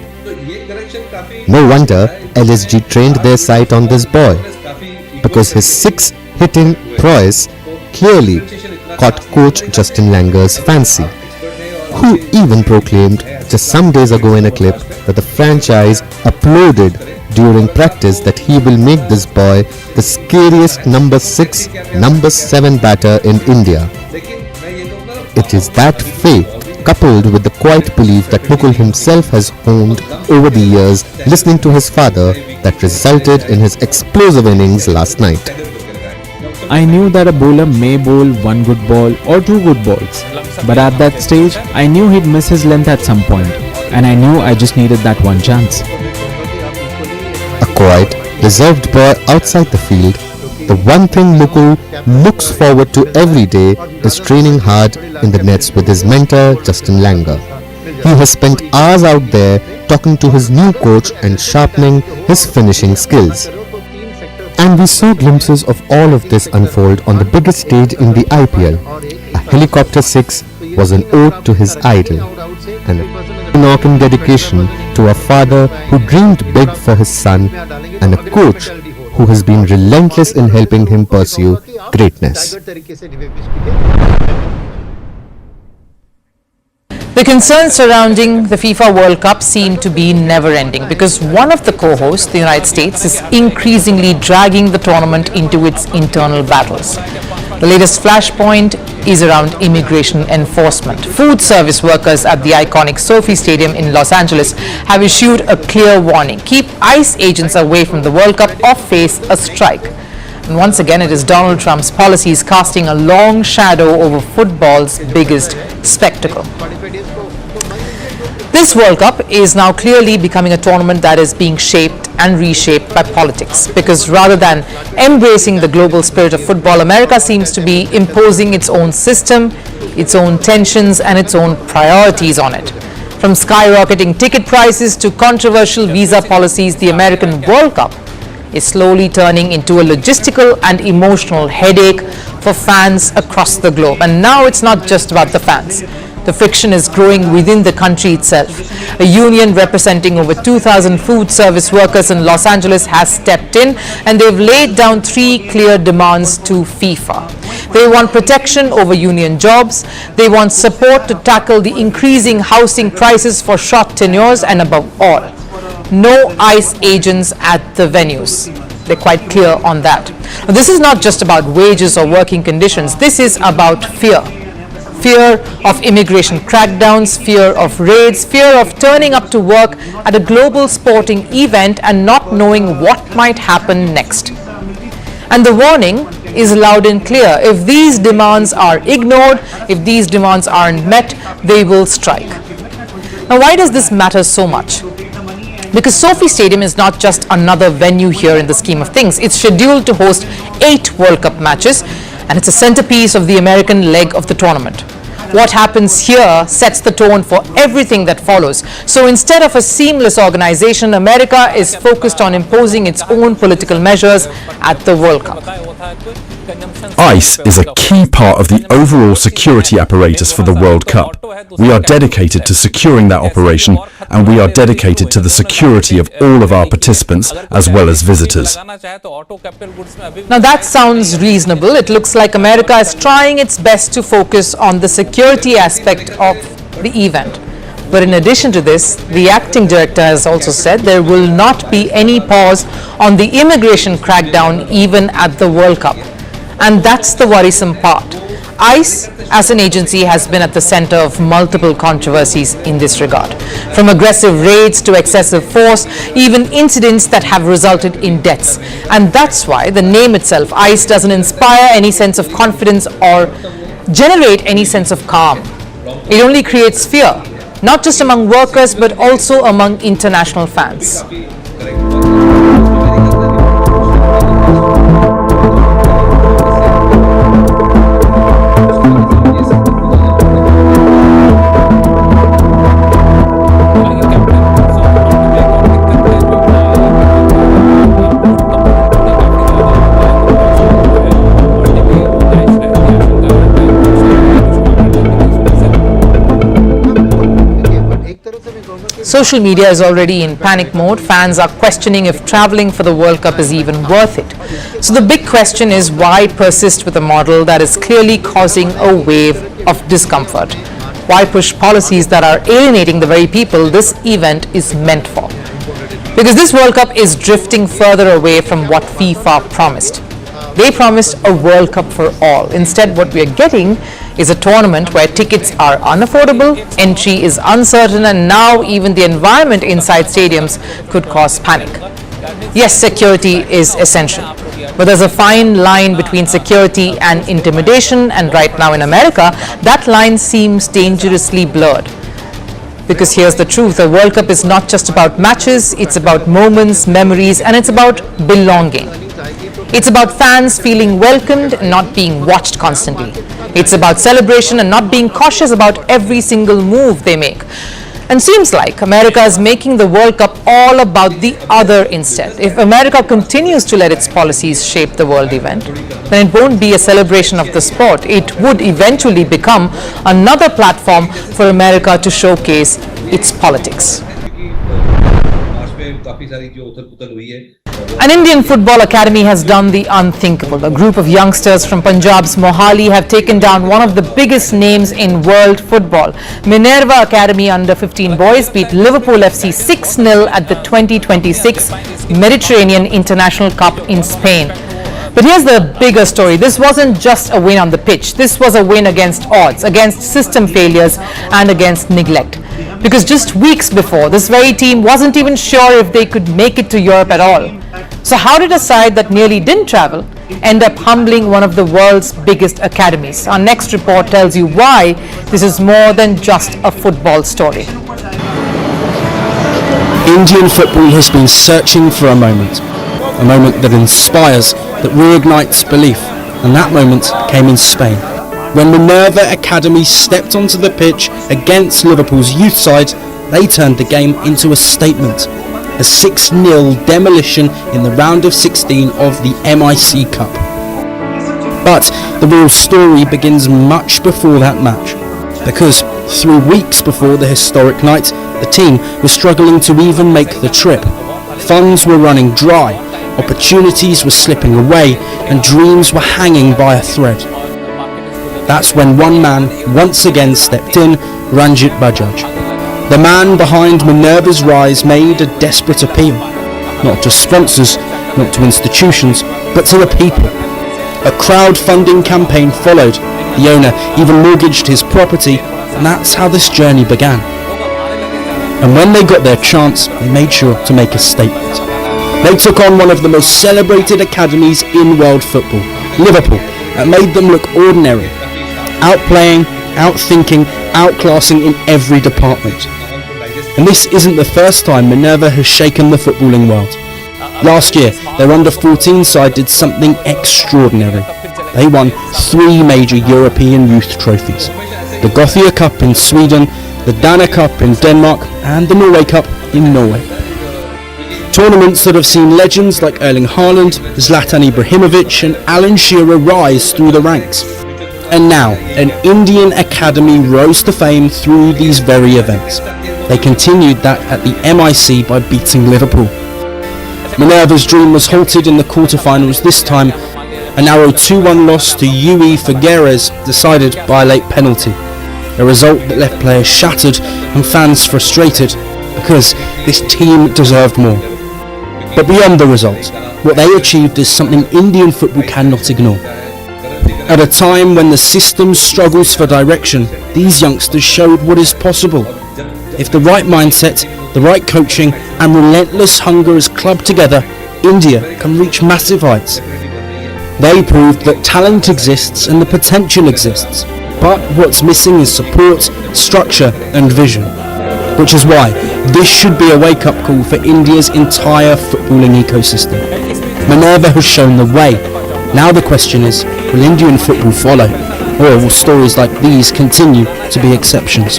No wonder LSG trained their sight on this boy, because his 6-hitting prowess clearly caught coach Justin Langer's fancy, who even proclaimed just some days ago in a clip that the franchise uploaded during practice that he will make this boy the scariest number 6, number 7 batter in India. It is that faith, coupled with the quiet belief that Mukul himself has honed over the years listening to his father, that resulted in his explosive innings last night. I knew that a bowler may bowl one good ball or 2 good balls, but at that stage, I knew he'd miss his length at some point, and I knew I just needed that one chance. A quiet reserved boy outside the field, the one thing Mukul looks forward to every day is training hard in the nets with his mentor Justin Langer. He has spent hours out there talking to his new coach and sharpening his finishing skills. And we saw glimpses of all of this unfold on the biggest stage in the IPL. A helicopter six was an ode to his idol, and a knock in dedication to a father who dreamed big for his son, and a coach who has been relentless in helping him pursue greatness. The concerns surrounding the FIFA World Cup seem to be never-ending because one of the co-hosts, the United States, is increasingly dragging the tournament into its internal battles. The latest flashpoint is around immigration enforcement. Food service workers at the iconic SoFi Stadium in Los Angeles have issued a clear warning. Keep ICE agents away from the World Cup or face a strike. And once again, it is Donald Trump's policies casting a long shadow over football's biggest spectacle. This World Cup is now clearly becoming a tournament that is being shaped and reshaped by politics, because rather than embracing the global spirit of football, America seems to be imposing its own system, its own tensions and its own priorities on it. From skyrocketing ticket prices to controversial visa policies, the American World Cup is slowly turning into a logistical and emotional headache for fans across the globe. And now it's not just about the fans. The friction is growing within the country itself. A union representing over 2,000 food service workers in Los Angeles has stepped in, and they've laid down 3 clear demands to FIFA. They want protection over union jobs, they want support to tackle the increasing housing prices for short tenures, and above all, no ICE agents at the venues. They're quite clear on that. Now, this is not just about wages or working conditions. This is about fear. Fear of immigration crackdowns, fear of raids, fear of turning up to work at a global sporting event and not knowing what might happen next. And the warning is loud and clear. If these demands are ignored, if these demands aren't met, they will strike. Now, why does this matter so much? Because SoFi Stadium is not just another venue here in the scheme of things. It's scheduled to host 8 World Cup matches, and it's a centerpiece of the American leg of the tournament. What happens here sets the tone for everything that follows. So instead of a seamless organization, America is focused on imposing its own political measures at the World Cup. ICE is a key part of the overall security apparatus for the World Cup. We are dedicated to securing that operation, and we are dedicated to the security of all of our participants as well as visitors. Now that sounds reasonable. It looks like America is trying its best to focus on the security aspect of the event. But in addition to this, the acting director has also said there will not be any pause on the immigration crackdown even at the World Cup. And that's the worrisome part. ICE as an agency has been at the center of multiple controversies in this regard. From aggressive raids to excessive force, even incidents that have resulted in deaths. And that's why the name itself, ICE, doesn't inspire any sense of confidence or generate any sense of calm. It only creates fear, not just among workers but also among international fans. Social media is already in panic mode. Fans are questioning if traveling for the World Cup is even worth it. So the big question is, why persist with a model that is clearly causing a wave of discomfort? Why push policies that are alienating the very people this event is meant for? Because this World Cup is drifting further away from what FIFA promised. They promised a World Cup for all. Instead, what we are getting is a tournament where tickets are unaffordable, entry is uncertain, and now even the environment inside stadiums could cause panic. Yes, security is essential, but there's a fine line between security and intimidation, and right now in America, that line seems dangerously blurred. Because here's the truth, the World Cup is not just about matches, it's about moments, memories, and it's about belonging. It's about fans feeling welcomed and not being watched constantly. It's about celebration and not being cautious about every single move they make. And seems like America is making the World Cup all about the other instead. If America continues to let its policies shape the world event, then it won't be a celebration of the sport. It would eventually become another platform for America to showcase its politics. An Indian football academy has done the unthinkable. A group of youngsters from Punjab's Mohali have taken down one of the biggest names in world football. Minerva Academy under-15 boys beat Liverpool FC 6-0 at the 2026 Mediterranean International Cup in Spain. But here's the bigger story. This wasn't just a win on the pitch. This was a win against odds, against system failures and against neglect. Because just weeks before, this very team wasn't even sure if they could make it to Europe at all. So how did a side that nearly didn't travel end up humbling one of the world's biggest academies? Our next report tells you why this is more than just a football story. Indian football has been searching for a moment that inspires, that reignites belief, and that moment came in Spain. When Minerva Academy stepped onto the pitch against Liverpool's youth side, they turned the game into a statement. A 6-0 demolition in the round of 16 of the MIC Cup. But the real story begins much before that match, because 3 weeks before the historic night, the team was struggling to even make the trip. Funds were running dry, opportunities were slipping away, and dreams were hanging by a thread. That's when one man once again stepped in, Ranjit Bajaj. The man behind Minerva's rise made a desperate appeal, not to sponsors, not to institutions, but to the people. A crowdfunding campaign followed. The owner even mortgaged his property, and that's how this journey began. And when they got their chance, they made sure to make a statement. They took on one of the most celebrated academies in world football, Liverpool, and made them look ordinary. Outplaying, outthinking, outclassing in every department. And this isn't the first time Minerva has shaken the footballing world. Last year, their under-14 side did something extraordinary. They won 3 major European youth trophies. The Gothia Cup in Sweden, the Dana Cup in Denmark, and the Norway Cup in Norway. Tournaments that have seen legends like Erling Haaland, Zlatan Ibrahimovic and Alan Shearer rise through the ranks. And now, an Indian academy rose to fame through these very events. They continued that at the MIC by beating Liverpool. Minerva's dream was halted in the quarterfinals this time. A narrow 2-1 loss to UE Figueres decided by a late penalty. A result that left players shattered and fans frustrated because this team deserved more. But beyond the result, what they achieved is something Indian football cannot ignore. At a time when the system struggles for direction, these youngsters showed what is possible. If the right mindset, the right coaching and relentless hunger is clubbed together, India can reach massive heights. They proved that talent exists and the potential exists, but what's missing is support, structure and vision. Which is why this should be a wake-up call for India's entire footballing ecosystem. Minerva has shown the way. Now the question is, will Indian football follow? Or will stories like these continue to be exceptions?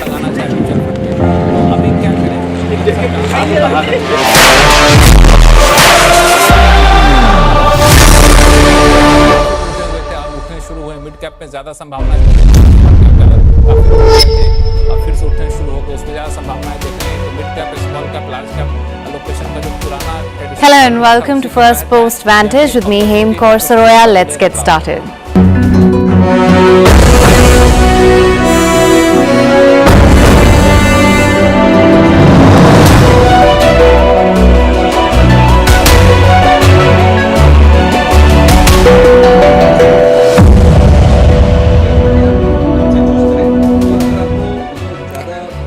Hello and welcome to First Post Vantage with me, Hem Kaur Saroya. Let's get started.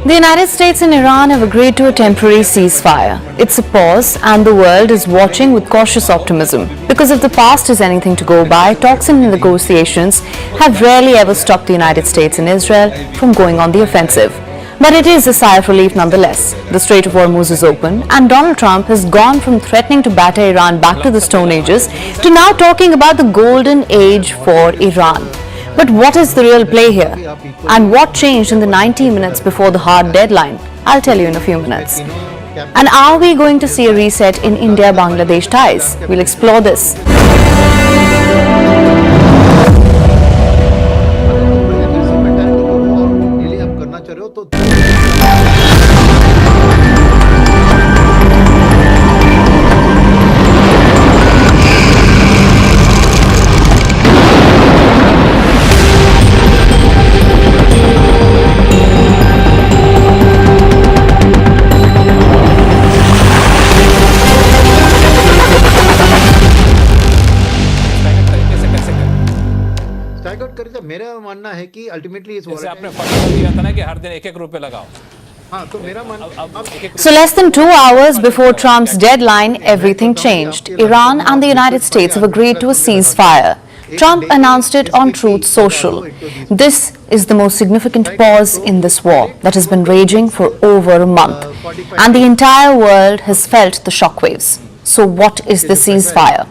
The United States and Iran have agreed to a temporary ceasefire. It's a pause and the world is watching with cautious optimism. Because if the past is anything to go by, talks and negotiations have rarely ever stopped the United States and Israel from going on the offensive. But it is a sigh of relief nonetheless. The Strait of Hormuz is open and Donald Trump has gone from threatening to batter Iran back to the Stone Ages to now talking about the golden age for Iran. But what is the real play here? And what changed in the 90 minutes before the hard deadline? I'll tell you in a few minutes. And are we going to see a reset in India-Bangladesh ties? We'll explore this. जैसे आपने first दिया था ना कि हर दिन एक रुपए लगाओ. So less than 2 hours before Trump's deadline, everything changed. Iran and the United States have agreed to a ceasefire. Trump announced it on Truth Social. This is the most significant pause in this war that has been raging for over a month. And the entire world has felt the shockwaves. So what is the ceasefire?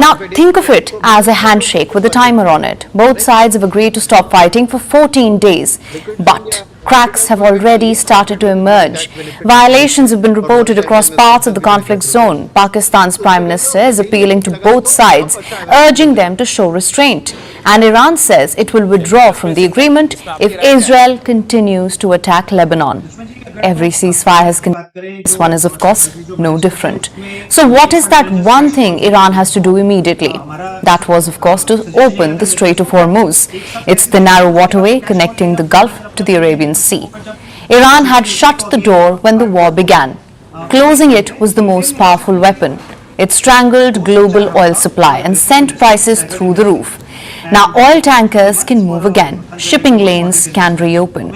Now, think of it as a handshake with a timer on it. Both sides have agreed to stop fighting for 14 days. But cracks have already started to emerge. Violations have been reported across parts of the conflict zone. Pakistan's Prime Minister is appealing to both sides, urging them to show restraint. And Iran says it will withdraw from the agreement if Israel continues to attack Lebanon. Every ceasefire has continued. This one is, of course, no different. So what is that one thing Iran has to do immediately? That was, of course, to open the Strait of Hormuz. It's the narrow waterway connecting the Gulf to the Arabian Sea. Iran had shut the door when the war began. Closing it was the most powerful weapon. It strangled global oil supply and sent prices through the roof. Now oil tankers can move again, shipping lanes can reopen,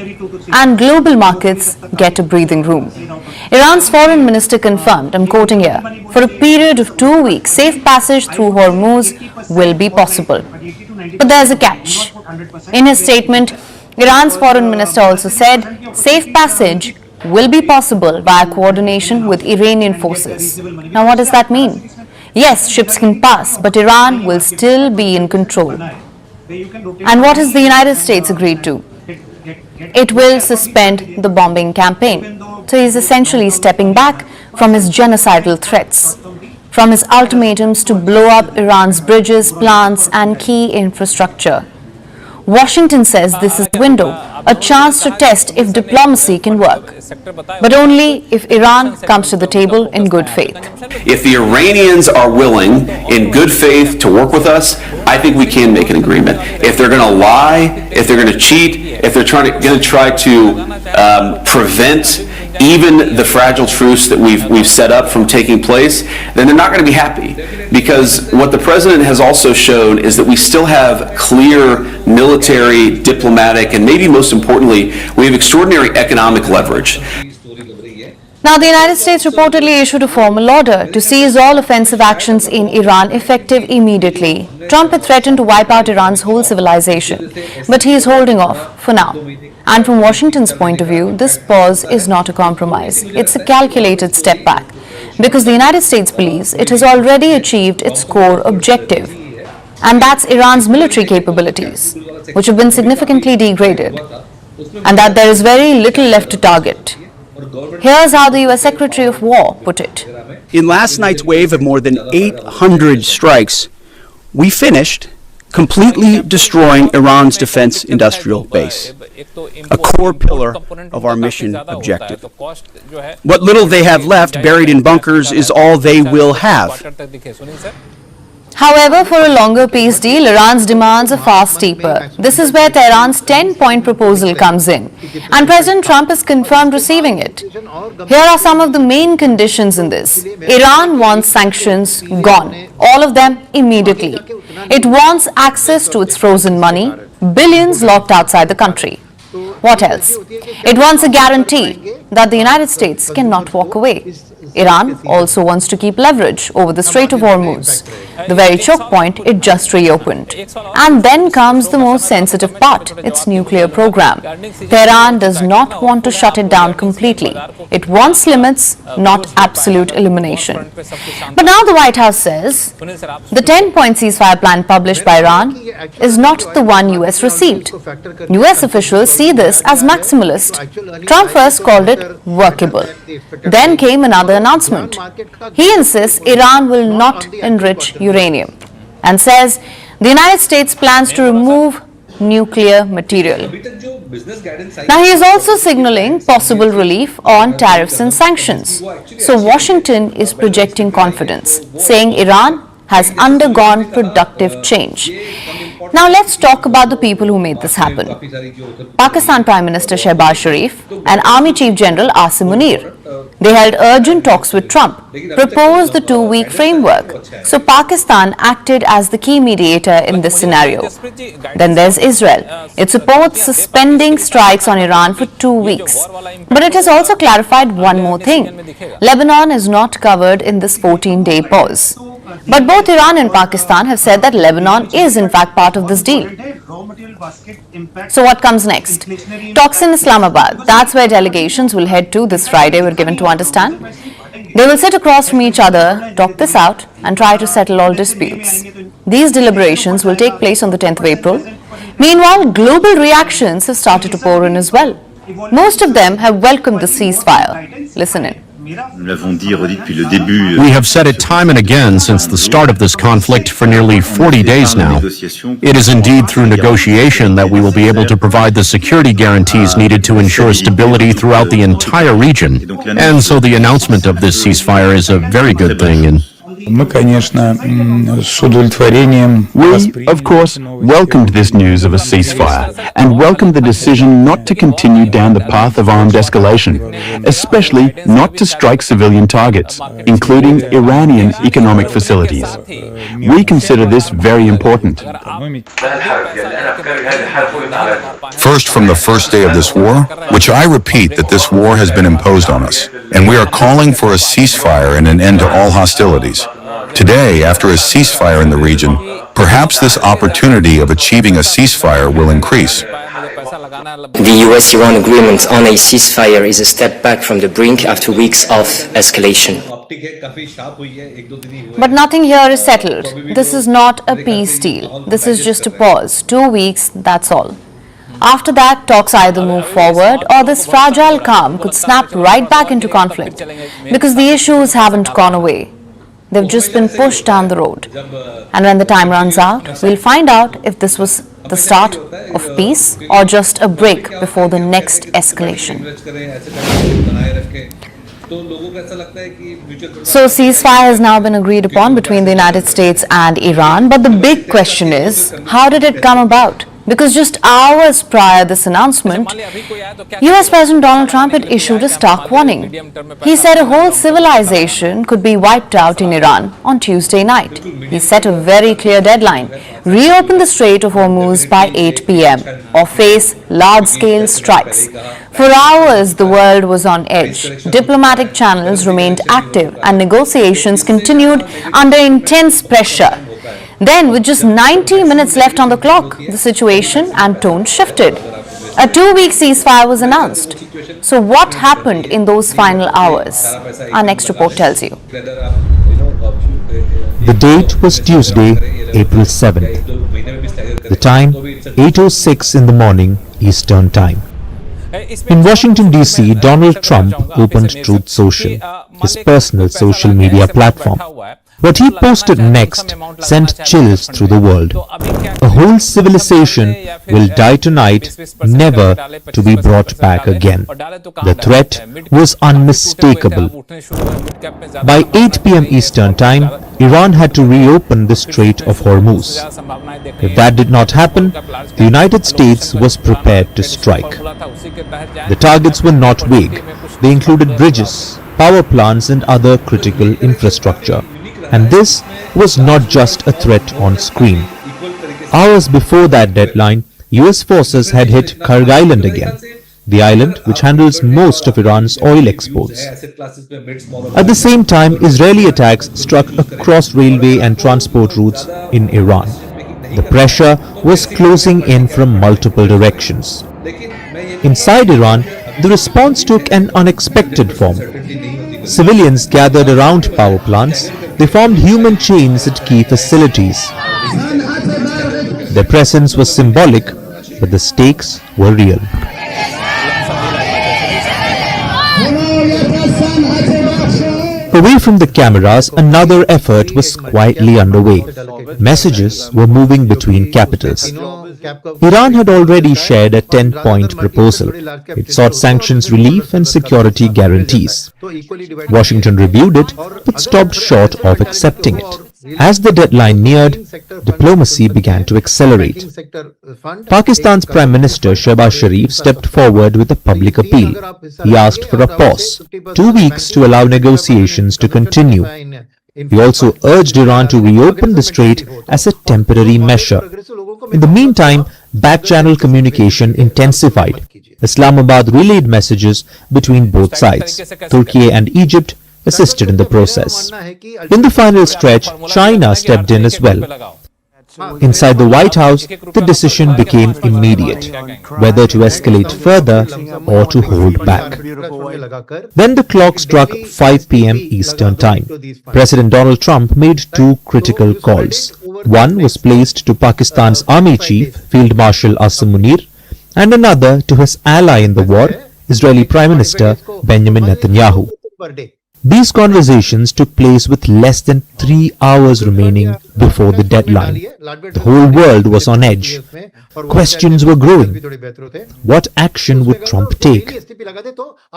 and global markets get a breathing room. Iran's foreign minister confirmed, I'm quoting here, for a period of 2 weeks, safe passage through Hormuz will be possible. But there's a catch. In his statement, Iran's foreign minister also said safe passage will be possible via coordination with Iranian forces. Now what does that mean? Yes, ships can pass, but Iran will still be in control. And what has the United States agreed to? It will suspend the bombing campaign. So he's essentially stepping back from his genocidal threats, from his ultimatums to blow up Iran's bridges, plants, and key infrastructure. Washington says this is the window, a chance to test if diplomacy can work, but only if Iran comes to the table in good faith. If the Iranians are willing, in good faith, to work with us, I think we can make an agreement. If they're going to lie, if they're going to cheat, if they're going to try to prevent even the fragile truce that we've set up from taking place, then they're not going to be happy. Because what the president has also shown is that we still have clear military, diplomatic, and maybe most importantly, we have extraordinary economic leverage. Now, the United States reportedly issued a formal order to seize all offensive actions in Iran effective immediately. Trump had threatened to wipe out Iran's whole civilization, but he is holding off for now. And from Washington's point of view, this pause is not a compromise. It's a calculated step back, because the United States believes it has already achieved its core objective, and that's Iran's military capabilities, which have been significantly degraded, and that there is very little left to target. Here's how the U.S. Secretary of War put it. In last night's wave of more than 800 strikes, we finished completely destroying Iran's defense industrial base, a core pillar of our mission objective. What little they have left buried in bunkers is all they will have. However, for a longer peace deal, Iran's demands are far steeper. This is where Tehran's 10-point proposal comes in, and President Trump has confirmed receiving it. Here are some of the main conditions in this. Iran wants sanctions gone, all of them immediately. It wants access to its frozen money, billions locked outside the country. What else? It wants a guarantee that the United States cannot walk away. Iran also wants to keep leverage over the Strait of Hormuz, the very choke point it just reopened. And then comes the most sensitive part, its nuclear program. Tehran does not want to shut it down completely. It wants limits, not absolute elimination. But now the White House says the 10-point ceasefire plan published by Iran is not the one US received. US officials see this as maximalist. Trump first called it workable. Then came another announcement. He insists Iran will not enrich uranium and says the United States plans to remove nuclear material. Now he is also signaling possible relief on tariffs and sanctions. So Washington is projecting confidence, saying Iran has undergone productive change. Now let's talk about the people who made this happen. Pakistan Prime Minister Shehbaz Sharif and Army Chief General Asim Munir. They held urgent talks with Trump, proposed the 2-week framework. So Pakistan acted as the key mediator in this scenario. Then there's Israel. It supports suspending strikes on Iran for 2 weeks. But it has also clarified one more thing. Lebanon is not covered in this 14-day pause. But both Iran and Pakistan have said that Lebanon is in fact part of this deal. So what comes next? Talks in Islamabad. That's where delegations will head to this Friday, we're given to understand. They will sit across from each other, talk this out, and try to settle all disputes. These deliberations will take place on the 10th of April. Meanwhile, global reactions have started to pour in as well. Most of them have welcomed the ceasefire. Listen in. We have said it time and again since the start of this conflict for nearly 40 days now. It is indeed through negotiation that we will be able to provide the security guarantees needed to ensure stability throughout the entire region. And so the announcement of this ceasefire is a very good thing. We, of course, welcomed this news of a ceasefire and welcomed the decision not to continue down the path of armed escalation, especially not to strike civilian targets, including Iranian economic facilities. We consider this very important. First, from the first day of this war, which I repeat that this war has been imposed on us, and we are calling for a ceasefire and an end to all hostilities. Today, after a ceasefire in the region, perhaps this opportunity of achieving a ceasefire will increase. The US-Iran agreement on a ceasefire is a step back from the brink after weeks of escalation. But nothing here is settled. This is not a peace deal. This is just a pause. 2 weeks, that's all. After that, talks either move forward or this fragile calm could snap right back into conflict because the issues haven't gone away. They've just been pushed down the road. And when the time runs out, we'll find out if this was the start of peace or just a break before the next escalation. So ceasefire has now been agreed upon between the United States and Iran. But the big question is, how did it come about? Because just hours prior to this announcement, US President Donald Trump had issued a stark warning. He said a whole civilization could be wiped out in Iran on Tuesday night. He set a very clear deadline: reopen the Strait of Hormuz by 8 p.m. or face large-scale strikes. For hours, the world was on edge. Diplomatic channels remained active and negotiations continued under intense pressure. Then, with just 90 minutes left on the clock, the situation and tone shifted. A 2-week ceasefire was announced. So what happened in those final hours? Our next report tells you. The date was Tuesday, April 7th. The time, 8:06 in the morning, Eastern Time. In Washington, D.C., Donald Trump opened Truth Social, his personal social media platform. What he posted next sent chills through the world. A whole civilization will die tonight, never to be brought back again. The threat was unmistakable. By 8 p.m. Eastern Time, Iran had to reopen the Strait of Hormuz. If that did not happen, the United States was prepared to strike. The targets were not vague. They included bridges, power plants and other critical infrastructure. And this was not just a threat on screen. Hours before that deadline, US forces had hit Kyrgyzstan again. the island which handles most of Iran's oil exports. At the same time, Israeli attacks struck across railway and transport routes in Iran. The pressure was closing in from multiple directions. Inside Iran, the response took an unexpected form. Civilians gathered around power plants. They formed human chains at key facilities. Their presence was symbolic, but the stakes were real. Away from the cameras, another effort was quietly underway. Messages were moving between capitals. Iran had already shared a 10-point proposal. It sought sanctions relief and security guarantees. Washington reviewed it, but stopped short of accepting it. As the deadline neared, diplomacy began to accelerate. Pakistan's Prime Minister Shehbaz Sharif stepped forward with a public appeal. He asked for a pause, 2 weeks to allow negotiations to continue. He also urged Iran to reopen the strait as a temporary measure. In the meantime, back-channel communication intensified. Islamabad relayed messages between both sides. Turkey and Egypt assisted in the process. In the final stretch, China stepped in as well. Inside the White House, the decision became immediate, whether to escalate further or to hold back. Then the clock struck 5 p.m. Eastern Time. President Donald Trump made two critical calls. One was placed to Pakistan's Army Chief, Field Marshal Asim Munir, and another to his ally in the war, Israeli Prime Minister Benjamin Netanyahu. These conversations took place with less than 3 hours remaining before the deadline. The whole world was on edge. Questions were growing. What action would Trump take?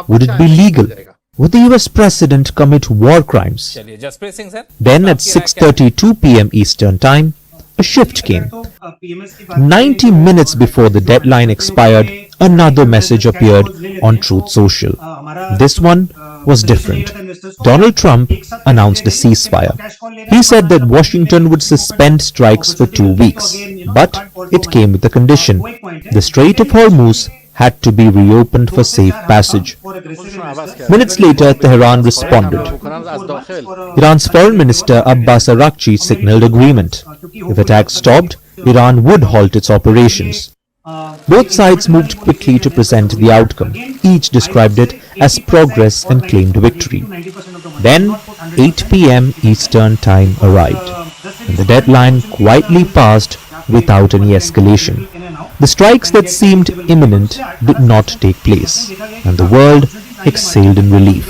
Would it be legal? Would the US President commit war crimes? Then at 6:32 p.m. Eastern Time, a shift came. 90 minutes before the deadline expired, another message appeared on Truth Social. This one was different. Donald Trump announced a ceasefire. He said that Washington would suspend strikes for 2 weeks, but it came with a condition. The Strait of Hormuz had to be reopened for safe passage. Minutes later, Tehran responded. Iran's Foreign Minister Abbas Araghchi signaled agreement. If attacks stopped, Iran would halt its operations. Both sides moved quickly to present the outcome. Each described it as progress and claimed victory. Then, 8 p.m. Eastern Time arrived, and the deadline quietly passed without any escalation. The strikes that seemed imminent did not take place, and the world exhaled in relief.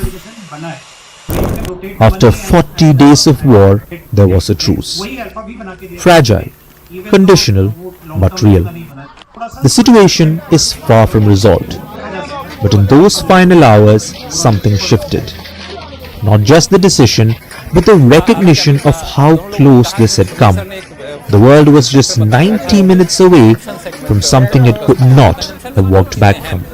After 40 days of war, there was a truce. Fragile, conditional, but real. The situation is far from resolved. But in those final hours, something shifted. Not just the decision, but the recognition of how close this had come. The world was just 90 minutes away from something it could not have walked back from.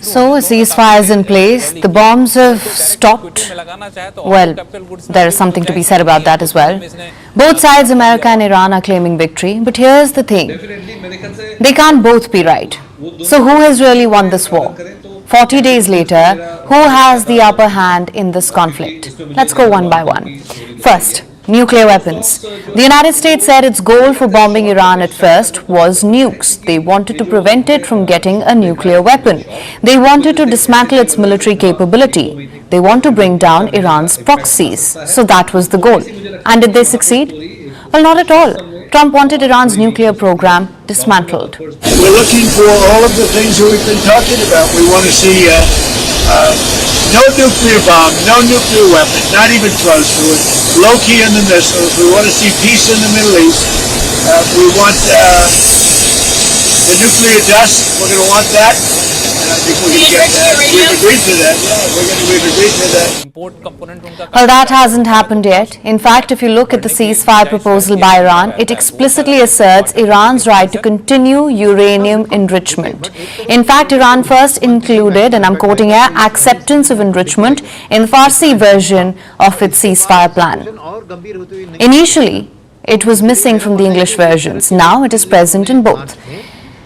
So, a ceasefire is in place. The bombs have stopped. Well, there is something to be said about that as well. Both sides, America and Iran, are claiming victory. But here's the thing. They can't both be right. So, who has really won this war? 40 days later, who has the upper hand in this conflict? Let's go one by one. First, nuclear weapons. The United States said its goal for bombing Iran at first was nukes. They wanted to prevent it from getting a nuclear weapon. They wanted to dismantle its military capability. They want to bring down Iran's proxies. So that was the goal. And did they succeed? Well, not at all. Trump wanted Iran's nuclear program dismantled. We're looking for all of the things that we've been talking about. We want to see no nuclear bomb, no nuclear weapon, not even close to it. Low key in the missiles. We want to see peace in the Middle East. We want the nuclear dust. We're going to want that. And I think we're going to get that. We've agreed to that. Yeah, we've agreed to that. Well, that hasn't happened yet. In fact, if you look at the ceasefire proposal by Iran, it explicitly asserts Iran's right to continue uranium enrichment. In fact, Iran first included, and I'm quoting here, acceptance of enrichment in the Farsi version of its ceasefire plan. Initially, It was missing from the English versions. Now it is present in both.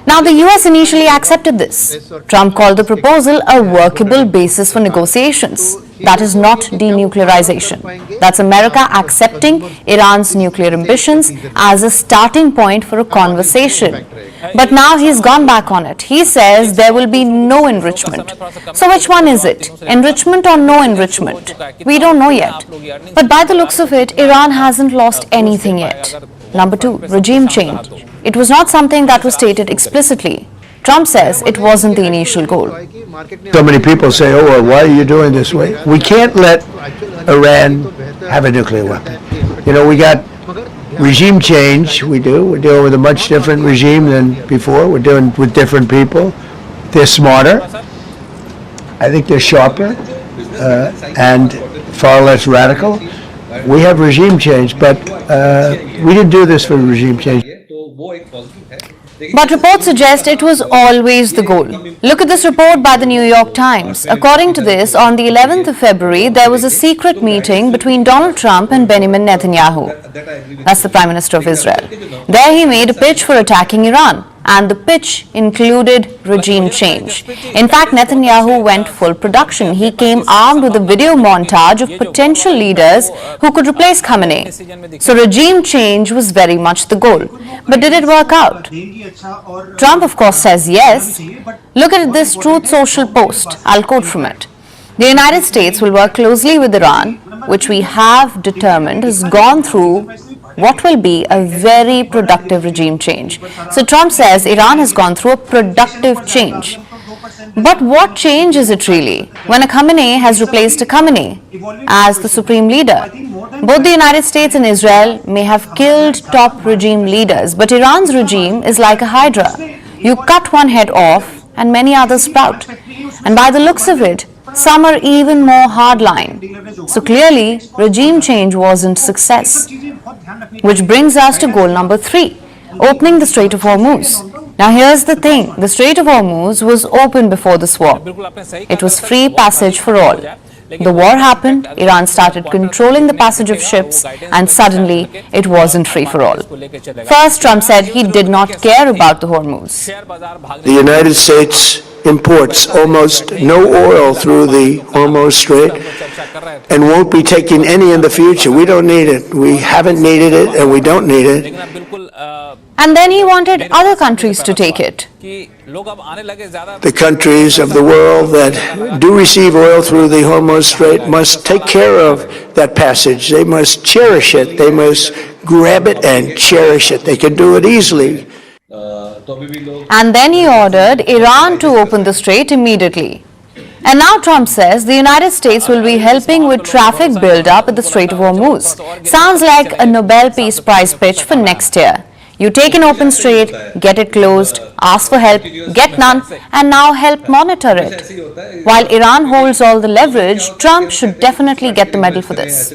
Now, the US initially accepted this. Trump called the proposal a workable basis for negotiations. That is not denuclearization. That's America accepting Iran's nuclear ambitions as a starting point for a conversation. But now he's gone back on it. He says there will be no enrichment. So which one is it? Enrichment or no enrichment? We don't know yet. But by the looks of it, Iran hasn't lost anything yet. Number 2, regime change. It was not something that was stated explicitly. Trump says it wasn't the initial goal. So many people say, oh, well, why are you doing this way? We can't let Iran have a nuclear weapon. You know, we got regime change, we do. We're dealing with a much different regime than before. We're dealing with different people. They're smarter. I think they're sharper and far less radical. We have regime change, but we didn't do this for regime change. But reports suggest it was always the goal. Look at this report by the New York Times. According to this, on the 11th of February, there was a secret meeting between Donald Trump and Benjamin Netanyahu. That's the Prime Minister of Israel. There he made a pitch for attacking Iran. And the pitch included regime change. In fact, Netanyahu went full production. He came armed with a video montage of potential leaders who could replace Khamenei. So regime change was very much the goal. But did it work out? Trump, of course, says yes. Look at this Truth Social post. I'll quote from it. The United States will work closely with Iran, which we have determined has gone through what will be a very productive regime change. So Trump says Iran has gone through a productive change. But what change is it really when a Khamenei has replaced a Khamenei as the supreme leader? Both the United States and Israel may have killed top regime leaders, but Iran's regime is like a hydra. You cut one head off and many others sprout. And by the looks of it, some are even more hardline. So clearly, regime change wasn't success. Which brings us to goal number 3, opening the Strait of Hormuz. Now here's the thing, the Strait of Hormuz was open before this war. It was free passage for all. The war happened, Iran started controlling the passage of ships, and suddenly it wasn't free for all. First, Trump said he did not care about the Hormuz. The United States imports almost no oil through the Hormuz Strait and won't be taking any in the future. We don't need it. We haven't needed it and we don't need it. And then he wanted other countries to take it. The countries of the world that do receive oil through the Hormuz Strait must take care of that passage. They must cherish it. They must grab it and cherish it. They can do it easily. And then he ordered Iran to open the strait immediately. And now Trump says the United States will be helping with traffic build-up at the Strait of Hormuz. Sounds like a Nobel Peace Prize pitch for next year. You take an open strait, get it closed, ask for help, get none, and now help monitor it. While Iran holds all the leverage, Trump should definitely get the medal for this.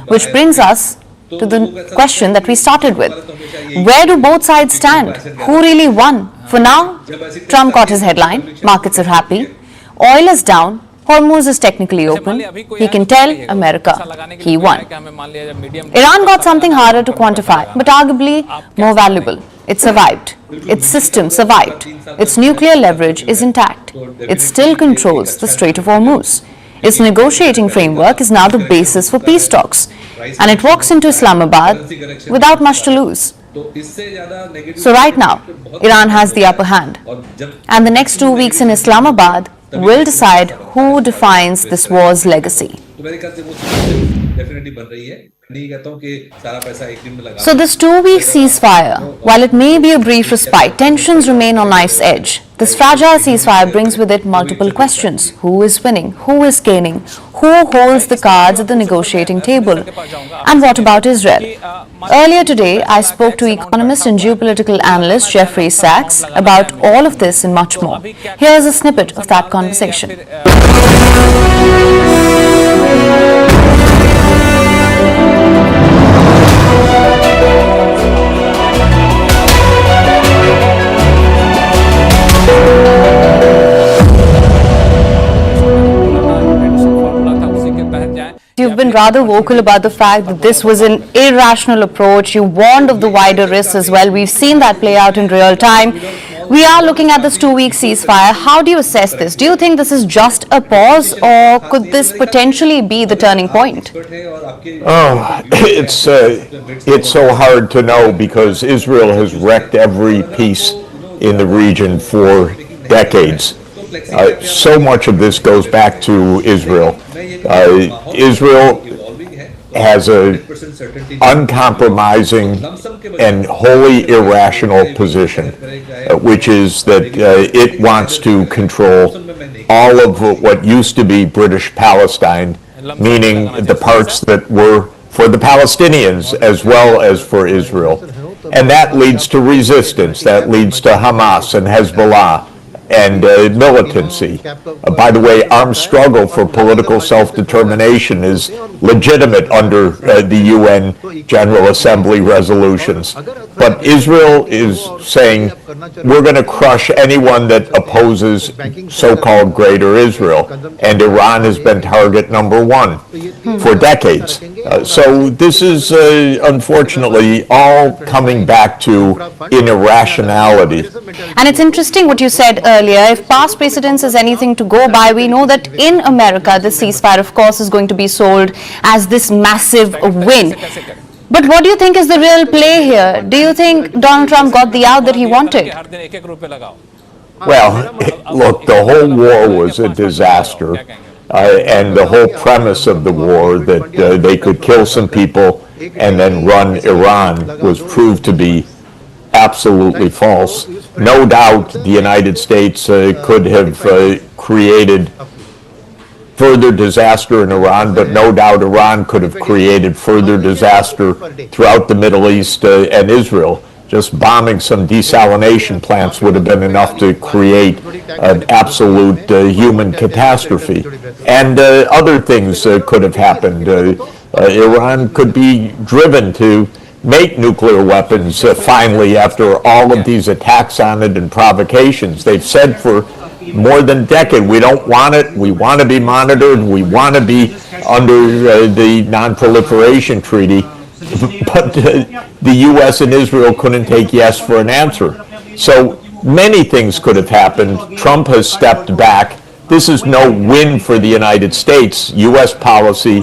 Which brings us to the question that we started with. Where do both sides stand? Who really won? For now, Trump got his headline, markets are happy, oil is down, Hormuz is technically open, he can tell America he won. Iran got something harder to quantify, but arguably more valuable. It survived. Its system survived. Its nuclear leverage is intact. It still controls the Strait of Hormuz. Its negotiating framework is now the basis for peace talks, and it walks into Islamabad without much to lose. So right now, Iran has the upper hand, and the next 2 weeks in Islamabad will decide who defines this war's legacy. So this 2-week ceasefire, while it may be a brief respite, tensions remain on knife's edge. This fragile ceasefire brings with it multiple questions. Who is winning? Who is gaining? Who holds the cards at the negotiating table? And what about Israel? Earlier today, I spoke to economist and geopolitical analyst Jeffrey Sachs about all of this and much more. Here's a snippet of that conversation. You've been rather vocal about the fact that this was an irrational approach. You warned of the wider risks as well. We've seen that play out in real time. We are looking at this 2-week ceasefire. How do you assess this? Do you think this is just a pause, or could this potentially be the turning point? Oh, it's so hard to know because Israel has wrecked every peace in the region for decades. So much of this goes back to Israel. Israel has an uncompromising and wholly irrational position, which is that it wants to control all of what used to be British Palestine, meaning the parts that were for the Palestinians as well as for Israel. And that leads to resistance, that leads to Hamas and Hezbollah and militancy. By the way, armed struggle for political self-determination is legitimate under the UN General Assembly resolutions. But Israel is saying, we're going to crush anyone that opposes so-called Greater Israel. And Iran has been target number one for decades. So this is, unfortunately, all coming back to an irrationality. And it's interesting what you said earlier. If past precedence is anything to go by, we know that in America, the ceasefire, of course, is going to be sold as this massive win. But what do you think is the real play here? Do you think Donald Trump got the out that he wanted? Well, look, the whole war was a disaster. And the whole premise of the war, that they could kill some people and then run Iran, was proved to be absolutely false. No doubt the United States could have created further disaster in Iran, but no doubt Iran could have created further disaster throughout the Middle East and Israel. Just bombing some desalination plants would have been enough to create an absolute human catastrophe. And other things could have happened. Iran could be driven to make nuclear weapons finally after all of these attacks on it and provocations. They've said for more than a decade, we don't want it, we want to be monitored, we want to be under the non-proliferation treaty. But the U.S. and Israel couldn't take yes for an answer. So many things could have happened. Trump has stepped back. This is no win for the United States. U.S. policy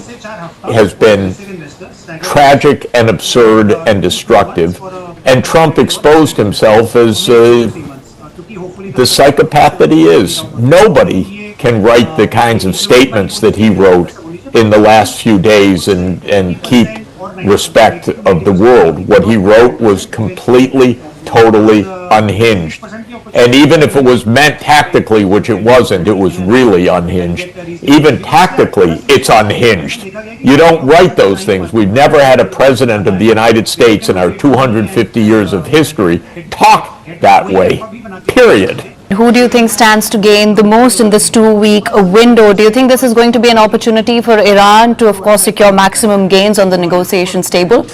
has been tragic and absurd and destructive. And Trump exposed himself as the psychopath that he is. Nobody can write the kinds of statements that he wrote in the last few days and keep respect of the world. What he wrote was completely, totally unhinged. And even if it was meant tactically, which it wasn't, it was really unhinged. Even tactically, it's unhinged. You don't write those things. We've never had a president of the United States in our 250 years of history talk that way, period. Who do you think stands to gain the most in this 2-week window? Do you think this is going to be an opportunity for Iran to, of course, secure maximum gains on the negotiations table?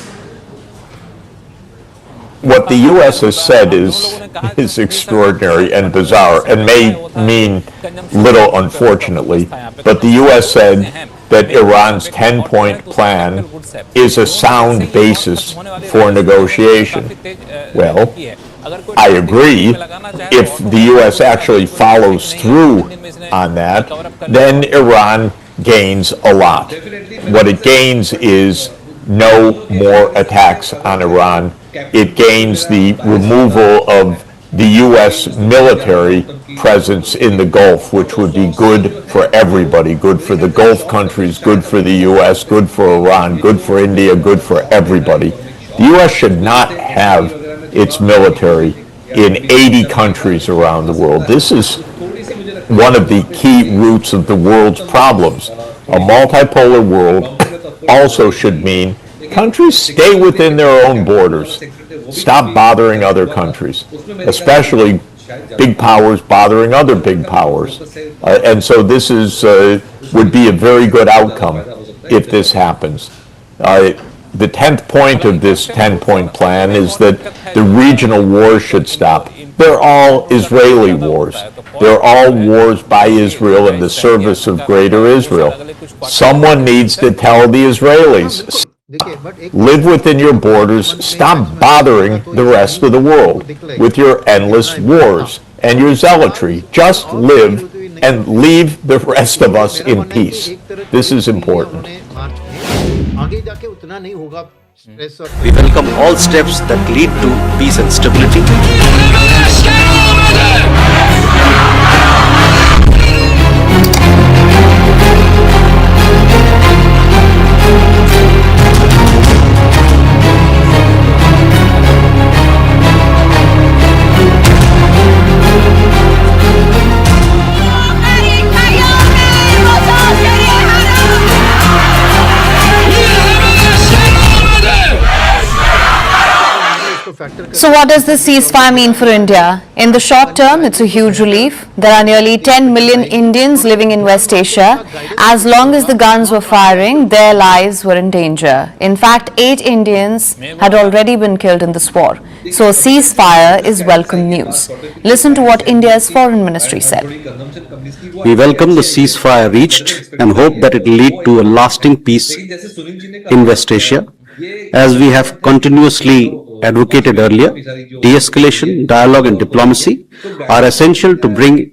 What the U.S. has said is extraordinary and bizarre and may mean little, unfortunately. But the U.S. said that Iran's 10-point plan is a sound basis for negotiation. Well, I agree. If the U.S. actually follows through on that, then Iran gains a lot. What it gains is no more attacks on Iran. It gains the removal of the U.S. military presence in the Gulf, which would be good for everybody, good for the Gulf countries, good for the U.S., good for Iran, good for India, good for everybody. The U.S. should not have its military in 80 countries around the world. This is one of the key roots of the world's problems. A multipolar world also should mean countries stay within their own borders. Stop bothering other countries, especially big powers bothering other big powers. And so this is would be a very good outcome if this happens. The 10th point of this 10-point plan is that the regional wars should stop. They're all Israeli wars. They're all wars by Israel in the service of Greater Israel. Someone needs to tell the Israelis, live within your borders, stop bothering the rest of the world with your endless wars and your zealotry. Just live and leave the rest of us in peace. This is important. We welcome all steps that lead to peace and stability. So what does this ceasefire mean for India? In the short term, it's a huge relief. There are nearly 10 million Indians living in West Asia. As long as the guns were firing, their lives were in danger. In fact, 8 Indians had already been killed in this war. So a ceasefire is welcome news. Listen to what India's foreign ministry said. We welcome the ceasefire reached and hope that it will lead to a lasting peace in West Asia. As we have continuously advocated earlier, de-escalation, dialogue and diplomacy are essential to bring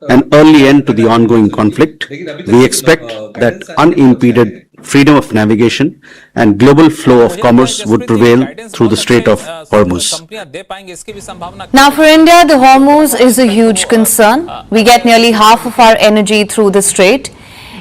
an early end to the ongoing conflict. We expect that unimpeded freedom of navigation and global flow of commerce would prevail through the Strait of Hormuz. Now for India, the Hormuz is a huge concern. We get nearly half of our energy through the strait.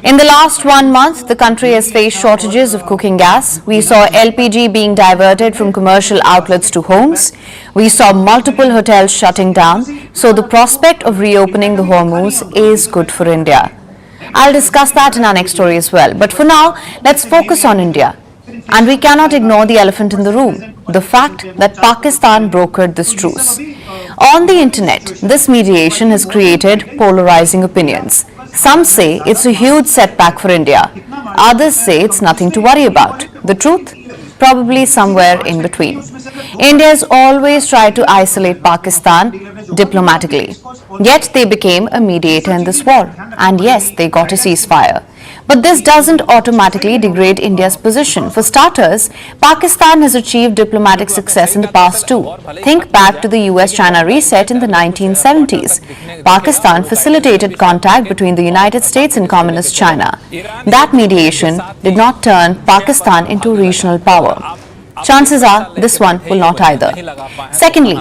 In the last 1 month, the country has faced shortages of cooking gas. We saw LPG being diverted from commercial outlets to homes. We saw multiple hotels shutting down. So the prospect of reopening the Hormuz is good for India. I'll discuss that in our next story as well. But for now, let's focus on India. And we cannot ignore the elephant in the room, the fact that Pakistan brokered this truce. On the internet, this mediation has created polarizing opinions. Some say it's a huge setback for India. Others say it's nothing to worry about. The truth? Probably somewhere in between. India has always tried to isolate Pakistan diplomatically. Yet they became a mediator in this war. And yes, they got a ceasefire. But this doesn't automatically degrade India's position. For starters, Pakistan has achieved diplomatic success in the past too. Think back to the US-China reset in the 1970s. Pakistan facilitated contact between the United States and Communist China. That mediation did not turn Pakistan into regional power. Chances are this one will not either. Secondly,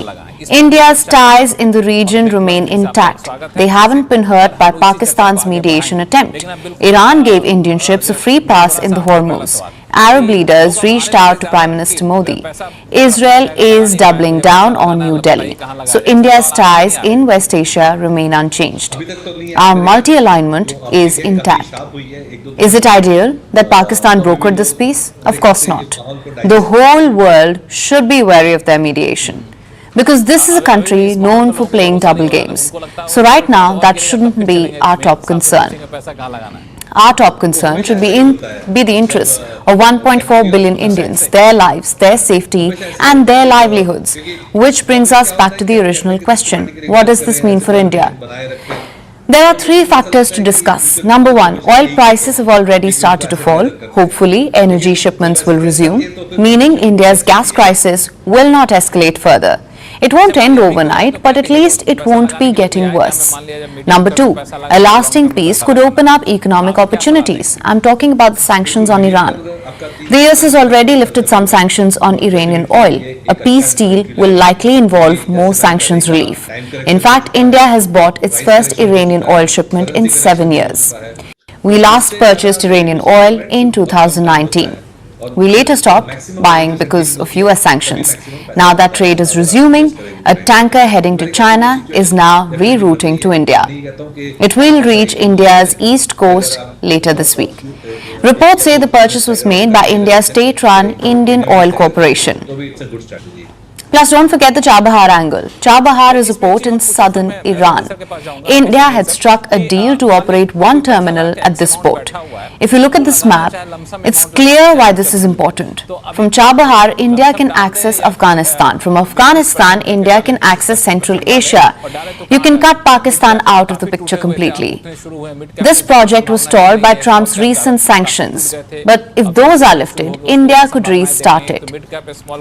India's ties in the region remain intact. They haven't been hurt by Pakistan's mediation attempt. Iran gave Indian ships a free pass in the Hormuz. Arab leaders reached out to Prime Minister Modi. Israel is doubling down on New Delhi. So India's ties in West Asia remain unchanged. Our multi-alignment is intact. Is it ideal that Pakistan brokered this peace? Of course not. The whole world should be wary of their mediation, because this is a country known for playing double games. So right now, that shouldn't be our top concern. Our top concern should be the interests of 1.4 billion Indians, their lives, their safety and their livelihoods. Which brings us back to the original question. What does this mean for India? There are 3 factors to discuss. Number 1, oil prices have already started to fall. Hopefully, energy shipments will resume, meaning India's gas crisis will not escalate further. It won't end overnight, but at least it won't be getting worse. Number 2, a lasting peace could open up economic opportunities. I'm talking about the sanctions on Iran. The US has already lifted some sanctions on Iranian oil. A peace deal will likely involve more sanctions relief. In fact, India has bought its first Iranian oil shipment in 7 years. We last purchased Iranian oil in 2019. We later stopped buying because of US sanctions. Now that trade is resuming, a tanker heading to China is now rerouting to India. It will reach India's east coast later this week. Reports say the purchase was made by India's state-run Indian Oil Corporation. Plus, don't forget the Chabahar angle. Chabahar is a port in southern Iran. India had struck a deal to operate one terminal at this port. If you look at this map, it's clear why this is important. From Chabahar, India can access Afghanistan. From Afghanistan, India can access Central Asia. You can cut Pakistan out of the picture completely. This project was stalled by Trump's recent sanctions. But if those are lifted, India could restart it.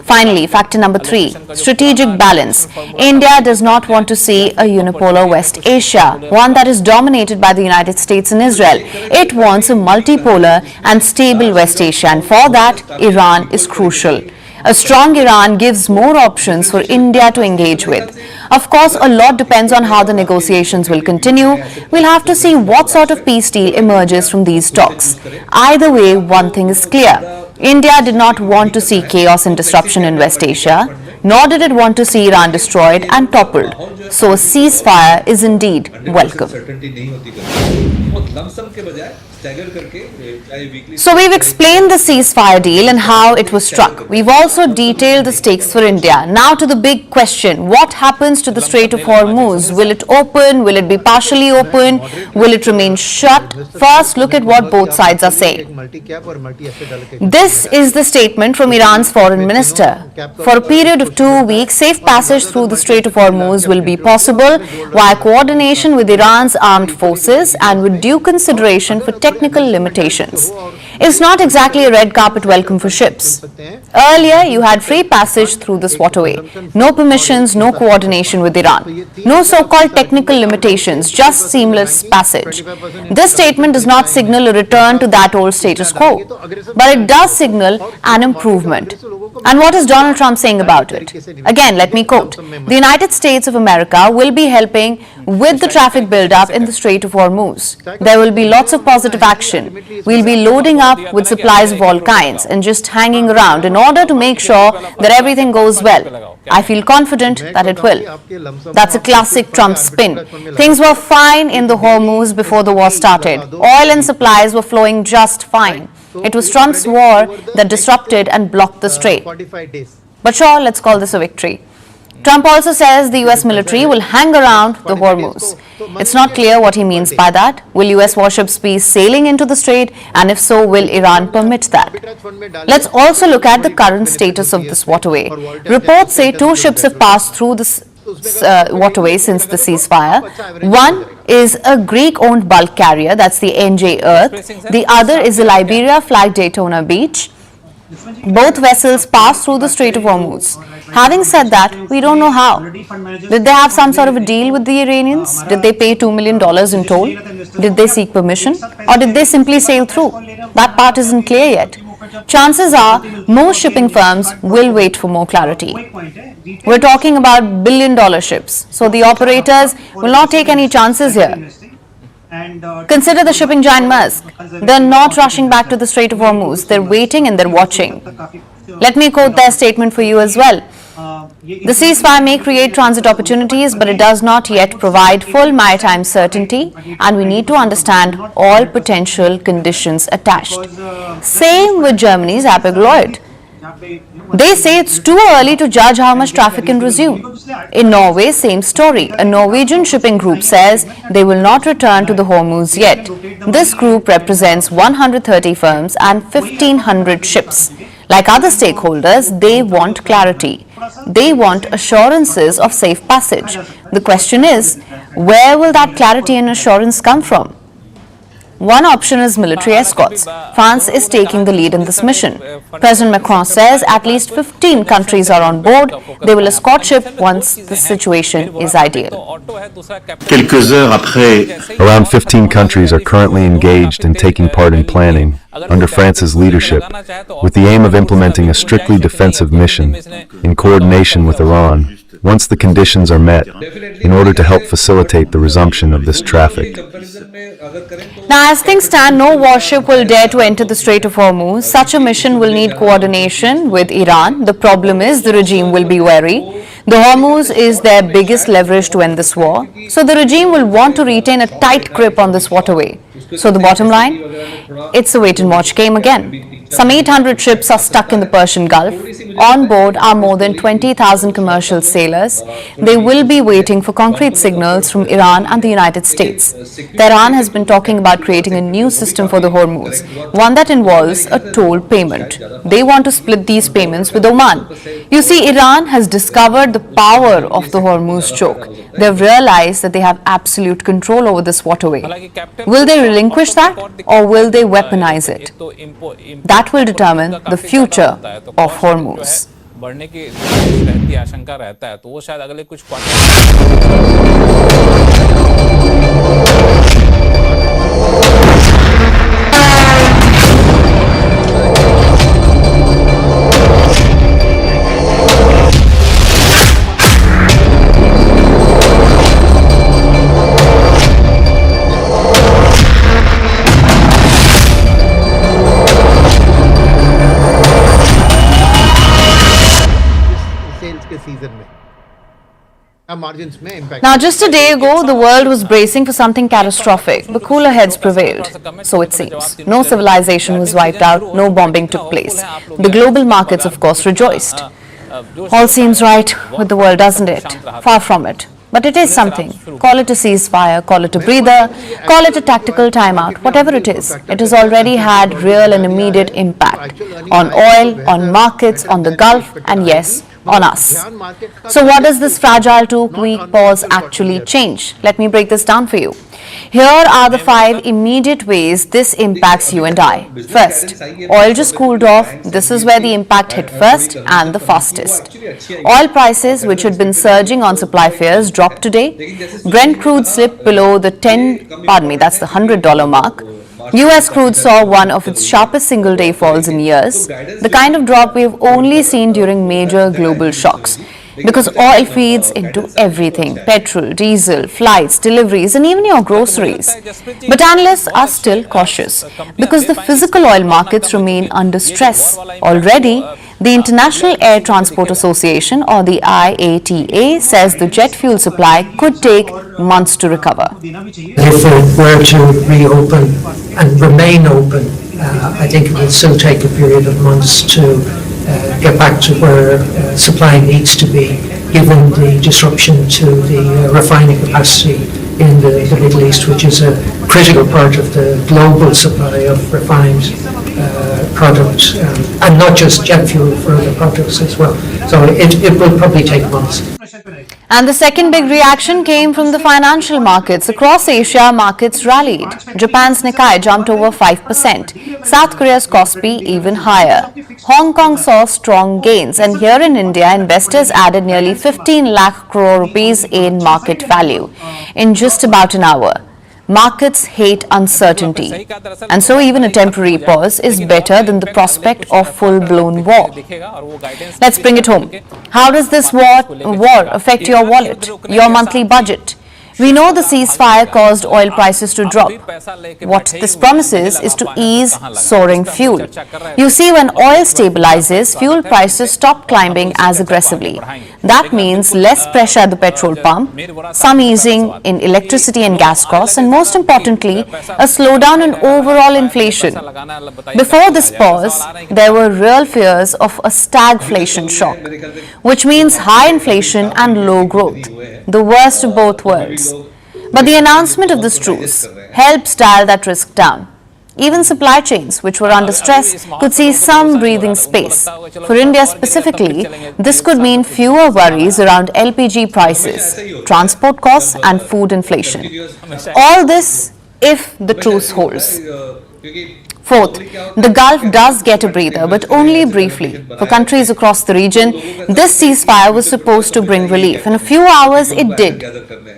Finally, factor number 3. Strategic balance. India does not want to see a unipolar West Asia, one that is dominated by the United States and Israel. It wants a multipolar and stable West Asia, and for that, Iran is crucial. A strong Iran gives more options for India to engage with. Of course, a lot depends on how the negotiations will continue. We'll have to see what sort of peace deal emerges from these talks. Either way, one thing is clear. India did not want to see chaos and disruption in West Asia, nor did it want to see Iran destroyed and toppled. So a ceasefire is indeed welcome. So we've explained the ceasefire deal and how it was struck. We've also detailed the stakes for India. Now to the big question, what happens to the Strait of Hormuz? Will it open? Will it be partially open? Will it remain shut? First, look at what both sides are saying. This is the statement from Iran's foreign minister. For a period of 2 weeks, safe passage through the Strait of Hormuz will be possible via coordination with Iran's armed forces and with due consideration for technical limitations. It's not exactly a red carpet welcome for ships. Earlier, you had free passage through this waterway. No permissions, no coordination with Iran. No so-called technical limitations, just seamless passage. This statement does not signal a return to that old status quo, but it does signal an improvement. And what is Donald Trump saying about it? Again, let me quote, "The United States of America will be helping with the traffic build-up in the Strait of Hormuz. There will be lots of positive action. We'll be loading up with supplies of all kinds and just hanging around in order to make sure that everything goes well. I feel confident that it will." That's a classic Trump spin. Things were fine in the Hormuz before the war started. Oil and supplies were flowing just fine. It was Trump's war that disrupted and blocked the strait. But sure, let's call this a victory. Trump also says the US military will hang around the Hormuz. It's not clear what he means by that. Will US warships be sailing into the strait? And if so, will Iran permit that? Let's also look at the current status of this waterway. Reports say 2 ships have passed through this waterway since the ceasefire. One is a Greek-owned bulk carrier, that's the NJ Earth. The other is a Liberia-flagged Daytona Beach. Both vessels passed through the Strait of Hormuz. Having said that, we don't know how. Did they have some sort of a deal with the Iranians? Did they pay $2 million in toll? Did they seek permission? Or did they simply sail through? That part isn't clear yet. Chances are most shipping firms will wait for more clarity. We're talking about billion-dollar ships, so the operators will not take any chances here. Consider the shipping giant Maersk. They're not rushing back to the Strait of Hormuz. They're waiting and they're watching. Let me quote their statement for you as well. The ceasefire may create transit opportunities, but it does not yet provide full maritime certainty, and we need to understand all potential conditions attached. Same with Germany's Hapag-Lloyd. They say it's too early to judge how much traffic can resume. In Norway, same story. A Norwegian shipping group says they will not return to the Hormuz yet. This group represents 130 firms and 1,500 ships. Like other stakeholders, they want clarity. They want assurances of safe passage. The question is, where will that clarity and assurance come from? One option is military escorts. France is taking the lead in this mission. President Macron says at least 15 countries are on board. They will escort ship once the situation is ideal. Around 15 countries are currently engaged in taking part in planning, under France's leadership, with the aim of implementing a strictly defensive mission in coordination with Iran, once the conditions are met, in order to help facilitate the resumption of this traffic. Now, as things stand, no warship will dare to enter the Strait of Hormuz. Such a mission will need coordination with Iran. The problem is the regime will be wary. The Hormuz is their biggest leverage to end this war. So the regime will want to retain a tight grip on this waterway. So the bottom line, it's a wait and watch game again. Some 800 ships are stuck in the Persian Gulf. On board are more than 20,000 commercial sailors. They will be waiting for concrete signals from Iran and the United States. Tehran has been talking about creating a new system for the Hormuz, one that involves a toll payment. They want to split these payments with Oman. You see, Iran has discovered the power of the Hormuz choke. They've realized that they have absolute control over this waterway. Will they relinquish that, or will they weaponize it? That will determine the future of Hormuz. बढ़ने की रहती आशंका रहता है, तो वो शायद अगले कुछ Now, just a day ago, the world was bracing for something catastrophic, but cooler heads prevailed. So it seems. No civilization was wiped out, no bombing took place. The global markets, of course, rejoiced. All seems right with the world, doesn't it? Far from it. But it is something. Call it a ceasefire, call it a breather, call it a tactical timeout, whatever it is. It has already had real and immediate impact on oil, on markets, on the Gulf, and yes, on us. So what does this fragile 2-week pause actually change? Let me break this down for you. Here are the 5 immediate ways this impacts you and I. First, oil just cooled off. This is where the impact hit first and the fastest. Oil prices, which had been surging on supply fears, dropped today. Brent crude slipped below the $100 mark. US crude saw one of its sharpest single-day falls in years, the kind of drop we have only seen during major global shocks. Because oil feeds into everything: petrol, diesel, flights, deliveries, and even your groceries. But analysts are still cautious because the physical oil markets remain under stress. Already, the International Air Transport Association, or the IATA, says the jet fuel supply could take months to recover. If it were to reopen and remain open, I think it will still take a period of months to get back to where supply needs to be, given the disruption to the refining capacity in the Middle East, which is a critical part of the global supply of refined product, and not just jet fuel, for other products as well. So it will probably take months. And the second big reaction came from the financial markets. Across Asia, markets rallied. Japan's Nikkei jumped over 5%. South Korea's Kospi even higher. Hong Kong saw strong gains. And here in India, investors added nearly 15 lakh crore rupees in market value in just about an hour. Markets hate uncertainty, and so even a temporary pause is better than the prospect of full-blown war. Let's bring it home. How does this war affect your wallet, your monthly budget? We know the ceasefire caused oil prices to drop. What this promises is to ease soaring fuel. You see, when oil stabilizes, fuel prices stop climbing as aggressively. That means less pressure at the petrol pump, some easing in electricity and gas costs, and most importantly, a slowdown in overall inflation. Before this pause, there were real fears of a stagflation shock, which means high inflation and low growth, the worst of both worlds. But the announcement of this truce helps dial that risk down. Even supply chains, which were under stress, could see some breathing space. For India specifically, this could mean fewer worries around LPG prices, transport costs, and food inflation. All this if the truce holds. Fourth, the Gulf does get a breather, but only briefly. For countries across the region, this ceasefire was supposed to bring relief. In a few hours, it did.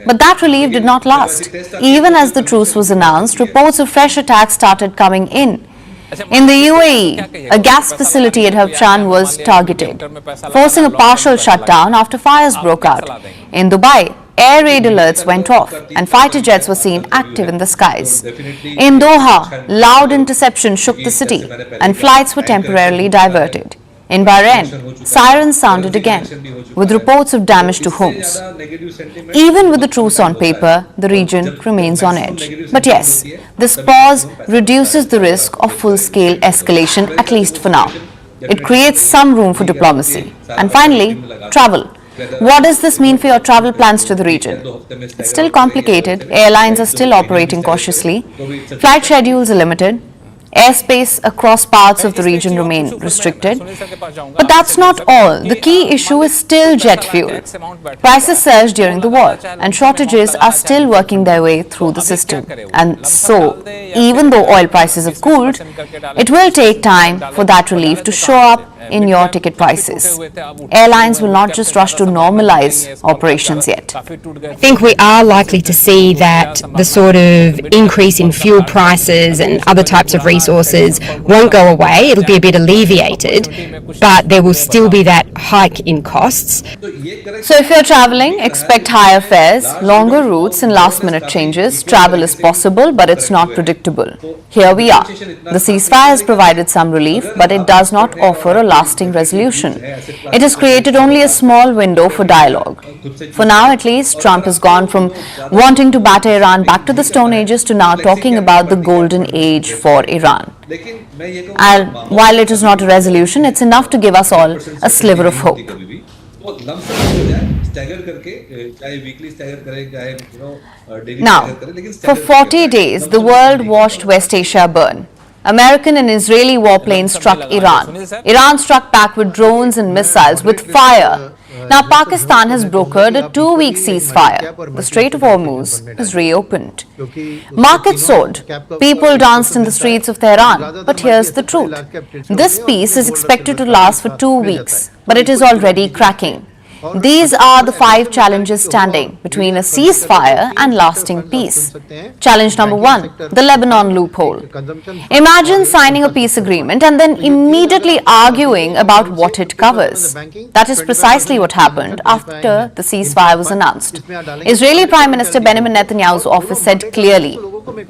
But that relief did not last. Even as the truce was announced, reports of fresh attacks started coming in. In the UAE, a gas facility at Habshan was targeted, forcing a partial shutdown after fires broke out. In Dubai, air raid alerts went off and fighter jets were seen active in the skies. In Doha, loud interception shook the city and flights were temporarily diverted. In Bahrain, sirens sounded again, with reports of damage to homes. Even with the truce on paper, the region remains on edge. But yes, this pause reduces the risk of full-scale escalation, at least for now. It creates some room for diplomacy. And finally, travel. What does this mean for your travel plans to the region? It's still complicated. Airlines are still operating cautiously. Flight schedules are limited. Airspace across parts of the region remain restricted. But that's not all. The key issue is still jet fuel. Prices surged during the war, and shortages are still working their way through the system. And so, even though oil prices have cooled, it will take time for that relief to show up in your ticket prices. Airlines will not just rush to normalize operations yet. I think we are likely to see that the sort of increase in fuel prices and other types of resources won't go away. It'll be a bit alleviated, but there will still be that hike in costs. So if you're traveling, expect higher fares, longer routes and last-minute changes. Travel is possible, but it's not predictable. Here we are. The ceasefire has provided some relief, but it does not offer a lasting resolution. It has created only a small window for dialogue. For now, at least, Trump has gone from wanting to batter Iran back to the Stone Ages to now talking about the golden age for Iran. And while it is not a resolution, it's enough to give us all a sliver of hope. Now, for 40 days, the world watched West Asia burn. American and Israeli warplanes struck Iran. Iran struck back with drones and missiles with fire. Now Pakistan has brokered a 2-week ceasefire. The Strait of Hormuz is reopened. Markets soared. People danced in the streets of Tehran. But here's the truth. This peace is expected to last for 2 weeks, but it is already cracking. These are the 5 challenges standing between a ceasefire and lasting peace. Challenge number 1, the Lebanon loophole. Imagine signing a peace agreement and then immediately arguing about what it covers. That is precisely what happened after the ceasefire was announced. Israeli Prime Minister Benjamin Netanyahu's office said clearly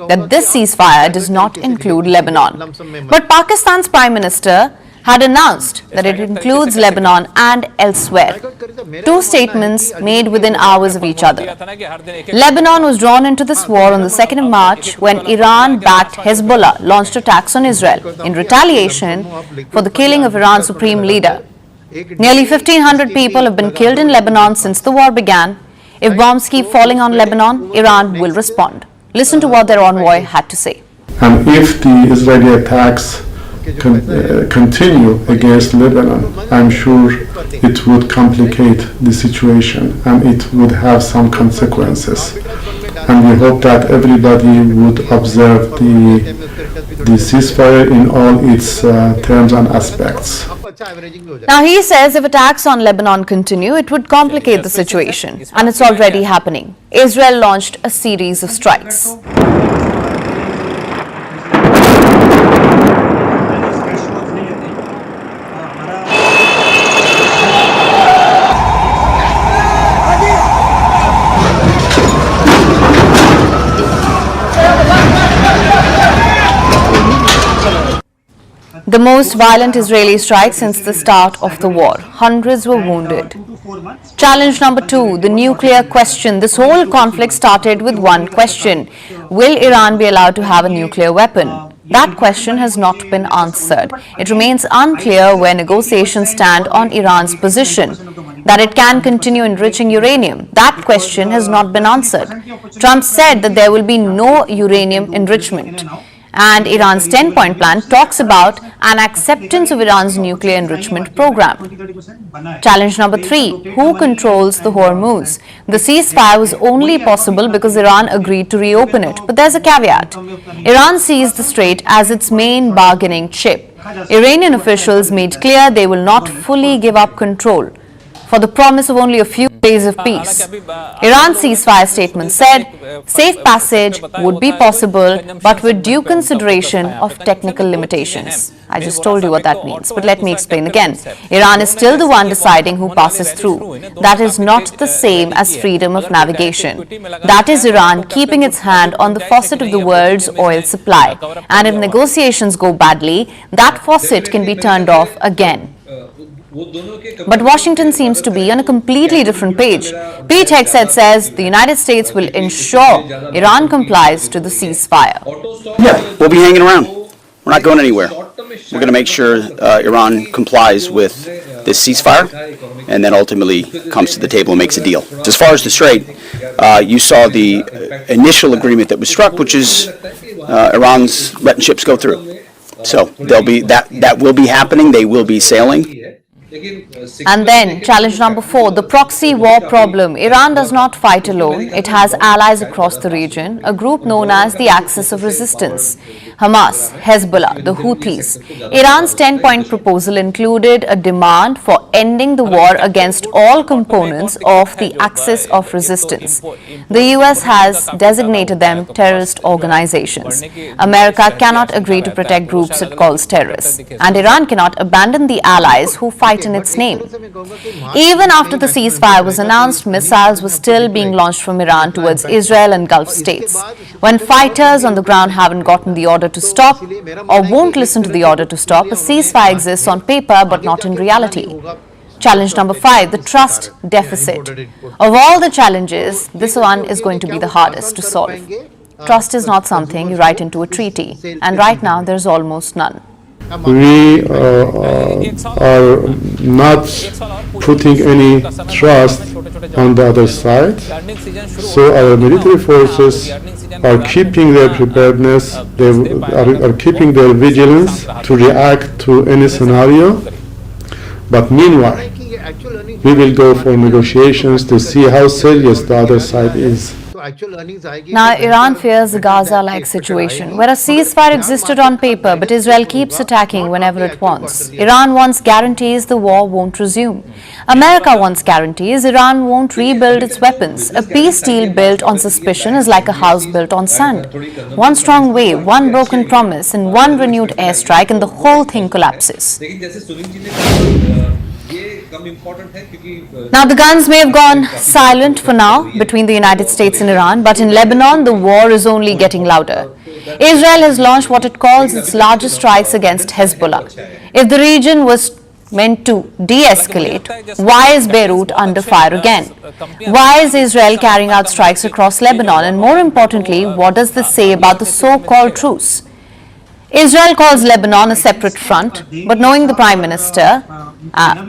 that this ceasefire does not include Lebanon. But Pakistan's Prime Minister had announced that it includes Lebanon and elsewhere. 2 statements made within hours of each other. Lebanon was drawn into this war on the 2nd of March when Iran-backed Hezbollah launched attacks on Israel in retaliation for the killing of Iran's supreme leader. Nearly 1,500 people have been killed in Lebanon since the war began. If bombs keep falling on Lebanon, Iran will respond. Listen to what their envoy had to say. And if the Israeli attacks continue against Lebanon, I'm sure it would complicate the situation and it would have some consequences. And we hope that everybody would observe the ceasefire in all its terms and aspects. Now he says if attacks on Lebanon continue, it would complicate the situation, and it's already happening. Israel launched a series of strikes. The most violent Israeli strike since the start of the war. Hundreds were wounded. Challenge number 2, the nuclear question. This whole conflict started with one question. Will Iran be allowed to have a nuclear weapon? That question has not been answered. It remains unclear where negotiations stand on Iran's position that it can continue enriching uranium. That question has not been answered. Trump said that there will be no uranium enrichment. And Iran's 10-point plan talks about an acceptance of Iran's nuclear enrichment program. Challenge number 3, who controls the Hormuz? The ceasefire was only possible because Iran agreed to reopen it. But there's a caveat. Iran sees the strait as its main bargaining chip. Iranian officials made clear they will not fully give up control for the promise of only a few days of peace. Iran's ceasefire statement said safe passage would be possible, but with due consideration of technical limitations. I just told you what that means, but let me explain again. Iran is still the one deciding who passes through. That is not the same as freedom of navigation. That is Iran keeping its hand on the faucet of the world's oil supply. And if negotiations go badly, that faucet can be turned off again. But Washington seems to be on a completely different page. Pete Hegseth says the United States will ensure Iran complies to the ceasefire. Yeah, we'll be hanging around. We're not going anywhere. We're going to make sure Iran complies with this ceasefire and then ultimately comes to the table and makes a deal. As far as the Strait, you saw the initial agreement that was struck, which is Iran's letting ships go through. So there'll be that will be happening. They will be sailing. And then, challenge number 4, the proxy war problem. Iran does not fight alone. It has allies across the region, a group known as the Axis of Resistance. Hamas, Hezbollah, the Houthis. Iran's 10-point proposal included a demand for ending the war against all components of the Axis of Resistance. The US has designated them terrorist organizations. America cannot agree to protect groups it calls terrorists. And Iran cannot abandon the allies who fight in its name. Even after the ceasefire was announced, missiles were still being launched from Iran towards Israel and Gulf states. When fighters on the ground haven't gotten the order to stop or won't listen to the order to stop, a ceasefire exists on paper but not in reality. Challenge number 5, the trust deficit. Of all the challenges, this one is going to be the hardest to solve. Trust is not something you write into a treaty, and right now there's almost none. We are not putting any trust on the other side, so our military forces are keeping their preparedness, they are keeping their vigilance to react to any scenario. But meanwhile, we will go for negotiations to see how serious the other side is. Now, Iran fears a Gaza-like situation, where a ceasefire existed on paper, but Israel keeps attacking whenever it wants. Iran wants guarantees the war won't resume. America wants guarantees Iran won't rebuild its weapons. A peace deal built on suspicion is like a house built on sand. One strong wave, one broken promise, and one renewed airstrike, and the whole thing collapses. Now, the guns may have gone silent for now between the United States and Iran, but in Lebanon, the war is only getting louder. Israel has launched what it calls its largest strikes against Hezbollah. If the region was meant to de-escalate, why is Beirut under fire again? Why is Israel carrying out strikes across Lebanon? And more importantly, what does this say about the so-called truce? Israel calls Lebanon a separate front, but knowing the Prime Minister,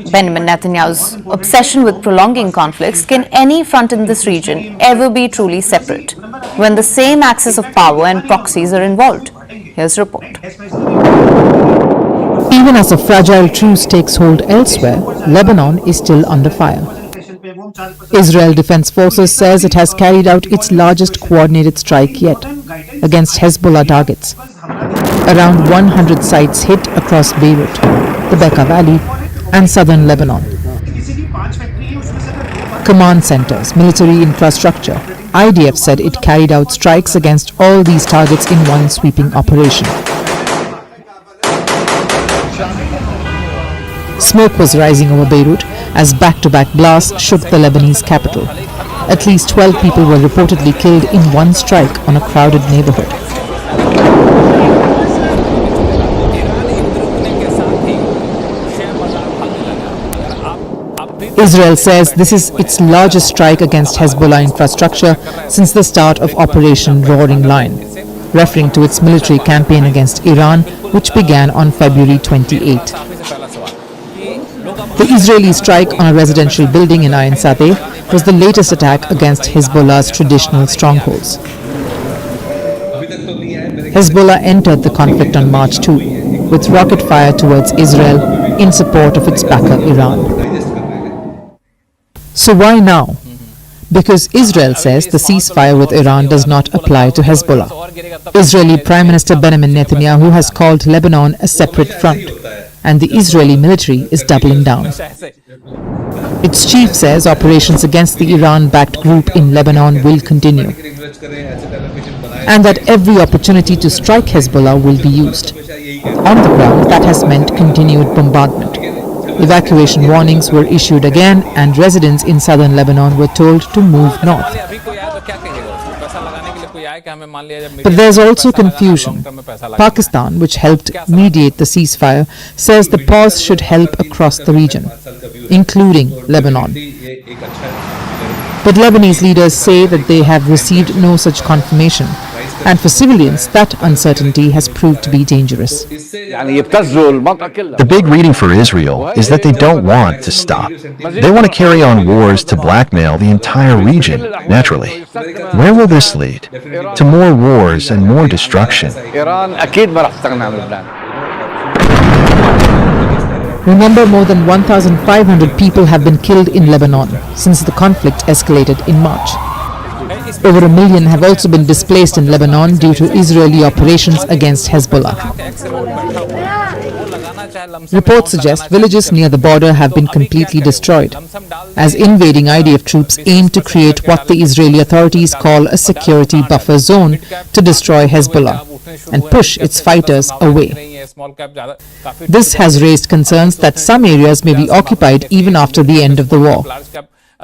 Benjamin Netanyahu's obsession with prolonging conflicts, can any front in this region ever be truly separate when the same axis of power and proxies are involved? Here's a report. Even as a fragile truce takes hold elsewhere, Lebanon is still under fire. Israel Defense Forces says it has carried out its largest coordinated strike yet against Hezbollah targets. Around 100 sites hit across Beirut, the Bekaa Valley, and southern Lebanon. Command centers, military infrastructure. IDF said it carried out strikes against all these targets in one sweeping operation. Smoke was rising over Beirut as back-to-back blasts shook the Lebanese capital. At least 12 people were reportedly killed in one strike on a crowded neighborhood. Israel says this is its largest strike against Hezbollah infrastructure since the start of Operation Roaring Lion, referring to its military campaign against Iran, which began on February 28. The Israeli strike on a residential building in Ain Sateh was the latest attack against Hezbollah's traditional strongholds. Hezbollah entered the conflict on March 2 with rocket fire towards Israel in support of its backer Iran. So why now? Because Israel says the ceasefire with Iran does not apply to Hezbollah. Israeli Prime Minister Benjamin Netanyahu has called Lebanon a separate front, and the Israeli military is doubling down. Its chief says operations against the Iran-backed group in Lebanon will continue, and that every opportunity to strike Hezbollah will be used. On the ground, that has meant continued bombardment. Evacuation warnings were issued again, and residents in southern Lebanon were told to move north. But there's also confusion. Pakistan, which helped mediate the ceasefire, says the pause should help across the region, including Lebanon. But Lebanese leaders say that they have received no such confirmation, and for civilians that uncertainty has proved to be dangerous. The big reading for Israel is that they don't want to stop. They want to carry on wars to blackmail the entire region, naturally. Where will this lead? To more wars and more destruction. Remember, more than 1,500 people have been killed in Lebanon since the conflict escalated in March. Over 1 million have also been displaced in Lebanon due to Israeli operations against Hezbollah. Reports suggest villages near the border have been completely destroyed, as invading IDF troops aim to create what the Israeli authorities call a security buffer zone to destroy Hezbollah and push its fighters away. This has raised concerns that some areas may be occupied even after the end of the war.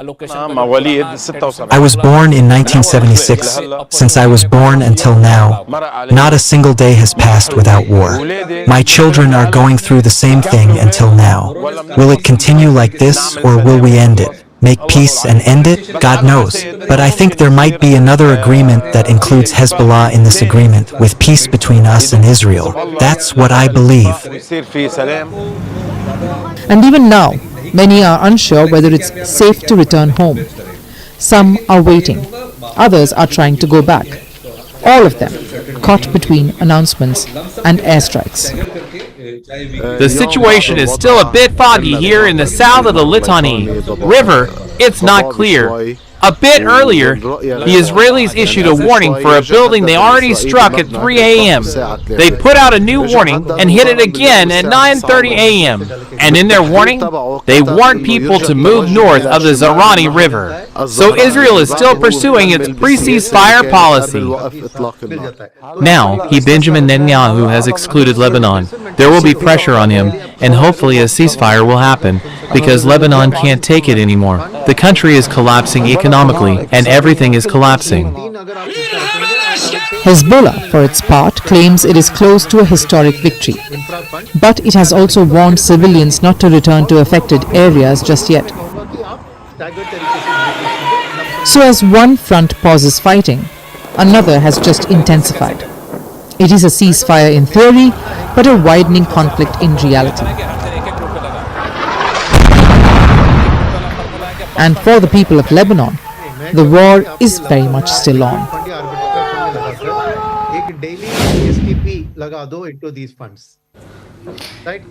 I was born in 1976. Since I was born until now, not a single day has passed without war. My children are going through the same thing until now. Will it continue like this, or will we end it? Make peace and end it? God knows. But I think there might be another agreement that includes Hezbollah in this agreement, with peace between us and Israel. That's what I believe. And even now, many are unsure whether it's safe to return home. Some are waiting. Others are trying to go back. All of them caught between announcements and airstrikes. The situation is still a bit foggy here in the south of the Litani River. It's not clear. A bit earlier, the Israelis issued a warning for a building they already struck at 3 a.m. They put out a new warning and hit it again at 9:30 a.m. And in their warning, they warned people to move north of the Zarani River. So Israel is still pursuing its pre-ceasefire policy. Now, Benjamin Netanyahu has excluded Lebanon. There will be pressure on him, and hopefully a ceasefire will happen, because Lebanon can't take it anymore. The country is collapsing economically, and everything is collapsing. Hezbollah, for its part, claims it is close to a historic victory. But it has also warned civilians not to return to affected areas just yet. So as one front pauses fighting, another has just intensified. It is a ceasefire in theory, but a widening conflict in reality. And for the people of Lebanon, the war is very much still on.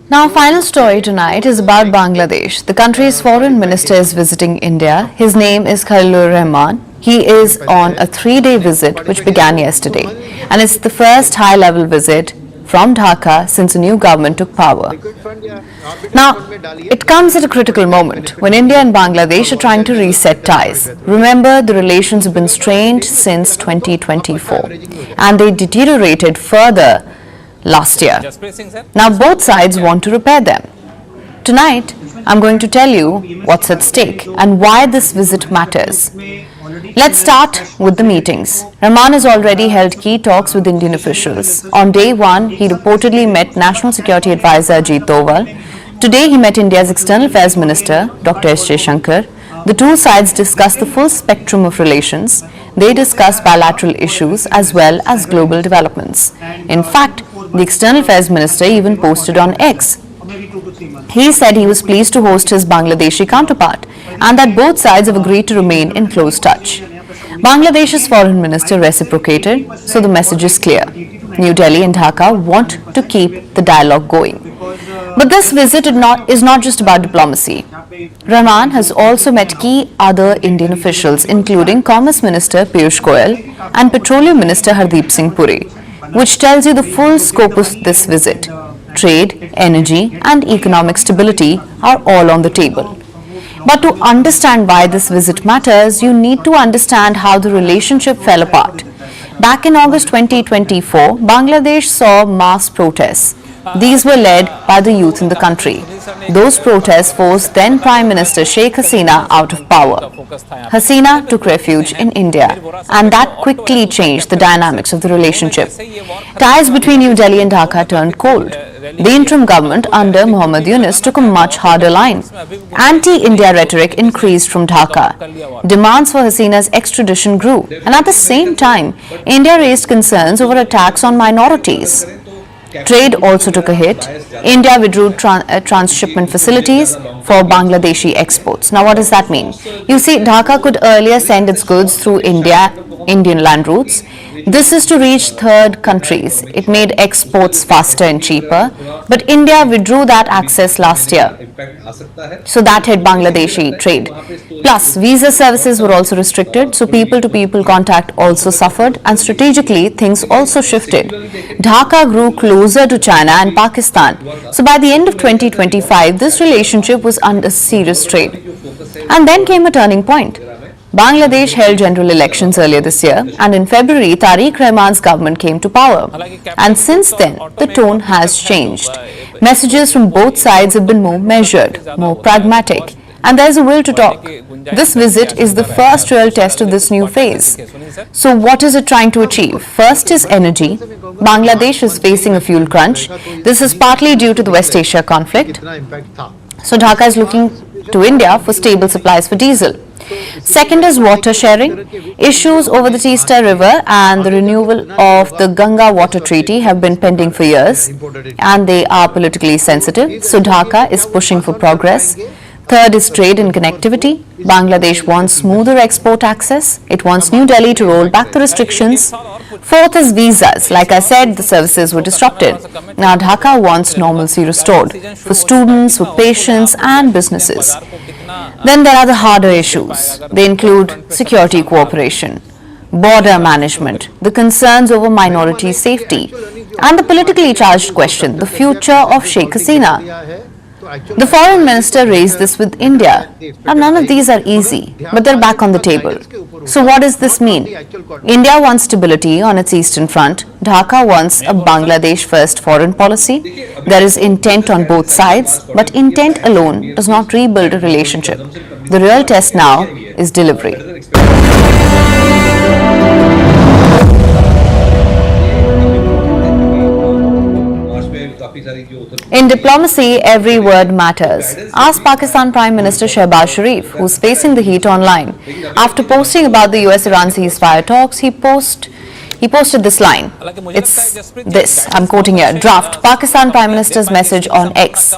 Now, final story tonight is about Bangladesh. The country's foreign minister is visiting India. His name is Khalilur Rahman. He is on a 3-day visit which began yesterday, and it's the first high-level visit from Dhaka since the new government took power. Now, it comes at a critical moment when India and Bangladesh are trying to reset ties. Remember, the relations have been strained since 2024, and they deteriorated further last year. Now, both sides want to repair them. Tonight, I'm going to tell you what's at stake and why this visit matters. Let's start with the meetings. Rahman has already held key talks with Indian officials. On day one, he reportedly met National Security Advisor Ajit Doval. Today, he met India's External Affairs Minister, Dr. S. Jaishankar. The two sides discussed the full spectrum of relations. They discussed bilateral issues as well as global developments. In fact, the External Affairs Minister even posted on X. He said he was pleased to host his Bangladeshi counterpart and that both sides have agreed to remain in close touch. Bangladesh's foreign minister reciprocated, so the message is clear. New Delhi and Dhaka want to keep the dialogue going. But this visit is not just about diplomacy. Rahman has also met key other Indian officials, including Commerce Minister Piyush Goyal and Petroleum Minister Hardeep Singh Puri, which tells you the full scope of this visit. Trade, energy, and economic stability are all on the table. But to understand why this visit matters, you need to understand how the relationship fell apart. Back in August 2024, Bangladesh saw mass protests. These were led by the youth in the country. Those protests forced then Prime Minister Sheikh Hasina out of power. Hasina took refuge in India, and that quickly changed the dynamics of the relationship. Ties between New Delhi and Dhaka turned cold. The interim government under Muhammad Yunus took a much harder line. Anti-India rhetoric increased from Dhaka. Demands for Hasina's extradition grew, and at the same time, India raised concerns over attacks on minorities. Trade also took a hit. India withdrew transshipment facilities for Bangladeshi exports. Now, what does that mean? You see, Dhaka could earlier send its goods through Indian land routes. This is to reach third countries. It made exports faster and cheaper. But India withdrew that access last year. So that hit Bangladeshi trade. Plus, visa services were also restricted. So people-to-people contact also suffered. And strategically, things also shifted. Dhaka grew closer to China and Pakistan. So by the end of 2025, this relationship was under serious strain. And then came a turning point. Bangladesh held general elections earlier this year, and in February, Tariq Rahman's government came to power. And since then, the tone has changed. Messages from both sides have been more measured, more pragmatic, and there's a will to talk. This visit is the first real test of this new phase. So what is it trying to achieve? First is energy. Bangladesh is facing a fuel crunch. This is partly due to the West Asia conflict. So Dhaka is looking to India for stable supplies for diesel. Second is water sharing. Issues over the Teesta River and the renewal of the Ganga Water Treaty have been pending for years, and they are politically sensitive. So Dhaka is pushing for progress. Third is trade and connectivity. Bangladesh wants smoother export access. It wants New Delhi to roll back the restrictions. Fourth is visas. Like I said, the services were disrupted. Now Dhaka wants normalcy restored for students, for patients and businesses. Then there are the harder issues. They include security cooperation, border management, the concerns over minority safety, and the politically charged question, the future of Sheikh Hasina. The foreign minister raised this with India. Now, none of these are easy, but they're back on the table. So what does this mean? India wants stability on its eastern front. Dhaka wants a Bangladesh-first foreign policy. There is intent on both sides, but intent alone does not rebuild a relationship. The real test now is delivery. In diplomacy, every word matters. Ask Pakistan Prime Minister Shehbaz Sharif, who's facing the heat online. After posting about the US-Iran ceasefire talks, he posted this line. It's this, I'm quoting here, draft Pakistan Prime Minister's message on X.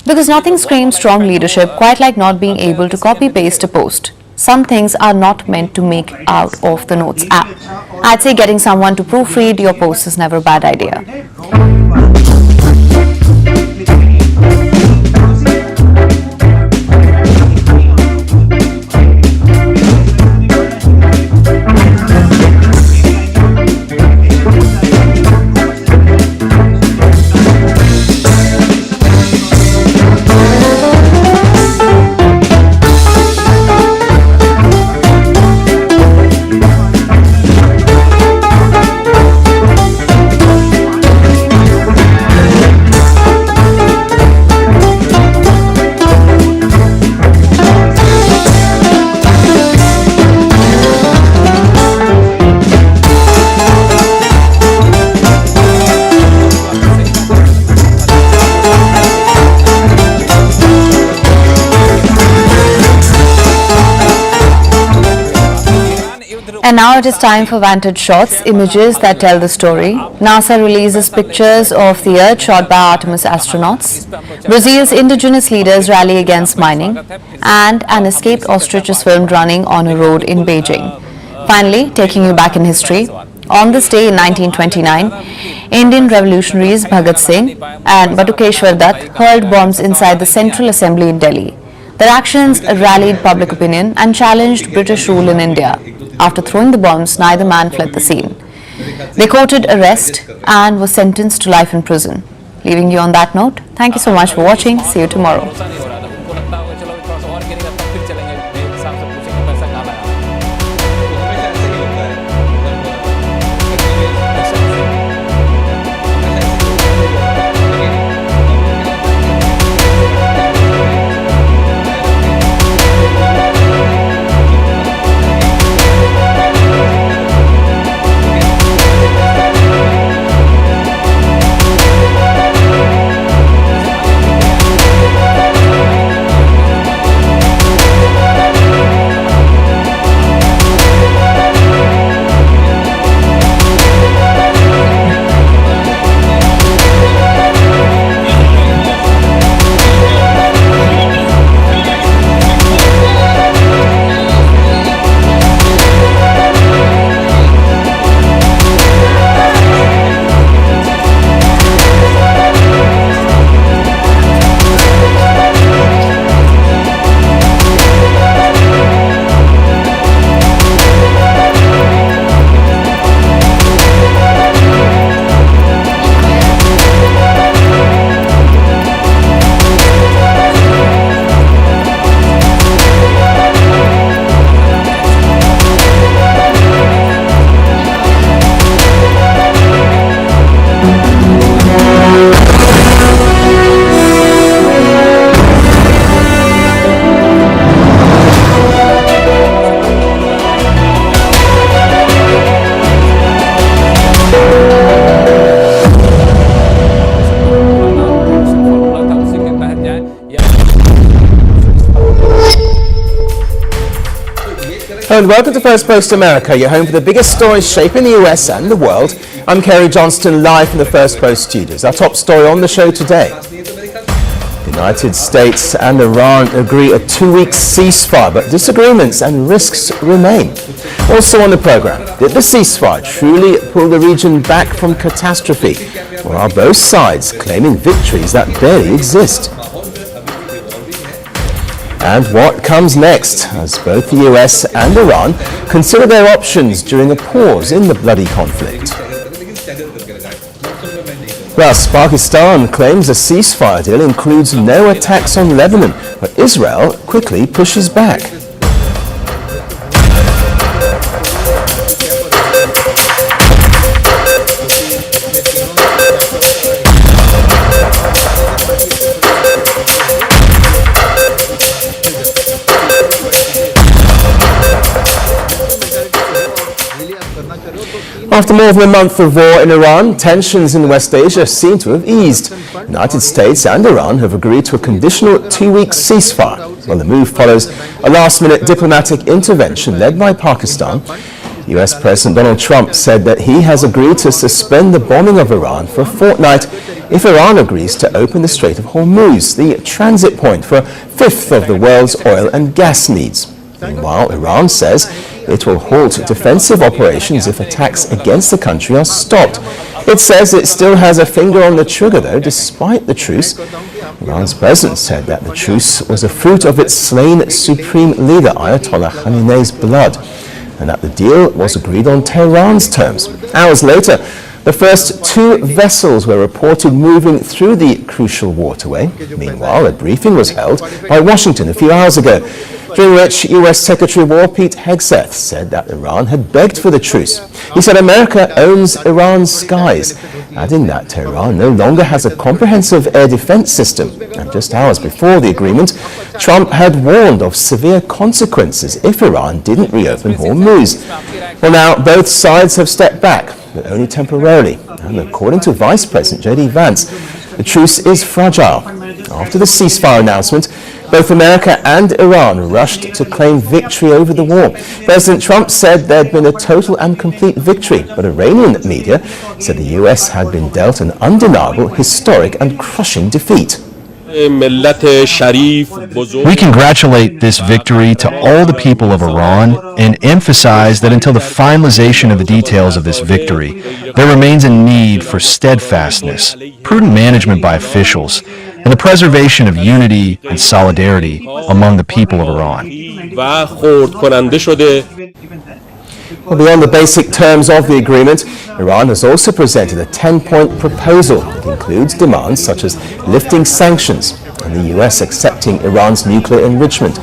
Because nothing screams strong leadership quite like not being able to copy-paste a post. Some things are not meant to make out of the Notes app. I'd say getting someone to proofread your post is never a bad idea. And now it is time for Vantage Shots, images that tell the story. NASA releases pictures of the Earth shot by Artemis astronauts. Brazil's indigenous leaders rally against mining. And an escaped ostrich is filmed running on a road in Beijing. Finally, taking you back in history. On this day in 1929, Indian revolutionaries Bhagat Singh and Batukeshwar Dutt hurled bombs inside the Central Assembly in Delhi. Their actions rallied public opinion and challenged British rule in India. After throwing the bombs, neither man fled the scene. They courted arrest and were sentenced to life in prison. Leaving you on that note, thank you so much for watching. See you tomorrow. Hello and welcome to First Post America, your home for the biggest stories shaping the US and the world. I'm Kerry Johnston, live from the First Post studios. Our top story on the show today. The United States and Iran agree a 2-week ceasefire, but disagreements and risks remain. Also on the program, did the ceasefire truly pull the region back from catastrophe? Or are both sides claiming victories that barely exist? And what comes next, as both the US and Iran consider their options during a pause in the bloody conflict. Plus, Pakistan claims a ceasefire deal includes no attacks on Lebanon, but Israel quickly pushes back. After more than a month of war in Iran, tensions in West Asia seem to have eased. The United States and Iran have agreed to a conditional 2-week ceasefire. Well, the move follows a last-minute diplomatic intervention led by Pakistan. US President Donald Trump said that he has agreed to suspend the bombing of Iran for a fortnight if Iran agrees to open the Strait of Hormuz, the transit point for a fifth of the world's oil and gas needs. Meanwhile, Iran says it will halt defensive operations if attacks against the country are stopped. It says it still has a finger on the trigger, though, despite the truce. Iran's president said that the truce was a fruit of its slain supreme leader, Ayatollah Khamenei's blood, and that the deal was agreed on Tehran's terms. Hours later, the first 2 vessels were reported moving through the crucial waterway. Meanwhile, a briefing was held by Washington a few hours ago, during which US Secretary of War Pete Hegseth said that Iran had begged for the truce. He said America owns Iran's skies, adding that Tehran no longer has a comprehensive air defense system. And just hours before the agreement, Trump had warned of severe consequences if Iran didn't reopen Hormuz. Well, now both sides have stepped back, but only temporarily. And according to Vice President J.D. Vance, the truce is fragile. After the ceasefire announcement, both America and Iran rushed to claim victory over the war. President Trump said there had been a total and complete victory, but Iranian media said the US had been dealt an undeniable, historic and crushing defeat. We congratulate this victory to all the people of Iran and emphasize that until the finalization of the details of this victory, there remains a need for steadfastness, prudent management by officials, and the preservation of unity and solidarity among the people of Iran. Well, beyond the basic terms of the agreement, Iran has also presented a 10-point proposal that includes demands such as lifting sanctions and the US accepting Iran's nuclear enrichment.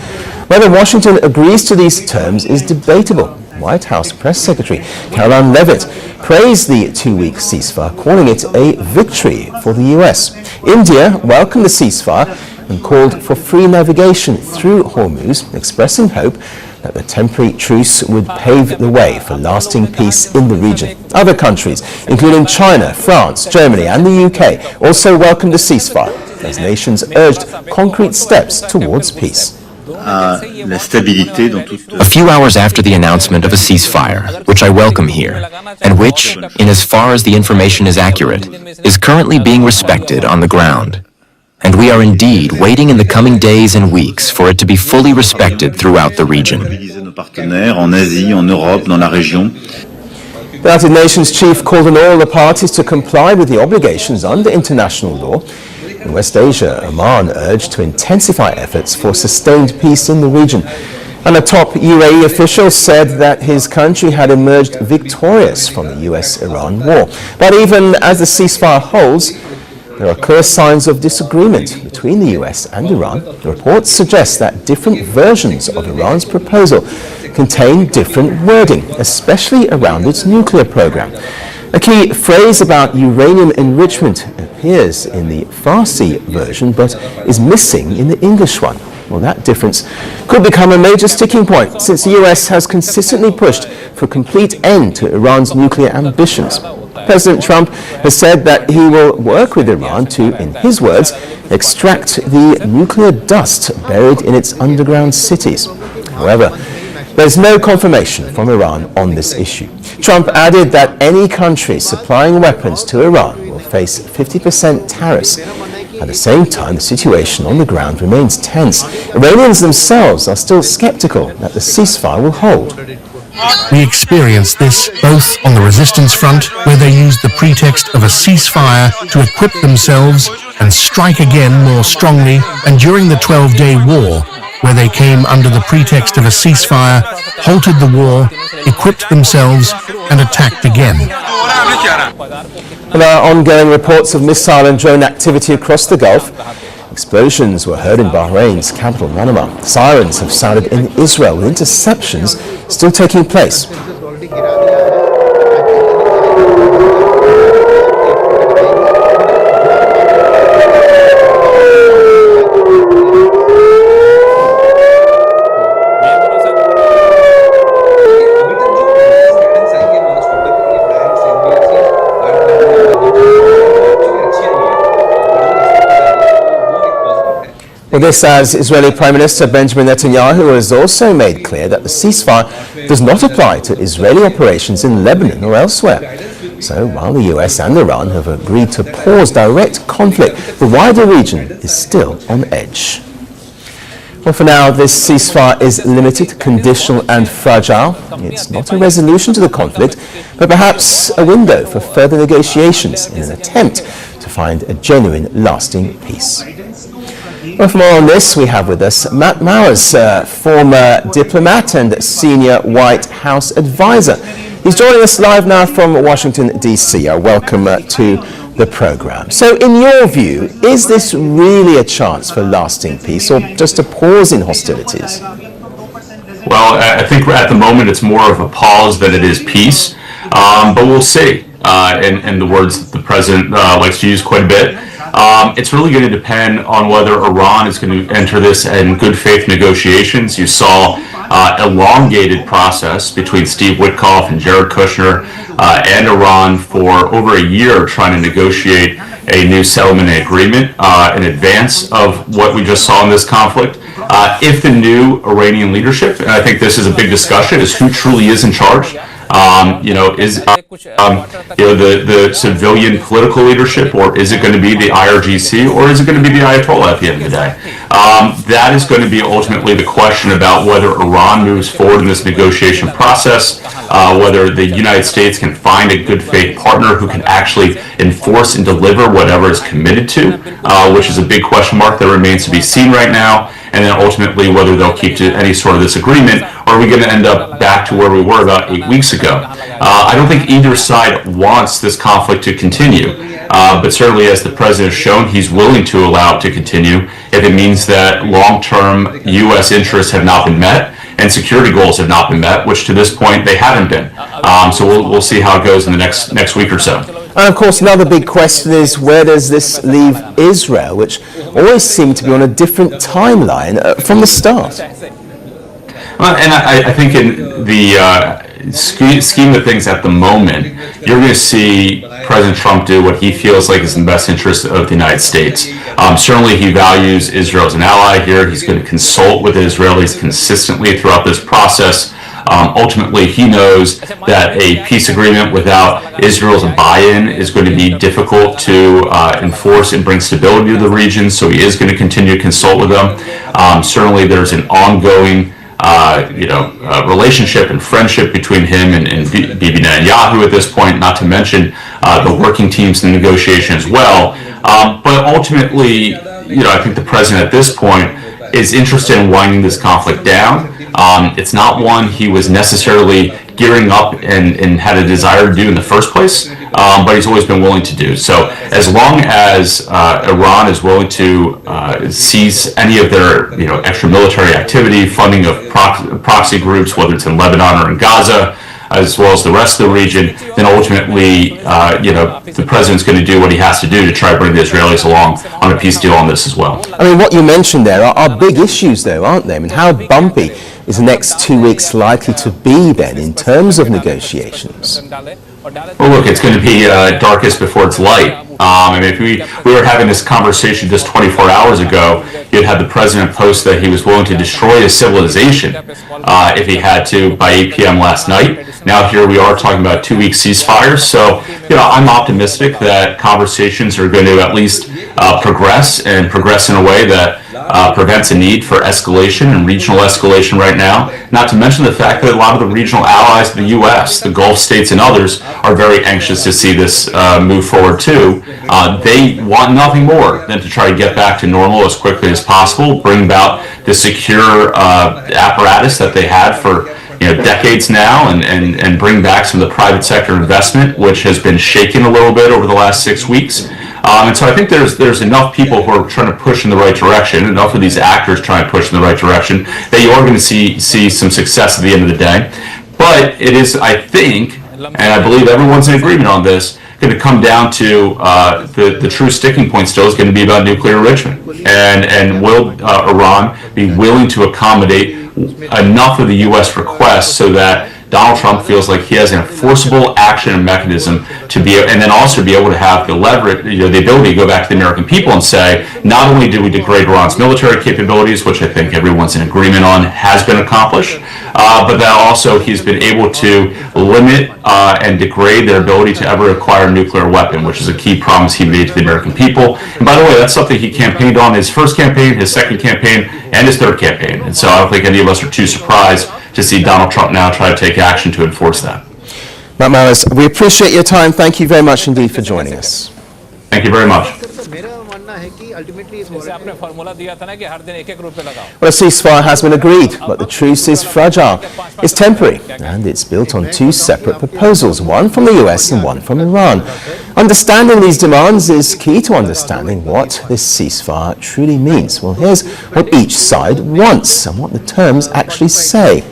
Whether Washington agrees to these terms is debatable. White House Press Secretary Caroline Leavitt praised the 2-week ceasefire, calling it a victory for the US. India welcomed the ceasefire and called for free navigation through Hormuz, expressing hope that the temporary truce would pave the way for lasting peace in the region. Other countries, including China, France, Germany and the UK, also welcomed the ceasefire as nations urged concrete steps towards peace. A few hours after the announcement of a ceasefire, which I welcome here, and which, in as far as the information is accurate, is currently being respected on the ground. And we are indeed waiting in the coming days and weeks for it to be fully respected throughout the region. The United Nations chief called on all the parties to comply with the obligations under international law. In West Asia, Oman urged to intensify efforts for sustained peace in the region. And a top UAE official said that his country had emerged victorious from the US-Iran war. But even as the ceasefire holds, there are clear signs of disagreement between the US and Iran. The reports suggest that different versions of Iran's proposal contain different wording, especially around its nuclear program. A key phrase about uranium enrichment appears in the Farsi version, but is missing in the English one. Well, that difference could become a major sticking point, since the US has consistently pushed for a complete end to Iran's nuclear ambitions. President Trump has said that he will work with Iran to, in his words, extract the nuclear dust buried in its underground cities. However, There's no confirmation from Iran on this issue. Trump added that any country supplying weapons to Iran will face 50% tariffs. At the same time, the situation on the ground remains tense. Iranians themselves are still skeptical that the ceasefire will hold. We experienced this both on the resistance front, where they used the pretext of a ceasefire to equip themselves and strike again more strongly, and during the 12-day war, where they came under the pretext of a ceasefire, halted the war, equipped themselves, and attacked again. There are ongoing reports of missile and drone activity across the Gulf. Explosions were heard in Bahrain's capital, Manama. Sirens have sounded in Israel, with interceptions still taking place. Well, this as Israeli Prime Minister Benjamin Netanyahu has also made clear that the ceasefire does not apply to Israeli operations in Lebanon or elsewhere. So while the US and Iran have agreed to pause direct conflict, the wider region is still on edge. Well, for now, this ceasefire is limited, conditional and fragile. It's not a resolution to the conflict, but perhaps a window for further negotiations in an attempt to find a genuine, lasting peace. Well, for more on this, we have with us Matt Mowers, former diplomat and senior White House advisor. He's joining us live now from Washington, D.C. Welcome to the program. So in your view, is this really a chance for lasting peace or just a pause in hostilities? Well, I think at the moment it's more of a pause than it is peace, but we'll see. In the words that the president likes to use quite a bit. It's really going to depend on whether Iran is going to enter this in good faith negotiations. You saw elongated process between Steve Witkoff and Jared Kushner and Iran for over a year trying to negotiate a new settlement agreement in advance of what we just saw in this conflict. If the new Iranian leadership, and I think this is a big discussion, is who truly is in charge. The civilian political leadership, or is it going to be the IRGC, or is it going to be the Ayatollah at the end of the day? That is going to be ultimately the question about whether Iran moves forward in this negotiation process, whether the United States can find a good faith partner who can actually enforce and deliver whatever it's committed to, which is a big question mark that remains to be seen right now. And then ultimately whether they'll keep to any sort of this agreement, or are we going to end up back to where we were about 8 weeks ago? I don't think either side wants this conflict to continue, but certainly as the president has shown, he's willing to allow it to continue if it means that long-term U.S. interests have not been met and security goals have not been met, which to this point they haven't been. So we'll see how it goes in the next week or so. And of course, another big question is, where does this leave Israel, which always seemed to be on a different timeline from the start? Well, and I think in the scheme of things at the moment, you're going to see President Trump do what he feels like is in the best interest of the United States. Certainly he values Israel as an ally here. He's going to consult with the Israelis consistently throughout this process. Ultimately, he knows that a peace agreement without Israel's buy-in is going to be difficult to enforce and bring stability to the region, so he is going to continue to consult with them. Certainly, there's an ongoing relationship and friendship between him and Bibi Netanyahu at this point, not to mention the working teams in the negotiation as well. But ultimately, I think the president at this point is interested in winding this conflict down. It's not one he was necessarily gearing up and had a desire to do in the first place, but he's always been willing to do. So as long as Iran is willing to cease any of their extra military activity, funding of proxy groups, whether it's in Lebanon or in Gaza, as well as the rest of the region, then ultimately, the president's going to do what he has to do to try to bring the Israelis along on a peace deal on this as well. I mean, what you mentioned there are big issues, though, aren't they? I mean, how bumpy is the next 2 weeks likely to be then in terms of negotiations? Well, look, it's going to be darkest before it's light. I mean, if we were having this conversation just 24 hours ago, you'd had the president post that he was willing to destroy a civilization if he had to by 8 p.m. last night. Now here we are talking about 2-week ceasefires. So, I'm optimistic that conversations are going to at least progress in a way that prevents a need for escalation and regional escalation right now. Not to mention the fact that a lot of the regional allies of the U.S., the Gulf states and others, are very anxious to see this move forward too. They want nothing more than to try to get back to normal as quickly as possible, bring about the secure apparatus that they had for decades now, and bring back some of the private sector investment, which has been shaken a little bit over the last 6 weeks. And so I think there's enough people who are trying to push in the right direction, enough of these actors trying to push in the right direction, that you are going to see some success at the end of the day. But it is, I think, and I believe everyone's in agreement on this, going to come down to the true sticking point still is going to be about nuclear enrichment. And will Iran be willing to accommodate enough of the U.S. requests so that Donald Trump feels like he has an enforceable action and mechanism to be, and then also be able to have the leverage, the ability to go back to the American people and say, not only do we degrade Iran's military capabilities, which I think everyone's in agreement on has been accomplished, but that also he's been able to limit and degrade their ability to ever acquire a nuclear weapon, which is a key promise he made to the American people. And by the way, that's something he campaigned on his first campaign, his second campaign, and his third campaign. And so I don't think any of us are too surprised to see Donald Trump now try to take action to enforce that. Matt Malice, we appreciate your time. Thank you very much indeed for joining us. Thank you very much. जैसे आपने formula दिया था ना कि हर दिन 1-1 रुपए लगाओ. Well, a ceasefire has been agreed, but the truce is fragile. It's temporary, and it's built on two separate proposals, one from the US and one from Iran. Understanding these demands is key to understanding what this ceasefire truly means. Well, here's what each side wants and what the terms actually say.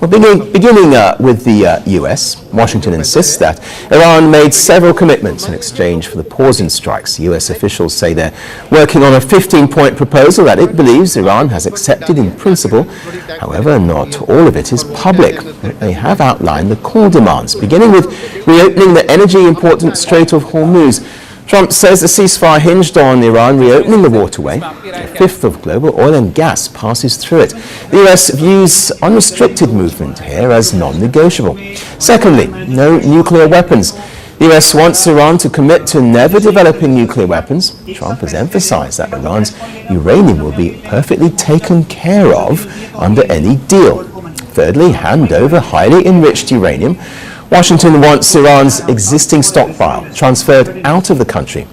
Well, beginning with the US, Washington insists that Iran made several commitments in exchange for the pause in strikes. US officials say they're working on a 15-point proposal that it believes Iran has accepted in principle. However, not all of it is public. They have outlined the core demands, beginning with reopening the energy-important Strait of Hormuz. Trump says the ceasefire hinged on Iran reopening the waterway. A fifth of global oil and gas passes through it. The US views unrestricted movement here as non-negotiable. Secondly, no nuclear weapons. The US wants Iran to commit to never developing nuclear weapons. Trump has emphasized that Iran's uranium will be perfectly taken care of under any deal. Thirdly, hand over highly enriched uranium. Washington wants Iran's existing stockpile transferred out of the country.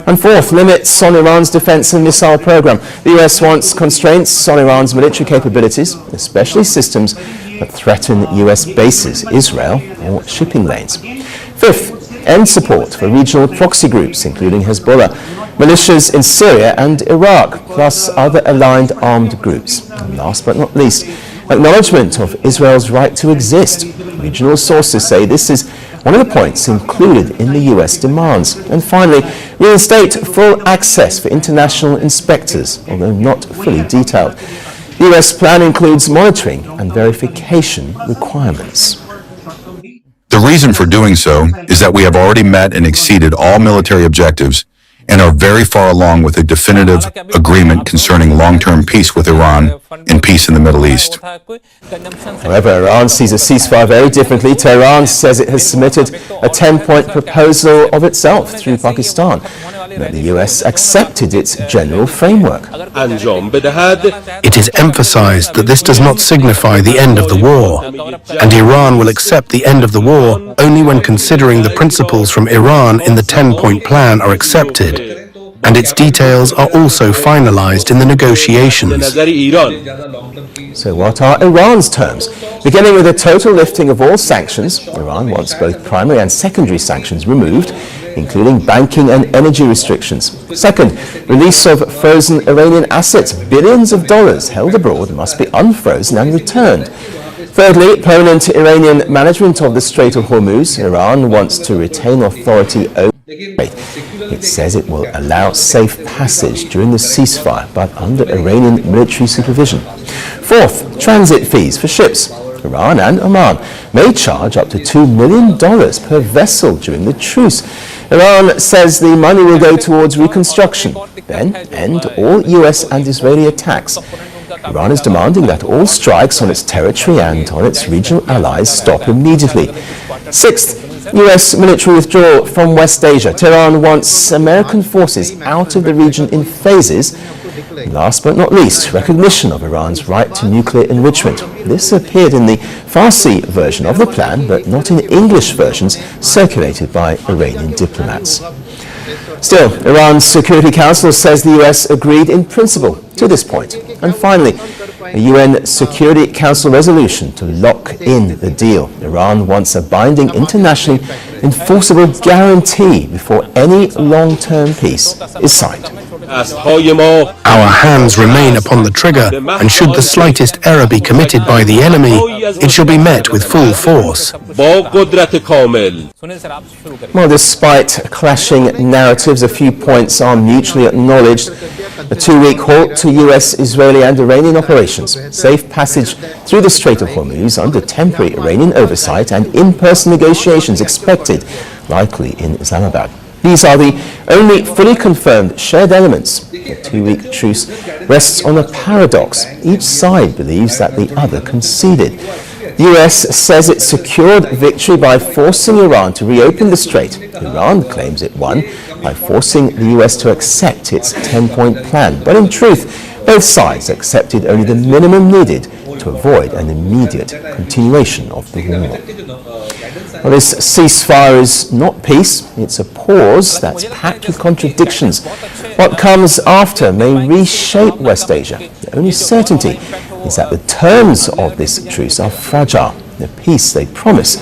And fourth, limits on Iran's defense and missile program. The US wants constraints on Iran's military capabilities, especially systems that threaten US bases, Israel, or shipping lanes. Fifth, end support for regional proxy groups, including Hezbollah, militias in Syria and Iraq, plus other aligned armed groups. And last but not least, acknowledgement of Israel's right to exist. Regional sources say this is one of the points included in the US demands. And finally, reinstate full access for international inspectors, although not fully detailed. The US plan includes monitoring and verification requirements. The reason for doing so is that we have already met and exceeded all military objectives and are very far along with a definitive agreement concerning long-term peace with Iran and peace in the Middle East. However, Iran sees a ceasefire very differently. Tehran says it has submitted a 10-point proposal of itself through Pakistan, that the US accepted its general framework. It is emphasized that this does not signify the end of the war, and Iran will accept the end of the war only when considering the principles from Iran in the 10-point plan are accepted, and its details are also finalized in the negotiations. So what are Iran's terms? Beginning with a total lifting of all sanctions, Iran wants both primary and secondary sanctions removed, including banking and energy restrictions. Second, release of frozen Iranian assets. Billions of dollars held abroad must be unfrozen and returned. Thirdly, permanent Iranian management of the Strait of Hormuz. Iran wants to retain authority over the strait. It says it will allow safe passage during the ceasefire, but under Iranian military supervision. Fourth, transit fees for ships. Iran and Oman may charge up to $2 million per vessel during the truce. Iran says the money will go towards reconstruction, then end all US and Israeli attacks. Iran is demanding that all strikes on its territory and on its regional allies stop immediately. Sixth, US military withdrawal from West Asia. Tehran wants American forces out of the region in phases. Last but not least, recognition of Iran's right to nuclear enrichment. This appeared in the Farsi version of the plan, but not in English versions circulated by Iranian diplomats. Still, Iran's Security Council says the US agreed in principle to this point. And finally, a UN Security Council resolution to lock in the deal. Iran wants a binding internationally enforceable guarantee before any long-term peace is signed. Our hands remain upon the trigger, and should the slightest error be committed by the enemy, it shall be met with full force. Well, despite clashing narratives, a few points are mutually acknowledged. A 2-week halt to US, Israeli and Iranian operations, safe passage through the Strait of Hormuz under temporary Iranian oversight, and in-person negotiations expected, likely in Islamabad. These are the only fully confirmed shared elements. The 2-week truce rests on a paradox. Each side believes that the other conceded. The US says it secured victory by forcing Iran to reopen the strait. Iran claims it won by forcing the US to accept its 10-point plan. But in truth, both sides accepted only the minimum needed to avoid an immediate continuation of the war. Well, this ceasefire is not peace, it's a pause that's packed with contradictions. What comes after may reshape West Asia. The only certainty is that the terms of this truce are fragile, the peace they promise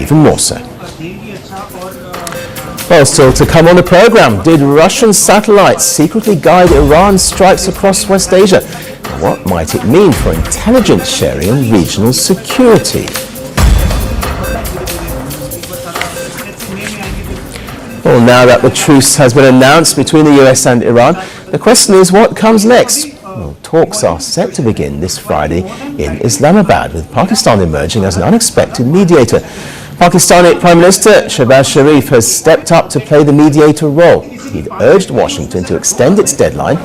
even more so. Well, still to come on the program, did Russian satellites secretly guide Iran's strikes across West Asia? What might it mean for intelligence sharing and regional security? Well, now that the truce has been announced between the US and Iran, the question is what comes next? Well, talks are set to begin this Friday in Islamabad, with Pakistan emerging as an unexpected mediator. Pakistani Prime Minister Shehbaz Sharif has stepped up to play the mediator role. He'd urged Washington to extend its deadline.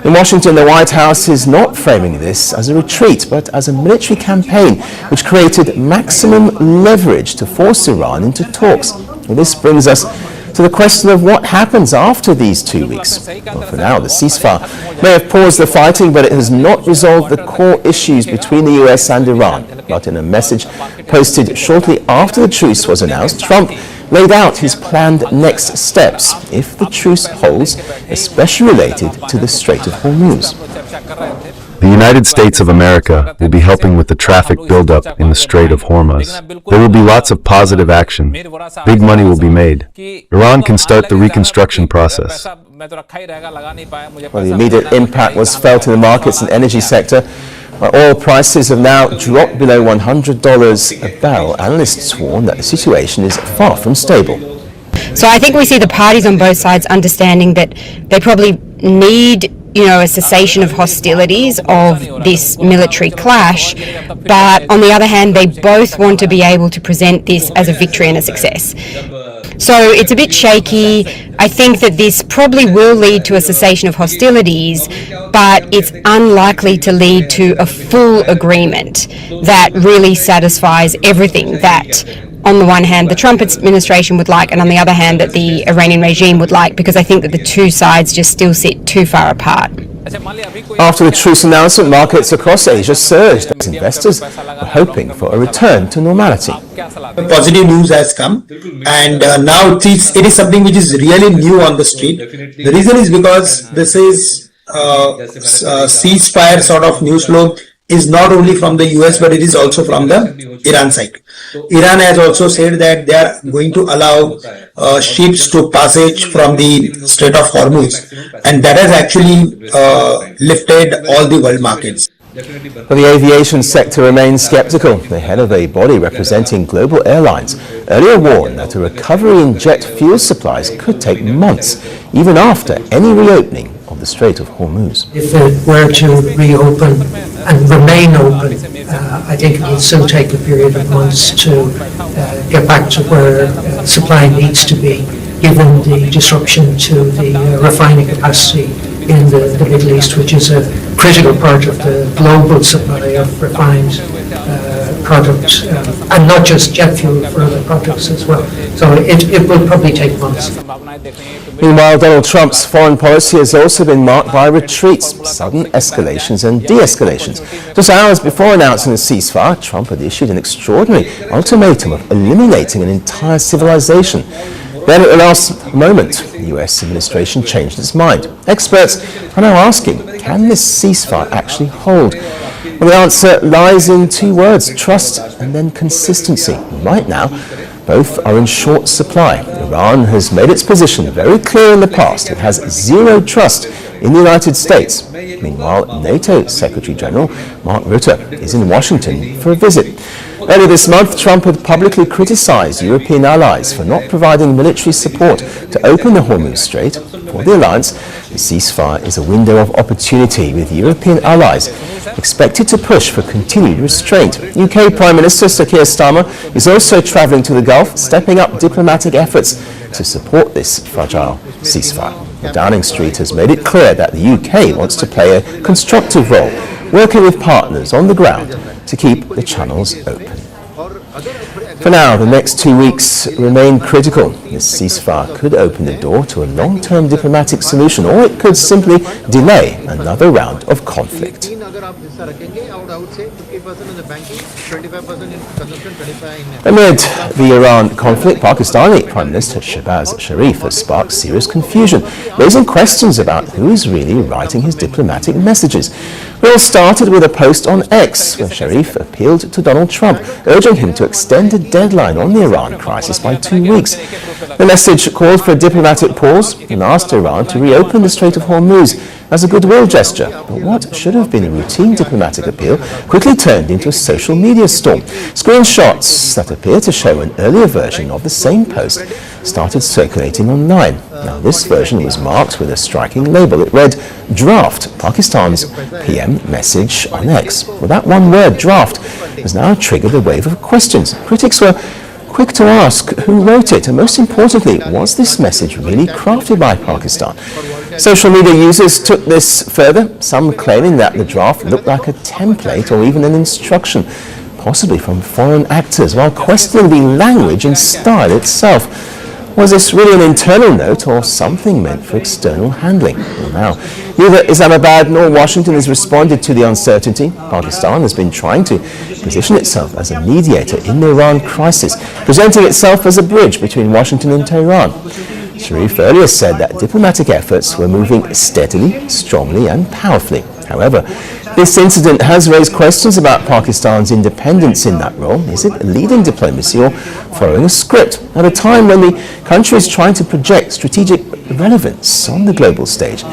In Washington, the White House is not framing this as a retreat, but as a military campaign which created maximum leverage to force Iran into talks. Well, this brings us to the question of what happens after these 2 weeks. Well, for now, the ceasefire may have paused the fighting, but it has not resolved the core issues between the US and Iran. But in a message posted shortly after the truce was announced, Trump laid out his planned next steps if the truce holds, especially related to the Strait of Hormuz. The United States of America will be helping with the traffic buildup in the Strait of Hormuz. There will be lots of positive action. Big money will be made. Iran can start the reconstruction process. Well, the immediate impact was felt in the markets and energy sector. Oil prices have now dropped below $100 a barrel. Analysts warn that the situation is far from stable. So I think we see the parties on both sides understanding that they probably need, a cessation of hostilities of this military clash, but on the other hand, they both want to be able to present this as a victory and a success. So it's a bit shaky. I think that this probably will lead to a cessation of hostilities, but it's unlikely to lead to a full agreement that really satisfies everything that, on the one hand, the Trump administration would like, and on the other hand, that the Iranian regime would like, because I think that the two sides just still sit too far apart. After the truce announcement, markets across Asia surged as investors were hoping for a return to normality. Positive news has come, and now it is something which is really new on the street. The reason is because this is ceasefire sort of news flow is not only from the US, but it is also from the Iran side. Iran has also said that they are going to allow ships to passage from the Strait of Hormuz, and that has actually lifted all the world markets. But the aviation sector remains skeptical. The head of a body representing global airlines earlier warned that a recovery in jet fuel supplies could take months, even after any reopening of the Strait of Hormuz. If it were to reopen and remain open, I think it will still take a period of months to get back to where supply needs to be, given the disruption to the refining capacity in the Middle East, which is a critical part of the global supply of refined product, and not just jet fuel, for other products as well. So it will probably take months. Meanwhile, Donald Trump's foreign policy has also been marked by retreats, sudden escalations and de-escalations. Just hours before announcing a ceasefire, Trump had issued an extraordinary ultimatum of eliminating an entire civilization. Then at the last moment, the US administration changed its mind. Experts are now asking, can this ceasefire actually hold? Well, the answer lies in two words, trust and then consistency. Right now, both are in short supply. Iran has made its position very clear in the past. It has zero trust in the United States. Meanwhile, NATO Secretary General Mark Rutte is in Washington for a visit. Earlier this month, Trump had publicly criticized European allies for not providing military support to open the Hormuz Strait. For the alliance, the ceasefire is a window of opportunity, with European allies expected to push for continued restraint. UK Prime Minister Sir Keir Starmer is also travelling to the Gulf, stepping up diplomatic efforts to support this fragile ceasefire. Downing Street has made it clear that the UK wants to play a constructive role, working with partners on the ground to keep the channels open. For now, the next 2 weeks remain critical. This ceasefire could open the door to a long-term diplomatic solution, or it could simply delay another round of conflict. Amid the Iran conflict, Pakistani Prime Minister Shehbaz Sharif has sparked serious confusion, raising questions about who is really writing his diplomatic messages. It all started with a post on X, where Sharif appealed to Donald Trump, urging him to extend the deadline on the Iran crisis by 2 weeks. The message called for a diplomatic pause and asked Iran to reopen the Strait of Hormuz as a goodwill gesture. But what should have been a routine diplomatic appeal quickly turned into a social media storm. Screenshots that appear to show an earlier version of the same post started circulating online. Now, this version was marked with a striking label. It read, "Draft, Pakistan's PM message on X." Well, that one word, draft, has now triggered a wave of questions. Critics were quick to ask who wrote it, and most importantly, was this message really crafted by Pakistan? Social media users took this further, some claiming that the draft looked like a template or even an instruction, possibly from foreign actors, while questioning the language and style itself. Was this really an internal note or something meant for external handling? Well, now, neither Islamabad nor Washington has responded to the uncertainty. Pakistan has been trying to position itself as a mediator in the Iran crisis, presenting itself as a bridge between Washington and Tehran. Sharif earlier said that diplomatic efforts were moving steadily, strongly and powerfully. However, this incident has raised questions about Pakistan's independence in that role. Is it leading diplomacy or following a script at a time when the country is trying to project strategic relevance on the global stage?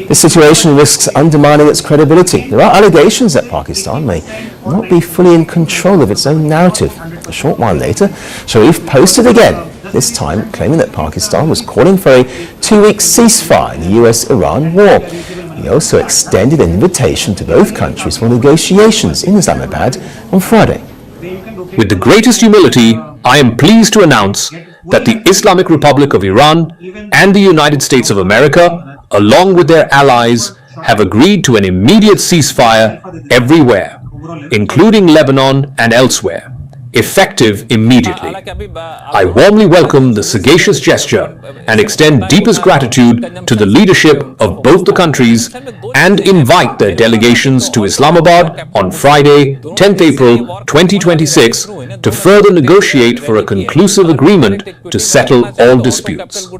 This situation risks undermining its credibility. There are allegations that Pakistan may not be fully in control of its own narrative. A short while later, Sharif posted again, this time claiming that Pakistan was calling for a 2-week ceasefire in the US-Iran war. He also extended an invitation to both countries for negotiations in Islamabad on Friday. With the greatest humility, I am pleased to announce that the Islamic Republic of Iran and the United States of America, along with their allies, have agreed to an immediate ceasefire everywhere, including Lebanon and elsewhere, effective immediately. I warmly welcome the sagacious gesture and extend deepest gratitude to the leadership of both the countries and invite their delegations to Islamabad on Friday, 10th April 2026 to further negotiate for a conclusive agreement to settle all disputes.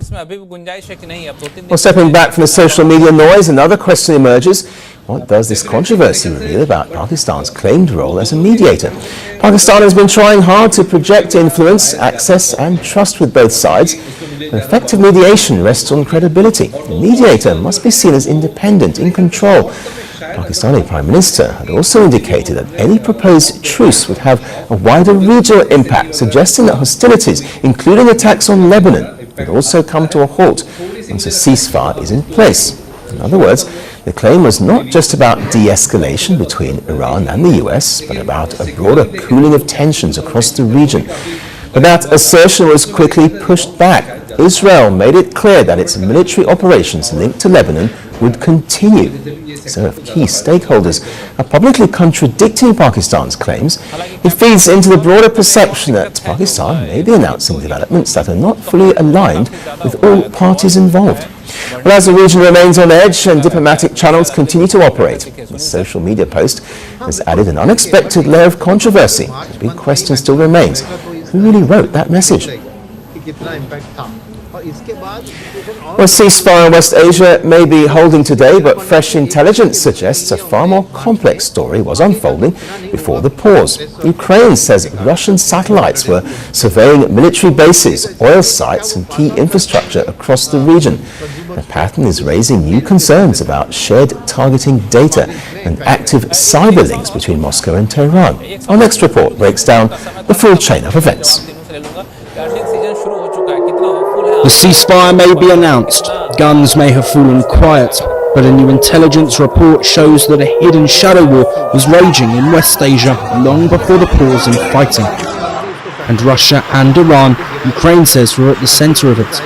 Well, stepping back from the social media noise, another question emerges. What does this controversy reveal about Pakistan's claimed role as a mediator? Pakistan has been trying hard to project influence, access and trust with both sides. But effective mediation rests on credibility. The mediator must be seen as independent, in control. Pakistani Prime Minister had also indicated that any proposed truce would have a wider regional impact, suggesting that hostilities, including attacks on Lebanon, would also come to a halt once a ceasefire is in place. In other words, the claim was not just about de-escalation between Iran and the US, but about a broader cooling of tensions across the region. But that assertion was quickly pushed back. Israel made it clear that its military operations linked to Lebanon would continue. So if key stakeholders are publicly contradicting Pakistan's claims, it feeds into the broader perception that Pakistan may be announcing developments that are not fully aligned with all parties involved. Well, as the region remains on edge and diplomatic channels continue to operate, the social media post has added an unexpected layer of controversy. The big question still remains: who really wrote that message? Well, ceasefire in West Asia may be holding today, but fresh intelligence suggests a far more complex story was unfolding before the pause. Ukraine says Russian satellites were surveying military bases, oil sites and key infrastructure across the region. The pattern is raising new concerns about shared targeting data and active cyber links between Moscow and Tehran. Our next report breaks down the full chain of events. The ceasefire may be announced, guns may have fallen quiet, but a new intelligence report shows that a hidden shadow war was raging in West Asia long before the pause in fighting. And Russia and Iran, Ukraine says, were at the centre of it.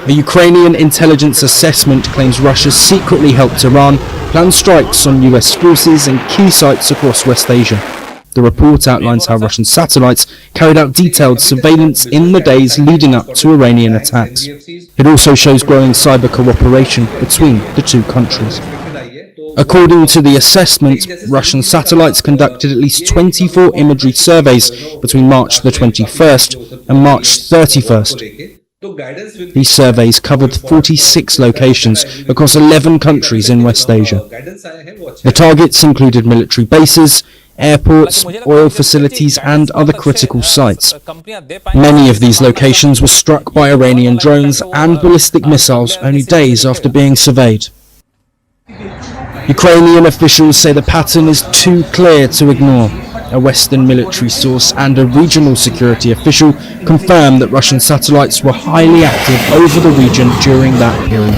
A Ukrainian intelligence assessment claims Russia secretly helped Iran plan strikes on US forces and key sites across West Asia. The report outlines how Russian satellites carried out detailed surveillance in the days leading up to Iranian attacks. It also shows growing cyber cooperation between the two countries. According to the assessment, Russian satellites conducted at least 24 imagery surveys between March the 21st and March 31st. These surveys covered 46 locations across 11 countries in West Asia. The targets included military bases, airports, oil facilities and other critical sites. Many of these locations were struck by Iranian drones and ballistic missiles only days after being surveyed. Ukrainian officials say the pattern is too clear to ignore. A Western military source and a regional security official confirmed that Russian satellites were highly active over the region during that period.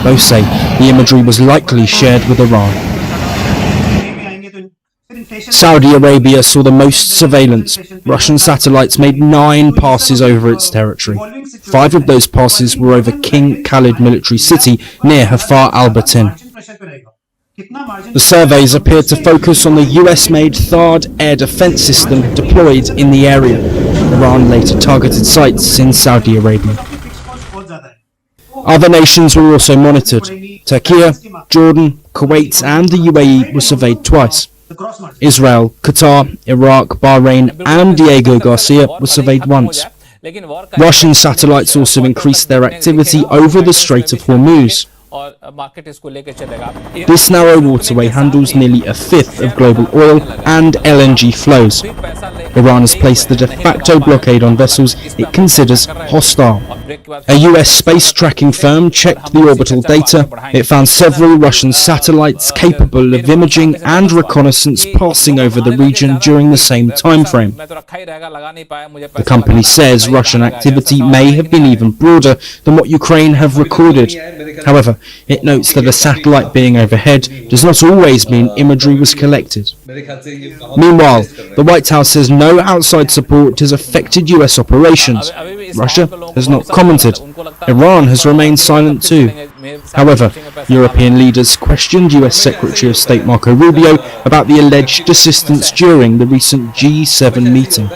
Both say the imagery was likely shared with Iran. Saudi Arabia saw the most surveillance. Russian satellites made 9 passes over its territory. 5 of those passes were over King Khalid military city near Hafar al-Batin. The surveys appeared to focus on the US-made THAAD air defense system deployed in the area. Iran later targeted sites in Saudi Arabia. Other nations were also monitored. Turkey, Jordan, Kuwait and the UAE were surveyed twice. Israel, Qatar, Iraq, Bahrain and Diego Garcia were surveyed once. Russian satellites also increased their activity over the Strait of Hormuz. This narrow waterway handles nearly a fifth of global oil and LNG flows. Iran has placed the de facto blockade on vessels it considers hostile. A US space tracking firm checked the orbital data. It found several Russian satellites capable of imaging and reconnaissance passing over the region during the same time frame. The company says Russian activity may have been even broader than what Ukraine have recorded. However, it notes that a satellite being overhead does not always mean imagery was collected. Meanwhile, the White House says no outside support has affected US operations. Russia has not commented. Iran has remained silent too. However, European leaders questioned US Secretary of State Marco Rubio about the alleged assistance during the recent G7 meeting.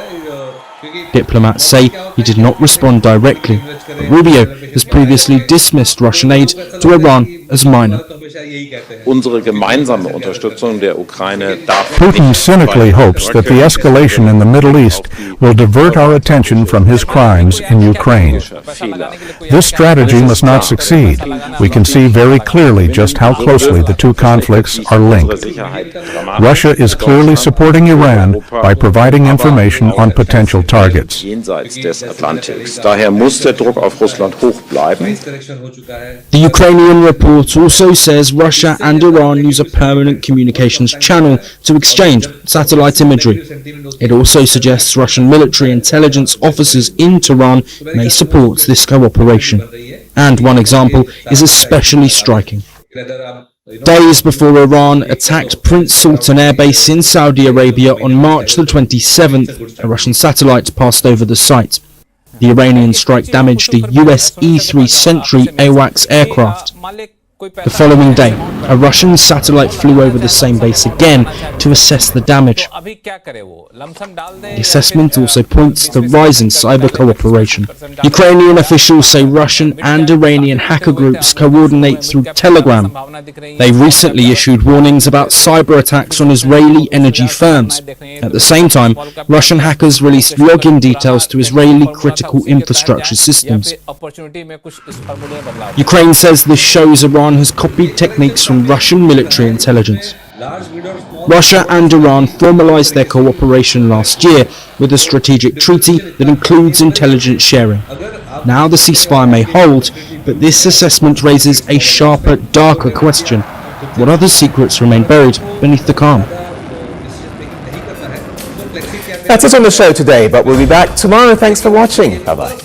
Diplomats say he did not respond directly, but Rubio has previously dismissed Russian aid to Iran as minor. Putin cynically hopes that the escalation in the Middle East will divert our attention from his crimes in Ukraine. This strategy must not succeed. We can see very clearly just how closely the two conflicts are linked. Russia is clearly supporting Iran by providing information on potential targets. The Ukrainian report also says Russia and Iran use a permanent communications channel to exchange satellite imagery. It also suggests Russian military intelligence officers in Tehran may support this cooperation. And one example is especially striking. Days before Iran attacked Prince Sultan Air Base in Saudi Arabia on March the 27th, a Russian satellite passed over the site. The Iranian strike damaged a US E-3 Sentry AWACS aircraft. The following day, a Russian satellite flew over the same base again to assess the damage. The assessment also points to rising cyber cooperation. Ukrainian officials say Russian and Iranian hacker groups coordinate through Telegram. They recently issued warnings about cyber attacks on Israeli energy firms. At the same time, Russian hackers released login details to Israeli critical infrastructure systems. Ukraine says this shows Iran has copied techniques from Russian military intelligence. Russia and Iran formalized their cooperation last year with a strategic treaty that includes intelligence sharing. Now the ceasefire may hold, but this assessment raises a sharper, darker question. What other secrets remain buried beneath the calm? That's it on the show today, but we'll be back tomorrow. Thanks for watching. Bye-bye.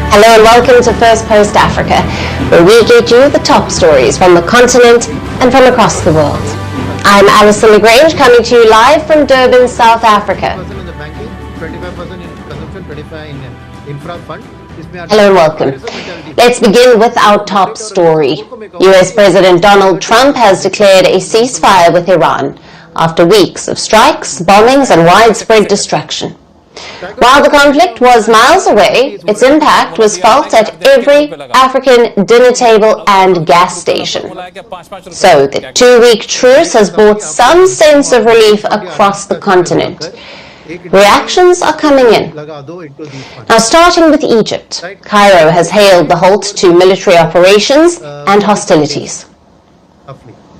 Hello and welcome to First Post Africa, where we get you the top stories from the continent and from across the world. I'm Alison LaGrange, coming to you live from Durban, South Africa. Hello and welcome. Let's begin with our top story. US President Donald Trump has declared a ceasefire with Iran after weeks of strikes, bombings and widespread destruction. While the conflict was miles away, its impact was felt at every African dinner table and gas station. So the two-week truce has brought some sense of relief across the continent. Reactions are coming in. Now, starting with Egypt, Cairo has hailed the halt to military operations and hostilities.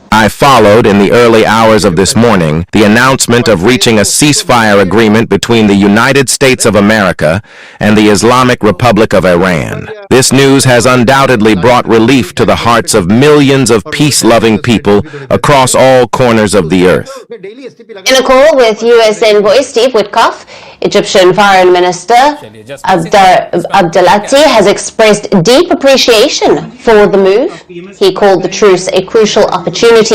I followed in the early hours of this morning the announcement of reaching a ceasefire agreement between the United States of America and the Islamic Republic of Iran. This news has undoubtedly brought relief to the hearts of millions of peace-loving people across all corners of the earth. In a call with U.S. Envoy Steve Witkoff, Egyptian Foreign Minister Abdelati has expressed deep appreciation for the move. He called the truce a crucial opportunity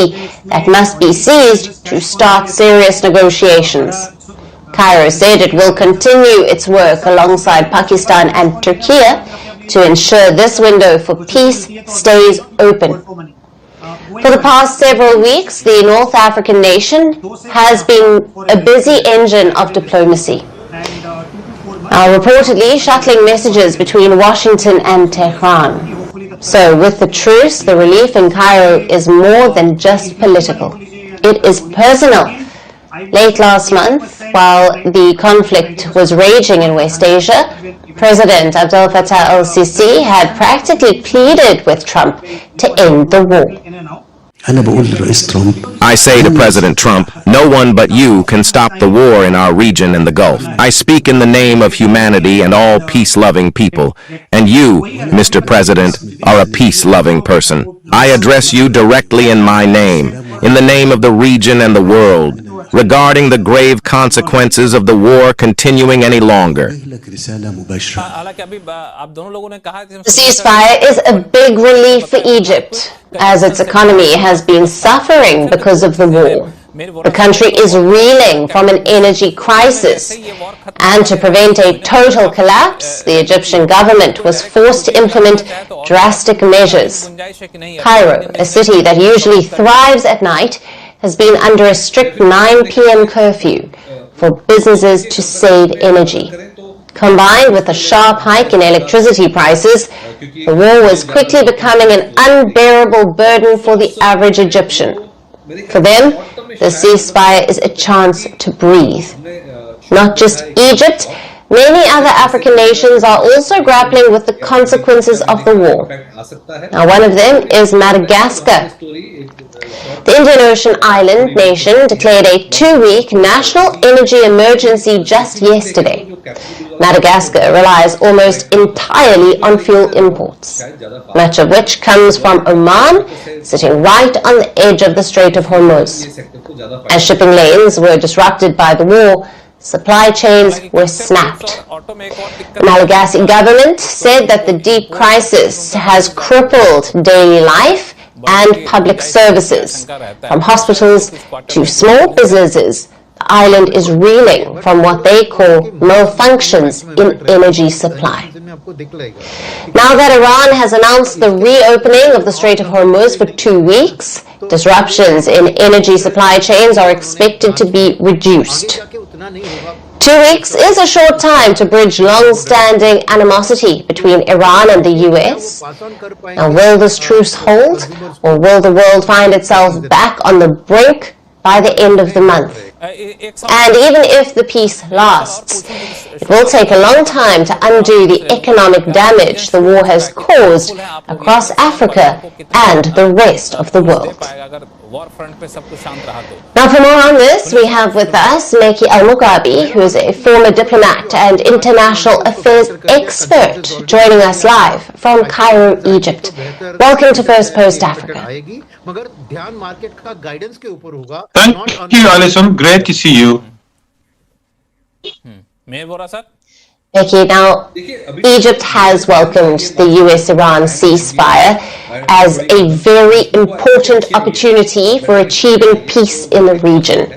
that must be seized to start serious negotiations. Cairo said it will continue its work alongside Pakistan and Turkey to ensure this window for peace stays open. For the past several weeks, the North African nation has been a busy engine of diplomacy, reportedly shuttling messages between Washington and Tehran. So with the truce, the relief in Cairo is more than just political. It is personal. Late last month, while the conflict was raging in West Asia, President Abdel Fattah al-Sisi had practically pleaded with Trump to end the war. I say to President Trump, no one but you can stop the war in our region and the Gulf. I speak in the name of humanity and all peace-loving people. And you, Mr. President, are a peace-loving person. I address you directly in my name, in the name of the region and the world, regarding the grave consequences of the war continuing any longer. The ceasefire is a big relief for Egypt, as its economy has been suffering because of the war. The country is reeling from an energy crisis, and to prevent a total collapse, the Egyptian government was forced to implement drastic measures. Cairo, a city that usually thrives at night, has been under a strict 9 p.m. curfew for businesses to save energy. Combined with a sharp hike in electricity prices, the war was quickly becoming an unbearable burden for the average Egyptian. For them, the ceasefire is a chance to breathe. Not just Egypt, Many other African nations are also grappling with the consequences of the war. Now, one of them is Madagascar. The Indian Ocean island nation declared a 2-week national energy emergency just yesterday. Madagascar relies almost entirely on fuel imports, much of which comes from Oman, sitting right on the edge of the Strait of Hormuz. As shipping lanes were disrupted by the war, supply chains were snapped. The Malagasy government said that the deep crisis has crippled daily life and public services. From hospitals to small businesses, the island is reeling from what they call malfunctions in energy supply. Now that Iran has announced the reopening of the Strait of Hormuz for 2 weeks, disruptions in energy supply chains are expected to be reduced. 2 weeks is a short time to bridge long-standing animosity between Iran and the US. Now, will this truce hold, or will the world find itself back on the brink by the end of the month? And even if the peace lasts, it will take a long time to undo the economic damage the war has caused across Africa and the rest of the world. Now, for more on this, we have with us Meki Al-Mugabi, who is a former diplomat and international affairs expert, joining us live from Cairo, Egypt. Welcome to First Post Africa. Thank you, Alison. Great to see you. Okay, now, Egypt has welcomed the US-Iran ceasefire as a very important opportunity for achieving peace in the region.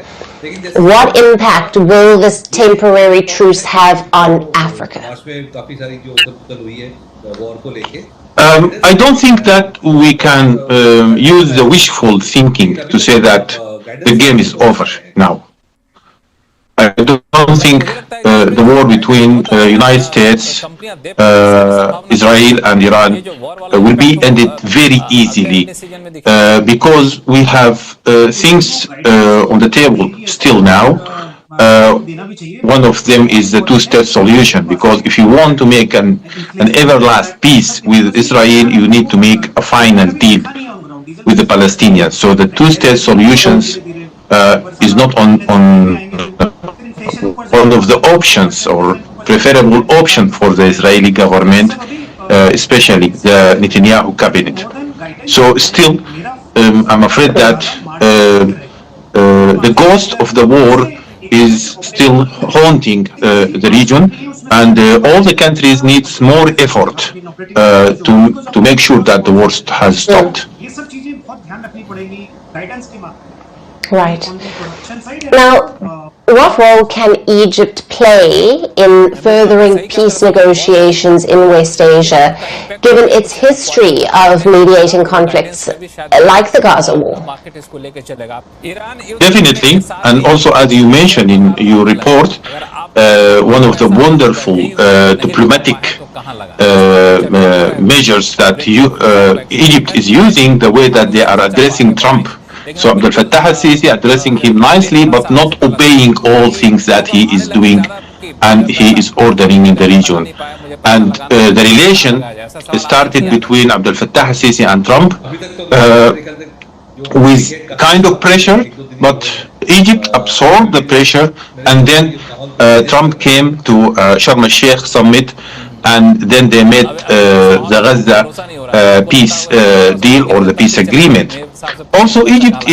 What impact will this temporary truce have on Africa? I don't think that we can use the wishful thinking to say that the game is over now. I don't think the war between the United States, Israel and Iran will be ended very easily because we have things on the table still now. One of them is the two-state solution, because if you want to make an everlasting peace with Israel, you need to make a final deal with the Palestinians. So the two-state solutions is not on one of the options or preferable option for the Israeli government, especially the Netanyahu cabinet. So still, I'm afraid that the ghost of the war is still haunting the region, and all the countries needs more effort to make sure that the worst has stopped. Right. Now, what role can Egypt play in furthering peace negotiations in West Asia, given its history of mediating conflicts like the Gaza war? Definitely, and also as you mentioned in your report, one of the wonderful diplomatic measures that Egypt is using, the way that they are addressing Trump. So Abdel Fattah al-Sisi addressing him nicely, but not obeying all things that he is doing and he is ordering in the region. And the relation started between Abdel Fattah al-Sisi and Trump with kind of pressure, but Egypt absorbed the pressure, and then Trump came to Sharm el-Sheikh summit, and then they made the Gaza peace deal or the peace agreement. Also, Egypt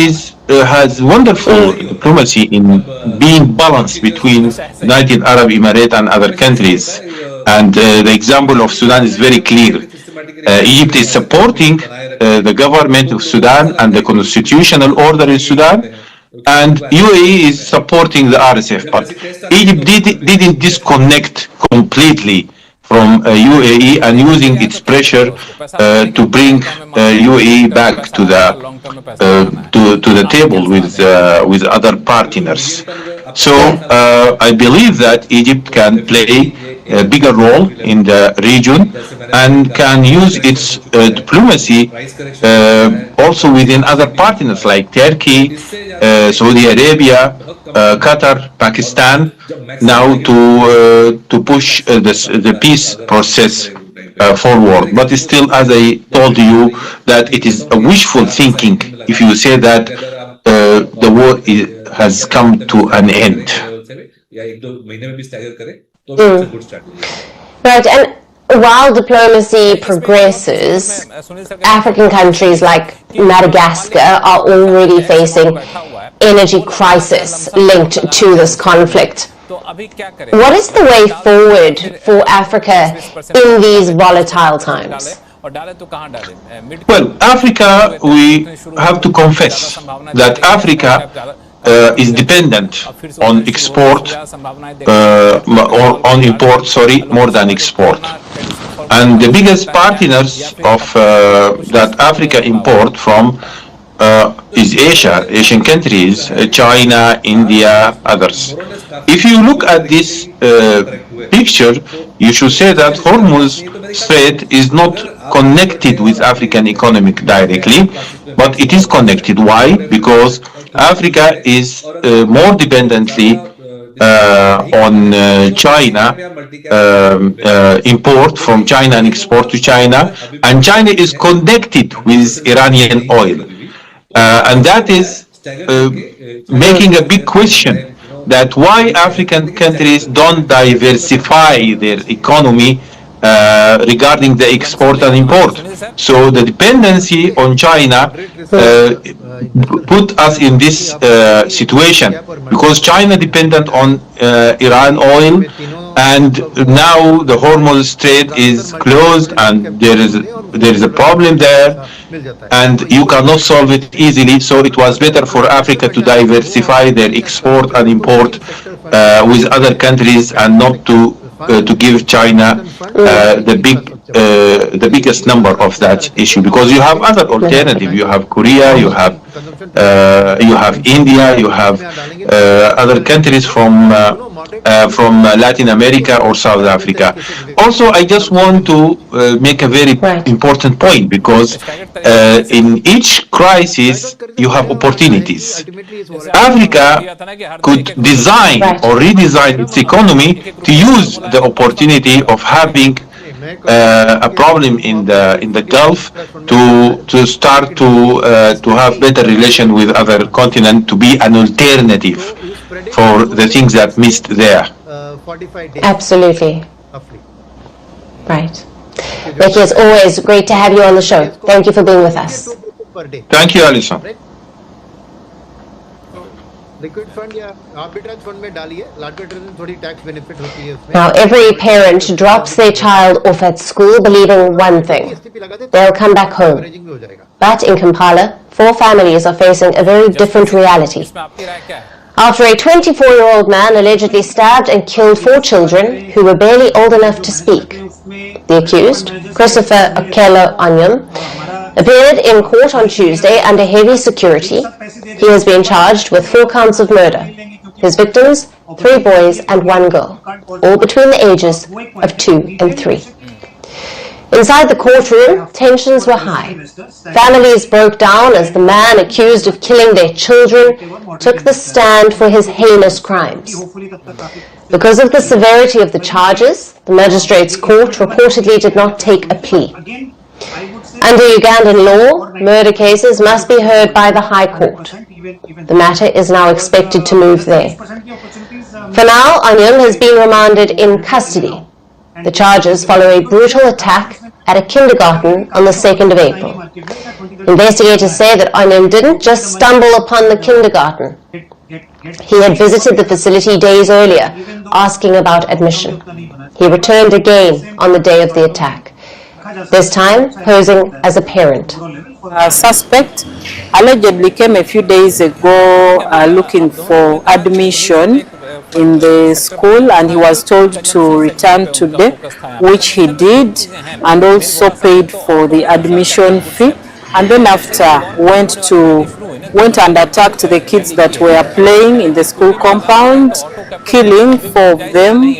has wonderful diplomacy in being balanced between United Arab Emirates and other countries. And the example of Sudan is very clear. Egypt is supporting the government of Sudan and the constitutional order in Sudan, and UAE is supporting the RSF. But Egypt didn't disconnect completely from UAE and using its pressure to bring UAE back to the table with other partners. So I believe that Egypt can play bigger role in the region and can use its diplomacy also within other partners like Turkey, Saudi Arabia, Qatar, Pakistan, now to push the peace process forward. But still, as I told you, that it is a wishful thinking if you say that the war has come to an end. Right, and while diplomacy progresses, African countries like Madagascar are already facing energy crisis linked to this conflict. What is the way forward for Africa in these volatile times? Well, Africa, we have to confess that Africa is dependent on export or on import, more than export. And the biggest partners of that Africa import from is Asian countries, China, India, others. If you look at this picture, you should say that Hormuz Strait is not connected with African economic directly, but it is connected. Why? Because Africa is more dependently on China, import from China and export to China, and China is connected with Iranian oil. And that is making a big question that why African countries don't diversify their economy regarding the export and import. So the dependency on China put us in this situation because China dependent on Iran oil, and now the Hormuz Strait is closed and there is a problem there and you cannot solve it easily. So it was better for Africa to diversify their export and import with other countries and not to give China the biggest number of that issue, because you have other alternative. You have Korea, you have India, you have other countries from Latin America or South Africa. Also, I just want to make a very important point, because in each crisis you have opportunities. Africa could design or redesign its economy to use the opportunity of having a problem in the Gulf to start to have better relation with other continent, to be an alternative for the things that missed there. Absolutely. Right. Becky, it's always great to have you on the show. Thank you for being with us. Thank you, Alison. Now, every parent drops their child off at school believing one thing: they'll come back home. But in Kampala, 4 families are facing a very different reality. After a 24-year-old man allegedly stabbed and killed 4 children who were barely old enough to speak. The accused, Christopher Okello Onyem, appeared in court on Tuesday under heavy security. He has been charged with 4 counts of murder. His victims, 3 boys and 1 girl, all between the ages of 2 and 3. Inside the courtroom, tensions were high. Families broke down as the man accused of killing their children took the stand for his heinous crimes. Because of the severity of the charges, the magistrate's court reportedly did not take a plea. Under Ugandan law, murder cases must be heard by the High Court. The matter is now expected to move there. For now, Onyem has been remanded in custody. The charges follow a brutal attack at a kindergarten on the 2nd of April. Investigators say that Onyem didn't just stumble upon the kindergarten. He had visited the facility days earlier, asking about admission. He returned again on the day of the attack, this time posing as a parent. Suspect allegedly came a few days ago looking for admission in the school, and he was told to return today, which he did, and also paid for the admission fee, and then after went to went and attacked the kids that were playing in the school compound, killing 4 of them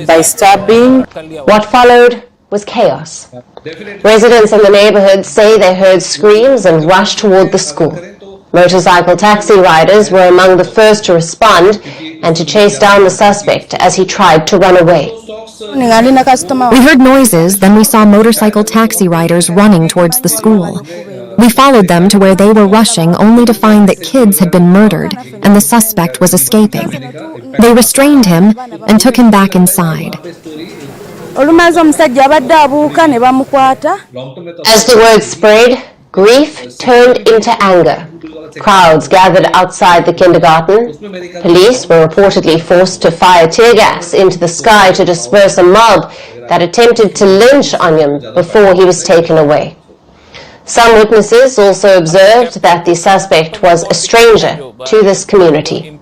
by stabbing. What followed was chaos. Residents in the neighborhood say they heard screams and rushed toward the school. Motorcycle taxi riders were among the first to respond and to chase down the suspect as he tried to run away. We heard noises, then we saw motorcycle taxi riders running towards the school. We followed them to where they were rushing only to find that kids had been murdered and the suspect was escaping. They restrained him and took him back inside. As the word spread, grief turned into anger. Crowds gathered outside the kindergarten. Police were reportedly forced to fire tear gas into the sky to disperse a mob that attempted to lynch Onyem before he was taken away. Some witnesses also observed that the suspect was a stranger to this community.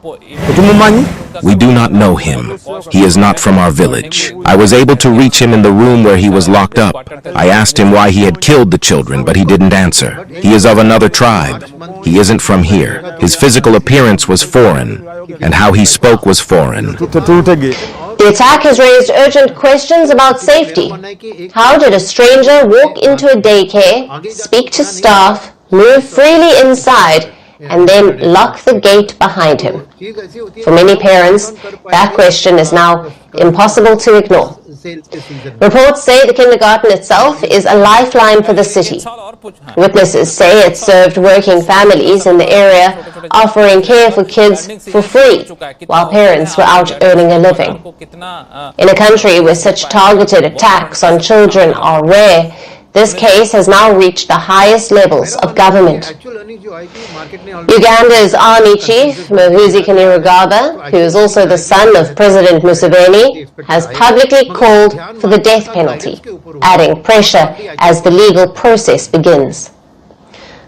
We do not know him. He is not from our village. I was able to reach him in the room where he was locked up. I asked him why he had killed the children, but he didn't answer. He is of another tribe. He isn't from here. His physical appearance was foreign, and how he spoke was foreign. The attack has raised urgent questions about safety. How did a stranger walk into a daycare, speak to staff, move freely inside, and then lock the gate behind him? For many parents, that question is now impossible to ignore. Reports say the kindergarten itself is a lifeline for the city. Witnesses say it served working families in the area, offering care for kids for free, while parents were out earning a living. In a country where such targeted attacks on children are rare, this case has now reached the highest levels of government. Uganda's army chief, Muhoozi Kainerugaba, who is also the son of President Museveni, has publicly called for the death penalty, adding pressure as the legal process begins.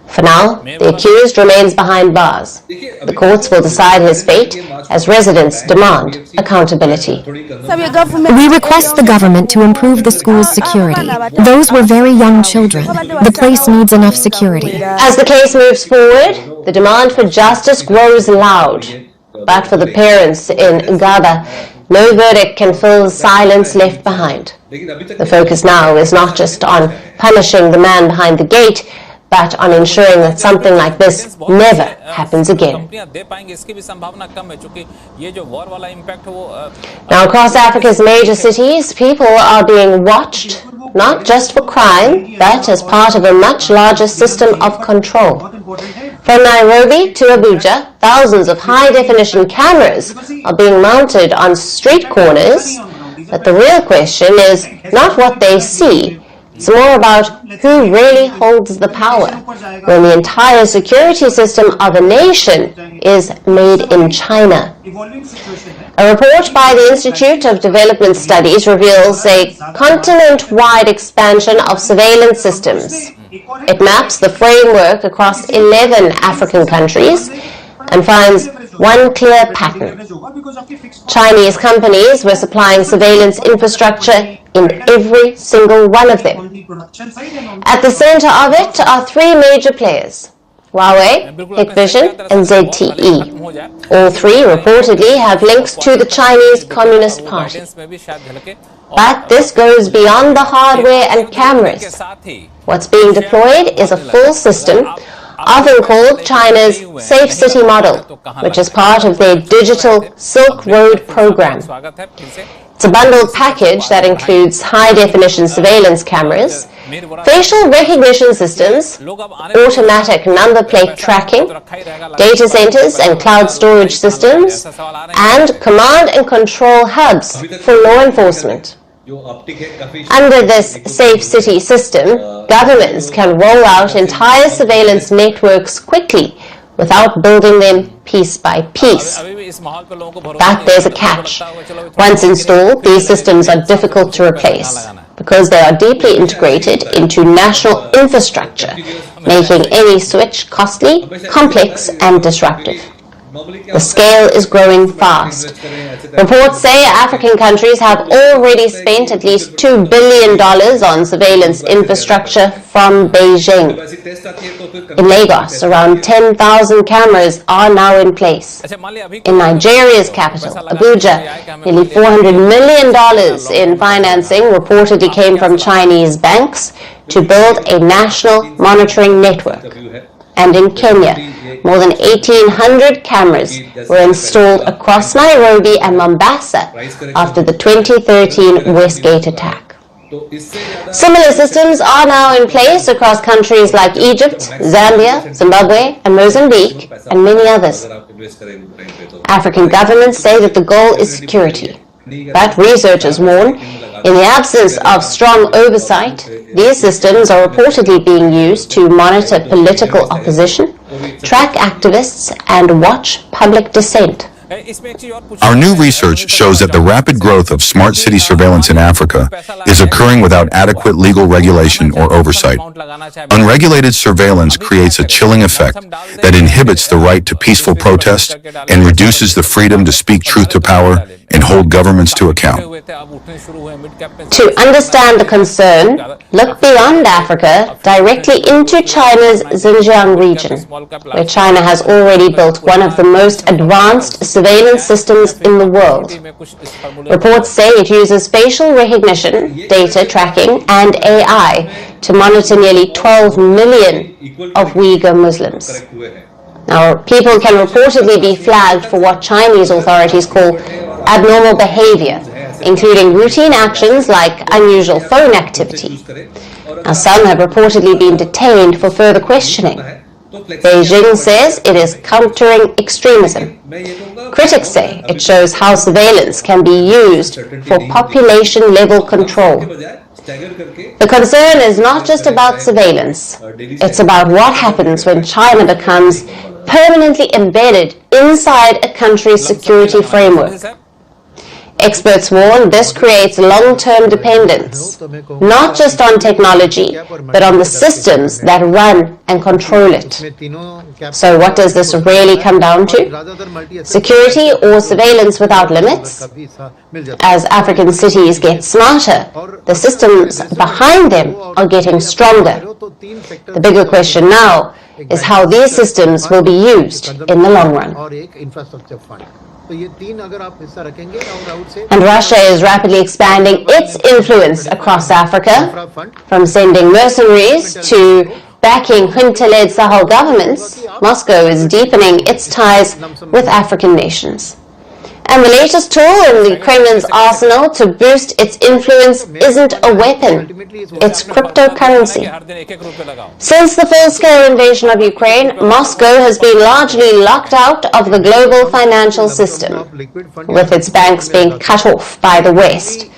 For now, the accused remains behind bars. The courts will decide his fate as residents demand accountability. We request the government to improve the school's security. Those were very young children. The place needs enough security. As the case moves forward, the demand for justice grows loud. But for the parents in Ngaba, no verdict can fill the silence left behind. The focus now is not just on punishing the man behind the gate, but on ensuring that something like this never happens again. Now, across Africa's major cities, people are being watched, not just for crime, but as part of a much larger system of control. From Nairobi to Abuja, thousands of high-definition cameras are being mounted on street corners, but the real question is not what they see. It's more about who really holds the power when the entire security system of a nation is made in China. A report by the Institute of Development Studies reveals a continent-wide expansion of surveillance systems. It maps the framework across 11 African countries and finds one clear pattern. Chinese companies were supplying surveillance infrastructure in every single one of them. At the center of it are three major players: Huawei, Hikvision, and ZTE. All three reportedly have links to the Chinese Communist Party. But this goes beyond the hardware and cameras. What's being deployed is a full system, often called China's Safe City model, which is part of their digital Silk Road program. It's a bundled package that includes high-definition surveillance cameras, facial recognition systems, automatic number plate tracking, data centers and cloud storage systems, and command and control hubs for law enforcement. Under this Safe City system, governments can roll out entire surveillance networks quickly without building them piece by piece. But there's a catch. Once installed, these systems are difficult to replace because they are deeply integrated into national infrastructure, making any switch costly, complex, and disruptive. The scale is growing fast. Reports say African countries have already spent at least $2 billion on surveillance infrastructure from Beijing. In Lagos, around 10,000 cameras are now in place. In Nigeria's capital, Abuja, nearly $400 million in financing reportedly came from Chinese banks to build a national monitoring network. And in Kenya, more than 1,800 cameras were installed across Nairobi and Mombasa after the 2013 Westgate attack. Similar systems are now in place across countries like Egypt, Zambia, Zimbabwe, and Mozambique, and many others. African governments say that the goal is security. But researchers warn, in the absence of strong oversight, these systems are reportedly being used to monitor political opposition, track activists, and watch public dissent. Our new research shows that the rapid growth of smart city surveillance in Africa is occurring without adequate legal regulation or oversight. Unregulated surveillance creates a chilling effect that inhibits the right to peaceful protest and reduces the freedom to speak truth to power and hold governments to account. To understand the concern, look beyond Africa directly into China's Xinjiang region, where China has already built one of the most advanced surveillance systems in the world. Reports say it uses facial recognition, data tracking, and AI to monitor nearly 12 million of Uyghur Muslims. Now, people can reportedly be flagged for what Chinese authorities call abnormal behavior, including routine actions like unusual phone activity. Now, some have reportedly been detained for further questioning. Beijing says it is countering extremism. Critics say it shows how surveillance can be used for population-level control. The concern is not just about surveillance. It's about what happens when China becomes permanently embedded inside a country's security framework. Experts warn this creates long-term dependence, not just on technology, but on the systems that run and control it. So what does this really come down to? Security or surveillance without limits? As African cities get smarter, the systems behind them are getting stronger. The bigger question now is how these systems will be used in the long run. And Russia is rapidly expanding its influence across Africa, from sending mercenaries to backing junta-led Sahel governments. Moscow is deepening its ties with African nations. And the latest tool in the Kremlin's arsenal to boost its influence isn't a weapon, it's cryptocurrency. Since the full-scale invasion of Ukraine, Moscow has been largely locked out of the global financial system, with its banks being cut off by the West.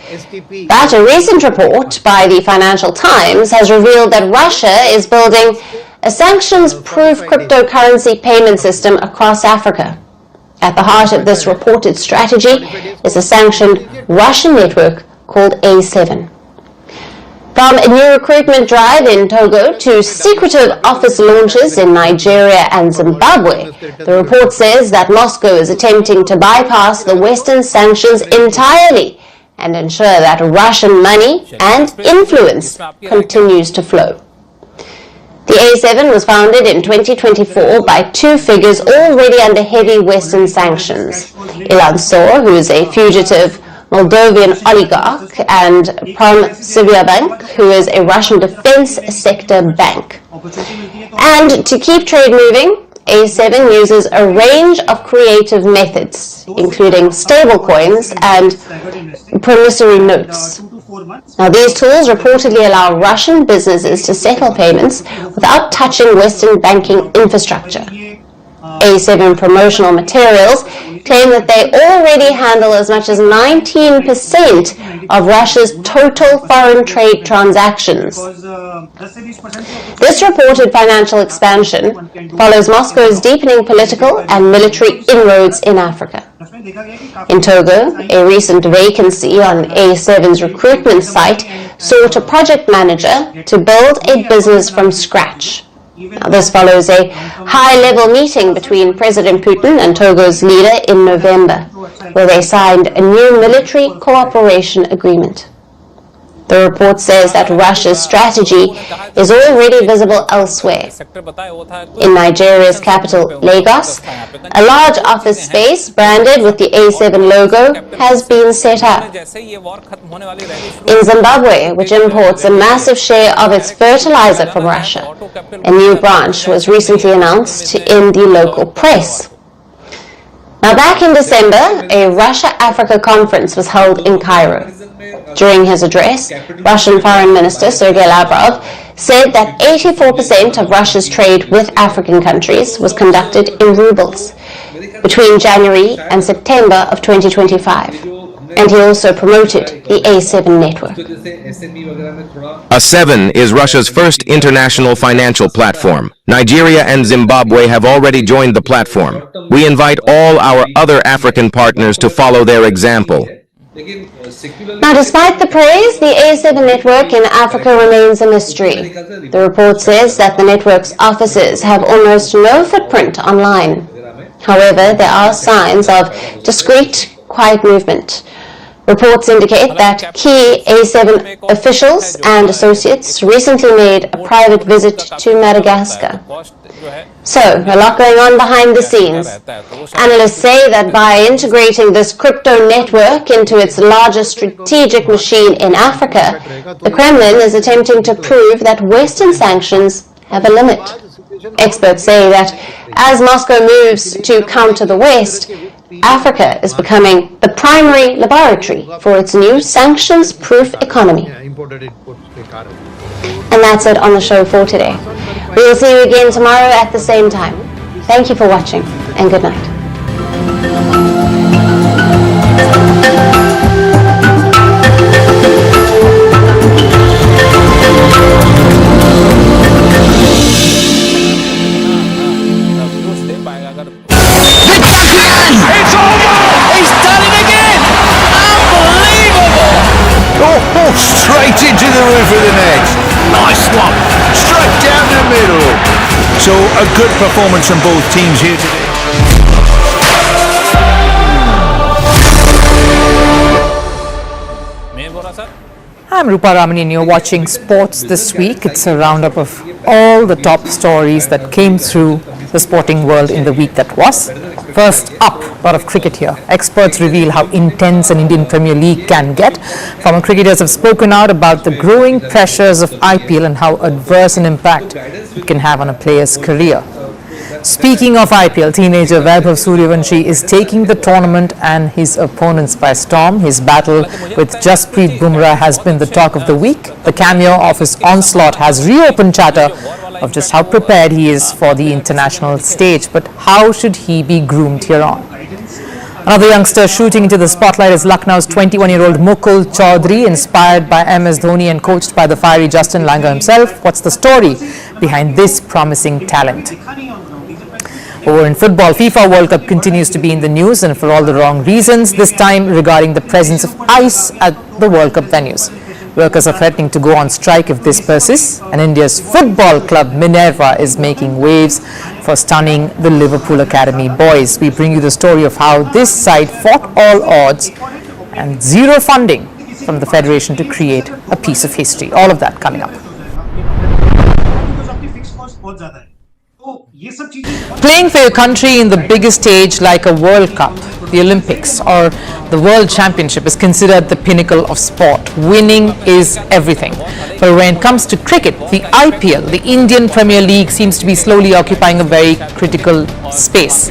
But a recent report by the Financial Times has revealed that Russia is building a sanctions-proof cryptocurrency payment system across Africa. At the heart of this reported strategy is a sanctioned Russian network called A7. From a new recruitment drive in Togo to secretive office launches in Nigeria and Zimbabwe, the report says that Moscow is attempting to bypass the Western sanctions entirely and ensure that Russian money and influence continues to flow. The A7 was founded in 2024 by two figures already under heavy Western sanctions. Ilan Sor, who is a fugitive Moldovan oligarch, and Prom-Svybank, who is a Russian defense sector bank. And to keep trade moving, A7 uses a range of creative methods, including stablecoins and promissory notes. Now, these tools reportedly allow Russian businesses to settle payments without touching Western banking infrastructure. A7 promotional materials claim that they already handle as much as 19% of Russia's total foreign trade transactions. This reported financial expansion follows Moscow's deepening political and military inroads in Africa. In Togo, a recent vacancy on A7's recruitment site sought a project manager to build a business from scratch. Now, this follows a high-level meeting between President Putin and Togo's leader in November, where they signed a new military cooperation agreement. The report says that Russia's strategy is already visible elsewhere. In Nigeria's capital, Lagos, a large office space branded with the A7 logo has been set up. In Zimbabwe, which imports a massive share of its fertilizer from Russia, a new branch was recently announced in the local press. Now, back in December, a Russia-Africa conference was held in Cairo. During his address, Russian Foreign Minister Sergei Lavrov said that 84% of Russia's trade with African countries was conducted in rubles between January and September of 2025. And he also promoted the A7 network. A7 is Russia's first international financial platform. Nigeria and Zimbabwe have already joined the platform. We invite all our other African partners to follow their example. Now, despite the praise, the A7 network in Africa remains a mystery. The report says that the network's offices have almost no footprint online. However, there are signs of discreet, quiet movement. Reports indicate that key A7 officials and associates recently made a private visit to Madagascar. So, a lot going on behind the scenes. Analysts say that by integrating this crypto network into its largest strategic machine in Africa, the Kremlin is attempting to prove that Western sanctions have a limit. Experts say that as Moscow moves to counter the West, Africa is becoming the primary laboratory for its new sanctions-proof economy. And that's it on the show for today. We will see you again tomorrow at the same time. Thank you for watching, and good night. It's over! He's done it again! Unbelievable! Oh, straight into the roof of the net. Nice one. Straight down the middle. So a good performance from both teams here today. I'm Rupa Ramani and you're watching Sports This Week. It's a roundup of all the top stories that came through the sporting world in the week that was. First up, a lot of cricket here. Experts reveal how intense an Indian Premier League can get. Former cricketers have spoken out about the growing pressures of IPL and how adverse an impact it can have on a player's career. Speaking of IPL, teenager Vaibhav Suryavanshi is taking the tournament and his opponents by storm. His battle with Jasprit Bumrah has been the talk of the week. The cameo of his onslaught has reopened chatter of just how prepared he is for the international stage. But how should he be groomed here on? Another youngster shooting into the spotlight is Lucknow's 21-year-old Mukul Chaudhary, inspired by MS Dhoni and coached by the fiery Justin Langer himself. What's the story behind this promising talent? Over in football, FIFA World Cup continues to be in the news, and for all the wrong reasons, this time regarding the presence of ice at the World Cup venues. Workers are threatening to go on strike if this persists, and India's football club Minerva is making waves for stunning the Liverpool Academy boys. We bring you the story of how this side fought all odds and zero funding from the Federation to create a piece of history. All of that coming up. Playing for your country in the biggest stage like a World Cup, the Olympics or the World Championship is considered the pinnacle of sport. Winning is everything. But when it comes to cricket, the IPL, the Indian Premier League, seems to be slowly occupying a very critical space.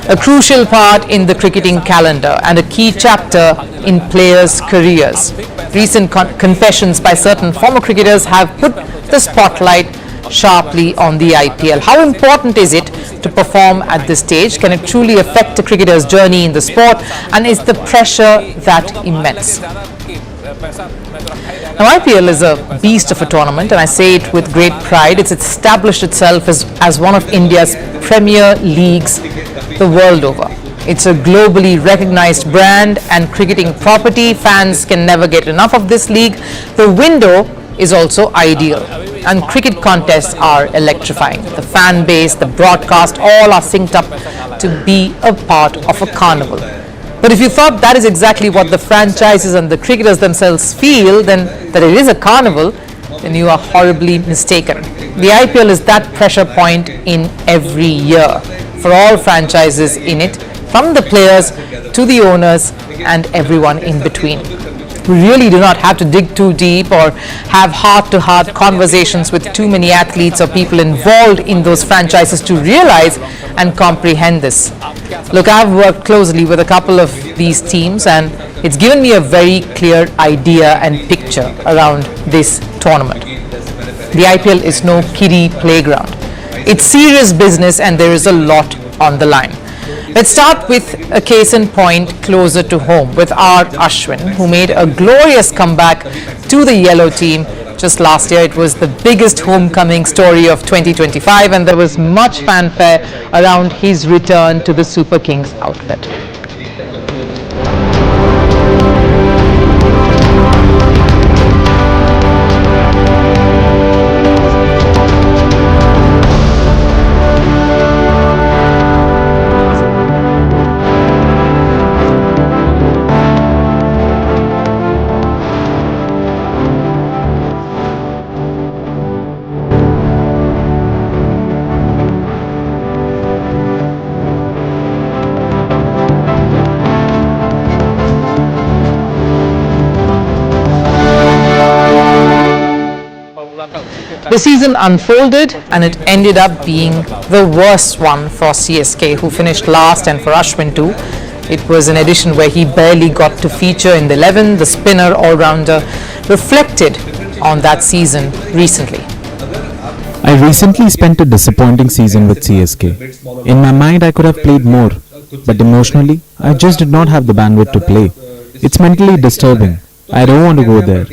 A crucial part in the cricketing calendar and a key chapter in players' careers. Recent confessions by certain former cricketers have put the spotlight sharply on the IPL. How important is it to perform at this stage? Can it truly affect a cricketer's journey in the sport? And is the pressure that immense? Now, IPL is a beast of a tournament, and I say it with great pride. It's established itself as one of India's premier leagues the world over. It's a globally recognized brand and cricketing property. Fans can never get enough of this league. The window is also ideal, and cricket contests are electrifying. The fan base, the broadcast, all are synced up to be a part of a carnival. But if you thought that is exactly what the franchises and the cricketers themselves feel, then that it is a carnival, then you are horribly mistaken. The IPL is that pressure point in every year for all franchises in it, from the players to the owners and everyone in between. We really do not have to dig too deep or have heart-to-heart conversations with too many athletes or people involved in those franchises to realize and comprehend this. Look, I've worked closely with a couple of these teams, and it's given me a very clear idea and picture around this tournament. The IPL is no kiddie playground. It's serious business, and there is a lot on the line. Let's start with a case in point closer to home with R. Ashwin, who made a glorious comeback to the yellow team just last year. It was the biggest homecoming story of 2025, and there was much fanfare around his return to the Super Kings outfit. The season unfolded, and it ended up being the worst one for CSK, who finished last, and for Ashwin too. It was an edition where he barely got to feature in the 11. The spinner all-rounder reflected on that season recently. I recently spent a disappointing season with CSK. In my mind, I could have played more, but emotionally, I just did not have the bandwidth to play. It's mentally disturbing. I don't want to go there.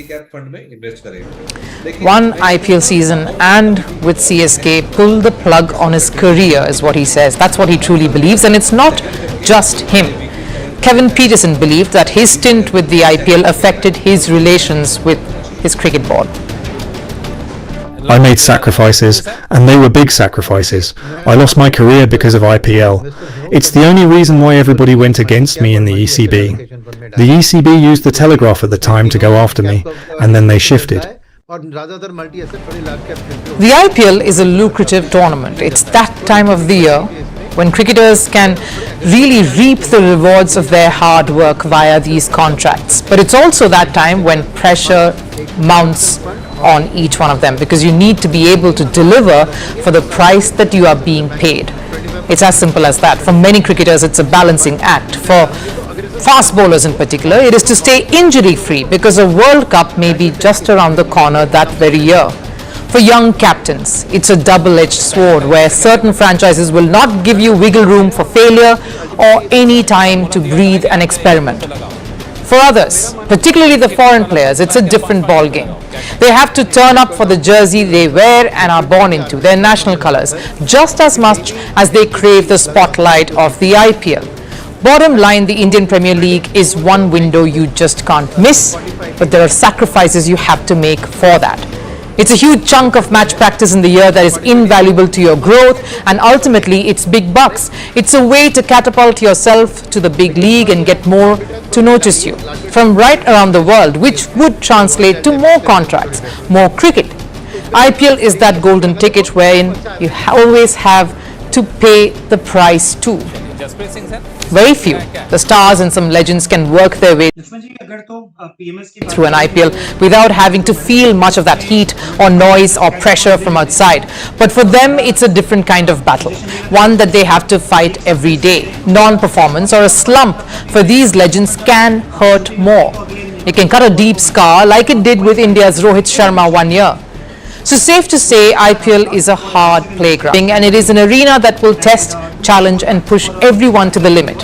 One IPL season and with CSK pulled the plug on his career is what he says. That's what he truly believes, and it's not just him. Kevin Peterson believed that his stint with the IPL affected his relations with his cricket board. I made sacrifices, and they were big sacrifices. I lost my career because of IPL. It's the only reason why everybody went against me in the ECB. The ECB used the Telegraph at the time to go after me, and then they shifted. The IPL is a lucrative tournament. It's that time of the year when cricketers can really reap the rewards of their hard work via these contracts. But it's also that time when pressure mounts on each one of them, because you need to be able to deliver for the price that you are being paid. It's as simple as that. For many cricketers, it's a balancing act. For fast bowlers in particular, it is to stay injury-free, because a World Cup may be just around the corner that very year. For young captains, it's a double-edged sword where certain franchises will not give you wiggle room for failure or any time to breathe and experiment. For others, particularly the foreign players, it's a different ballgame. They have to turn up for the jersey they wear and are born into, their national colours, just as much as they crave the spotlight of the IPL. Bottom line, the Indian Premier League is one window you just can't miss, but there are sacrifices you have to make for that. It's a huge chunk of match practice in the year that is invaluable to your growth, and ultimately it's big bucks. It's a way to catapult yourself to the big league and get more to notice you from right around the world, which would translate to more contracts, more cricket. IPL is that golden ticket wherein you always have to pay the price too. Very few, the stars and some legends, can work their way through an IPL without having to feel much of that heat or noise or pressure from outside. But for them, it's a different kind of battle, one that they have to fight every day. Non-performance or a slump for these legends can hurt more. It can cut a deep scar like it did with India's Rohit Sharma one year. So safe to say, IPL is a hard playground, and it is an arena that will test, challenge and push everyone to the limit.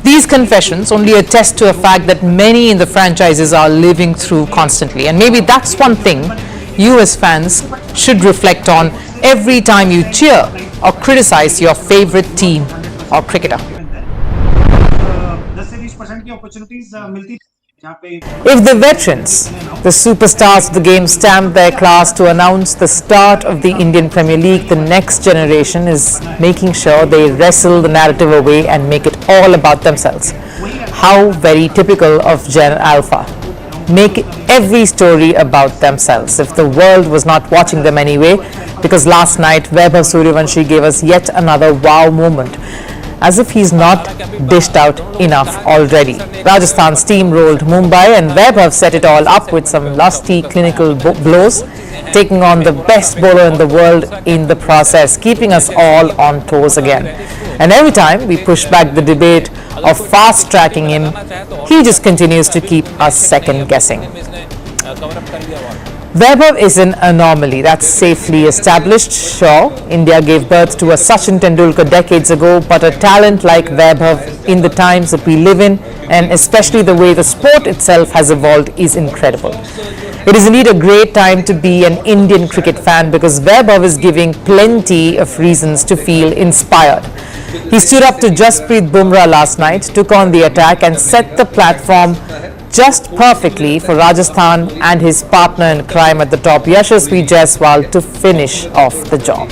These confessions only attest to a fact that many in the franchises are living through constantly, and maybe that's one thing you as fans should reflect on every time you cheer or criticize your favorite team or cricketer. If the veterans The superstars of the game stamped their class to announce the start of the Indian Premier League. The next generation is making sure they wrestle the narrative away and make it all about themselves. How very typical of Gen Alpha. Make every story about themselves. If the world was not watching them anyway, because last night Vaibhav Suryavanshi gave us yet another wow moment. As if he's not dished out enough already. Rajasthan steamrolled Mumbai and Vaibhav set it all up with some lusty clinical blows, taking on the best bowler in the world in the process, keeping us all on toes again. And every time we push back the debate of fast-tracking him, he just continues to keep us second guessing. Vaibhav is an anomaly, that's safely established. Sure, India gave birth to a Sachin Tendulkar decades ago, but a talent like Vaibhav in the times that we live in, and especially the way the sport itself has evolved, is incredible. It is indeed a great time to be an Indian cricket fan because Vaibhav is giving plenty of reasons to feel inspired. He stood up to Jasprit Bumrah last night, took on the attack and set the platform just perfectly for Rajasthan and his partner in crime at the top, Yashasvi Jaiswal, to finish off the job.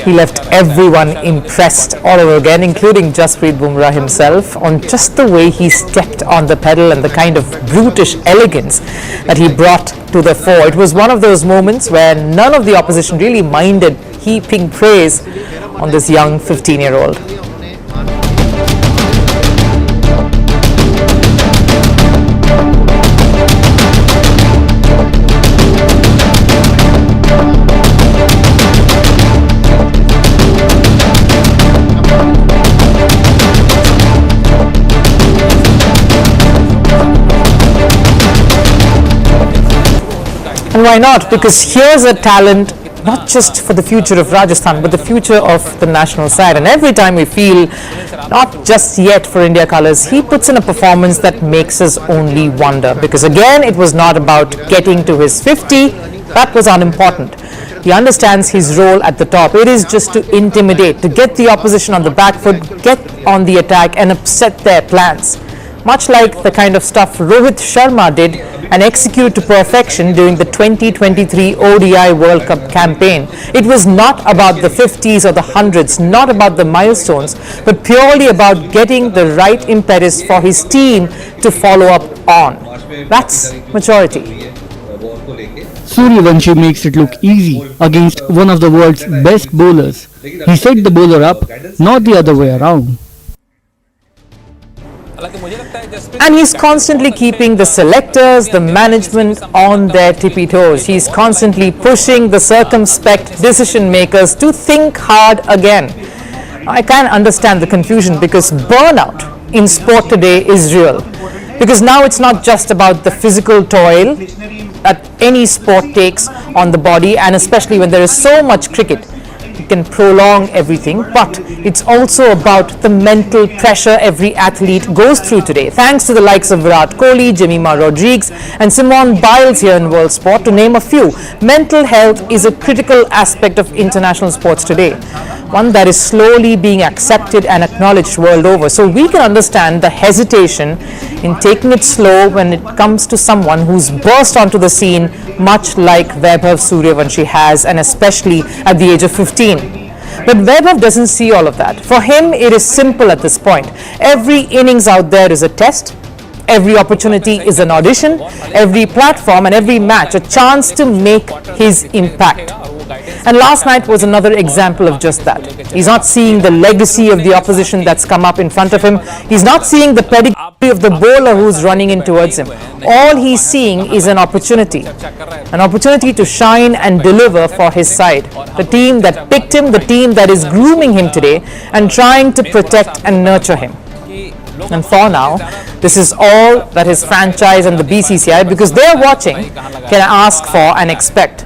He left everyone impressed all over again, including Jasprit Bumrah himself, on just the way he stepped on the pedal and the kind of brutish elegance that he brought to the fore. It was one of those moments where none of the opposition really minded heaping praise on this young 15-year-old. And why not? Because here's a talent not just for the future of Rajasthan, but the future of the national side. And every time we feel not just yet for India colours, he puts in a performance that makes us only wonder. Because again, it was not about getting to his 50. That was unimportant. He understands his role at the top. It is just to intimidate, to get the opposition on the back foot, get on the attack and upset their plans. Much like the kind of stuff Rohit Sharma did and executed to perfection during the 2023 ODI World Cup campaign. It was not about the 50s or the 100s, not about the milestones, but purely about getting the right impetus for his team to follow up on. That's maturity. Suryavanshi makes it look easy against one of the world's best bowlers. He set the bowler up, not the other way around. And he's constantly keeping the selectors, the management on their tippy toes. He's constantly pushing the circumspect decision makers to think hard again. I can't understand the confusion because burnout in sport today is real. Because now it's not just about the physical toil that any sport takes on the body, and especially when there is so much cricket. It can prolong everything, but it's also about the mental pressure every athlete goes through today. Thanks to the likes of Virat Kohli, Jemima Rodriguez and Simone Biles here in world sport, to name a few. Mental health is a critical aspect of international sports today, one that is slowly being accepted and acknowledged world over. So we can understand the hesitation in taking it slow when it comes to someone who's burst onto the scene much like Vaibhav Suryavanshi has, and especially at the age of 15. But Vaibhav doesn't see all of that. For him, it is simple at this point. Every innings out there is a test. Every opportunity is an audition. Every platform and every match a chance to make his impact. And last night was another example of just that. He's not seeing the legacy of the opposition that's come up in front of him. He's not seeing the pedigree of the bowler who's running in towards him. All he's seeing is an opportunity to shine and deliver for his side. The team that picked him, the team that is grooming him today and trying to protect and nurture him. And for now, this is all that his franchise and the BCCI, because they're watching, can ask for and expect.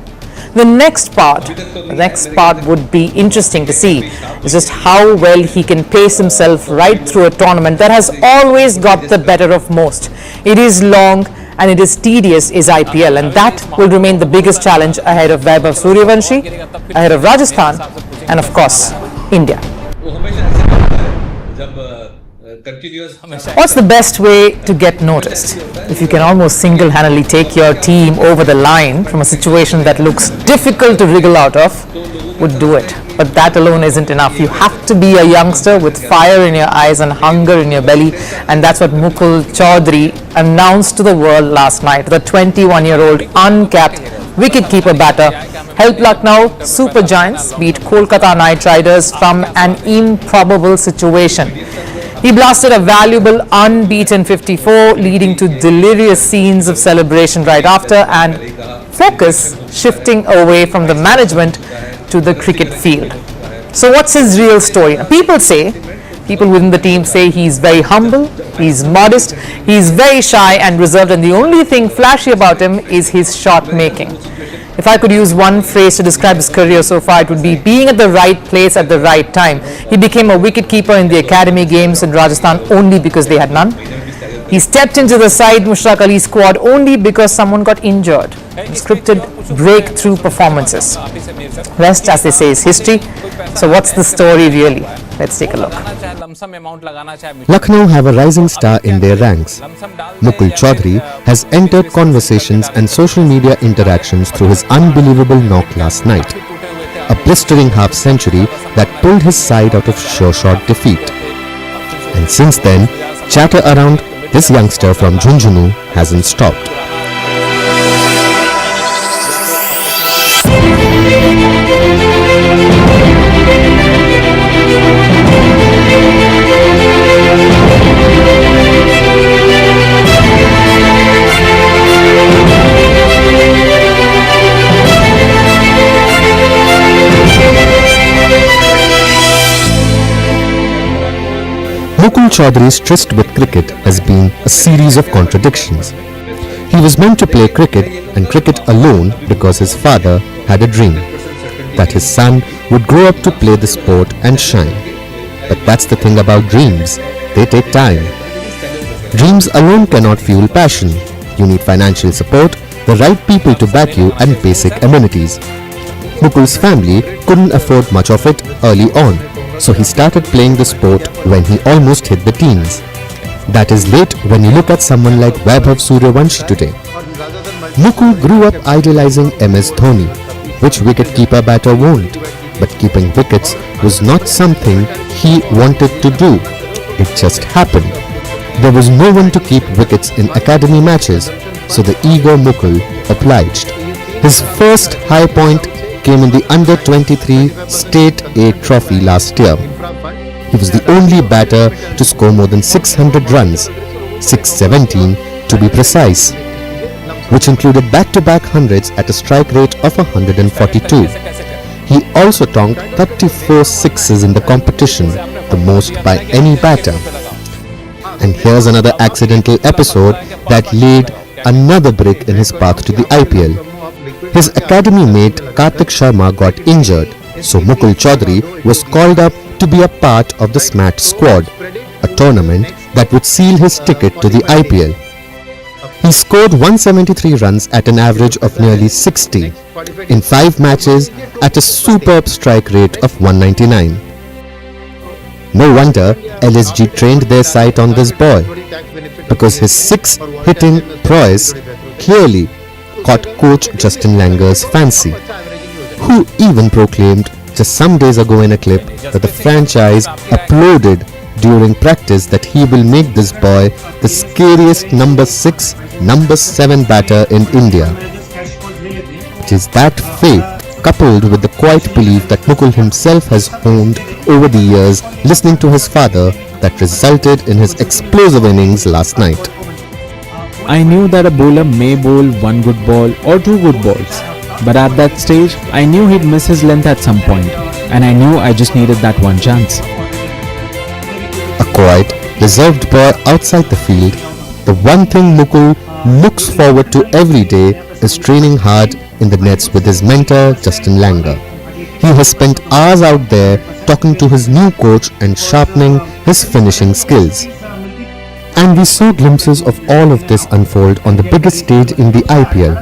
The next part would be interesting to see is just how well he can pace himself right through a tournament that has always got the better of most. It is long and it is tedious is IPL, and that will remain the biggest challenge ahead of Vaibhav Suryavanshi, ahead of Rajasthan, and of course, India. What's the best way to get noticed? If you can almost single-handedly take your team over the line from a situation that looks difficult to wriggle out of, would do it. But that alone isn't enough. You have to be a youngster with fire in your eyes and hunger in your belly, and that's what Mukul Chaudhary announced to the world last night. The 21-year-old uncapped wicket-keeper batter helped Lucknow Super Giants beat Kolkata Knight Riders from an improbable situation. He blasted a valuable unbeaten 54, leading to delirious scenes of celebration right after, and focus shifting away from the management to the cricket field. So what's his real story? People within the team say he's very humble, he's modest, he's very shy and reserved, and the only thing flashy about him is his shot making. If I could use one phrase to describe his career so far, it would be being at the right place at the right time. He became a wicket-keeper in the academy games in Rajasthan only because they had none. He stepped into the Saeed Mushtaq Ali squad only because someone got injured. Scripted breakthrough performances. Rest, as they say, is history. So what's the story really? Let's take a look. Lucknow have a rising star in their ranks. Mukul Chaudhary has entered conversations and social media interactions through his unbelievable knock last night. A blistering half-century that pulled his side out of sure-shot defeat. And since then, chatter around this youngster from Jhunjhunu hasn't stopped. Mukul Chaudhary's tryst with cricket has been a series of contradictions. He was meant to play cricket and cricket alone because his father had a dream that his son would grow up to play the sport and shine. But that's the thing about dreams, they take time. Dreams alone cannot fuel passion. You need financial support, the right people to back you, and basic amenities. Mukul's family couldn't afford much of it early on, so he started playing the sport when he almost hit the teens. That is late when you look at someone like Vaibhav Suryavanshi today. Mukul grew up idolizing MS Dhoni, which wicket-keeper batter won't. But keeping wickets was not something he wanted to do. It just happened. There was no one to keep wickets in academy matches, so the eager Mukul obliged. His first high point came in the Under-23 State A Trophy last year. He was the only batter to score more than 600 runs, 617 to be precise, which included back-to-back hundreds at a strike rate of 142. He also tonked 34 sixes in the competition, the most by any batter. And here's another accidental episode that laid another brick in his path to the IPL. His academy mate Kartik Sharma got injured, so Mukul Chaudhary was called up to be a part of the SMAT squad, a tournament that would seal his ticket to the IPL. He scored 173 runs at an average of nearly 60 in 5 matches at a superb strike rate of 199. No wonder LSG trained their sight on this boy, because his 6-hitting prowess clearly caught coach Justin Langer's fancy, who even proclaimed just some days ago in a clip that the franchise uploaded during practice that he will make this boy the scariest number 6, number 7 batter in India. It is that faith coupled with the quiet belief that Mukul himself has honed over the years listening to his father that resulted in his explosive innings last night. I knew that a bowler may bowl one good ball or 2 good balls, but at that stage I knew he'd miss his length at some point, and I knew I just needed that one chance. A quiet, reserved boy outside the field, the one thing Mukul looks forward to every day is training hard in the nets with his mentor Justin Langer. He has spent hours out there talking to his new coach and sharpening his finishing skills. And we saw glimpses of all of this unfold on the biggest stage in the IPL.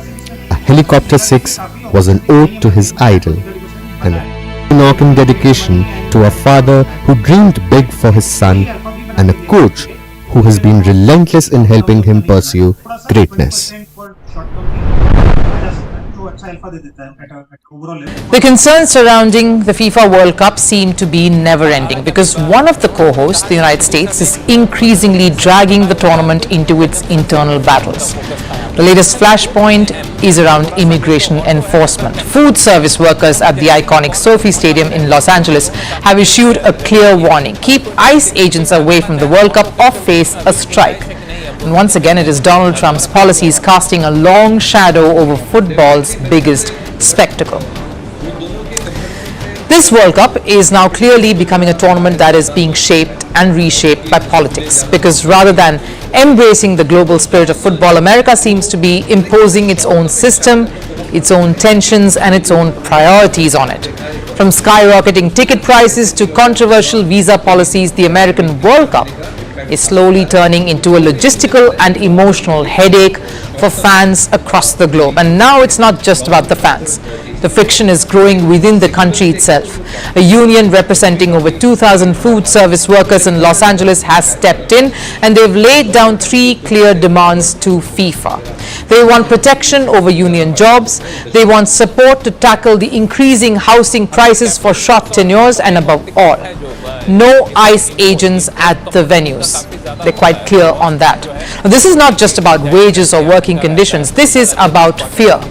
A helicopter six was an ode to his idol, an unbroken dedication to a father who dreamed big for his son, and a coach who has been relentless in helping him pursue greatness. The concerns surrounding the FIFA World Cup seem to be never-ending because one of the co-hosts, the United States, is increasingly dragging the tournament into its internal battles. The latest flashpoint is around immigration enforcement. Food service workers at the iconic SoFi Stadium in Los Angeles have issued a clear warning. Keep ICE agents away from the World Cup or face a strike. And once again, it is Donald Trump's policies casting a long shadow over football's biggest spectacle. This World Cup is now clearly becoming a tournament that is being shaped and reshaped by politics, because rather than embracing the global spirit of football, America seems to be imposing its own system, its own tensions and its own priorities on it. From skyrocketing ticket prices to controversial visa policies, the American World Cup is slowly turning into a logistical and emotional headache for fans across the globe. And now it's not just about the fans. The friction is growing within the country itself. A union representing over 2,000 food service workers in Los Angeles has stepped in, and they've laid down 3 clear demands to FIFA. They want protection over union jobs, they want support to tackle the increasing housing prices for short tenures, and above all, no ICE agents at the venues. They're quite clear on that. Now, this is not just about wages or working conditions. This is about fear.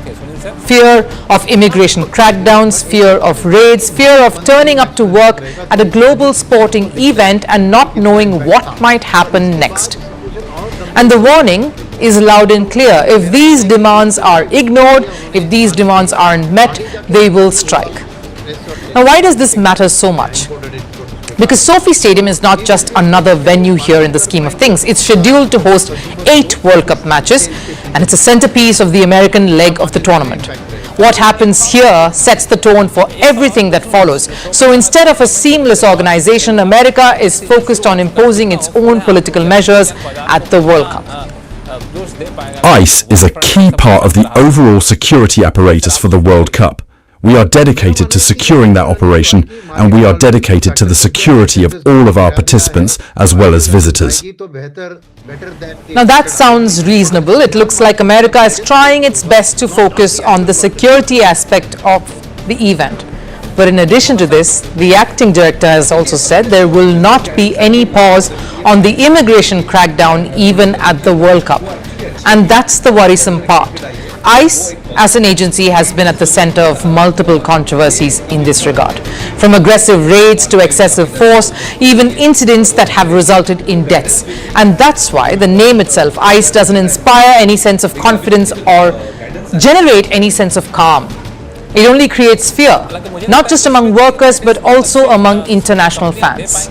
Fear of immigration crackdowns, fear of raids, fear of turning up to work at a global sporting event and not knowing what might happen next. And the warning is loud and clear. If these demands are ignored, if these demands aren't met, they will strike. Now, why does this matter so much? Because SoFi Stadium is not just another venue here in the scheme of things. It's scheduled to host 8 World Cup matches, and it's a centerpiece of the American leg of the tournament. What happens here sets the tone for everything that follows. So instead of a seamless organization, America is focused on imposing its own political measures at the World Cup. ICE is a key part of the overall security apparatus for the World Cup. We are dedicated to securing that operation, and we are dedicated to the security of all of our participants as well as visitors. Now that sounds reasonable. It looks like America is trying its best to focus on the security aspect of the event. But in addition to this, the acting director has also said there will not be any pause on the immigration crackdown even at the World Cup. And that's the worrisome part. ICE as an agency has been at the center of multiple controversies in this regard, from aggressive raids to excessive force, even incidents that have resulted in deaths. And that's why the name itself, ICE, doesn't inspire any sense of confidence or generate any sense of calm. It only creates fear, not just among workers but also among international fans.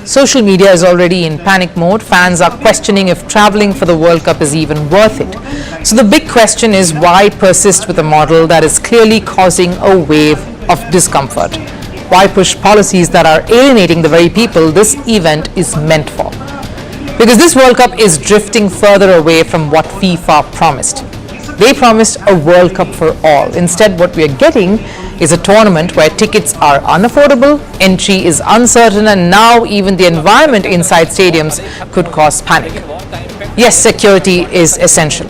Social media is already in panic mode. Fans are questioning if traveling for the World Cup is even worth it. So the big question is, why persist with a model that is clearly causing a wave of discomfort? Why push policies that are alienating the very people this event is meant for? Because this World Cup is drifting further away from what FIFA promised. They promised a World Cup for all. Instead, what we are getting is a tournament where tickets are unaffordable, entry is uncertain, and now even the environment inside stadiums could cause panic. Yes, security is essential,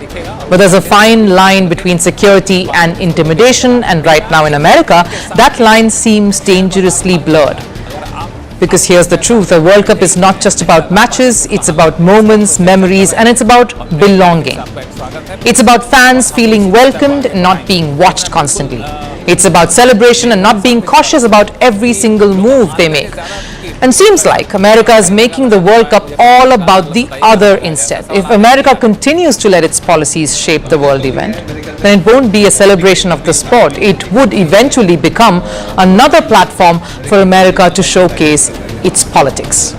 but there's a fine line between security and intimidation, and right now in America, that line seems dangerously blurred. Because here's the truth, a World Cup is not just about matches, it's about moments, memories, and it's about belonging. It's about fans feeling welcomed and not being watched constantly. It's about celebration and not being cautious about every single move they make. And seems like America is making the World Cup all about the other instead. If America continues to let its policies shape the world event, then it won't be a celebration of the sport. It would eventually become another platform for America to showcase its politics.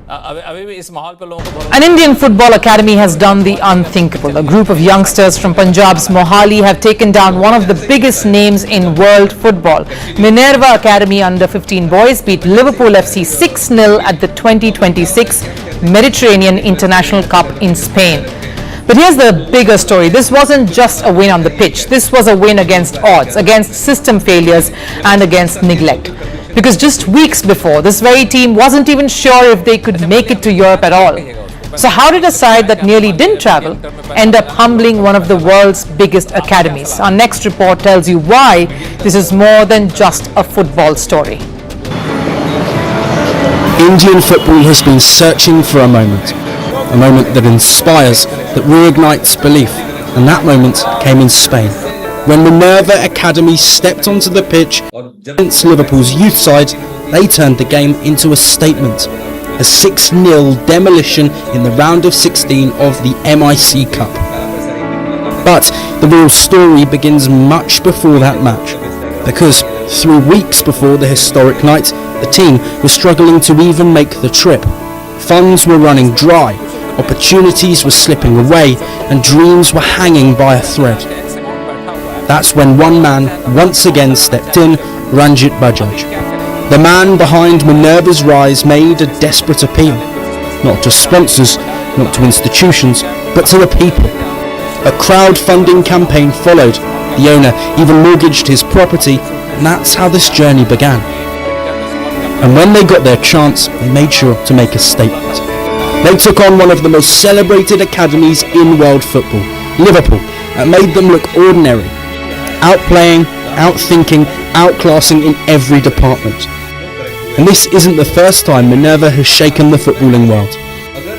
An Indian football academy has done the unthinkable. A group of youngsters from Punjab's Mohali have taken down one of the biggest names in world football. Minerva Academy under-15 boys beat Liverpool FC 6-0 at the 2026 Mediterranean International Cup in Spain. But here's the bigger story. This wasn't just a win on the pitch. This was a win against odds, against system failures and against neglect. Because just weeks before, this very team wasn't even sure if they could make it to Europe at all. So how did a side that nearly didn't travel end up humbling one of the world's biggest academies? Our next report tells you why this is more than just a football story. Indian football has been searching for a moment that inspires, that reignites belief, and that moment came in Spain, when Minerva Academy stepped onto the pitch against Liverpool's youth side. They turned the game into a statement, a 6-0 demolition in the round of 16 of the MIC Cup. But the real story begins much before that match, because 3 weeks before the historic night, the team was struggling to even make the trip. Funds were running dry, opportunities were slipping away, and dreams were hanging by a thread. That's when one man once again stepped in, Ranjit Bajaj. The man behind Minerva's rise made a desperate appeal, not to sponsors, not to institutions, but to the people. A crowdfunding campaign followed. The owner even mortgaged his property, and that's how this journey began. And when they got their chance, they made sure to make a statement. They took on one of the most celebrated academies in world football, Liverpool, and made them look ordinary. Outplaying, outthinking, outclassing in every department. And this isn't the first time Minerva has shaken the footballing world.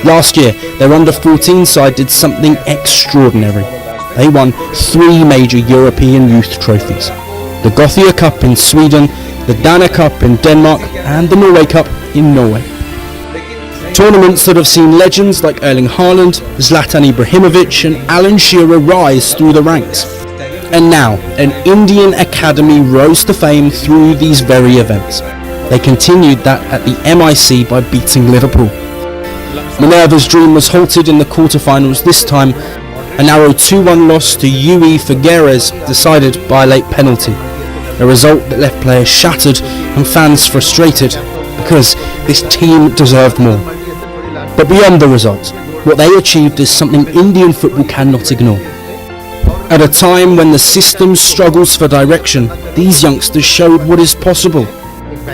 Last year, their under-14 side did something extraordinary. They won 3 major European youth trophies. The Gothia Cup in Sweden, the Dana Cup in Denmark, and the Norway Cup in Norway. Tournaments that have seen legends like Erling Haaland, Zlatan Ibrahimovic and Alan Shearer rise through the ranks. And now, an Indian academy rose to fame through these very events. They continued that at the MIC by beating Liverpool. Minerva's dream was halted in the quarterfinals this time. A narrow 2-1 loss to UE Figueres decided by a late penalty. A result that left players shattered and fans frustrated, because this team deserved more. But beyond the result, what they achieved is something Indian football cannot ignore. At a time when the system struggles for direction, these youngsters showed what is possible.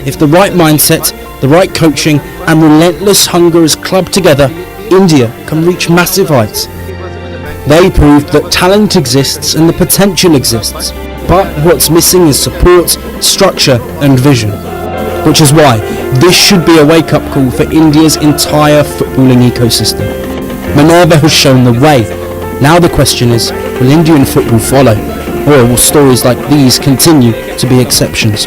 If the right mindset, the right coaching and relentless hunger is clubbed together, India can reach massive heights. They proved that talent exists and the potential exists, but what's missing is support, structure and vision. Which is why this should be a wake-up call for India's entire footballing ecosystem. Minerva has shown the way. Now the question is, will Indian football follow, or will stories like these continue to be exceptions?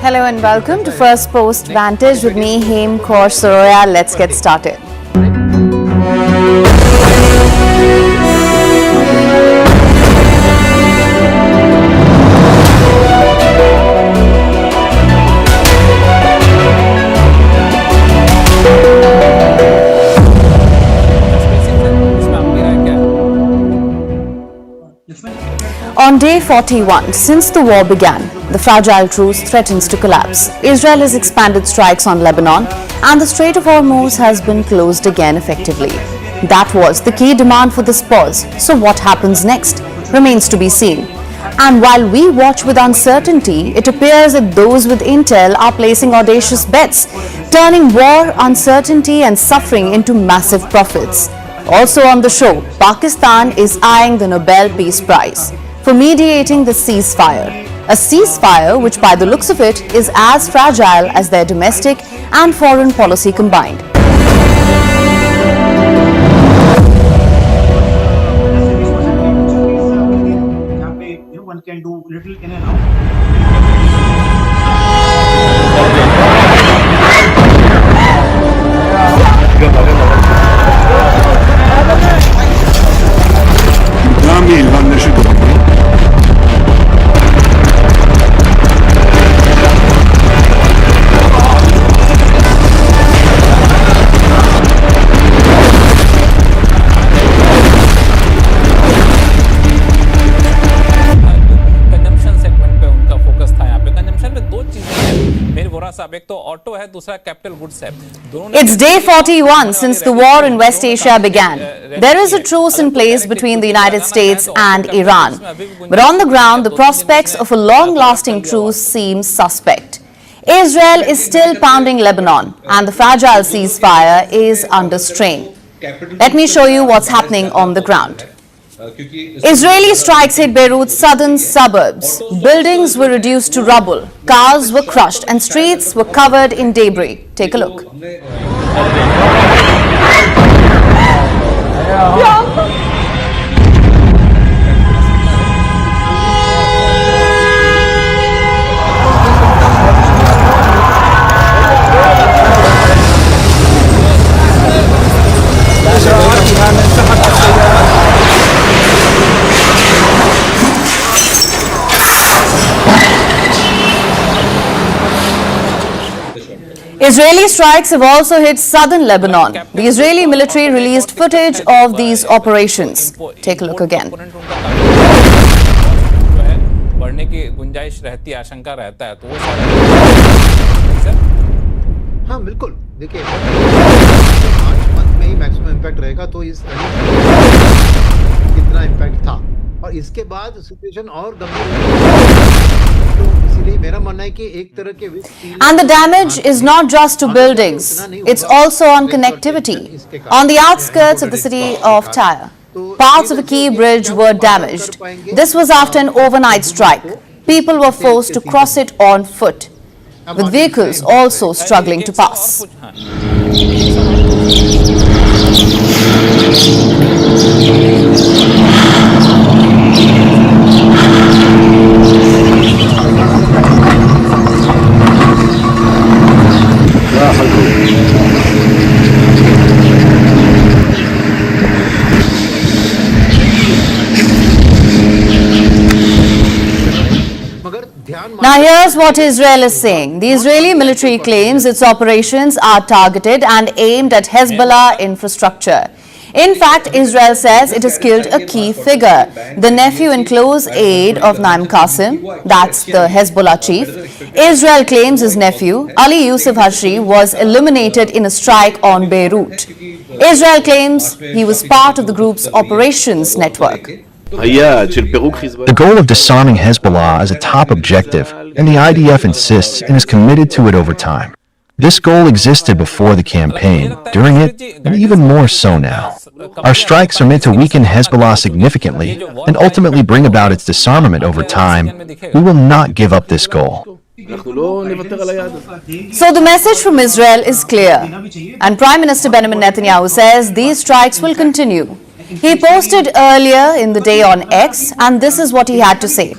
Hello and welcome to First Post Vantage with me, Hem Kaur Soroya. Let's get started. On day 41, since the war began, the fragile truce threatens to collapse. Israel has expanded strikes on Lebanon, and the Strait of Hormuz has been closed again effectively. That was the key demand for this pause. So what happens next remains to be seen. And while we watch with uncertainty, it appears that those with intel are placing audacious bets, turning war, uncertainty and suffering into massive profits. Also on the show, Pakistan is eyeing the Nobel Peace Prize for mediating the ceasefire. A ceasefire which, by the looks of it, is as fragile as their domestic and foreign policy combined. One can do little in and out. It's day 41 since the war in West Asia began. There is a truce in place between the United States and Iran. But on the ground, the prospects of a long-lasting truce seem suspect. Israel is still pounding Lebanon, and the fragile ceasefire is under strain. Let me show you what's happening on the ground. Israeli strikes hit Beirut's southern suburbs. Buildings were reduced to rubble, cars were crushed, and streets were covered in debris. Take a look. Israeli strikes have also hit southern Lebanon. The Israeli military released footage of these operations. Take a look again. बढ़ने की गुंजाइश रहती है, आशंका रहता है, तो वो हाँ बिल्कुल देखिए 5 मंथ में ही मैक्सिमम इम्पैक्ट रहेगा, तो इस कितना इम्पैक्ट था और इसके बाद सिचुएशन और गंभीर। And the damage is not just to buildings, it's also on connectivity. On the outskirts of the city of Tyre, parts of a key bridge were damaged. This was after an overnight strike. People were forced to cross it on foot, with vehicles also struggling to pass. Now here's what Israel is saying. The Israeli military claims its operations are targeted and aimed at Hezbollah infrastructure. In fact, Israel says it has killed a key figure, the nephew and close aide of Naim Qasim, that's the Hezbollah chief. Israel claims his nephew, Ali Yusuf Hashri, was eliminated in a strike on Beirut. Israel claims he was part of the group's operations network. The goal of disarming Hezbollah is a top objective, and the IDF insists and is committed to it over time. This goal existed before the campaign, during it, and even more so now. Our strikes are meant to weaken Hezbollah significantly and ultimately bring about its disarmament over time. We will not give up this goal. So the message from Israel is clear, and Prime Minister Benjamin Netanyahu says these strikes will continue. He posted earlier in the day on X, and this is what he had to say.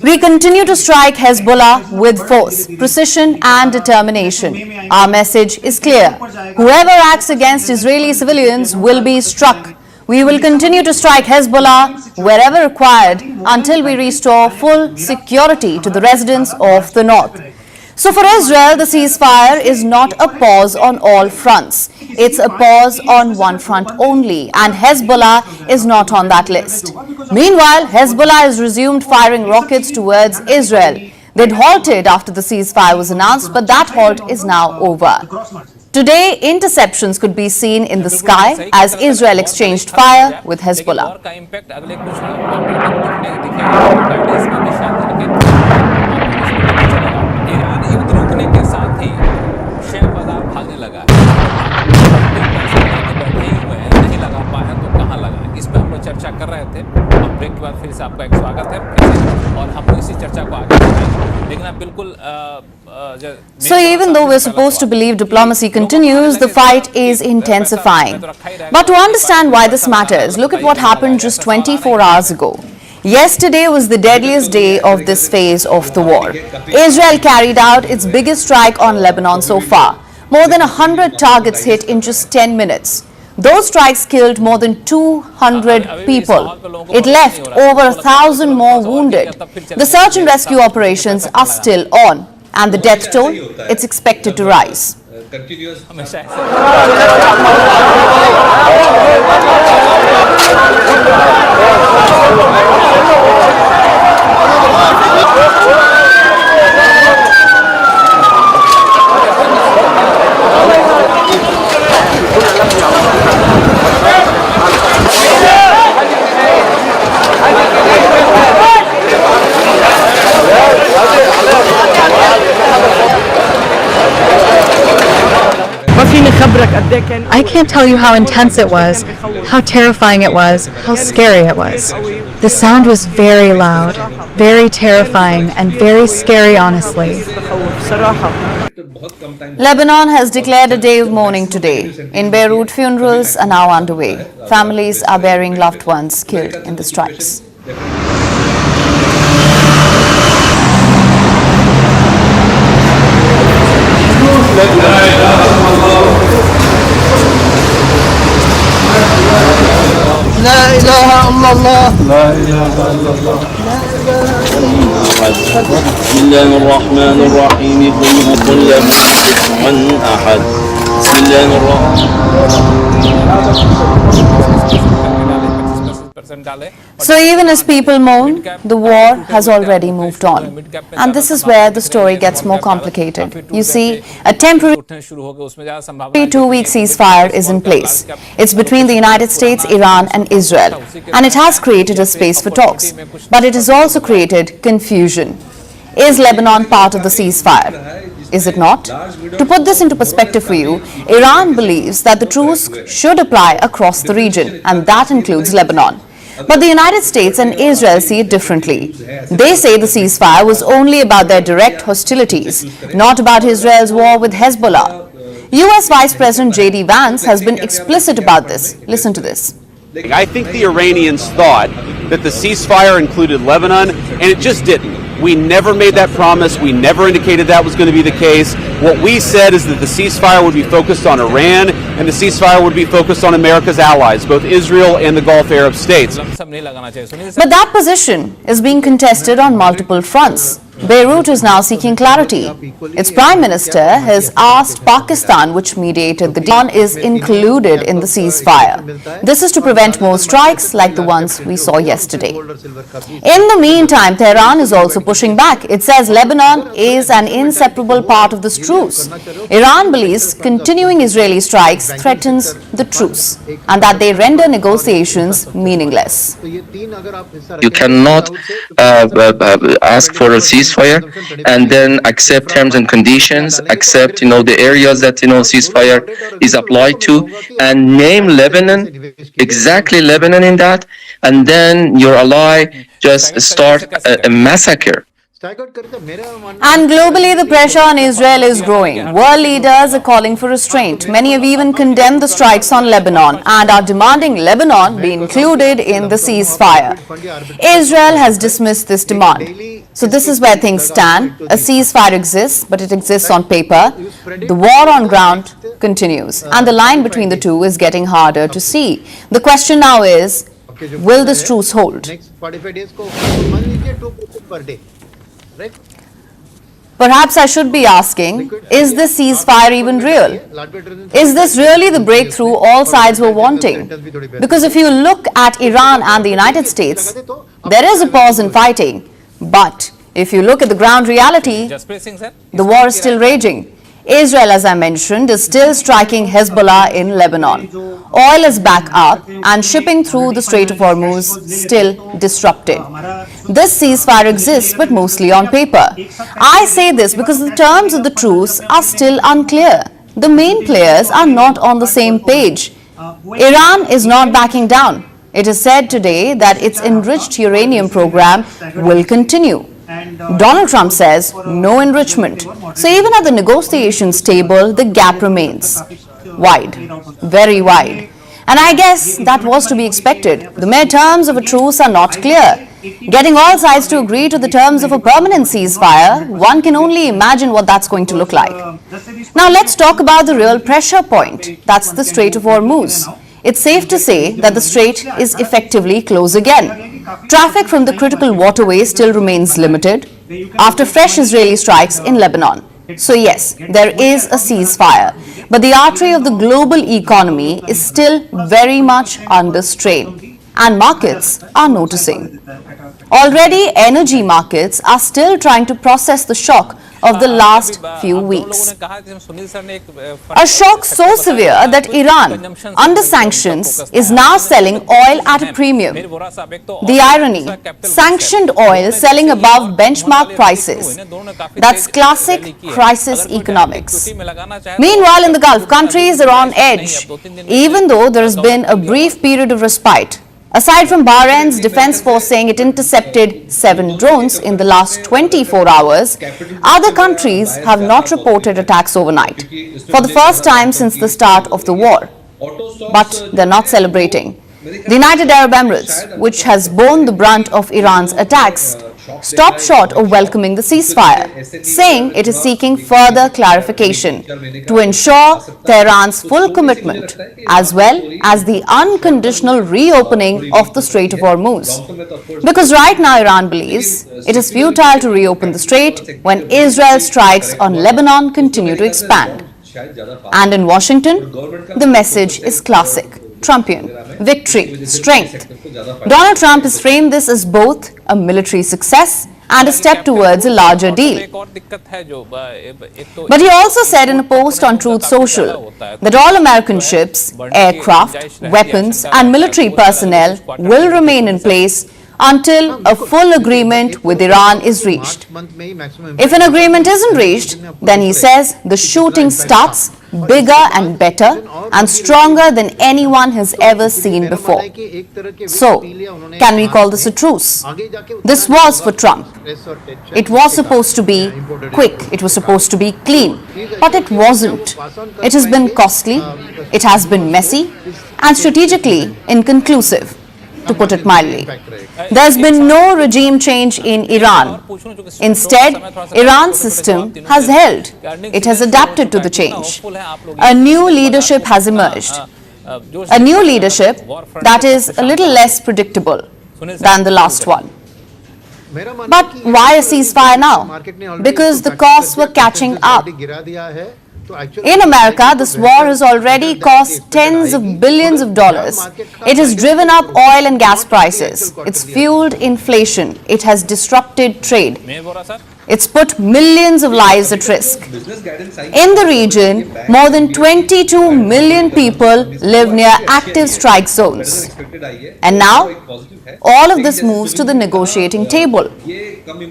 We continue to strike Hezbollah with force, precision and determination. Our message is clear. Whoever acts against Israeli civilians will be struck. We will continue to strike Hezbollah wherever required until we restore full security to the residents of the north. So for Israel, the ceasefire is not a pause on all fronts. It's a pause on one front only, and Hezbollah is not on that list. Meanwhile, Hezbollah has resumed firing rockets towards Israel. They'd halted after the ceasefire was announced, but that halt is now over. Today, interceptions could be seen in the sky as Israel exchanged fire with Hezbollah. Break के बाद फिर से आपका एक स्वागत है और हम इसी चर्चा को आगे बढ़ाएंगे लेकिन आप बिल्कुल So even though we're supposed to believe diplomacy continues, the fight is intensifying. But to understand why this matters, look at what happened just 24 hours ago. Yesterday was the deadliest day of this phase of the war. Israel carried out its biggest strike on Lebanon so far. More than 100 targets hit in just 10 minutes. Those strikes killed more than 200 people. It left over 1,000 more wounded. The search and rescue operations are still on, and the death toll, it's expected to rise. I can't tell you how intense it was, how terrifying it was, how scary it was. The sound was very loud, very terrifying, and very scary, honestly. Lebanon has declared a day of mourning today. In Beirut, funerals are now underway. Families are burying loved ones killed in the strikes. لا إله إلا الله لا إله إلا الله بسم الله الرحمن الرحيم قل لم عن أحد بسم الله الرحمن So even as people mourn, the war has already moved on. And this is where the story gets more complicated. You see, a temporary 2-week ceasefire is in place. It's between the United States, Iran and Israel. And it has created a space for talks. But it has also created confusion. Is Lebanon part of the ceasefire? Is it not? To put this into perspective for you, Iran believes that the truce should apply across the region, and that includes Lebanon. But the United States and Israel see it differently. They say the ceasefire was only about their direct hostilities, not about Israel's war with Hezbollah. US Vice President J.D. Vance has been explicit about this. Listen to this. I think the Iranians thought that the ceasefire included Lebanon, and it just didn't. We never made that promise. We never indicated that was going to be the case. What we said is that the ceasefire would be focused on Iran, and the ceasefire would be focused on America's allies, both Israel and the Gulf Arab states. But that position is being contested on multiple fronts. Beirut is now seeking clarity. Its Prime Minister has asked Pakistan, which mediated the deal, is included in the ceasefire. This is to prevent more strikes like the ones we saw yesterday. In the meantime, Tehran is also pushing back. It says Lebanon is an inseparable part of this truce. Iran believes continuing Israeli strikes threatens the truce and that they render negotiations meaningless. You cannot ask for a ceasefire and then accept terms and conditions, accept the areas that ceasefire is applied to, and name Lebanon, exactly Lebanon in that, and then your ally just start a massacre. And globally, the pressure on Israel is growing. World leaders are calling for restraint. Many have even condemned the strikes on Lebanon and are demanding Lebanon be included in the ceasefire. Israel has dismissed this demand. So this is where things stand. A ceasefire exists, but it exists on paper. The war on ground continues, and the line between the two is getting harder to see. The question now is, will this truce hold? Perhaps I should be asking, is this ceasefire even real? Is this really the breakthrough all sides were wanting? Because if you look at Iran and the United States, there is a pause in fighting. But if you look at the ground reality, the war is still raging. Israel, as I mentioned, is still striking Hezbollah in Lebanon. Oil is back up and shipping through the Strait of Hormuz still disrupted. This ceasefire exists, but mostly on paper. I say this because the terms of the truce are still unclear. The main players are not on the same page. Iran is not backing down. It is said today that its enriched uranium program will continue. Donald Trump says no enrichment. So even at the negotiations table, the gap remains wide, very wide. And I guess that was to be expected. The mere terms of a truce are not clear. Getting all sides to agree to the terms of a permanent ceasefire, one can only imagine what that's going to look like. Now let's talk about the real pressure point. That's the Strait of Hormuz. It's safe to say that the strait is effectively closed again. Traffic from the critical waterway still remains limited after fresh Israeli strikes in Lebanon. So yes, there is a ceasefire, but the artery of the global economy is still very much under strain, and markets are noticing. Already, energy markets are still trying to process the shock of the last few weeks. A shock so severe that Iran, under sanctions, is now selling oil at a premium. The irony, sanctioned oil selling above benchmark prices. That's classic crisis economics. Meanwhile, in the Gulf, countries are on edge, even though there has been a brief period of respite. Aside from Bahrain's defense force saying it intercepted 7 drones in the last 24 hours, other countries have not reported attacks overnight, for the first time since the start of the war. But they're not celebrating. The United Arab Emirates, which has borne the brunt of Iran's attacks, stopped short of welcoming the ceasefire, saying it is seeking further clarification to ensure Tehran's full commitment, as well as the unconditional reopening of the Strait of Hormuz. Because right now Iran believes it is futile to reopen the strait when Israel's strikes on Lebanon continue to expand. And in Washington, the message is classic: Trumpian, victory, strength. Donald Trump has framed this as both a military success and a step towards a larger deal. But he also said in a post on Truth Social that all American ships, aircraft, weapons and military personnel will remain in place until a full agreement with Iran is reached. If an agreement isn't reached, then he says the shooting starts bigger and better and stronger than anyone has ever seen before. So, can we call this a truce? This was for Trump. It was supposed to be quick, it was supposed to be clean, but it wasn't. It has been costly, it has been messy, and strategically inconclusive, to put it mildly. There's been no regime change in Iran. Instead, Iran's system has held. It has adapted to the change. A new leadership has emerged. A new leadership that is a little less predictable than the last one. But why a ceasefire now? Because the costs were catching up. In America, this war has already cost tens of billions of dollars. It has driven up oil and gas prices. It's fueled inflation. It has disrupted trade. It's put millions of lives at risk. In the region, more than 22 million people live near active strike zones. And now, all of this moves to the negotiating table,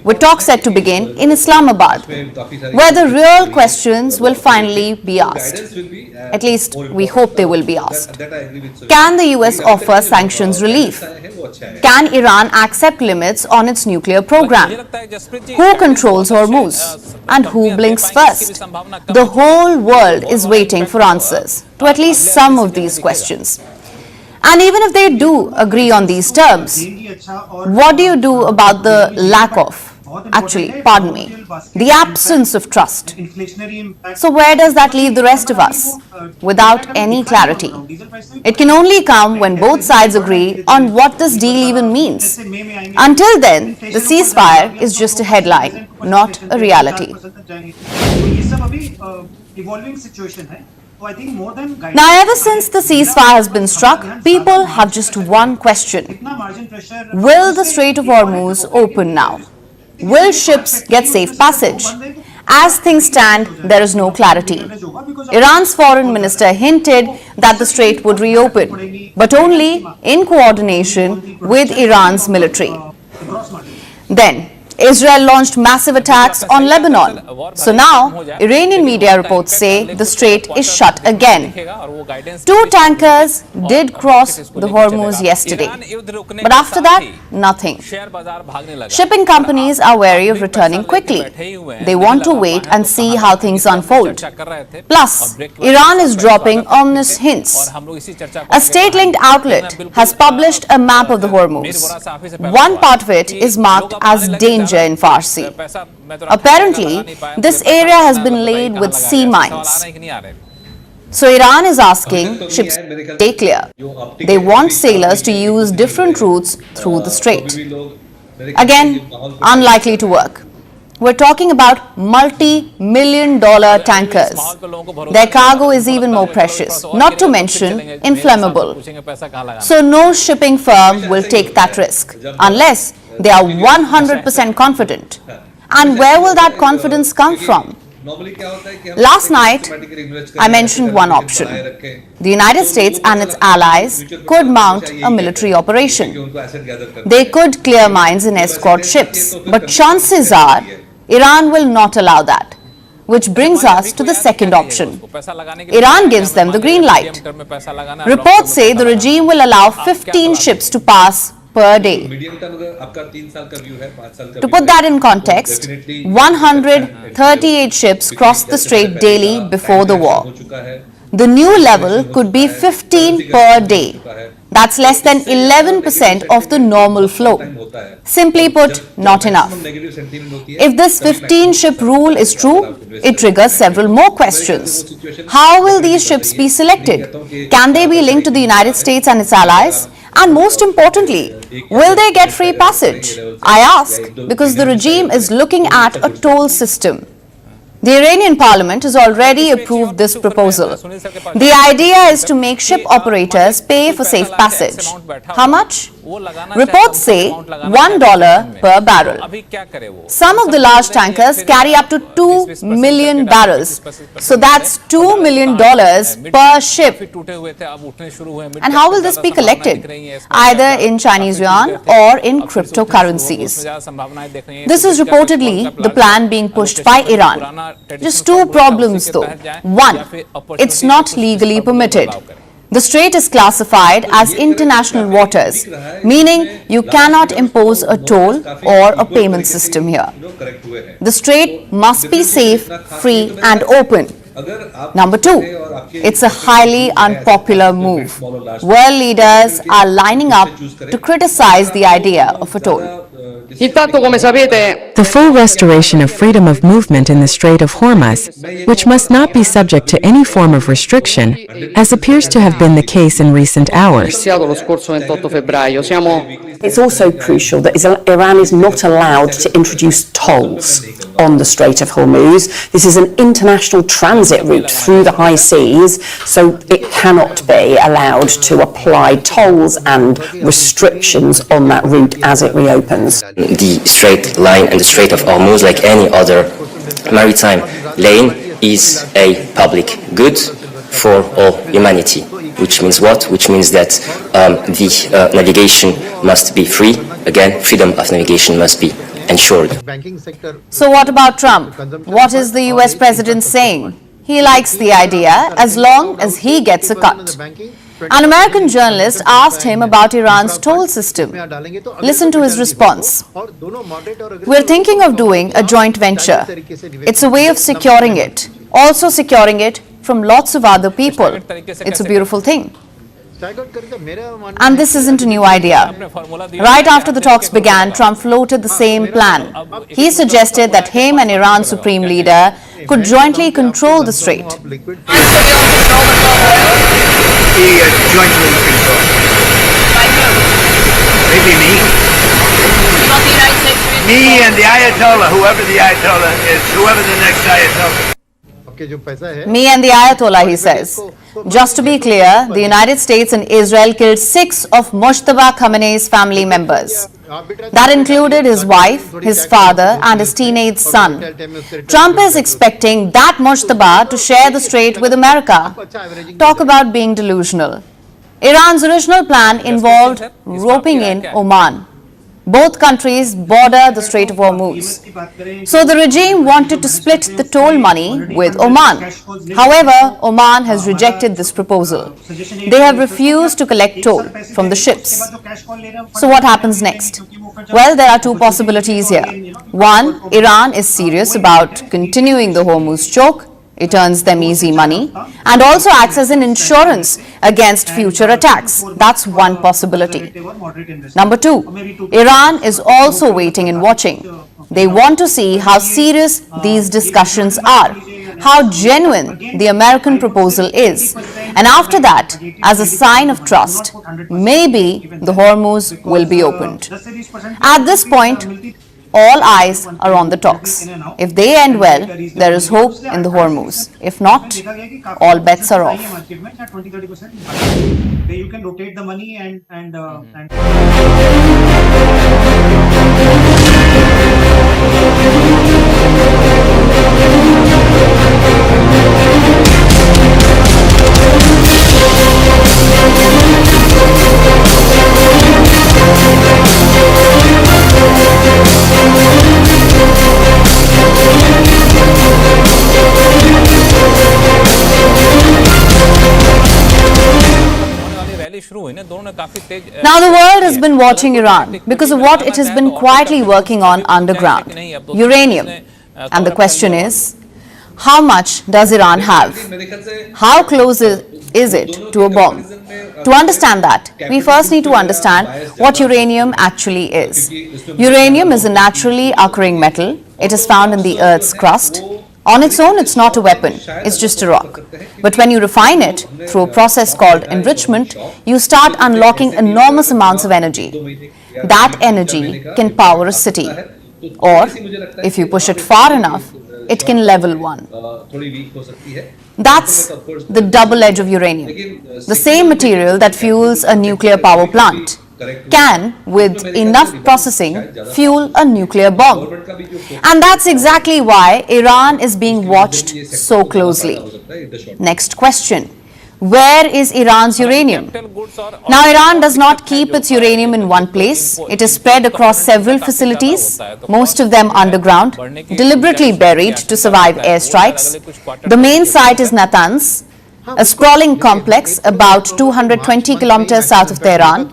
with talks set to begin in Islamabad, where the real questions will finally be asked. At least, we hope they will be asked. Can the US offer sanctions relief? Can Iran accept limits on its nuclear program? Who controls Hormuz? And who blinks first? The whole world is waiting for answers to at least some of these questions. And even if they do agree on these terms, what do you do about the lack of, the absence of trust? So where does that leave the rest of us? Without any clarity. It can only come when both sides agree on what this deal even means. Until then, the ceasefire is just a headline, not a reality. Now, ever since the ceasefire has been struck, people have just one question. Will the Strait of Hormuz open now? Will ships get safe passage? As things stand, there is no clarity. Iran's foreign minister hinted that the strait would reopen, but only in coordination with Iran's military. Then, Israel launched massive attacks on Lebanon. So now, Iranian media reports say the strait is shut again. 2 tankers did cross the Hormuz yesterday, but after that, nothing. Shipping companies are wary of returning quickly. They want to wait and see how things unfold. Plus, Iran is dropping ominous hints. A state-linked outlet has published a map of the Hormuz. One part of it is marked as danger in Farsi. Apparently, this area has been laid with sea mines. So Iran is asking ships to stay clear. They want sailors to use different routes through the strait. Again, unlikely to work. We're talking about multi-million-dollar tankers. Their cargo is even more precious, not to mention inflammable. So no shipping firm will take that risk unless they are 100% confident. And where will that confidence come from? Last night, I mentioned one option. The United States and its allies could mount a military operation. They could clear mines and escort ships, but chances are Iran will not allow that. Which brings us to the second option. Iran gives them the green light. Reports say the regime will allow 15 ships to pass per day. To put that in context, 138 ships crossed the strait daily before the war. The new level could be 15 per day. That's less than 11% of the normal flow. Simply put, not enough. If this 15-ship rule is true, it triggers several more questions. How will these ships be selected? Can they be linked to the United States and its allies? And most importantly, will they get free passage? I ask because the regime is looking at a toll system. The Iranian parliament has already approved this proposal. The idea is to make ship operators pay for safe passage. How much? Reports say $1 per barrel. Some of the large tankers carry up to 2 million barrels. So that's $2 million per ship. And how will this be collected? Either in Chinese yuan or in cryptocurrencies. This is reportedly the plan being pushed by Iran. Just 2 problems though. 1, it's not legally permitted. The strait is classified as international waters, meaning you cannot impose a toll or a payment system here. The strait must be safe, free and open. Number 2, it's a highly unpopular move. World leaders are lining up to criticize the idea of a toll. The full restoration of freedom of movement in the Strait of Hormuz, which must not be subject to any form of restriction, as appears to have been the case in recent hours. It's also crucial that Iran is not allowed to introduce tolls on the Strait of Hormuz. This is an international transit route through the high seas, so it cannot be allowed to apply tolls and restrictions on that route as it reopens. The straight line and the Strait of Hormuz, like any other maritime lane, is a public good for all humanity. Which means what? Which means that the navigation must be free. Again, freedom of navigation must be ensured. So what about Trump? What is the US president saying? He likes the idea as long as he gets a cut. An American journalist asked him about Iran's toll system. Listen to his response. We're thinking of doing a joint venture. It's a way of securing it. Also securing it from lots of other people. It's a beautiful thing. And this isn't a new idea. Right after the talks began, Trump floated the same plan. He suggested that him and Iran's supreme leader could jointly control the strait. Jointly control. Maybe me. Me and the Ayatollah, whoever the Ayatollah is, whoever the next Ayatollah. Me and the Ayatollah, he says. Just to be clear, the United States and Israel killed 6 of Mojtaba Khamenei's family members. That included his wife, his father and his teenage son. Trump is expecting that Mojtaba to share the strait with America. Talk about being delusional. Iran's original plan involved roping in Oman. Both countries border the Strait of Hormuz. So the regime wanted to split the toll money with Oman. However, Oman has rejected this proposal. They have refused to collect toll from the ships. So what happens next? Well, there are two possibilities here. One, Iran is serious about continuing the Hormuz choke. It earns them easy money and also acts as an insurance against future attacks. That's one possibility. Number two, Iran is also waiting and watching. They want to see how serious these discussions are, how genuine the American proposal is. And after that, as a sign of trust, maybe the Hormuz will be opened. At this point, all eyes are on the talks. If they end well, there is hope in the Hormuz. If not, all bets are off. You can rotate the money and Now the world has been watching Iran because of what it has been quietly working on underground, uranium. And the question is, how much does Iran have? How close is it to a bomb? To understand that, we first need to understand what uranium actually is. Uranium is a naturally occurring metal. It is found in the Earth's crust. On its own, it's not a weapon, it's just a rock. But when you refine it through a process called enrichment, you start unlocking enormous amounts of energy. That energy can power a city. Or, if you push it far enough, it can level one. That's the double edge of uranium. The same material that fuels a nuclear power plant can, with enough processing, fuel a nuclear bomb. And that's exactly why Iran is being watched so closely. Next question. Where is Iran's uranium? Now, Iran does not keep its uranium in one place. It is spread across several facilities, most of them underground, deliberately buried to survive airstrikes. The main site is Natanz, a sprawling complex about 220 kilometers south of Tehran.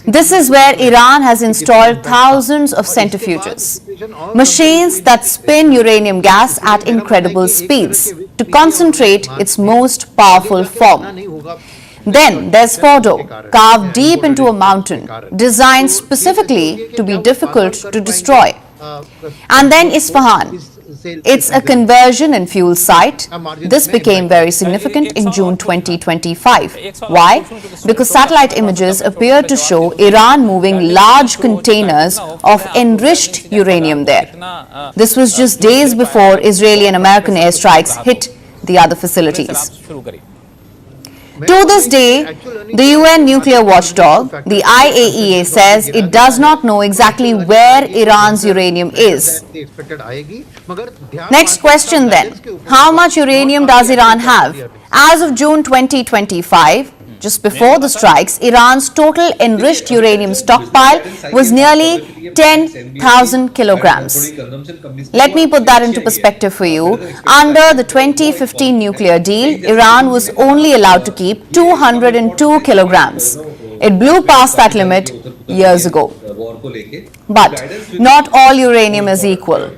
This is where Iran has installed thousands of centrifuges, machines that spin uranium gas at incredible speeds to concentrate its most powerful form. Then there's Fordo, carved deep into a mountain, designed specifically to be difficult to destroy. And then Isfahan. It's a conversion and fuel site. This became very significant in June 2025. Why? Because satellite images appeared to show Iran moving large containers of enriched uranium there. This was just days before Israeli and American airstrikes hit the other facilities. To this day, the UN nuclear watchdog, the IAEA, says it does not know exactly where Iran's uranium is. Next question then, how much uranium does Iran have? As of June 2025, just before the strikes, Iran's total enriched uranium stockpile was nearly 10,000 kilograms. Let me put that into perspective for you. Under the 2015 nuclear deal, Iran was only allowed to keep 202 kilograms. It blew past that limit years ago. But not all uranium is equal.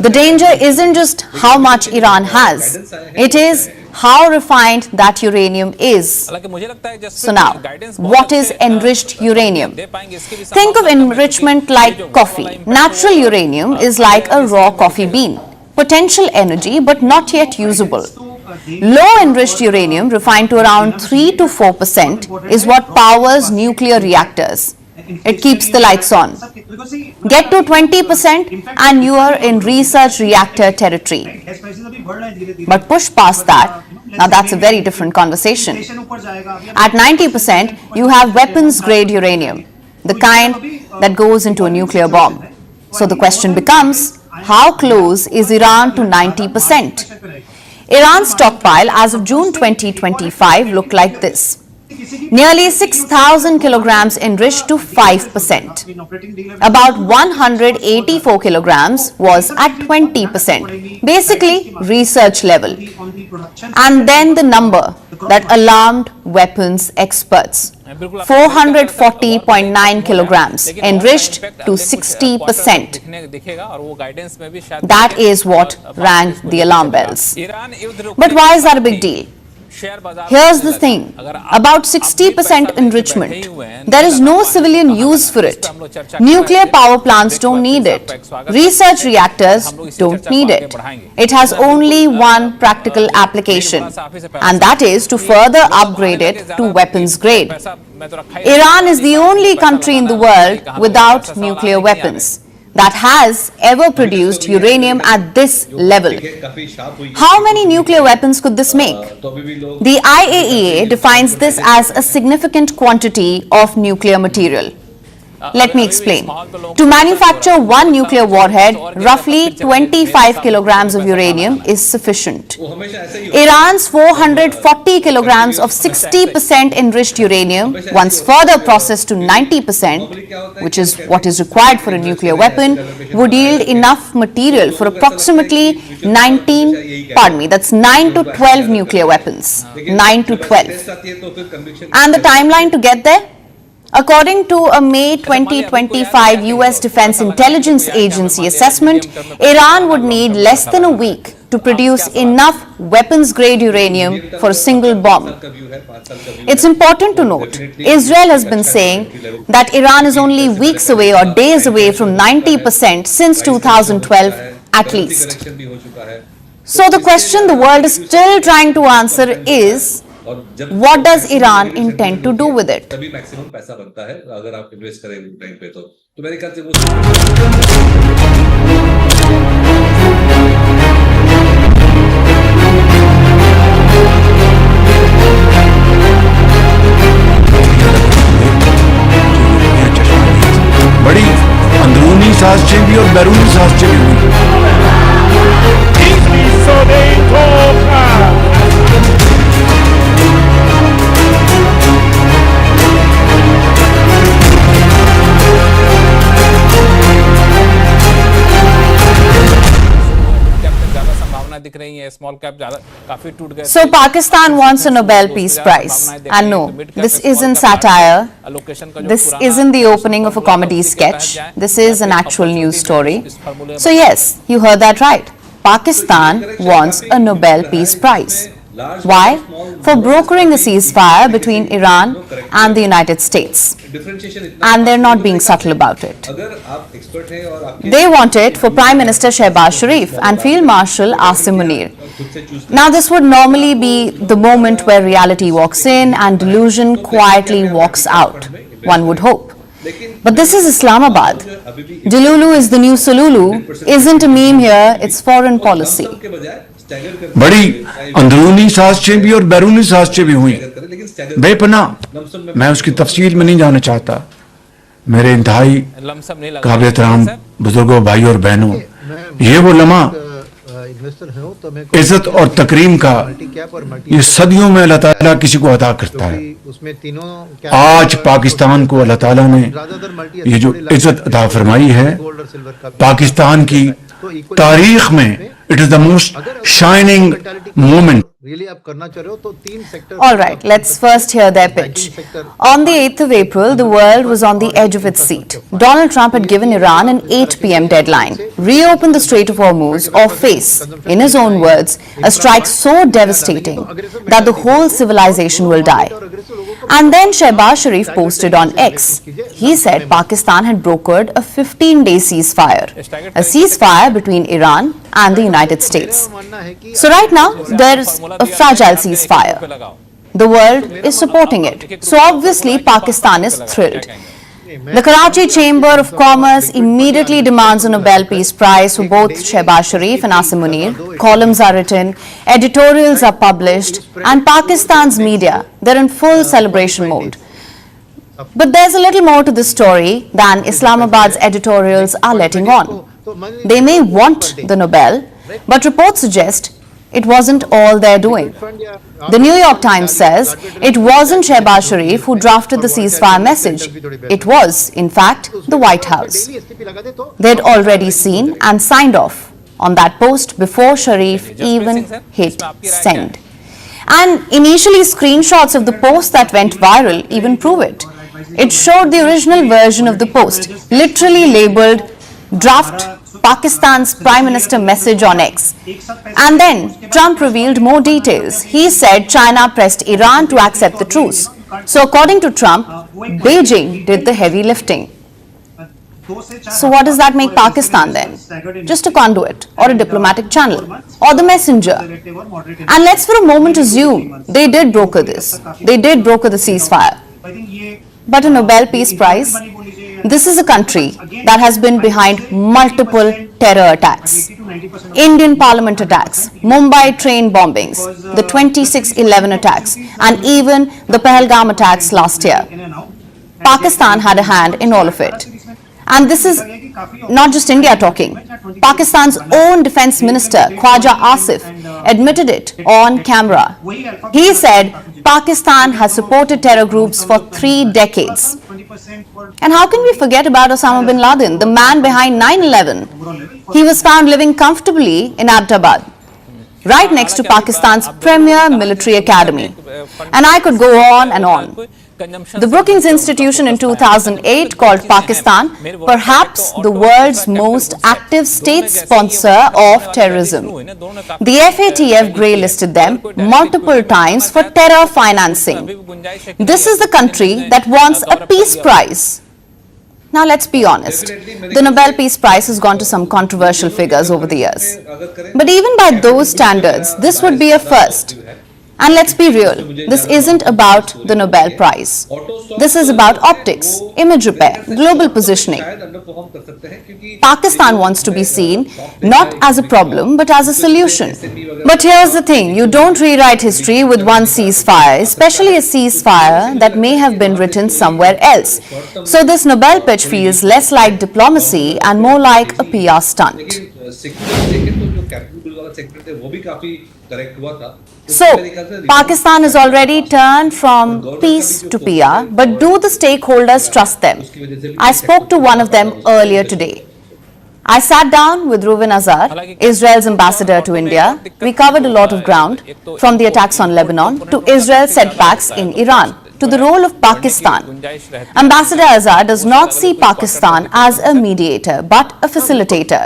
The danger isn't just how much Iran has, it is how refined that uranium is. So now, what is enriched uranium? Think of enrichment like coffee. Natural uranium is like a raw coffee bean. Potential energy but not yet usable. Low enriched uranium, refined to around 3 to 4%, is what powers nuclear reactors. It keeps the lights on. Get to 20% and you are in research reactor territory. But push past that, now that's a very different conversation. At 90%, you have weapons grade uranium, the kind that goes into a nuclear bomb. So the question becomes, how close is Iran to 90%? Iran's stockpile as of June 2025 looked like this. Nearly 6,000 kilograms enriched to 5%. About 184 kilograms was at 20%, basically research level. And then the number that alarmed weapons experts. 440.9 kilograms enriched to 60%. That is what rang the alarm bells. But why is that a big deal? Here's the thing, about 60% enrichment, there is no civilian use for it. Nuclear power plants don't need it. Research reactors don't need it. It has only one practical application, and that is to further upgrade it to weapons grade. Iran is the only country in the world without nuclear weapons that has ever produced uranium at this level. How many nuclear weapons could this make? The IAEA defines this as a significant quantity of nuclear material. Let me explain. To manufacture one nuclear warhead, roughly 25 kilograms of uranium is sufficient. Iran's 440 kilograms of 60% enriched uranium, once further processed to 90%, which is what is required for a nuclear weapon, would yield enough material for approximately 9 to 12 nuclear weapons. 9 to 12. And the timeline to get there? According to a May 2025 US Defense Intelligence Agency assessment, Iran would need less than a week to produce enough weapons-grade uranium for a single bomb. It's important to note, Israel has been saying that Iran is only weeks away or days away from 90% since 2012 at least. So the question the world is still trying to answer is, what does Iran intend to do with it? बड़ी अंदरूनी साजिशें भी और बैरूनी साजिशें भी हुई So Pakistan wants a Nobel Peace Prize. And no, this isn't satire. This isn't the opening of a comedy sketch. This is an actual news story. So yes, you heard that right. Pakistan wants a Nobel Peace Prize. Why? For brokering a ceasefire between Iran and the United States. And they're not being subtle about it. They want it for Prime Minister Shehbaz Sharif and Field Marshal Asim Munir. Now this would normally be the moment where reality walks in and delusion quietly walks out, one would hope. But this is Islamabad. Delulu is the new Sululu isn't a meme here, it's foreign policy. बड़ी अंदरूनी साजिशें भी और बैरूनी साजिशें भी हुई बेपनाह मैं उसकी तफसील में नहीं जाना चाहता मेरे इंतहाई काबिल एहतराम बुजुर्गों भाई और बहनों ये वो लम्हा इज्जत और तकरीम का ये सदियों में अल्लाह ताला किसी को अता करता है आज पाकिस्तान को अल्लाह ताला ने ये जो इज्जत अता फरमाई है पाकिस्तान की तारीख में it is the most shining moment. All right, let's first hear their pitch. On the 8th of April, the world was on the edge of its seat. Donald Trump had given Iran an 8 p.m. deadline, reopen the Strait of Hormuz or face, in his own words, a strike so devastating that the whole civilization will die. And then Shehbaz Sharif posted on X. He said Pakistan had brokered a 15-day ceasefire, a ceasefire between Iran and the United States. So right now, there's a fragile ceasefire. The world is supporting it. So obviously, Pakistan is thrilled. The Karachi Chamber of Commerce immediately demands a Nobel Peace Prize for both Shehbaz Sharif and Asim Munir. Columns are written, editorials are published, and Pakistan's media, they're in full celebration mode. But there's a little more to this story than Islamabad's editorials are letting on. They may want the Nobel, but reports suggest it wasn't all their doing. The New York Times says it wasn't Shehbaz Sharif who drafted the ceasefire message. It was, in fact, the White House. They'd already seen and signed off on that post before Sharif even hit send. And initially, screenshots of the post that went viral even prove it. It showed the original version of the post, literally labeled Draft Pakistan's Prime Minister message on X. And then Trump revealed more details. He said China pressed Iran to accept the truce. So according to Trump, Beijing did the heavy lifting. So what does that make Pakistan then? Just a conduit or a diplomatic channel or the messenger. And let's for a moment assume they did broker this. They did broker the ceasefire. But a Nobel Peace Prize? This is a country that has been behind multiple terror attacks, Indian parliament attacks, Mumbai train bombings, the 26/11 attacks, and even the Pahalgam attacks last year. Pakistan had a hand in all of it. And this is not just India talking. Pakistan's own defense minister, Khwaja Asif, admitted it on camera. He said Pakistan has supported terror groups for 3 decades. And how can we forget about Osama bin Laden, the man behind 9/11? He was found living comfortably in Abbottabad, right next to Pakistan's premier military academy. And I could go on and on. The Brookings Institution in 2008 called Pakistan perhaps the world's most active state sponsor of terrorism. The FATF grey-listed them multiple times for terror financing. This is the country that wants a peace prize. Now let's be honest, the Nobel Peace Prize has gone to some controversial figures over the years. But even by those standards, this would be a first. And let's be real, this isn't about the Nobel Prize. This is about optics, image repair, global positioning. Pakistan wants to be seen not as a problem but as a solution. But here's the thing, you don't rewrite history with one ceasefire, especially a ceasefire that may have been written somewhere else. So this Nobel pitch feels less like diplomacy and more like a PR stunt. So, Pakistan has already turned from peace to PR, but do the stakeholders trust them? I spoke to one of them earlier today. I sat down with Reuven Azar, Israel's ambassador to India. We covered a lot of ground, from the attacks on Lebanon to Israel's setbacks in Iran, to the role of Pakistan. Ambassador Azar does not see Pakistan as a mediator, but a facilitator.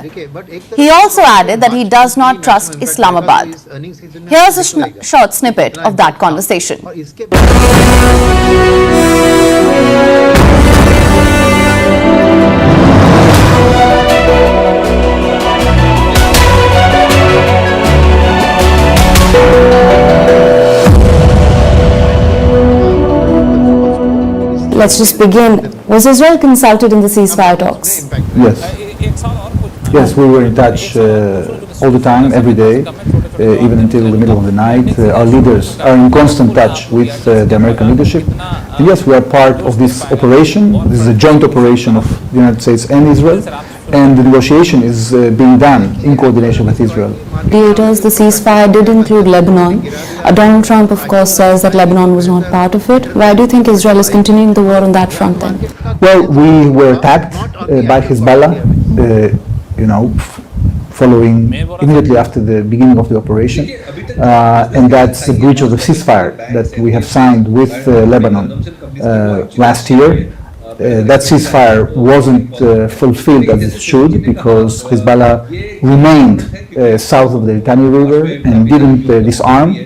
He also added that he does not trust Islamabad. Here's a short snippet of that conversation. Let's just begin. Was Israel consulted in the ceasefire talks? Yes. Yes, we were in touch all the time, every day, even until the middle of the night. Our leaders are in constant touch with the American leadership. And yes, we are part of this operation. This is a joint operation of the United States and Israel. And the negotiation is being done in coordination with Israel. Mediators, the ceasefire did include Lebanon. Donald Trump, of course, says that Lebanon was not part of it. Why do you think Israel is continuing the war on that front then? Well, we were attacked by Hezbollah, following immediately after the beginning of the operation. And that's a breach of the ceasefire that we have signed with Lebanon last year. That ceasefire wasn't fulfilled as it should because Hezbollah remained south of the Litani River and didn't disarm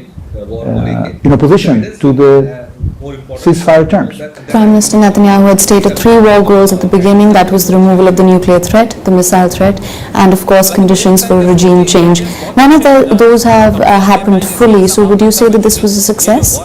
in opposition to the ceasefire terms. Prime Minister Netanyahu had stated 3 war goals at the beginning. That was the removal of the nuclear threat, the missile threat, and of course conditions for regime change. None of those have happened fully. So would you say that this was a success?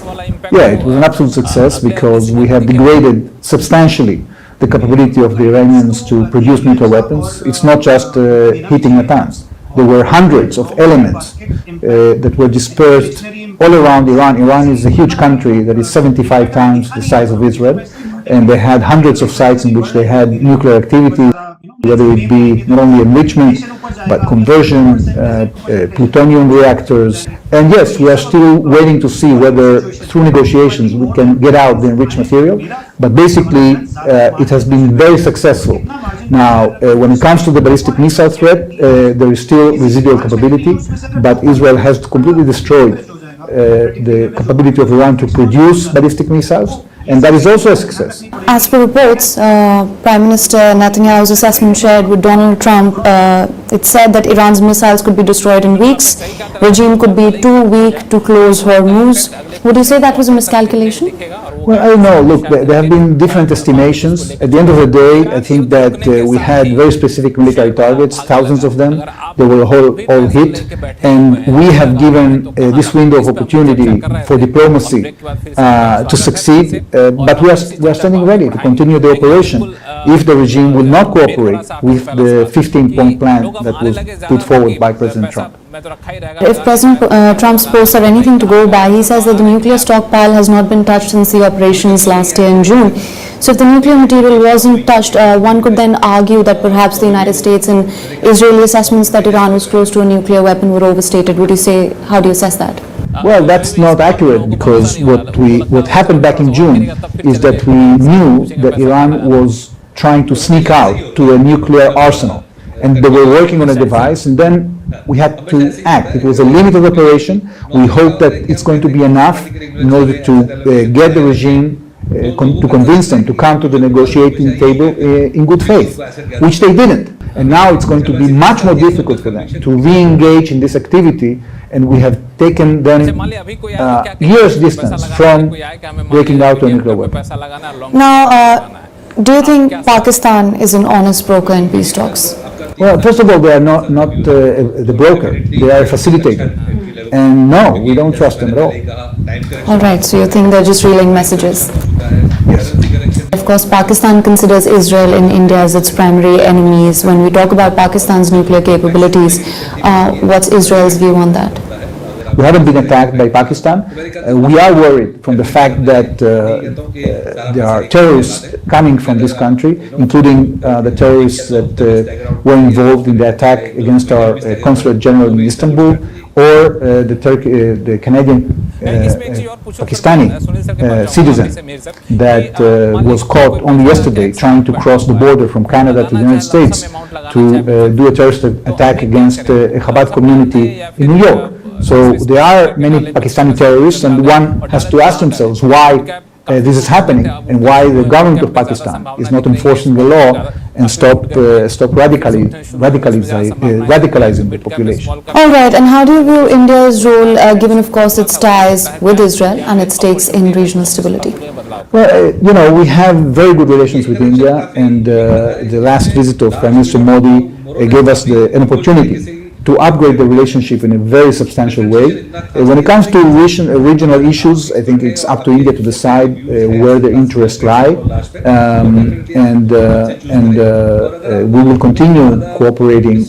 Yeah, it was an absolute success because we have degraded substantially the capability of the Iranians to produce nuclear weapons. It's not just hitting Natanz. There were hundreds of elements that were dispersed all around Iran. Iran is a huge country that is 75 times the size of Israel, and they had hundreds of sites in which they had nuclear activity, whether it be not only enrichment, but conversion, plutonium reactors. And yes, we are still waiting to see whether through negotiations we can get out the enriched material, but basically it has been very successful. Now, when it comes to the ballistic missile threat, there is still residual capability, but Israel has completely destroyed the capability of Iran to produce ballistic missiles, and that is also a success. As per reports, Prime Minister Netanyahu's assessment shared with Donald Trump, it said that Iran's missiles could be destroyed in weeks. Regime could be too weak to close Hormuz. Would you say that was a miscalculation? Well, I don't know. Look, there have been different estimations. At the end of the day, I think that we had very specific military targets, thousands of them. They were all hit, and we have given this window of opportunity for diplomacy to succeed. But we are standing ready to continue the operation if the regime will not cooperate with the 15-point plan that was put forward by President Trump. If President Trump's posts are anything to go by, he says that the nuclear stockpile has not been touched since the operations last year in June. So if the nuclear material wasn't touched, one could then argue that perhaps the United States and Israeli assessments that Iran was close to a nuclear weapon were overstated. Would you say, how do you assess that? Well, that's not accurate, because what happened back in June is that we knew that Iran was trying to sneak out to a nuclear arsenal, and they were working on a device, and then we had to act. It was a limited operation. We hope that it's going to be enough in order to get the regime to convince them to come to the negotiating table in good faith, which they didn't. And now it's going to be much more difficult for them to re-engage in this activity, and we have taken them years distance from breaking out to a nuclear weapon. Now, do you think Pakistan is an honest broker in peace talks? Well, first of all, they are not the broker. They are a facilitator. And no, we don't trust them at all. All right, so you think they're just relaying messages? Yes. Of course, Pakistan considers Israel and India as its primary enemies. When we talk about Pakistan's nuclear capabilities, what's Israel's view on that? We haven't been attacked by Pakistan. We are worried from the fact that there are terrorists coming from this country, including the terrorists that were involved in the attack against our Consulate General in Istanbul, or the Canadian Pakistani citizen that was caught only yesterday trying to cross the border from Canada to the United States to do a terrorist attack against a Chabad community in New York. So there are many Pakistani terrorists, and one has to ask themselves why this is happening and why the government of Pakistan is not enforcing the law and stop radicalizing the population. All right, and how do you view India's role, given, of course, its ties with Israel and its stakes in regional stability? Well, we have very good relations with India, and the last visit of Prime Minister Modi gave us an opportunity to upgrade the relationship in a very substantial way. When it comes to regional issues, I think it's up to India to decide where their interests lie, and we will continue cooperating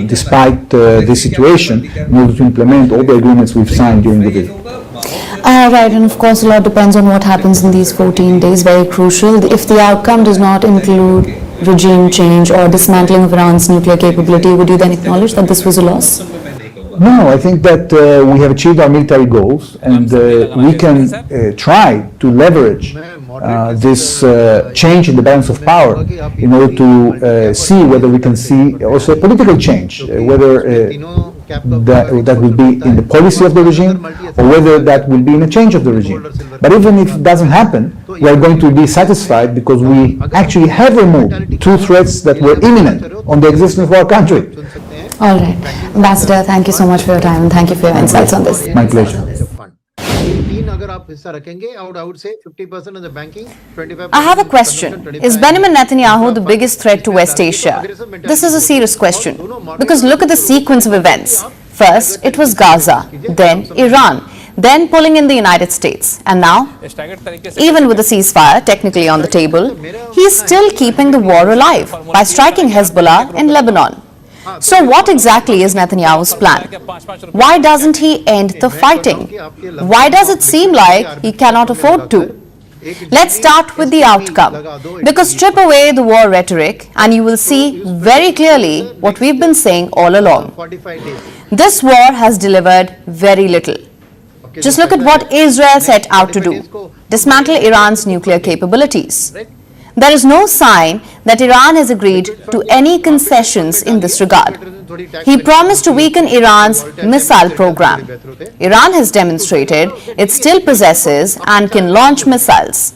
despite this situation in order to implement all the agreements we've signed during the visit. Right, and of course a lot depends on what happens in these 14 days, very crucial. If the outcome does not include regime change or dismantling of Iran's nuclear capability, would you then acknowledge that this was a loss? No, I think that we have achieved our military goals, and we can try to leverage this change in the balance of power in order to see whether we can see also a political change, whether that will be in the policy of the regime or whether that will be in a change of the regime. But even if it doesn't happen, we are going to be satisfied because we actually have removed two threats that were imminent on the existence of our country. All right. Ambassador, thank you so much for your time and thank you for your insights on this. My pleasure. I have a question. Is Benjamin Netanyahu the biggest threat to West Asia? This is a serious question because look at the sequence of events. First, it was Gaza, then Iran, then pulling in the United States. And now, even with the ceasefire technically on the table, he is still keeping the war alive by striking Hezbollah in Lebanon. So what exactly is Netanyahu's plan? Why doesn't he end the fighting? Why does it seem like he cannot afford to? Let's start with the outcome, because strip away the war rhetoric and you will see very clearly what we've been saying all along. This war has delivered very little. Just look at what Israel set out to do: dismantle Iran's nuclear capabilities. There is no sign that Iran has agreed to any concessions in this regard. He promised to weaken Iran's missile program. Iran has demonstrated it still possesses and can launch missiles.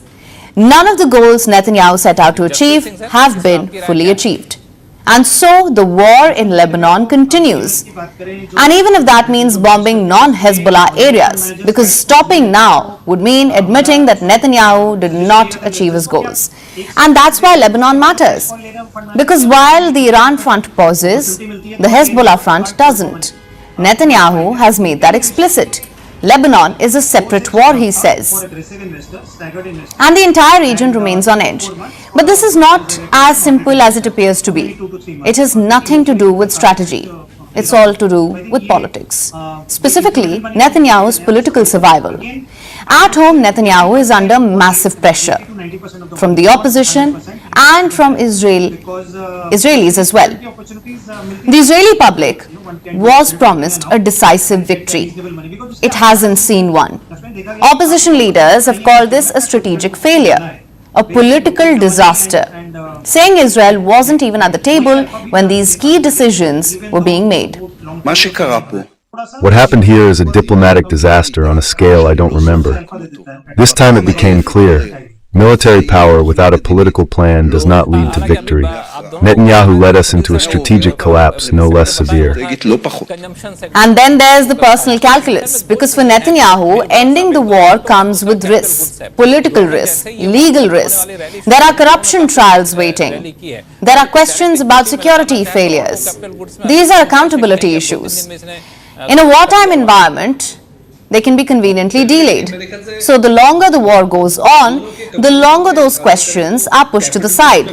None of the goals Netanyahu set out to achieve have been fully achieved. And so the war in Lebanon continues. And even if that means bombing non-Hezbollah areas, because stopping now would mean admitting that Netanyahu did not achieve his goals. And that's why Lebanon matters. Because while the Iran front pauses, the Hezbollah front doesn't. Netanyahu has made that explicit. Lebanon is a separate war, he says. And the entire region remains on edge. But this is not as simple as it appears to be. It has nothing to do with strategy. It's all to do with politics. Specifically, Netanyahu's political survival. At home, Netanyahu is under massive pressure from the opposition and from Israelis as well. The Israeli public was promised a decisive victory. It hasn't seen one. Opposition leaders have called this a strategic failure, a political disaster, saying Israel wasn't even at the table when these key decisions were being made. What happened here is a diplomatic disaster on a scale I don't remember. This time it became clear. Military power without a political plan does not lead to victory. Netanyahu led us into a strategic collapse no less severe. And then there's the personal calculus, because for Netanyahu, ending the war comes with risks, political risks, legal risks. There are corruption trials waiting. There are questions about security failures. These are accountability issues. In a wartime environment, they can be conveniently delayed. So the longer the war goes on, the longer those questions are pushed to the side.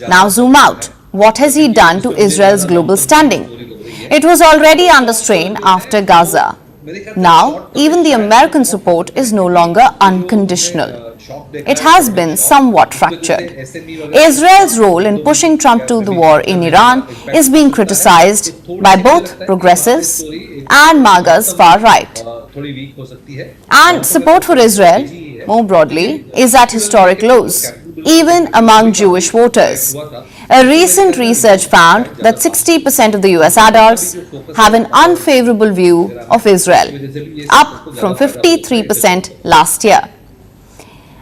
Now zoom out. What has he done to Israel's global standing? It was already under strain after Gaza. Now, even the American support is no longer unconditional. It has been somewhat fractured. Israel's role in pushing Trump to the war in Iran is being criticized by both progressives and MAGA's far right. And support for Israel, more broadly, is at historic lows, even among Jewish voters. A recent research found that 60% of the US adults have an unfavorable view of Israel, up from 53% last year.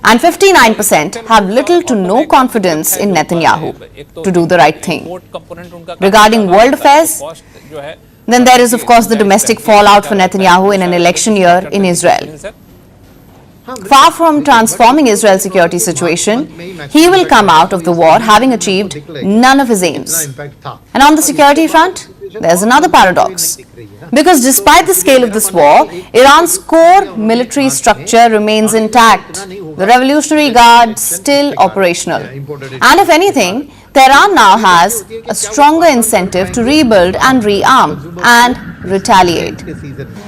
And 59% have little to no confidence in Netanyahu to do the right thing. Regarding world affairs, then there is of course the domestic fallout for Netanyahu in an election year in Israel. Far from transforming Israel's security situation, he will come out of the war having achieved none of his aims. And on the security front, there's another paradox. Because despite the scale of this war, Iran's core military structure remains intact. The Revolutionary Guard still operational. And if anything, Tehran now has a stronger incentive to rebuild and rearm and retaliate.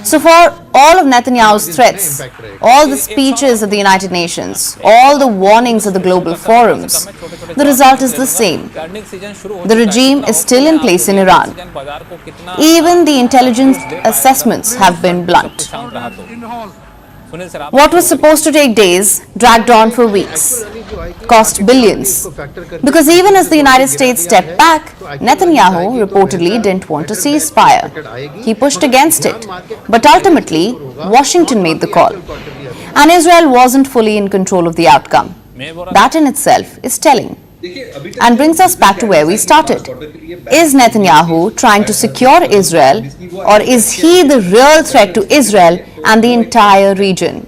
So for all of Netanyahu's threats, all the speeches at the United Nations, all the warnings at the global forums, the result is the same. The regime is still in place in Iran. Even the intelligence assessments have been blunt. What was supposed to take days dragged on for weeks, cost billions. Because even as the United States stepped back, Netanyahu reportedly didn't want a ceasefire. He pushed against it. But ultimately, Washington made the call. And Israel wasn't fully in control of the outcome. That in itself is telling. And brings us back to where we started. Is Netanyahu trying to secure Israel, or is he the real threat to Israel and the entire region?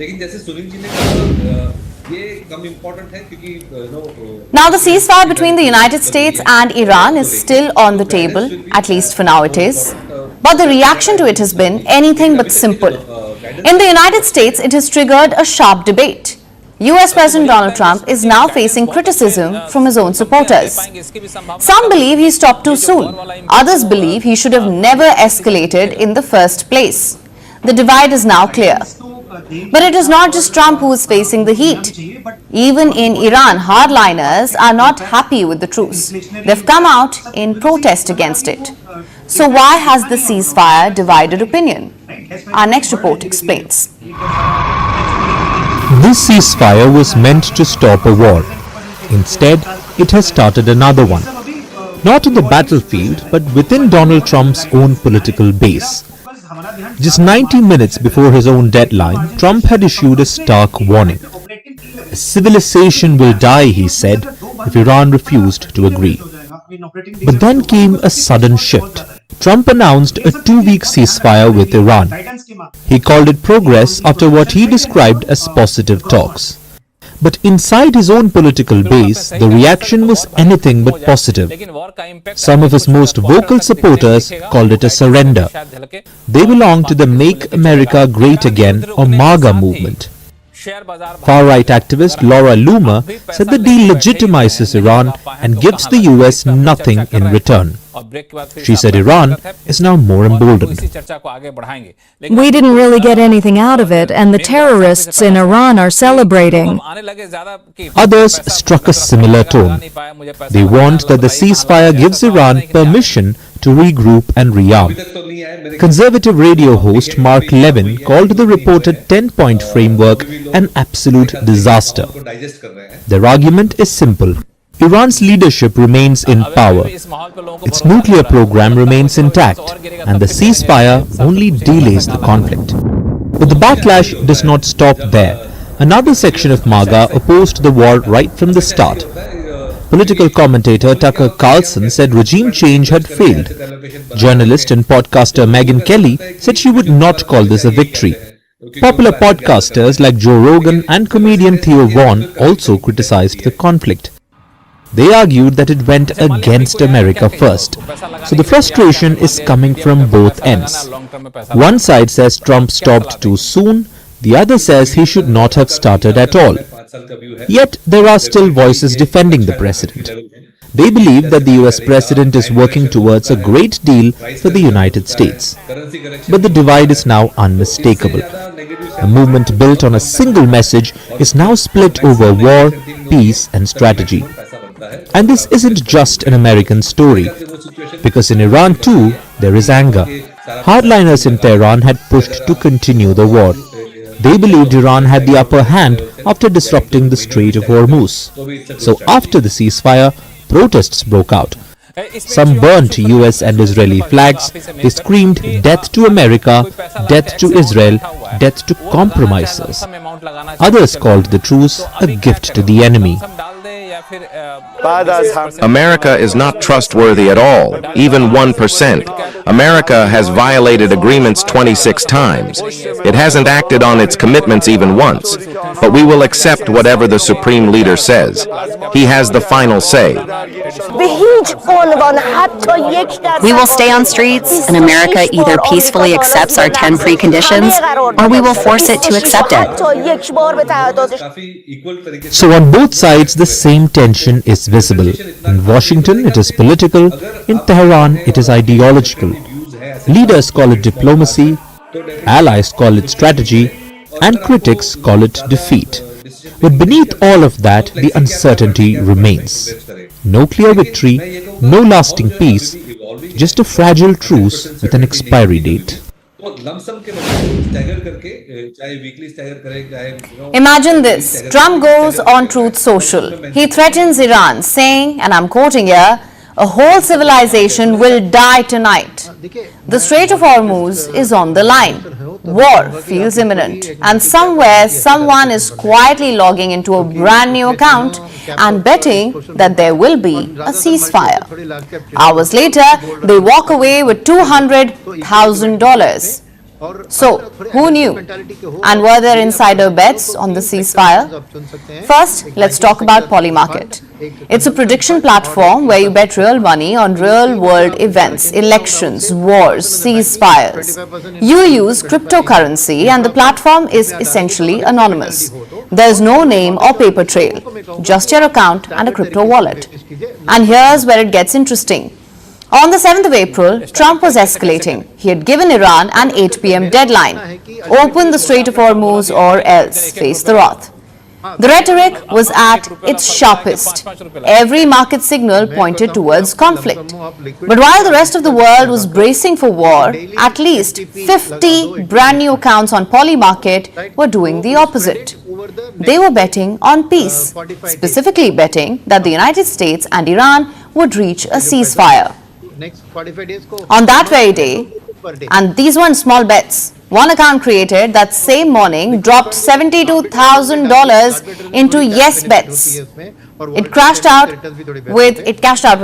Now the ceasefire between the United States and Iran is still on the table, at least for now it is. But the reaction to it has been anything but simple. In the United States, it has triggered a sharp debate. US President Donald Trump is now facing criticism from his own supporters. Some believe he stopped too soon. Others believe he should have never escalated in the first place. The divide is now clear. But it is not just Trump who is facing the heat. Even in Iran, hardliners are not happy with the truce. They've come out in protest against it. So why has the ceasefire divided opinion? Our next report explains. This ceasefire was meant to stop a war. Instead, it has started another one. Not on the battlefield, but within Donald Trump's own political base. Just 90 minutes before his own deadline, Trump had issued a stark warning. A civilization will die, he said, if Iran refused to agree. But then came a sudden shift. Trump announced a 2-week ceasefire with Iran. He called it progress after what he described as positive talks. But inside his own political base, the reaction was anything but positive. Some of his most vocal supporters called it a surrender. They belong to the Make America Great Again or MAGA movement. Far-right activist Laura Loomer said the deal legitimizes Iran and gives the US nothing in return. She said Iran is now more emboldened. We didn't really get anything out of it, and the terrorists in Iran are celebrating. Others struck a similar tone. They warned that the ceasefire gives Iran permission to regroup and rearm. Conservative radio host Mark Levin called the reported 10-point framework an absolute disaster. Their argument is simple. Iran's leadership remains in power. Its nuclear program remains intact, and the ceasefire only delays the conflict. But the backlash does not stop there. Another section of MAGA opposed the war right from the start. Political commentator Tucker Carlson said regime change had failed. Journalist and podcaster Megyn Kelly said she would not call this a victory. Popular podcasters like Joe Rogan and comedian Theo Vaughn also criticized the conflict. They argued that it went against America first. So the frustration is coming from both ends. One side says Trump stopped too soon, the other says he should not have started at all. Yet there are still voices defending the president. They believe that the US president is working towards a great deal for the United States. But the divide is now unmistakable. A movement built on a single message is now split over war, peace and strategy. And this isn't just an American story, because in Iran too, there is anger. Hardliners in Tehran had pushed to continue the war. They believed Iran had the upper hand after disrupting the Strait of Hormuz. So after the ceasefire, protests broke out. Some burnt US and Israeli flags. They screamed death to America, death to Israel, death to compromisers. Others called the truce a gift to the enemy. America is not trustworthy at all, even 1%. America has violated agreements 26 times. It hasn't acted on its commitments even once. But we will accept whatever the supreme leader says. He has the final say. We will stay on streets, and America either peacefully accepts our 10 preconditions, or we will force it to accept it. So on both sides, the same tension is visible. In Washington, it is political. In Tehran, it is ideological. Leaders call it diplomacy, allies call it strategy, and critics call it defeat. But beneath all of that, the uncertainty remains. No clear victory, no lasting peace, just a fragile truce with an expiry date. Imagine this. Trump goes on Truth Social. He threatens Iran, saying, and I'm quoting here, "A whole civilization will die tonight. The Strait of Hormuz is on the line. War feels imminent, and somewhere someone is quietly logging into a brand new account and betting that there will be a ceasefire. Hours later, they walk away with $200,000. So, who knew? And were there insider bets on the ceasefire? First, let's talk about Polymarket. It's a prediction platform where you bet real money on real-world events, elections, wars, ceasefires. You use cryptocurrency and the platform is essentially anonymous. There's no name or paper trail, just your account and a crypto wallet. And here's where it gets interesting. On the 7th of April, Trump was escalating. He had given Iran an 8 p.m. deadline. Open the Strait of Hormuz or else face the wrath. The rhetoric was at its sharpest. Every market signal pointed towards conflict. But while the rest of the world was bracing for war, at least 50 brand new accounts on Polymarket were doing the opposite. They were betting on peace, specifically betting that the United States and Iran would reach a ceasefire. On that very day, and these weren't small bets, one account created that same morning dropped $72,000 into yes bets. It cashed out with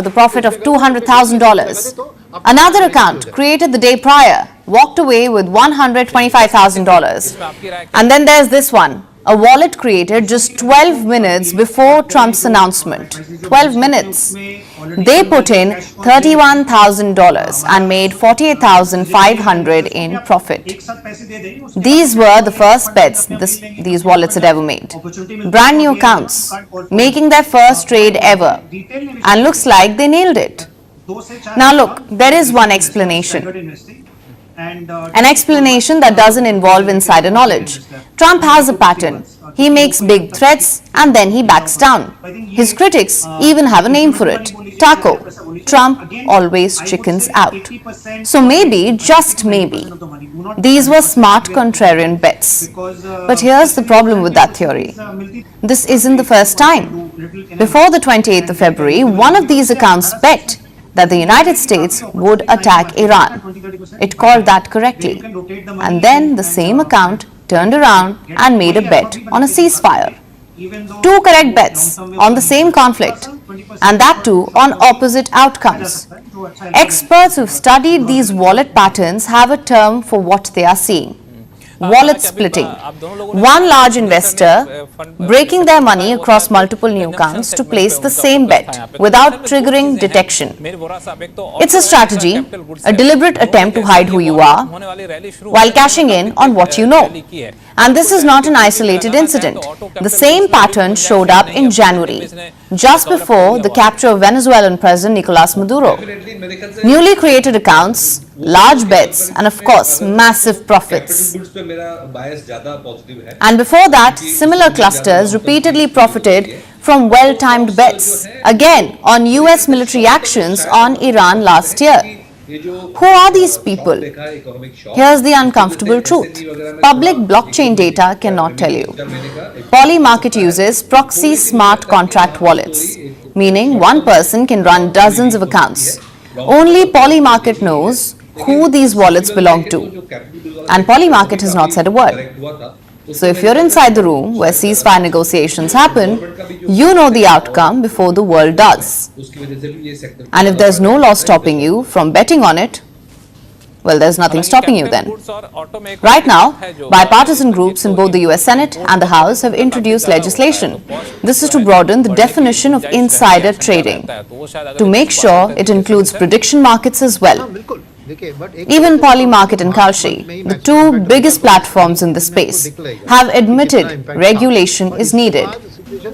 a profit of $200,000. Another account created the day prior walked away with $125,000. And then there's this one. A wallet created just 12 minutes before Trump's announcement. 12 minutes. They put in $31,000 and made $48,500 in profit. These were the first bets these wallets had ever made. Brand new accounts, making their first trade ever. And looks like they nailed it. Now look, there is one explanation. An explanation that doesn't involve insider knowledge. Trump has a pattern. He makes big threats and then he backs down. His critics even have a name for it. Taco. Trump always chickens out. So maybe, just maybe, these were smart contrarian bets. But here's the problem with that theory. This isn't the first time. Before the 28th of February, one of these accounts bet that the United States would attack Iran. It called that correctly. And then the same account turned around and made a bet on a ceasefire. Two correct bets on the same conflict, and that too on opposite outcomes. Experts who've studied these wallet patterns have a term for what they are seeing. Wallet splitting. One large investor breaking their money across multiple new accounts to place the same bet without triggering detection. It's a strategy, a deliberate attempt to hide who you are while cashing in on what you know. And this is not an isolated incident. The same pattern showed up in January, just before the capture of Venezuelan President Nicolas Maduro. Newly created accounts, large bets, and of course, massive profits. And before that, similar clusters repeatedly profited from well-timed bets, again on US military actions on Iran last year. Who are these people? Here's the uncomfortable truth. Public blockchain data cannot tell you. Polymarket uses proxy smart contract wallets, meaning one person can run dozens of accounts. Only Polymarket knows who these wallets belong to, and Polymarket has not said a word. So if you're inside the room where ceasefire negotiations happen, you know the outcome before the world does. And if there's no law stopping you from betting on it, well, there's nothing stopping you then. Right now, bipartisan groups in both the US Senate and the House have introduced legislation. This is to broaden the definition of insider trading, to make sure it includes prediction markets as well. Even Polymarket and Kalshi, the two biggest platforms in the space, have admitted regulation is needed.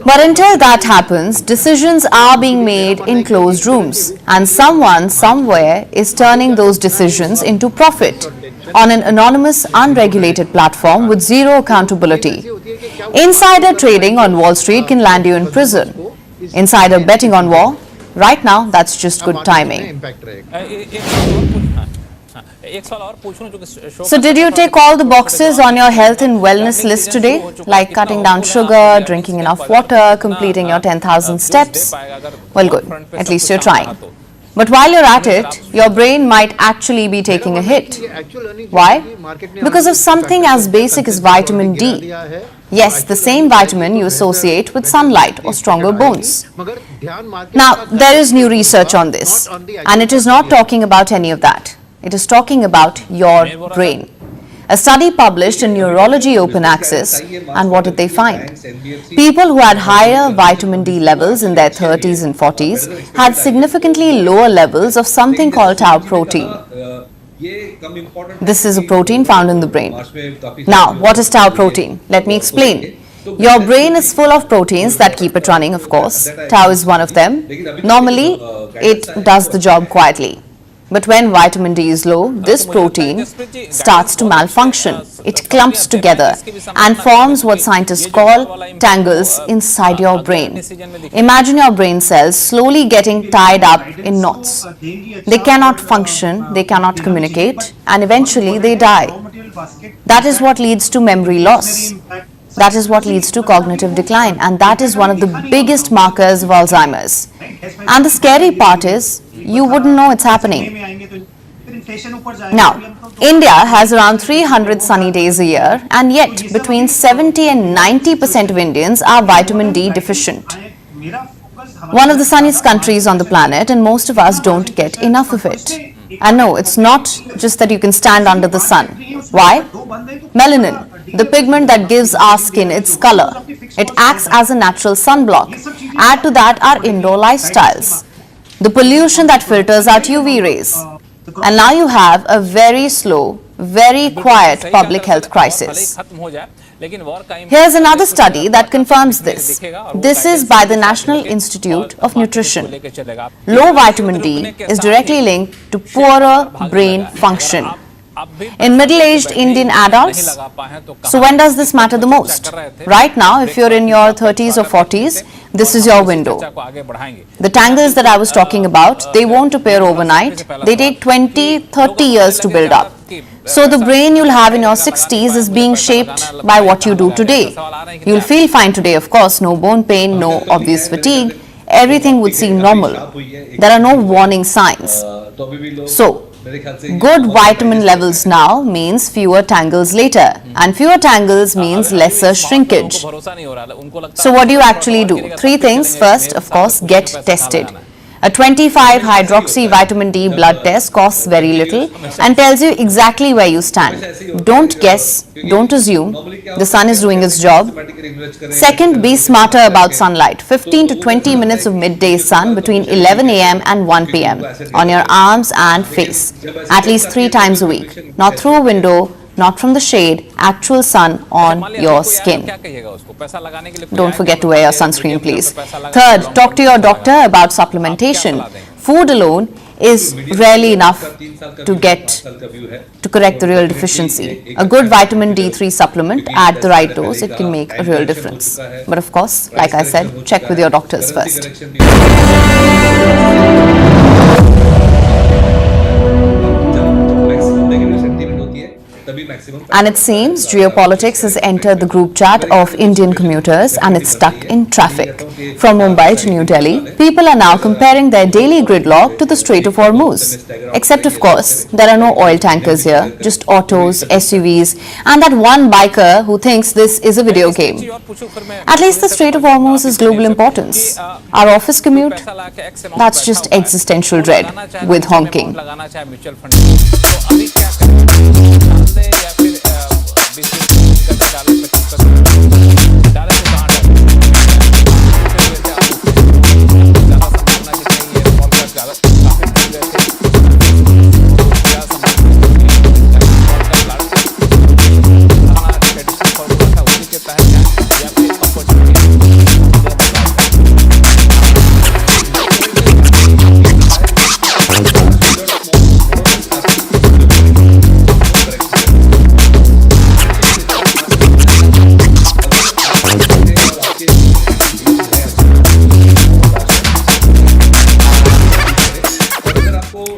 But until that happens, decisions are being made in closed rooms, and someone somewhere is turning those decisions into profit on an anonymous, unregulated platform with zero accountability. Insider trading on Wall Street can land you in prison. Insider betting on war? Right now, that's just good timing. So did you tick all the boxes on your health and wellness list today? Like cutting down sugar, drinking enough water, completing your 10,000 steps? Well, good. At least you're trying. But while you're at it, your brain might actually be taking a hit. Why? Because of something as basic as vitamin D. Yes, the same vitamin you associate with sunlight or stronger bones. Now, there is new research on this, and it is not talking about any of that. It is talking about your brain. A study published in Neurology Open Access, and what did they find? People who had higher vitamin D levels in their 30s and 40s had significantly lower levels of something called tau protein. This is a protein found in the brain. Now, what is tau protein? Let me explain. Your brain is full of proteins that keep it running, of course. Tau is one of them. Normally, it does the job quietly. But when vitamin D is low, this protein starts to malfunction. It clumps together and forms what scientists call tangles inside your brain. Imagine your brain cells slowly getting tied up in knots. They cannot function, they cannot communicate, and eventually they die. That is what leads to memory loss. That is what leads to cognitive decline, and that is one of the biggest markers of Alzheimer's. And the scary part is, you wouldn't know it's happening. Now, India has around 300 sunny days a year, and yet between 70 and 90% of Indians are vitamin D deficient. One of the sunniest countries on the planet, and most of us don't get enough of it. And no, it's not just that you can stand under the sun. Why? Melanin, the pigment that gives our skin its color. It acts as a natural sunblock. Add to that our indoor lifestyles, the pollution that filters out UV rays. And now you have a very slow, very quiet public health crisis. Here's another study that confirms this. This is by the National Institute of Nutrition. Low vitamin D is directly linked to poorer brain function in middle-aged Indian adults. So when does this matter the most? Right now, if you're in your 30s or 40s, this is your window. The tangles that I was talking about, they won't appear overnight. They take 20, 30 years to build up. So the brain you'll have in your 60s is being shaped by what you do today. You'll feel fine today, of course, no bone pain, no obvious fatigue. Everything would seem normal. There are no warning signs. So, good vitamin levels now means fewer tangles later, and fewer tangles means lesser shrinkage. So what do you actually do? Three things. First, of course, get tested. A 25-hydroxy vitamin D blood test costs very little and tells you exactly where you stand. Don't guess, don't assume. The sun is doing its job. Second, be smarter about sunlight. 15 to 20 minutes of midday sun between 11 a.m. and 1 p.m. on your arms and face, at least 3 times a week. Not through a window, not from the shade, actual sun on your skin. Don't forget to wear your sunscreen, please. Third, talk to your doctor about supplementation. Food alone is rarely enough to correct the real deficiency. A good vitamin D3 supplement at the right dose, it can make a real difference. But of course, like I said, check with your doctors first. And it seems geopolitics has entered the group chat of Indian commuters and it's stuck in traffic. From Mumbai to New Delhi, people are now comparing their daily gridlock to the Strait of Hormuz. Except, of course, there are no oil tankers here, just autos, SUVs, and that one biker who thinks this is a video game. At least the Strait of Hormuz is global importance. Our office commute, that's just existential dread with honking.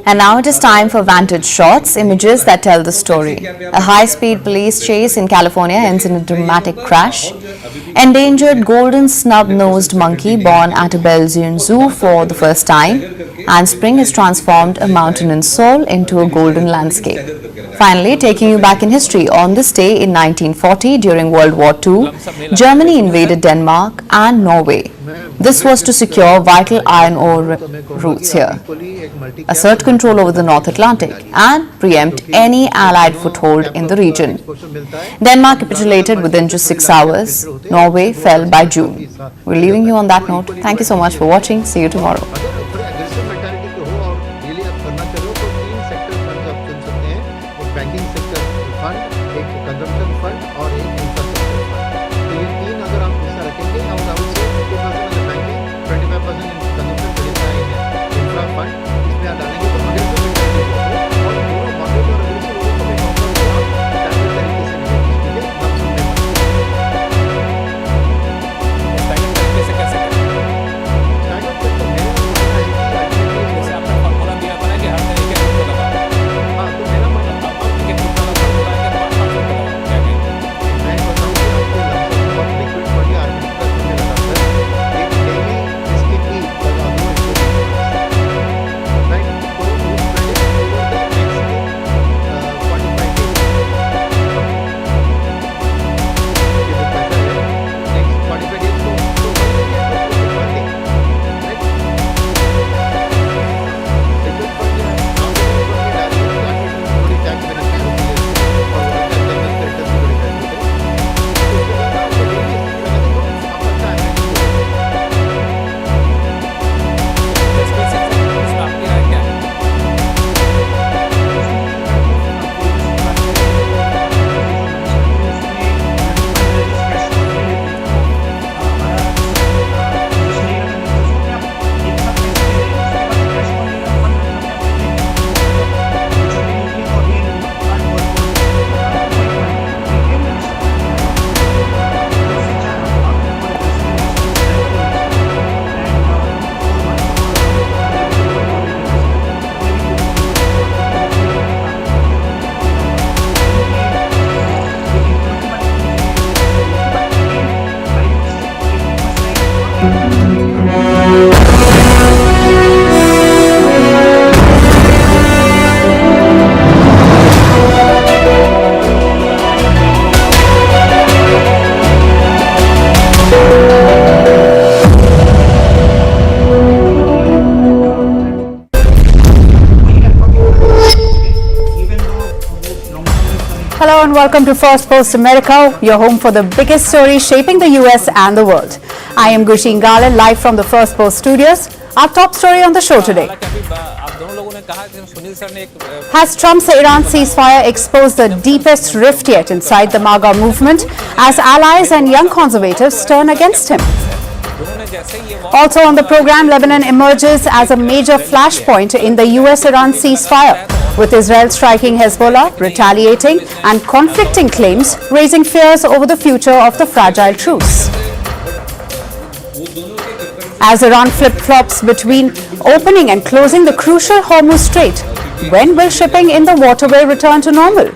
And now it is time for Vantage Shots, images that tell the story. A high-speed police chase in California ends in a dramatic crash. Endangered golden snub-nosed monkey born at a Belgian zoo for the first time. And spring has transformed a mountain in Seoul into a golden landscape. Finally, taking you back in history, on this day in 1940, during World War II, Germany invaded Denmark and Norway. This was to secure vital iron ore routes here, assert control over the North Atlantic and preempt any allied foothold in the region. Denmark capitulated within just 6 hours. Norway fell by June. We're leaving you on that note. Thank you so much for watching. See you tomorrow. Banking sector fund, एक consumption fund और एक infrastructure fund. तो ये तीन अगर आप हिस्सा रखेंगे और I would say 50% banking, 25% consumption credit line है, इंफ्रा फंड इसमें आप डालेंगे तो अग्रेसिव मेंटालिटी और दोनों मार्केट और अग्रेसिव लोगों को मैं कहूँगा कि आप स्टैंडर्ड तरीके से मैनेज कीजिए, कम समय में। स्टैंडर्ड तरीके से कैसे करें? स्टैंडर्ड तरीके मेरा जैसे आपने फॉर्मूला दिया था ना कि हर तरीके से लगा। हाँ, तो मेरा मानना Hello and welcome to First Post America, your home for the biggest stories shaping the US and the world. I am Gushin Garland, live from the First Post studios. Our top story on the show today. Has Trump's Iran ceasefire exposed the deepest rift yet inside the MAGA movement as allies and young conservatives turn against him? Also on the program, Lebanon emerges as a major flashpoint in the US-Iran ceasefire, with Israel striking Hezbollah, retaliating and conflicting claims, raising fears over the future of the fragile truce. As Iran flip-flops between opening and closing the crucial Hormuz Strait, when will shipping in the waterway return to normal?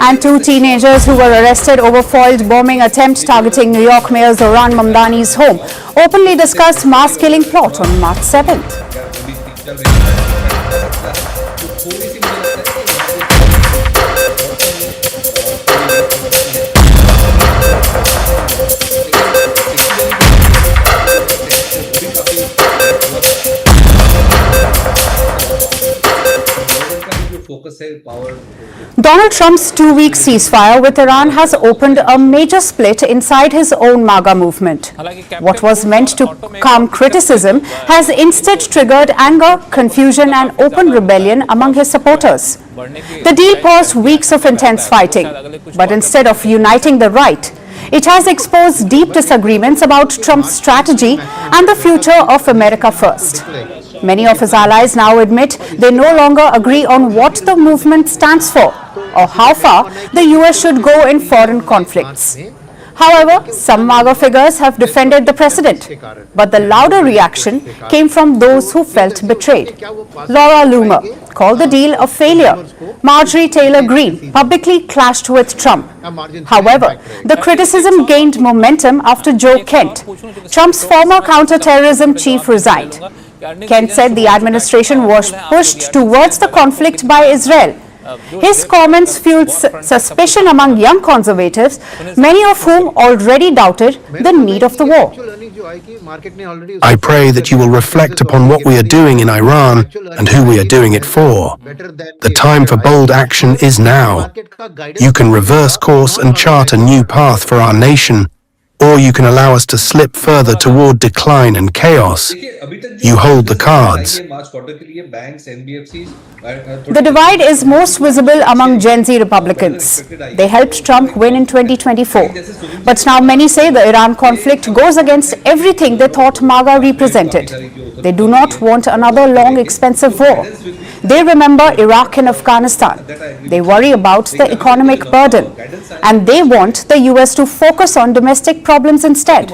And two teenagers who were arrested over foiled bombing attempt targeting New York Mayor Zohran Mamdani's home openly discussed mass killing plot on March 7th. Donald Trump's two-week ceasefire with Iran has opened a major split inside his own MAGA movement. What was meant to calm criticism has instead triggered anger, confusion and open rebellion among his supporters. The deal paused weeks of intense fighting, but instead of uniting the right, it has exposed deep disagreements about Trump's strategy and the future of America First. Many of his allies now admit they no longer agree on what the movement stands for or how far the US should go in foreign conflicts. However, some MAGA figures have defended the president, but the louder reaction came from those who felt betrayed. Laura Loomer called the deal a failure. Marjorie Taylor Greene publicly clashed with Trump. However, the criticism gained momentum after Joe Kent, Trump's former counterterrorism chief, resigned. Kent said the administration was pushed towards the conflict by Israel His comments fueled suspicion among young conservatives, many of whom already doubted the need of the war. I pray that you will reflect upon what we are doing in Iran and who we are doing it for. The time for bold action is now. You can reverse course and chart a new path for our nation, or you can allow us to slip further toward decline and chaos. You hold the cards. The divide is most visible among Gen Z Republicans. They helped Trump win in 2024. But now many say the Iran conflict goes against everything they thought MAGA represented. They do not want another long, expensive war. They remember Iraq and Afghanistan. They worry about the economic burden. And they want the US to focus on domestic problems instead.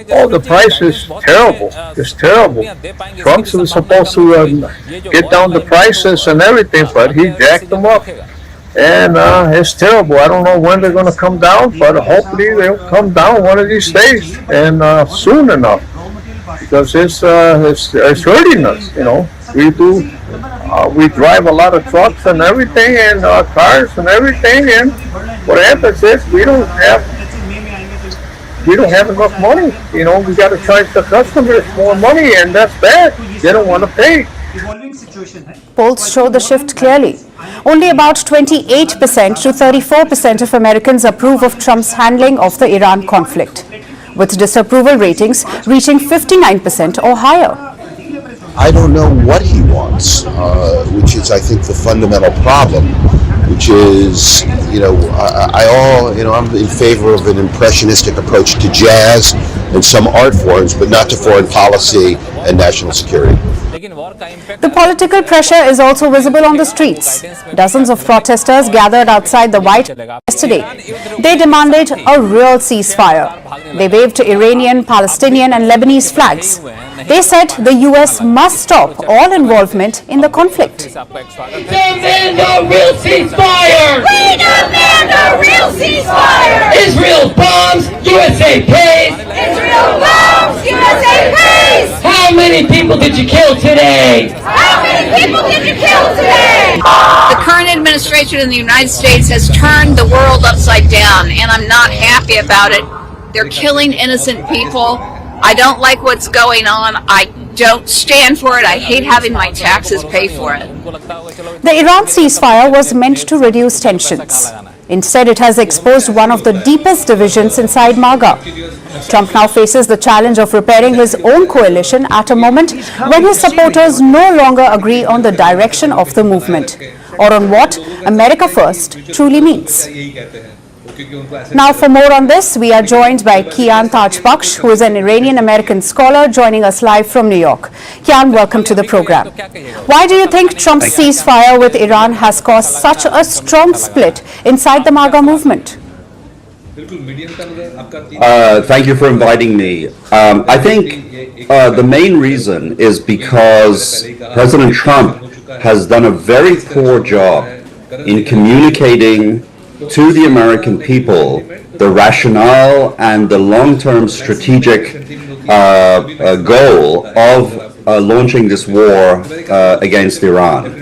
Oh, the price is terrible. It's terrible. Trump's was supposed to get down the prices and everything, but he jacked them up. And it's terrible. I don't know when they're going to come down, but hopefully they'll come down one of these days and soon enough. Because it's hurting us, you know. We drive a lot of trucks and everything, and cars and everything, and what happens is we don't have enough money. You know, we got to charge the customers more money, and that's bad. They don't want to pay. Polls show the shift clearly. Only about 28% to 34% of Americans approve of Trump's handling of the Iran conflict, with disapproval ratings reaching 59% or higher. I don't know what he wants, which is, I think, the fundamental problem, which is, I'm in favor of an impressionistic approach to jazz and some art forms, but not to foreign policy and national security. The political pressure is also visible on the streets. Dozens of protesters gathered outside the White House yesterday. They demanded a real ceasefire. They waved Iranian, Palestinian and Lebanese flags. They said the US must stop all involvement in the conflict. Demand a real ceasefire! We demand a real ceasefire! Israel bombs, USA pays! Israel bombs, USA pays! How many people did you kill today? How many people did you kill today? The current administration in the United States has turned the world upside down, and I'm not happy about it. They're killing innocent people. I don't like what's going on. I don't stand for it. I hate having my taxes pay for it. The Iran ceasefire was meant to reduce tensions. Instead, it has exposed one of the deepest divisions inside MAGA. Trump now faces the challenge of repairing his own coalition at a moment when his supporters no longer agree on the direction of the movement or on what America First truly means. Now, for more on this, we are joined by Kian Tajbakhsh, who is an Iranian-American scholar, joining us live from New York. Kian, welcome to the program. Why do you think Trump's ceasefire with Iran has caused such a strong split inside the MAGA movement? Thank you for inviting me. I think the main reason is because President Trump has done a very poor job in communicating to the American people the rationale and the long-term strategic goal of launching this war against Iran.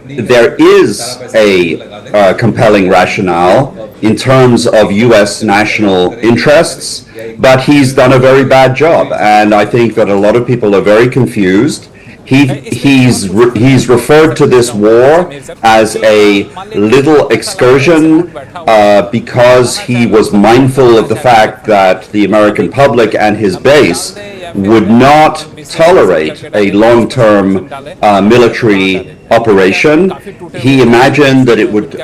There is a compelling rationale in terms of U.S. national interests, but he's done a very bad job, and I think that a lot of people are very confused. He's referred to this war as a little excursion because he was mindful of the fact that the American public and his base would not tolerate a long-term military operation. He imagined that it would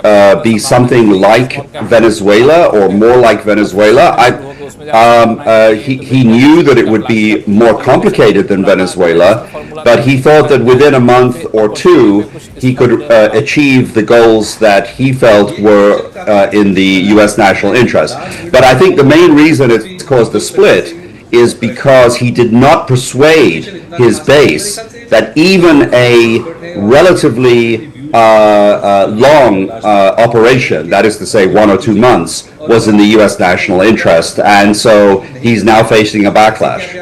be something like Venezuela or more like Venezuela. He knew that it would be more complicated than Venezuela, but he thought that within a month or two he could achieve the goals that he felt were in the U.S. national interest. But I think the main reason it's caused a split is because he did not persuade his base that even a relatively long operation, that is to say 1 or 2 months, was in the U.S. national interest, and so he's now facing a backlash.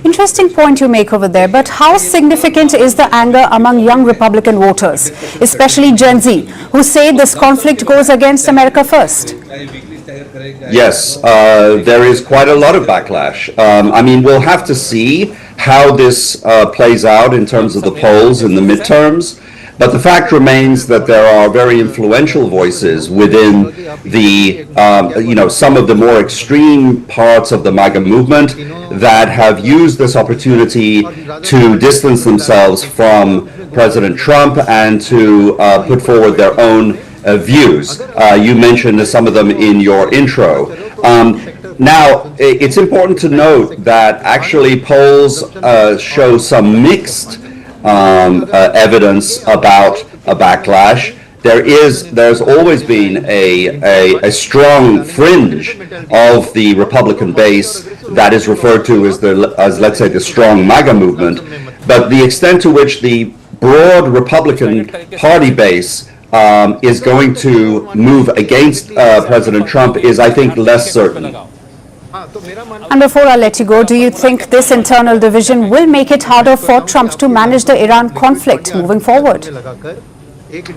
Interesting point you make over there, but how significant is the anger among young Republican voters, especially Gen Z, who say this conflict goes against America first? Yes, there is quite a lot of backlash. I mean, we'll have to see how this plays out in terms of the polls in the midterms. But the fact remains that there are very influential voices within the, some of the more extreme parts of the MAGA movement that have used this opportunity to distance themselves from President Trump and to put forward their own views. You mentioned some of them in your intro. Now, it's important to note that actually polls show some mixed evidence about a backlash. There's always been a strong fringe of the Republican base that is referred to as let's say the strong MAGA movement, but the extent to which the broad Republican Party base is going to move against President Trump is, I think, less certain. And before I let you go, do you think this internal division will make it harder for Trump to manage the Iran conflict moving forward?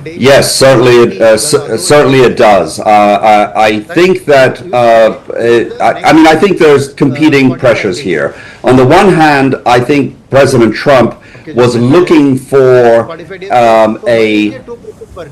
Yes, certainly it does. I think that, I think there's competing pressures here. On the one hand, I think President Trump was looking for a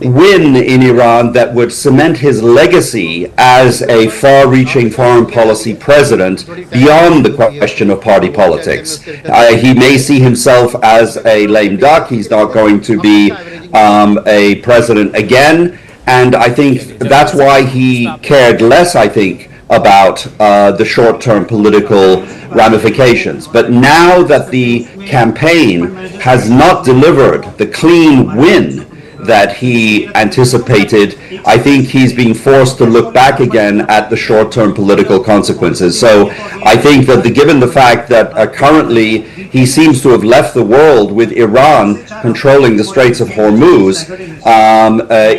win in Iran that would cement his legacy as a far-reaching foreign policy president beyond the question of party politics. He may see himself as a lame duck. He's not going to be a president again, and I think that's why he cared less, I think, about the short-term political ramifications. But now that the campaign has not delivered the clean win that he anticipated, I think he's being forced to look back again at the short-term political consequences. So I think that given the fact that currently he seems to have left the world with Iran controlling the Straits of Hormuz,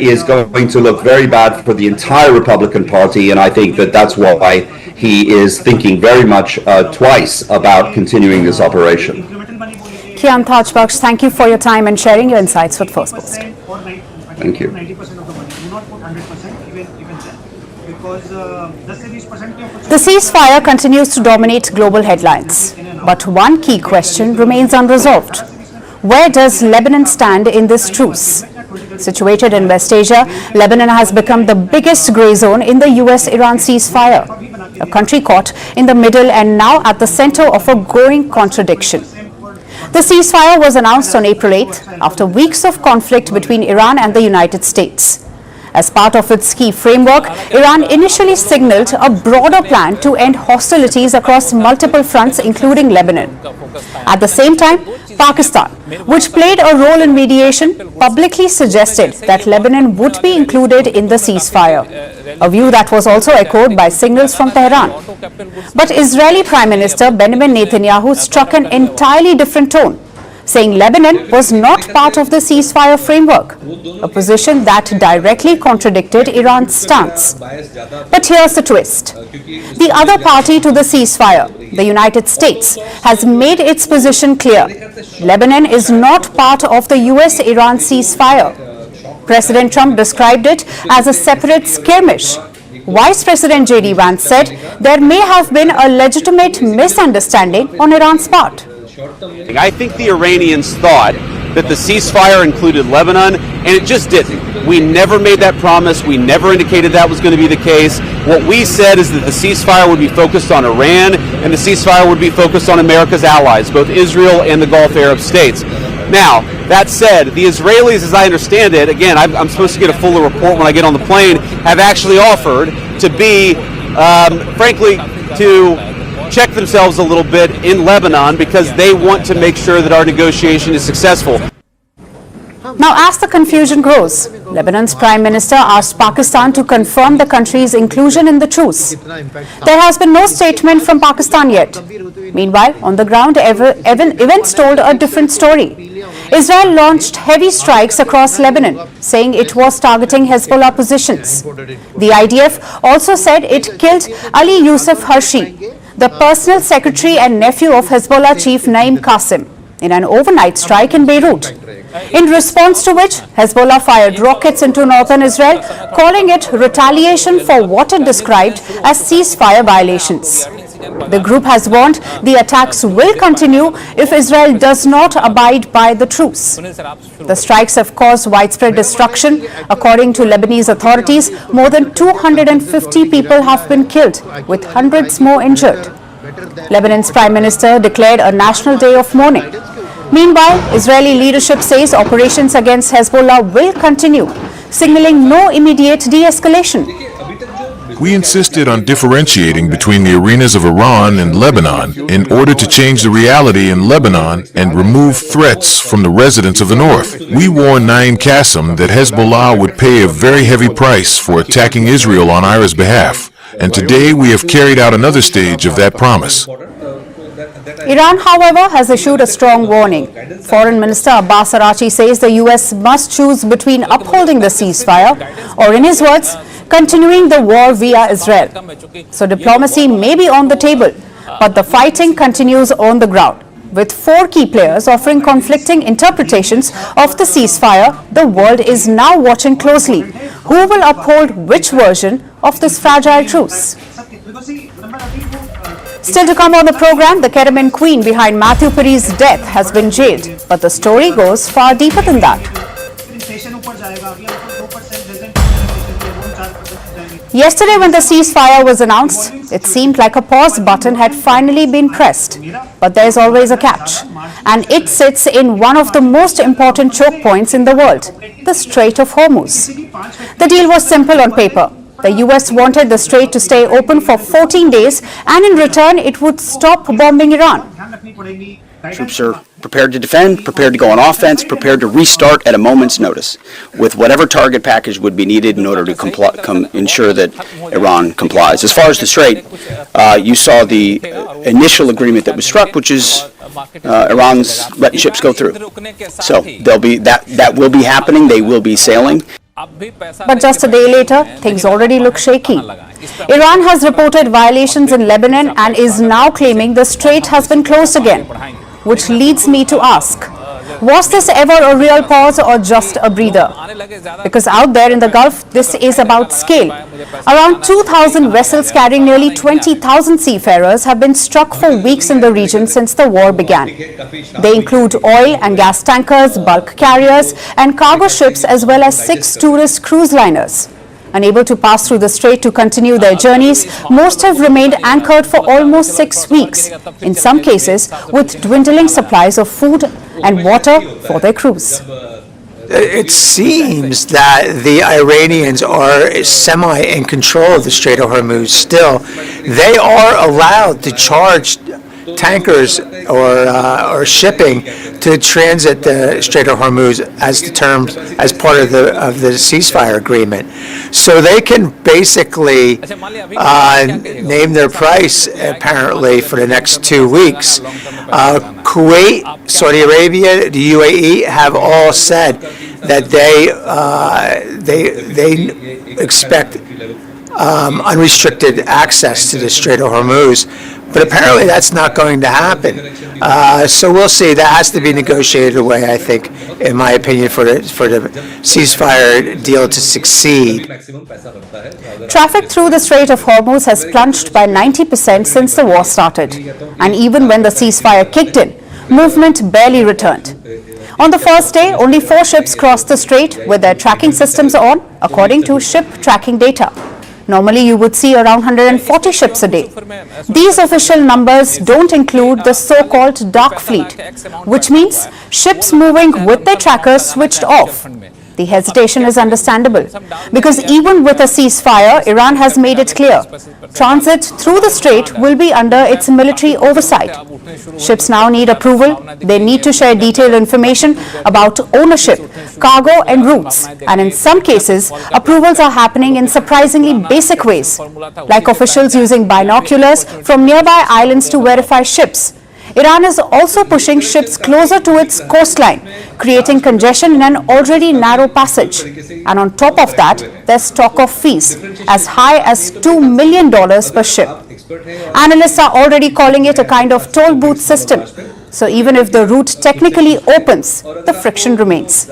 is going to look very bad for the entire Republican Party, and I think that that's why he is thinking very much twice about continuing this operation. Kian Thajbakhsh, thank you for your time and sharing your insights with First Post. Thank you. 90% of the money. Do not put 100% even then. Because the ceasefire continues to dominate global headlines. But one key question remains unresolved. Where does Lebanon stand in this truce? Situated in West Asia, Lebanon has become the biggest grey zone in the US-Iran ceasefire. A country caught in the middle and now at the center of a growing contradiction. The ceasefire was announced on April 8th after weeks of conflict between Iran and the United States. As part of its key framework, Iran initially signaled a broader plan to end hostilities across multiple fronts, including Lebanon. At the same time, Pakistan, which played a role in mediation, publicly suggested that Lebanon would be included in the ceasefire, a view that was also echoed by signals from Tehran. But Israeli Prime Minister Benjamin Netanyahu struck an entirely different tone, saying Lebanon was not part of the ceasefire framework, a position that directly contradicted Iran's stance. But here's the twist. The other party to the ceasefire, the United States, has made its position clear. Lebanon is not part of the US-Iran ceasefire. President Trump described it as a separate skirmish. Vice President J.D. Vance said there may have been a legitimate misunderstanding on Iran's part. I think the Iranians thought that the ceasefire included Lebanon, and it just didn't. We never made that promise. We never indicated that was going to be the case. What we said is that the ceasefire would be focused on Iran, and the ceasefire would be focused on America's allies, both Israel and the Gulf Arab states. Now, that said, the Israelis, as I understand it, again, I'm supposed to get a fuller report when I get on the plane, have actually offered to be, frankly, to check themselves a little bit in Lebanon because they want to make sure that our negotiation is successful. Now, as the confusion grows, Lebanon's Prime Minister asked Pakistan to confirm the country's inclusion in the truce. There has been no statement from Pakistan yet. Meanwhile, on the ground, events told a different story. Israel launched heavy strikes across Lebanon, saying it was targeting Hezbollah positions. The IDF also said it killed Ali Youssef Hershi, the personal secretary and nephew of Hezbollah chief Naim Qasim, in an overnight strike in Beirut. In response to which, Hezbollah fired rockets into northern Israel, calling it retaliation for what it described as ceasefire violations. The group has warned the attacks will continue if Israel does not abide by the truce. The strikes have caused widespread destruction. According to Lebanese authorities, more than 250 people have been killed, with hundreds more injured. Lebanon's Prime Minister declared a national day of mourning. Meanwhile, Israeli leadership says operations against Hezbollah will continue, signaling no immediate de-escalation. We insisted on differentiating between the arenas of Iran and Lebanon in order to change the reality in Lebanon and remove threats from the residents of the north. We warned Naim Qasim that Hezbollah would pay a very heavy price for attacking Israel on Ira's behalf, and today we have carried out another stage of that promise. Iran, however, has issued a strong warning. Foreign Minister Abbas Araghchi says the US must choose between upholding the ceasefire or, in his words, continuing the war via Israel. So diplomacy may be on the table, but the fighting continues on the ground. With 4 key players offering conflicting interpretations of the ceasefire, the world is now watching closely. Who will uphold which version of this fragile truce? Still to come on the program, the Ketamine queen behind Matthew Perry's death has been jailed, but the story goes far deeper than that. Yesterday, when the ceasefire was announced, it seemed like a pause button had finally been pressed. But there's always a catch, and it sits in one of the most important choke points in the world, the Strait of Hormuz. The deal was simple on paper. The US wanted the strait to stay open for 14 days, and in return, it would stop bombing Iran. Troops are prepared to defend, prepared to go on offense, prepared to restart at a moment's notice with whatever target package would be needed in order to ensure that Iran complies. As far as the strait, you saw the initial agreement that was struck, which is Iran's letting ships go through. So that will be happening. They will be sailing. But just a day later, things already look shaky. Iran has reported violations in Lebanon and is now claiming the strait has been closed again, which leads me to ask, was this ever a real pause or just a breather? Because out there in the Gulf, this is about scale. Around 2,000 vessels carrying nearly 20,000 seafarers have been struck for weeks in the region since the war began. They include oil and gas tankers, bulk carriers, and cargo ships, as well as 6 tourist cruise liners. Unable to pass through the strait to continue their journeys, most have remained anchored for almost 6 weeks, in some cases with dwindling supplies of food and water for their crews. It seems that the Iranians are semi in control of the Strait of Hormuz still. They are allowed to charge tankers or shipping to transit the Strait of Hormuz as part of the ceasefire agreement. So they can basically name their price apparently for the next 2 weeks. Kuwait, Saudi Arabia, the UAE have all said that they expect unrestricted access to the Strait of Hormuz. But apparently that's not going to happen. So we'll see. That has to be negotiated away, I think, in my opinion, for the ceasefire deal to succeed. Traffic through the Strait of Hormuz has plunged by 90% since the war started. And even when the ceasefire kicked in, movement barely returned. On the first day, only 4 ships crossed the strait with their tracking systems on, according to ship tracking data. Normally, you would see around 140 ships a day. These official numbers don't include the so-called dark fleet, which means ships moving with their trackers switched off. The hesitation is understandable because even with a ceasefire, Iran has made it clear transit through the strait will be under its military oversight. Ships now need approval. They need to share detailed information about ownership, cargo and routes. And in some cases, approvals are happening in surprisingly basic ways, like officials using binoculars from nearby islands to verify ships. Iran is also pushing ships closer to its coastline, creating congestion in an already narrow passage. And on top of that, there's talk of fees as high as $2 million per ship. Analysts are already calling it a kind of toll booth system. So even if the route technically opens, the friction remains.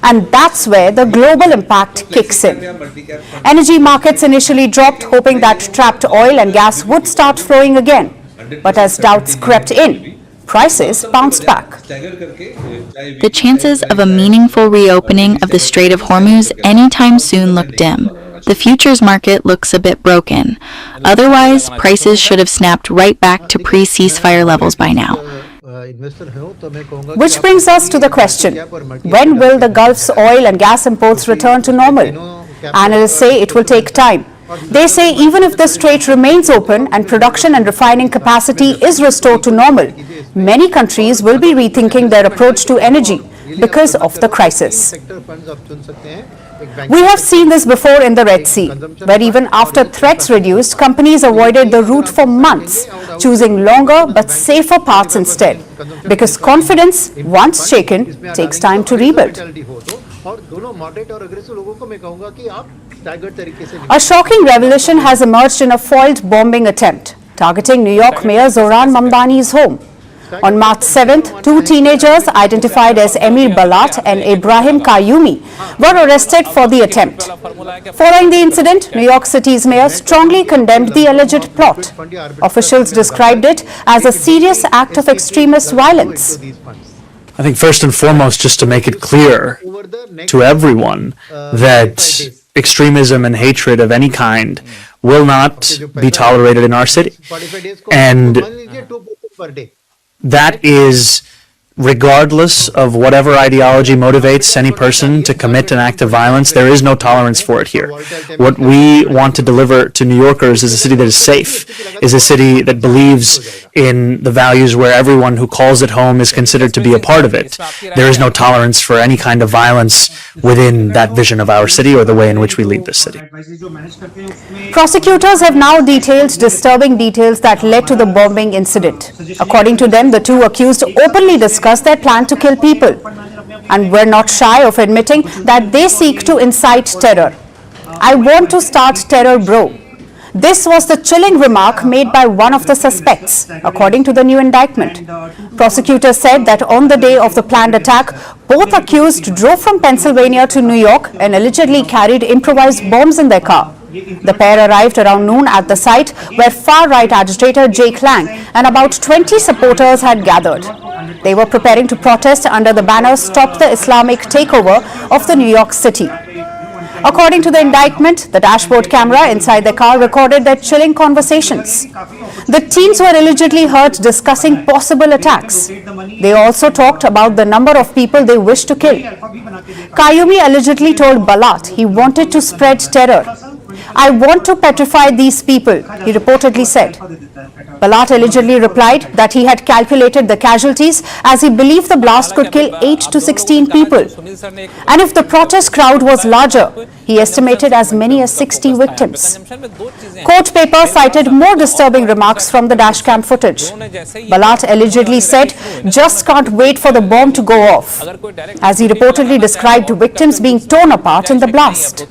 And that's where the global impact kicks in. Energy markets initially dropped, hoping that trapped oil and gas would start flowing again. But as doubts crept in, prices bounced back. The chances of a meaningful reopening of the Strait of Hormuz anytime soon look dim. The futures market looks a bit broken. Otherwise, prices should have snapped right back to pre-ceasefire levels by now. Which brings us to the question, when will the Gulf's oil and gas imports return to normal? Analysts say it will take time. They say even if the strait remains open and production and refining capacity is restored to normal, many countries will be rethinking their approach to energy because of the crisis. We have seen this before in the Red Sea, where even after threats reduced, companies avoided the route for months, choosing longer but safer paths instead, because confidence, once shaken, takes time to rebuild. A shocking revelation has emerged in a foiled bombing attempt targeting New York Mayor Zohran Mamdani's home. On March 7th, two teenagers identified as Emir Balat and Ibrahim Qayyumi were arrested for the attempt. Following the incident, New York City's mayor strongly condemned the alleged plot. Officials described it as a serious act of extremist violence. I think first and foremost, just to make it clear to everyone that extremism and hatred of any kind will not be tolerated in our city. And that is regardless of whatever ideology motivates any person to commit an act of violence. There is no tolerance for it here. What we want to deliver to New Yorkers is a city that is safe, is a city that believes in the values where everyone who calls it home is considered to be a part of it. There is no tolerance for any kind of violence within that vision of our city or the way in which we lead this city. Prosecutors have now detailed disturbing details that led to the bombing incident. According to them, the two accused openly discussed their plan to kill people and were not shy of admitting that they seek to incite terror. "I want to start terror, bro." This was the chilling remark made by one of the suspects, according to the new indictment. Prosecutors said that on the day of the planned attack, both accused drove from Pennsylvania to New York and allegedly carried improvised bombs in their car. The pair arrived around noon at the site where far-right agitator Jake Lang and about 20 supporters had gathered. They were preparing to protest under the banner "Stop the Islamic Takeover of the New York City." According to the indictment, the dashboard camera inside the car recorded their chilling conversations. The teens were allegedly heard discussing possible attacks. They also talked about the number of people they wished to kill. Qayyumi allegedly told Balat he wanted to spread terror. "I want to petrify these people," he reportedly said. Balat allegedly replied that he had calculated the casualties as he believed the blast could kill 8 to 16 people. And if the protest crowd was larger, he estimated as many as 60 victims. Court paper cited more disturbing remarks from the dashcam footage. Balat allegedly said, "Just can't wait for the bomb to go off," as he reportedly described victims being torn apart in the blast.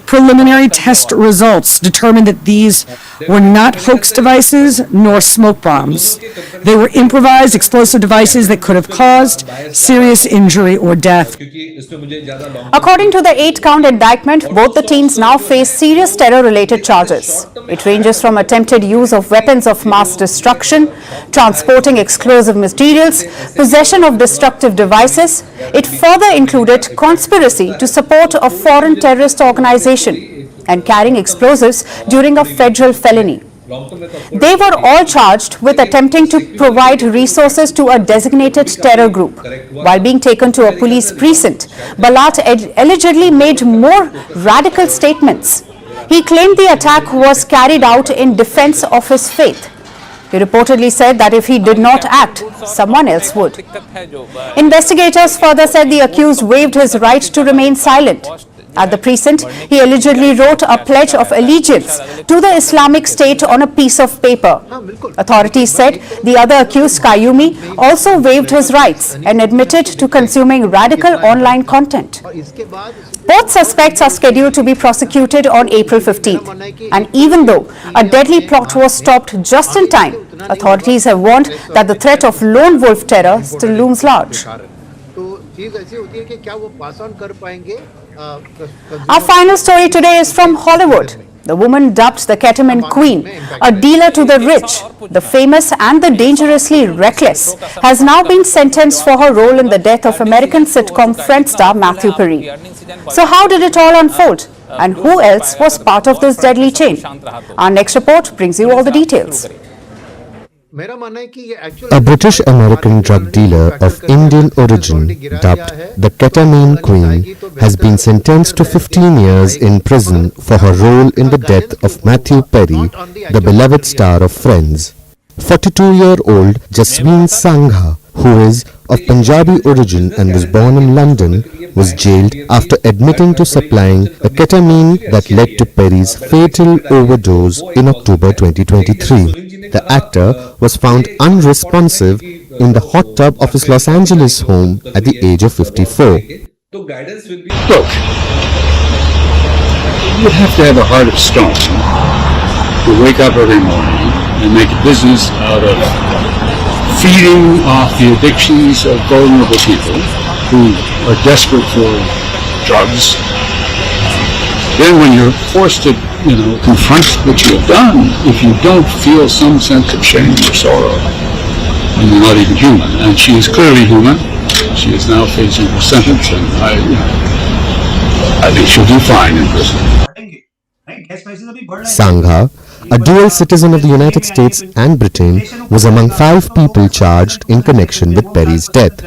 Preliminary test results determined that these were not hoax devices nor smoke bombs. They were improvised explosive devices that could have caused serious injury or death. According to the 8-count indictment, both the teens now face serious terror-related charges. It ranges from attempted use of weapons of mass destruction, transporting explosive materials, possession of destructive devices. It further included conspiracy to support a foreign terrorist organization and carrying explosives during a federal felony. They were all charged with attempting to provide resources to a designated terror group. While being taken to a police precinct, Balat allegedly made more radical statements. He claimed the attack was carried out in defense of his faith. He reportedly said that if he did not act, someone else would. Investigators further said the accused waived his right to remain silent. At the precinct, he allegedly wrote a pledge of allegiance to the Islamic State on a piece of paper. Authorities said the other accused, Qayyumi, also waived his rights and admitted to consuming radical online content. Both suspects are scheduled to be prosecuted on April 15th. And even though a deadly plot was stopped just in time, authorities have warned that the threat of lone wolf terror still looms large. Our final story today is from Hollywood. The woman dubbed the ketamine queen, a dealer to the rich, the famous and the dangerously reckless, has now been sentenced for her role in the death of American sitcom Friends star Matthew Perry. So how did it all unfold? And who else was part of this deadly chain? Our next report brings you all the details. A British-American drug dealer of Indian origin, dubbed the Ketamine Queen, has been sentenced to 15 years in prison for her role in the death of Matthew Perry, the beloved star of Friends. 42-year-old Jasmine Sangha, who is of Punjabi origin and was born in London, was jailed after admitting to supplying the ketamine that led to Perry's fatal overdose in October 2023. The actor was found unresponsive in the hot tub of his Los Angeles home at the age of 54. Look, you have to have a heart of stone to wake up every morning and make a business out of feeding off the addictions of vulnerable people who are desperate for drugs. Then when you're forced to, confront what you have done, if you don't feel some sense of shame or sorrow, then you're not even human. And she is clearly human. She is now facing her sentence, and I think she'll do fine in prison. Sangha, a dual citizen of the United States and Britain, was among 5 people charged in connection with Perry's death.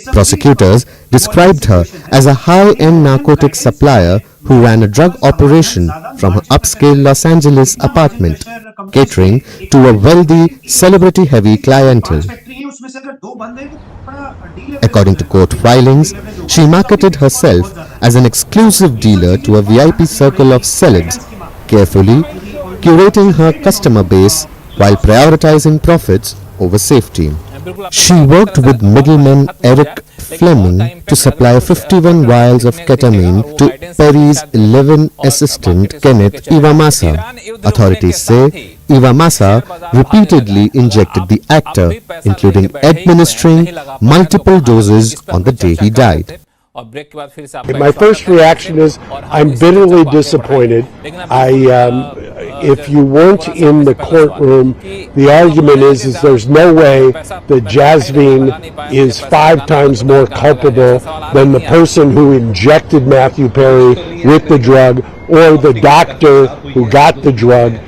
Prosecutors described her as a high-end narcotics supplier who ran a drug operation from her upscale Los Angeles apartment, catering to a wealthy, celebrity-heavy clientele. According to court filings, she marketed herself as an exclusive dealer to a VIP circle of celebs, carefully curating her customer base while prioritizing profits over safety. She worked with middleman Eric Fleming to supply 51 vials of ketamine to Perry's 11 assistant Kenneth Iwamasa. Authorities say Iwamasa repeatedly injected the actor, including administering multiple doses on the day he died. My first reaction is I'm bitterly disappointed. If you weren't in the courtroom, the argument is there's no way that Jasmine is 5 times more culpable than the person who injected Matthew Perry with the drug or the doctor who got the drug.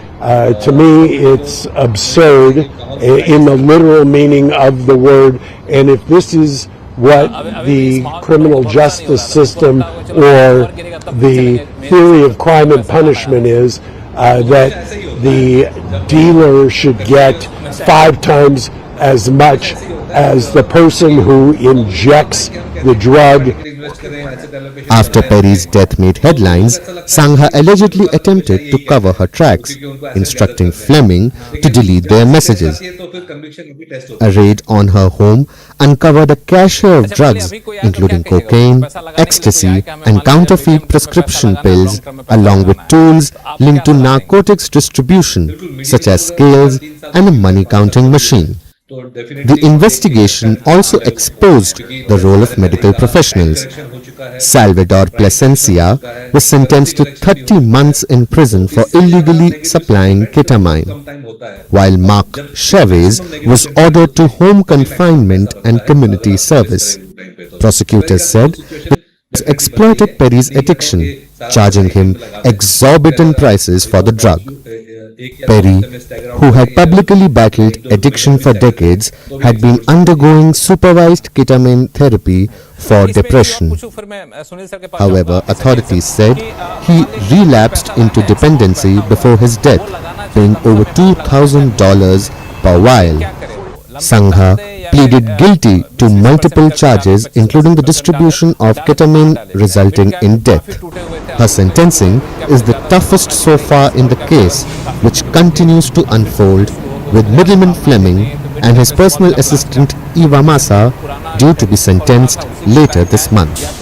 To me, it's absurd in the literal meaning of the word. And if this is what the criminal justice system or the theory of crime and punishment is, that the dealer should get 5 times as much as the person who injects the drug. After Perry's death made headlines, Sangha allegedly attempted to cover her tracks, instructing Fleming to delete their messages. A raid on her home uncovered a cache of drugs, including cocaine, ecstasy, and counterfeit prescription pills, along with tools linked to narcotics distribution, such as scales and a money counting machine. The investigation also exposed the role of medical professionals. Salvador Plasencia was sentenced to 30 months in prison for illegally supplying ketamine, while Mark Chavez was ordered to home confinement and community service. Prosecutors said they exploited Perry's addiction, charging him exorbitant prices for the drug. Perry, who had publicly battled addiction for decades, had been undergoing supervised ketamine therapy for depression. However, authorities said he relapsed into dependency before his death, paying over $2,000 per vial. Sangha pleaded guilty to multiple charges including the distribution of ketamine resulting in death. Her sentencing is the toughest so far in the case, which continues to unfold, with middleman Fleming and his personal assistant Eva Massa due to be sentenced later this month.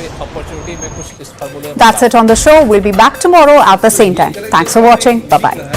That's it on the show. We'll be back tomorrow at the same time. Thanks for watching. Bye-bye.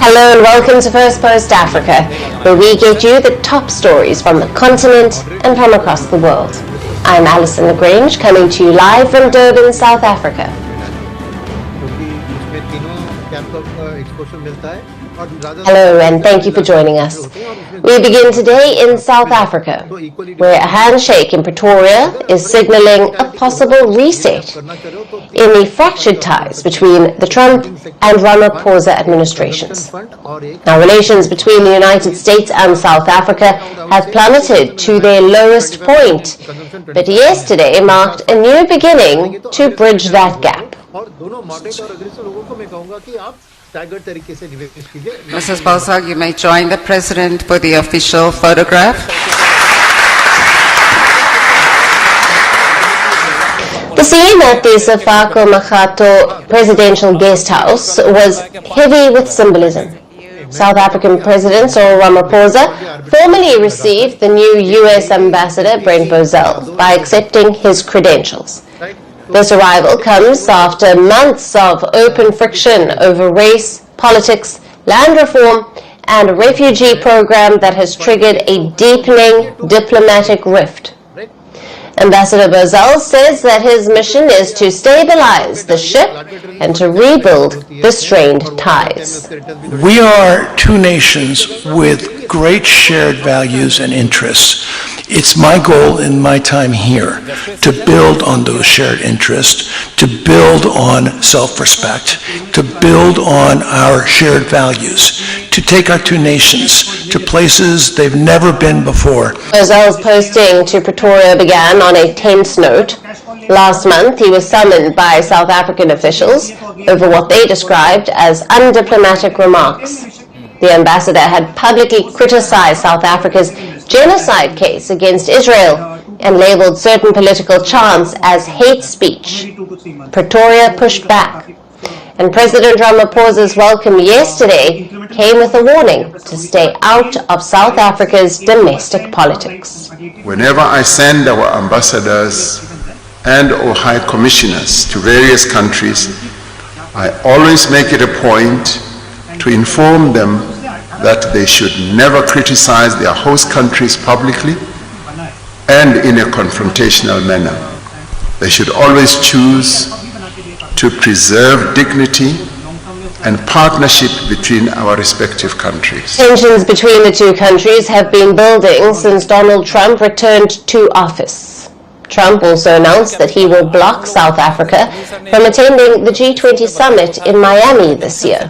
Hello and welcome to First Post Africa, where we get you the top stories from the continent and from across the world. I'm Alison Lagrange, coming to you live from Durban, South Africa. Hello and thank you for joining us. We begin today in South Africa, where a handshake in Pretoria is signalling a possible reset in the fractured ties between the Trump and Ramaphosa administrations. Now, relations between the United States and South Africa have plummeted to their lowest point, but yesterday marked a new beginning to bridge that gap. Mrs. Bosak, you may join the President for the official photograph. The scene at the Sefako Makgato Presidential Guest House was heavy with symbolism. South African President Cyril Ramaphosa formally received the new U.S. Ambassador Brent Bozell by accepting his credentials. This arrival comes after months of open friction over race, politics, land reform, and a refugee program that has triggered a deepening diplomatic rift. Ambassador Bozell says that his mission is to stabilize the ship and to rebuild the strained ties. We are two nations with great shared values and interests. It's my goal in my time here to build on those shared interests, to build on self-respect, to build on our shared values, to take our two nations to places they've never been before. Bozell's posting to Pretoria began on a tense note. Last month, he was summoned by South African officials over what they described as undiplomatic remarks. The ambassador had publicly criticized South Africa's genocide case against Israel and labeled certain political chants as hate speech. Pretoria pushed back, and President Ramaphosa's welcome yesterday came with a warning to stay out of South Africa's domestic politics. Whenever I send our ambassadors and or high commissioners to various countries, I always make it a point to inform them that they should never criticize their host countries publicly and in a confrontational manner. They should always choose to preserve dignity and partnership between our respective countries. Tensions between the two countries have been building since Donald Trump returned to office. Trump also announced that he will block South Africa from attending the G20 summit in Miami this year.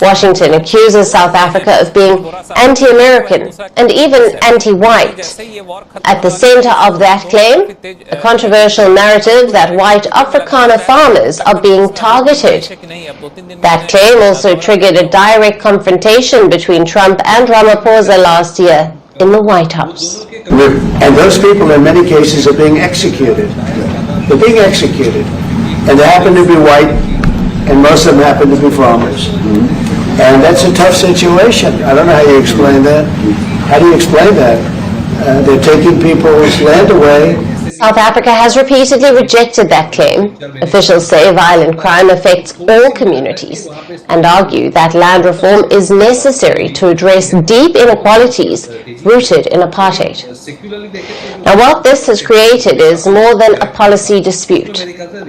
Washington accuses South Africa of being anti-American and even anti-white. At the center of that claim, a controversial narrative that white Afrikaner farmers are being targeted. That claim also triggered a direct confrontation between Trump and Ramaphosa last year in the White House. And those people in many cases are being executed. They're being executed. And they happen to be white, and most of them happen to be farmers. And that's a tough situation. I don't know how you explain that. How do you explain that? They're taking people's land away. South Africa has repeatedly rejected that claim. Officials say violent crime affects all communities and argue that land reform is necessary to address deep inequalities rooted in apartheid. Now, what this has created is more than a policy dispute.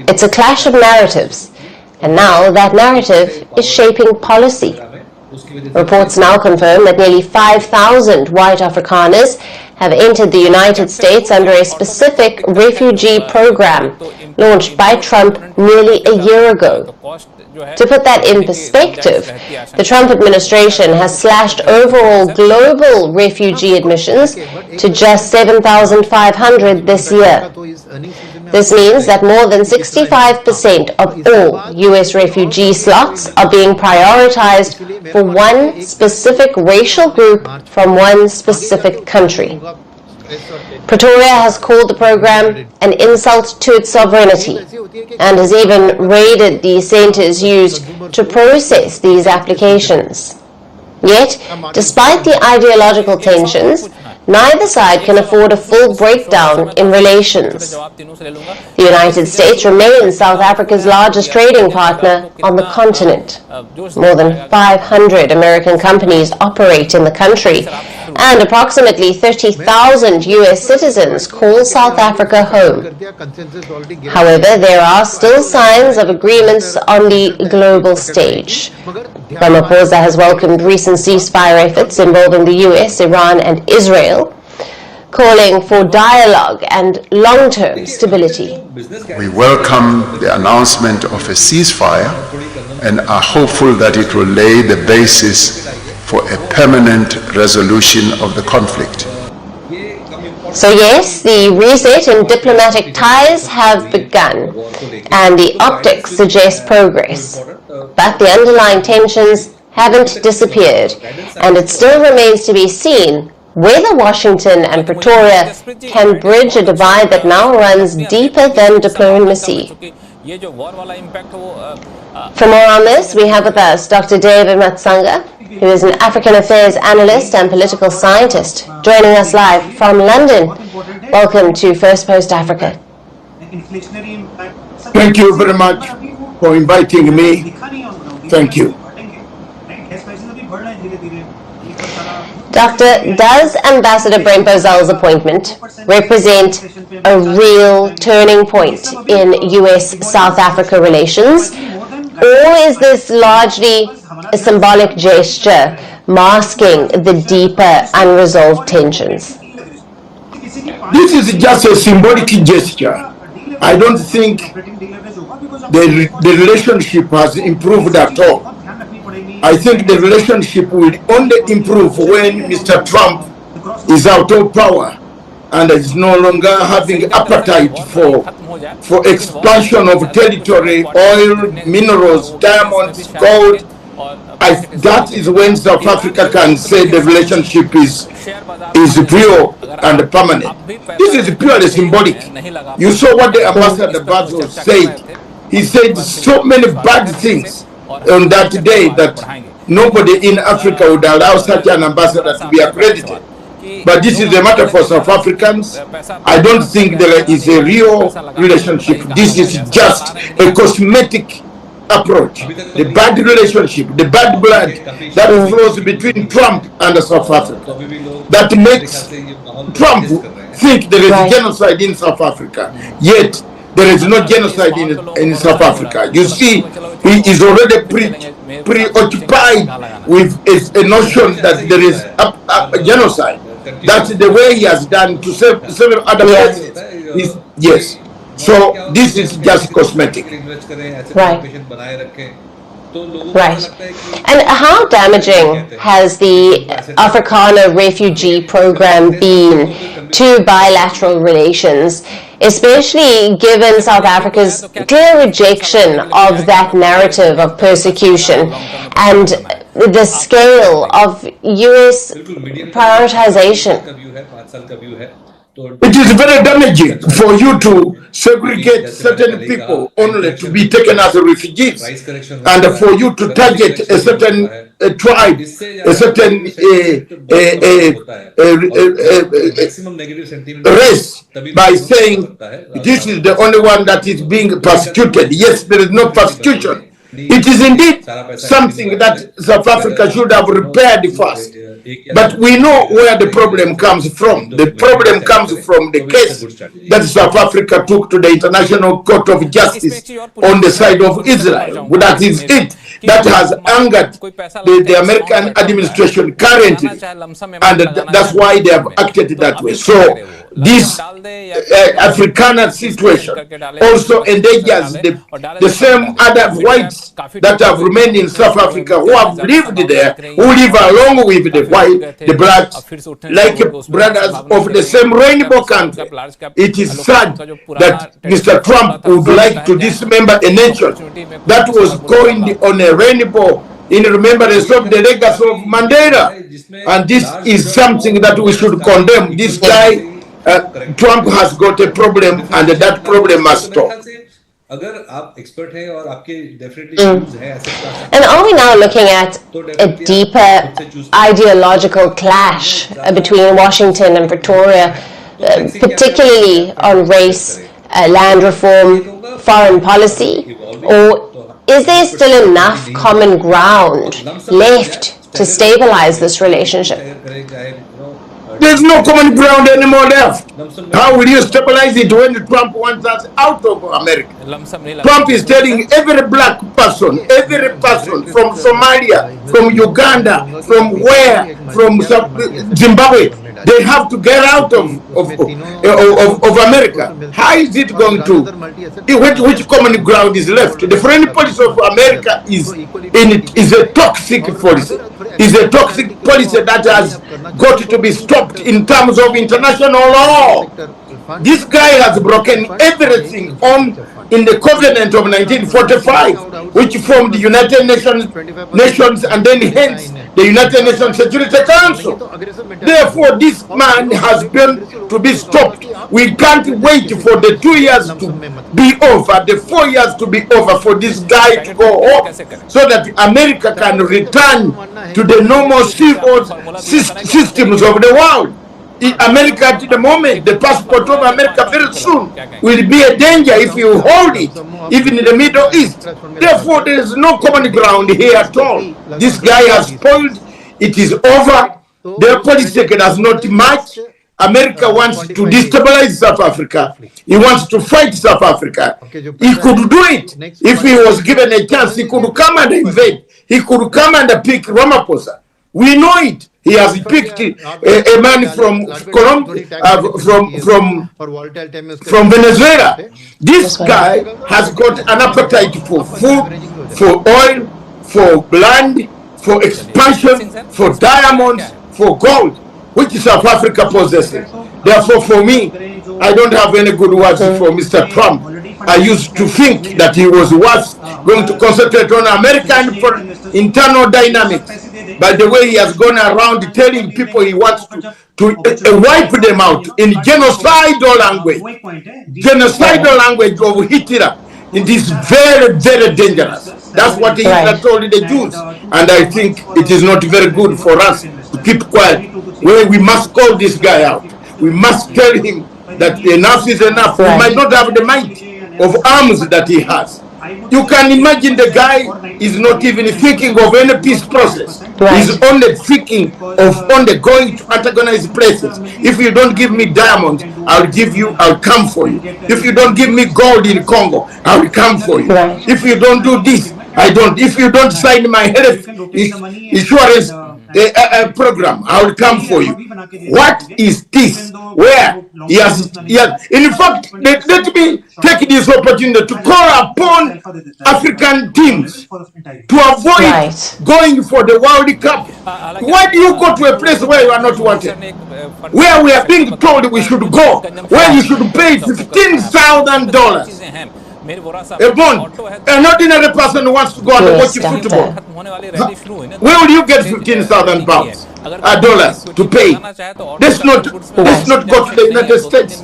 It's a clash of narratives, And now that narrative is shaping policy. Reports now confirm that nearly 5,000 white Afrikaners have entered the United States under a specific refugee program launched by Trump nearly a year ago. To put that in perspective, the Trump administration has slashed overall global refugee admissions to just 7,500 this year. This means that more than 65% of all U.S. refugee slots are being prioritized for one specific racial group from one specific country. Pretoria has called the program an insult to its sovereignty and has even raided the centers used to process these applications. Yet, despite the ideological tensions, neither side can afford a full breakdown in relations. The United States remains South Africa's largest trading partner on the continent. More than 500 American companies operate in the country, and approximately 30,000 U.S. citizens call South Africa home. However, there are still signs of agreements on the global stage. Ramaphosa has welcomed recent ceasefire efforts involving the U.S., Iran, and Israel, calling for dialogue and long-term stability. We welcome the announcement of a ceasefire and are hopeful that it will lay the basis for a permanent resolution of the conflict. So yes, the reset in diplomatic ties have begun, and the optics suggest progress. But the underlying tensions haven't disappeared, and it still remains to be seen whether Washington and Pretoria can bridge a divide that now runs deeper than diplomacy. For more on this, we have with us Dr. David Matsanga, who is an African Affairs analyst and political scientist, joining us live from London. Welcome to First Post Africa. Thank you very much for inviting me. Thank you. Doctor, does Ambassador Brent Bozell's appointment represent a real turning point in U.S.-South Africa relations, or is this largely a symbolic gesture masking the deeper unresolved tensions? This is just a symbolic gesture. I don't think the relationship has improved at all. I think the relationship will only improve when Mr. Trump is out of power and is no longer having appetite for expansion of territory, oil, minerals, diamonds, gold. That is when South Africa can say the relationship is real and permanent. This is purely symbolic. You saw what the Ambassador Bazo said. He said so many bad things on that day that nobody in Africa would allow such an ambassador to be accredited. But this is a matter for South Africans. I don't think there is a real relationship. This is just a cosmetic approach. The bad relationship, the bad blood that flows between Trump and South Africa, that makes Trump think there is genocide in South Africa, yet there is no genocide in South Africa. You see, he is already preoccupied with a notion that there is a genocide. That's the way he has done to several other places. Yes. So this is just cosmetic. Right. Right. And how damaging has the Afrikaner refugee program been to bilateral relations, especially given South Africa's clear rejection of that narrative of persecution and the scale of U.S. prioritization? It is very damaging for you to segregate certain people only to be taken as refugees, and for you to target a certain tribe, a certain race by saying this is the only one that is being persecuted. Yes, there is no persecution. It is indeed something that South Africa should have repaired first. But we know where the problem comes from. The problem comes from the case that South Africa took to the International Court of Justice on the side of Israel. That is it. That has angered the American administration currently, and that's why they have acted that way. So this Afrikaner situation also endangers the same other whites that have remained in South Africa, who have lived there, who live along with the blacks, like brothers of the same rainbow country. It is sad that Mr. Trump would like to dismember a nation that was going on a rainbow in remembrance of the legacy of Mandela. And this is something that we should condemn. This guy, Trump, has got a problem, and that problem must stop. And are we now looking at a deeper ideological clash between Washington and Pretoria, particularly on race, land reform, foreign policy? Or is there still enough common ground left to stabilize this relationship? There's no common ground anymore left. How will you stabilize it when Trump wants us out of America? Trump is telling every black person from Somalia, from Uganda, from where, from Zimbabwe, they have to get out of America. How is it going to? Which common ground is left? The foreign policy of America is a toxic policy. Is a toxic policy that has got to be stopped in terms of international law. This guy has broken everything in the Covenant of 1945, which formed the United Nations and then hence the United Nations Security Council. Therefore, this man has been to be stopped. We can't wait for the 2 years to be over, the 4 years to be over for this guy to go home, so that America can return to the normal civil systems of the world. America at the moment, the passport of America very soon will be a danger if you hold it, even in the Middle East. Therefore, there is no common ground here at all. This guy has spoiled. It is over. Their policy does not match. America wants to destabilize South Africa. He wants to fight South Africa. He could do it. If he was given a chance, he could come and invade. He could come and pick Ramaphosa. We know it. He has picked a man from Colombia, from Venezuela. This guy has got an appetite for food, for oil, for land, for expansion, for diamonds, for gold, which South Africa possesses. Therefore, for me, I don't have any good words for Mr. Trump. I used to think that he was going to concentrate on American internal dynamics. By the way, he has gone around telling people he wants to wipe them out in genocidal language of Hitler. It is very, very dangerous. That's what Hitler told the Jews. And I think it is not very good for us to keep quiet. We must call this guy out. We must tell him that enough is enough. We might not have the might of arms that he has. You can imagine the guy is not even thinking of any peace process. He's only thinking of only going to antagonize places. If you don't give me diamonds, I'll come for you. If you don't give me gold in Congo, I'll come for you. If you don't do this, I don't. If you don't sign my health insurance program, I will come for you. What is this? Where he has in fact, let me take this opportunity to call upon African teams to avoid going for the World Cup. Why do you go to a place where you are not wanted? Where we are being told we should go, where you should pay $15,000 a bond. An ordinary person wants to go and watch football. Where will you get $15,000 to pay? Let's not go to the United States.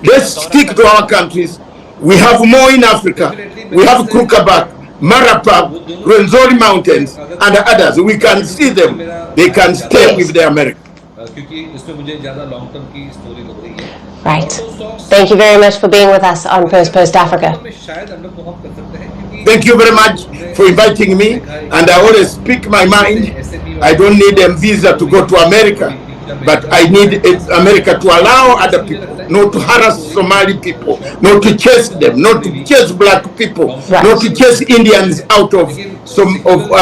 Let's stick to our countries. We have more in Africa. We have Krukabat, Marapap, Rwenzori Mountains, and others. We can see them. They can stay with the Americans. Right. Thank you very much for being with us on Post Africa. Thank you very much for inviting me, and I always speak my mind. I don't need a visa to go to America, but I need America to allow other people, not to harass Somali people, not to chase them, not to chase black people, not to chase Indians out of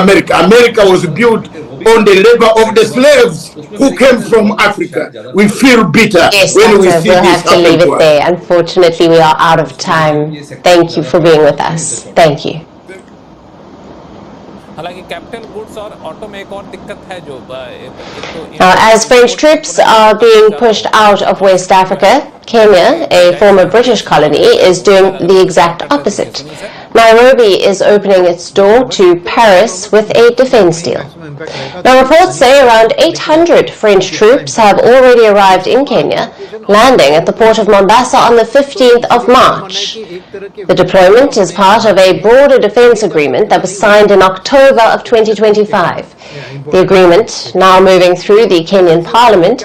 America. America was built on the labor of the slaves who came from Africa. We feel bitter when we see we'll this have to leave happen to it us. there. Unfortunately, we are out of time. Thank you for being with us. Thank you. As French troops are being pushed out of West Africa, Kenya, a former British colony, is doing the exact opposite. Nairobi is opening its door to Paris with a defense deal. Now, reports say around 800 French troops have already arrived in Kenya, landing at the port of Mombasa on the 15th of March. The deployment is part of a broader defense agreement that was signed in October of 2025. The agreement, now moving through the Kenyan parliament,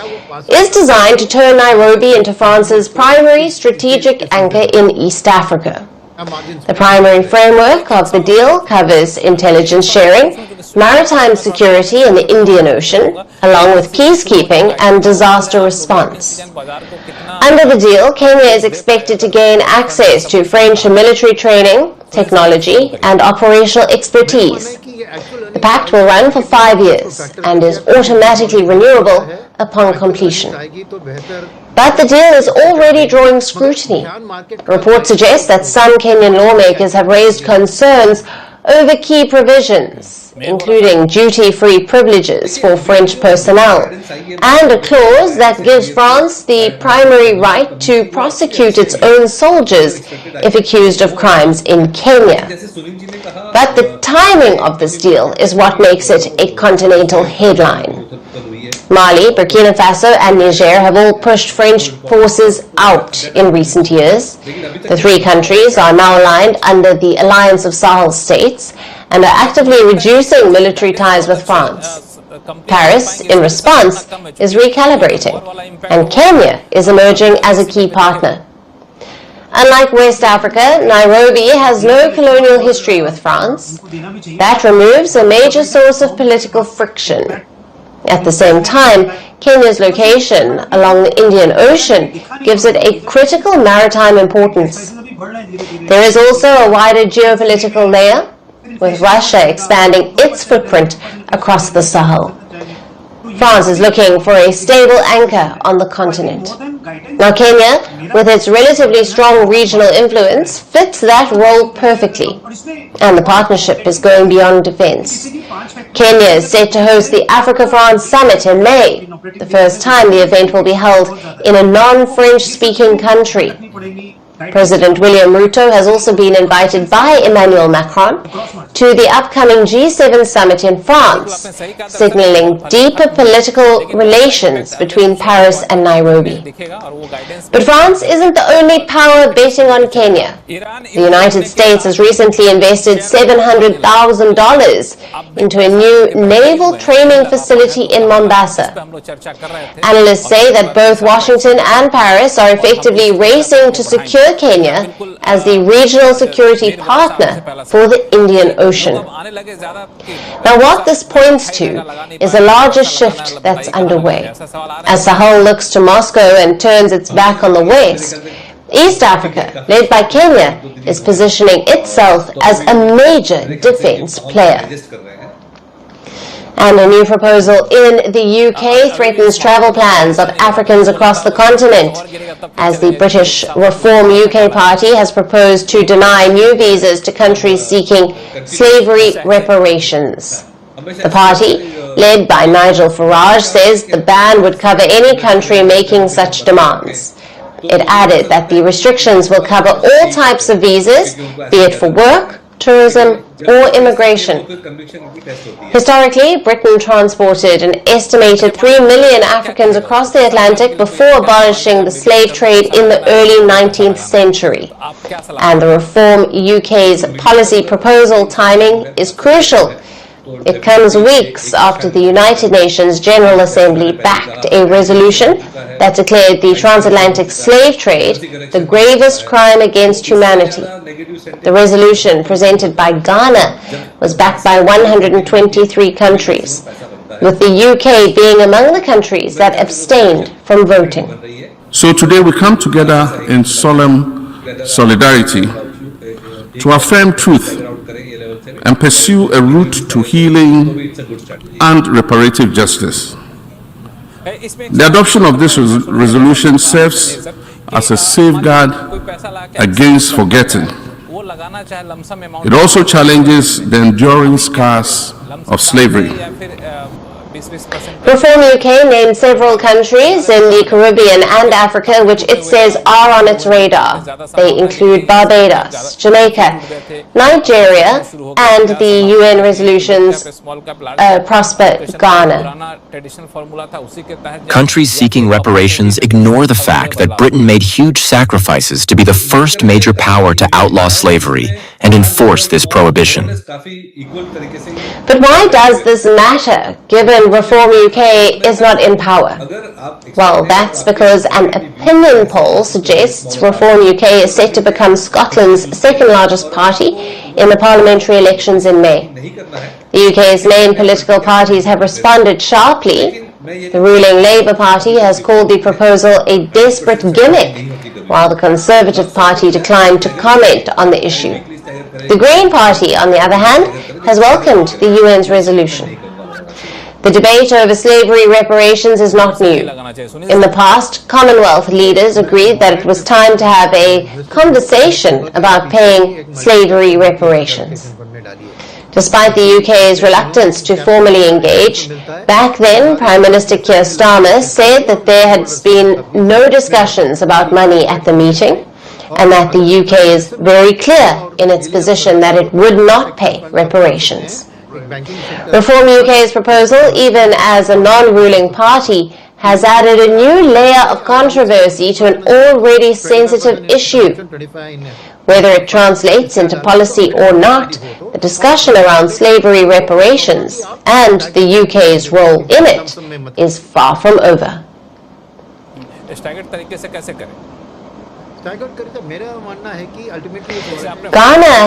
is designed to turn Nairobi into France's primary strategic anchor in East Africa. The primary framework of the deal covers intelligence sharing, maritime security in the Indian Ocean, along with peacekeeping and disaster response. Under the deal, Kenya is expected to gain access to French military training, technology, and operational expertise. The pact will run for 5 years and is automatically renewable upon completion. But the deal is already drawing scrutiny. Reports suggest that some Kenyan lawmakers have raised concerns over key provisions, including duty-free privileges for French personnel, and a clause that gives France the primary right to prosecute its own soldiers if accused of crimes in Kenya. But the timing of this deal is what makes it a continental headline. Mali, Burkina Faso, and Niger have all pushed French forces out in recent years. The three countries are now aligned under the Alliance of Sahel States and are actively reducing military ties with France. Paris, in response, is recalibrating, and Kenya is emerging as a key partner. Unlike West Africa, Nairobi has no colonial history with France. That removes a major source of political friction. At the same time, Kenya's location along the Indian Ocean gives it a critical maritime importance. There is also a wider geopolitical layer, with Russia expanding its footprint across the Sahel. France is looking for a stable anchor on the continent. Now, Kenya, with its relatively strong regional influence, fits that role perfectly, and the partnership is going beyond defense. Kenya is set to host the Africa-France Summit in May, the first time the event will be held in a non-French-speaking country. President William Ruto has also been invited by Emmanuel Macron to the upcoming G7 summit in France, signaling deeper political relations between Paris and Nairobi. But France isn't the only power betting on Kenya. The United States has recently invested $700,000 into a new naval training facility in Mombasa. Analysts say that both Washington and Paris are effectively racing to secure Kenya as the regional security partner for the Indian Ocean. Now, what this points to is a larger shift that's underway. As Sahel looks to Moscow and turns its back on the West, East Africa, led by Kenya, is positioning itself as a major defense player. And a new proposal in the UK threatens travel plans of Africans across the continent, as the British Reform UK Party has proposed to deny new visas to countries seeking slavery reparations. The party, led by Nigel Farage, says the ban would cover any country making such demands. It added that the restrictions will cover all types of visas, be it for work, tourism, or immigration. Historically, Britain transported an estimated 3 million Africans across the Atlantic before abolishing the slave trade in the early 19th century. And the Reform UK's policy proposal timing is crucial, It comes weeks after the United Nations General Assembly backed a resolution that declared the transatlantic slave trade the gravest crime against humanity. The resolution presented by Ghana was backed by 123 countries, with the UK being among the countries that abstained from voting. So today we come together in solemn solidarity to affirm truth and pursue a route to healing and reparative justice. The adoption of this resolution serves as a safeguard against forgetting. It also challenges the enduring scars of slavery. Reform UK named several countries in the Caribbean and Africa which it says are on its radar. They include Barbados, Jamaica, Nigeria, and the UN resolutions Prosper Ghana. Countries seeking reparations ignore the fact that Britain made huge sacrifices to be the first major power to outlaw slavery and enforce this prohibition. But why does this matter, given Reform UK is not in power? Well, that's because an opinion poll suggests Reform UK is set to become Scotland's second largest party in the parliamentary elections in May. The UK's main political parties have responded sharply. The ruling Labour Party has called the proposal a desperate gimmick, while the Conservative Party declined to comment on the issue. The Green Party, on the other hand, has welcomed the UN's resolution. The debate over slavery reparations is not new. In the past, Commonwealth leaders agreed that it was time to have a conversation about paying slavery reparations. Despite the UK's reluctance to formally engage, back then Prime Minister Keir Starmer said that there had been no discussions about money at the meeting, and that the UK is very clear in its position that it would not pay reparations. Reform UK's proposal, even as a non-ruling party, has added a new layer of controversy to an already sensitive issue. Whether it translates into policy or not, the discussion around slavery reparations and the UK's role in it is far from over. Ghana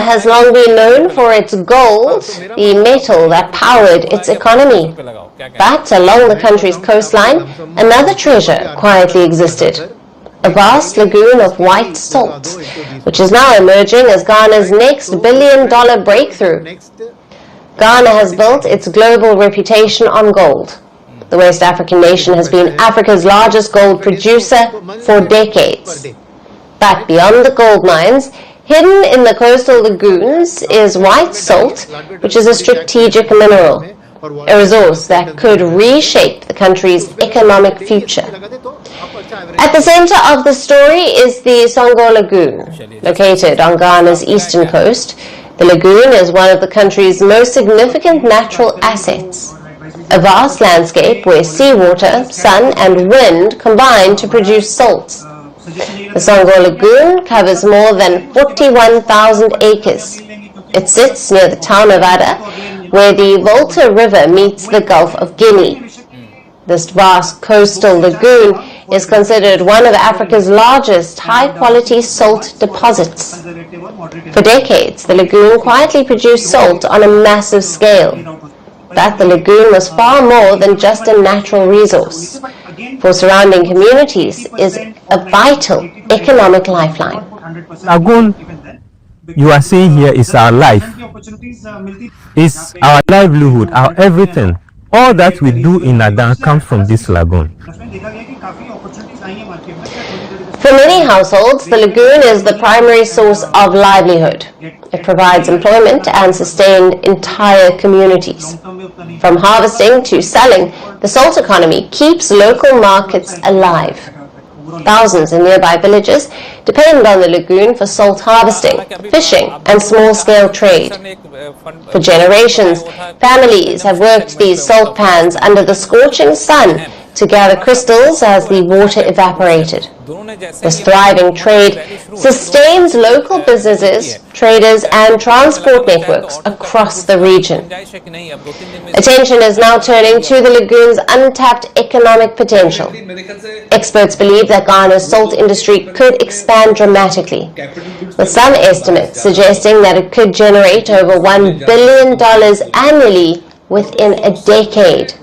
has long been known for its gold, the metal that powered its economy. But along the country's coastline, another treasure quietly existed. A vast lagoon of white salt, which is now emerging as Ghana's next billion-dollar breakthrough. Ghana has built its global reputation on gold. The West African nation has been Africa's largest gold producer for decades. But beyond the gold mines, hidden in the coastal lagoons is white salt, which is a strategic mineral, a resource that could reshape the country's economic future. At the center of the story is the Songo Lagoon, located on Ghana's eastern coast. The lagoon is one of the country's most significant natural assets, a vast landscape where seawater, sun, and wind combine to produce salt. The Songo Lagoon covers more than 41,000 acres. It sits near the town of Ada, where the Volta River meets the Gulf of Guinea. This vast coastal lagoon is considered one of Africa's largest high-quality salt deposits. For decades, the lagoon quietly produced salt on a massive scale. But the lagoon was far more than just a natural resource. For surrounding communities, is a vital economic lifeline. Lagoon you are seeing here is our life. It's our livelihood, our everything. All that we do in Adan comes from this lagoon. For many households, the lagoon is the primary source of livelihood. It provides employment and sustained entire communities. From harvesting to selling, the salt economy keeps local markets alive. Thousands in nearby villages depend on the lagoon for salt harvesting, fishing, and small-scale trade. For generations, families have worked these salt pans under the scorching sun to gather crystals as the water evaporated. This thriving trade sustains local businesses, traders and transport networks across the region. Attention is now turning to the lagoon's untapped economic potential. Experts believe that Ghana's salt industry could expand dramatically, with some estimates suggesting that it could generate over $1 billion annually within a decade.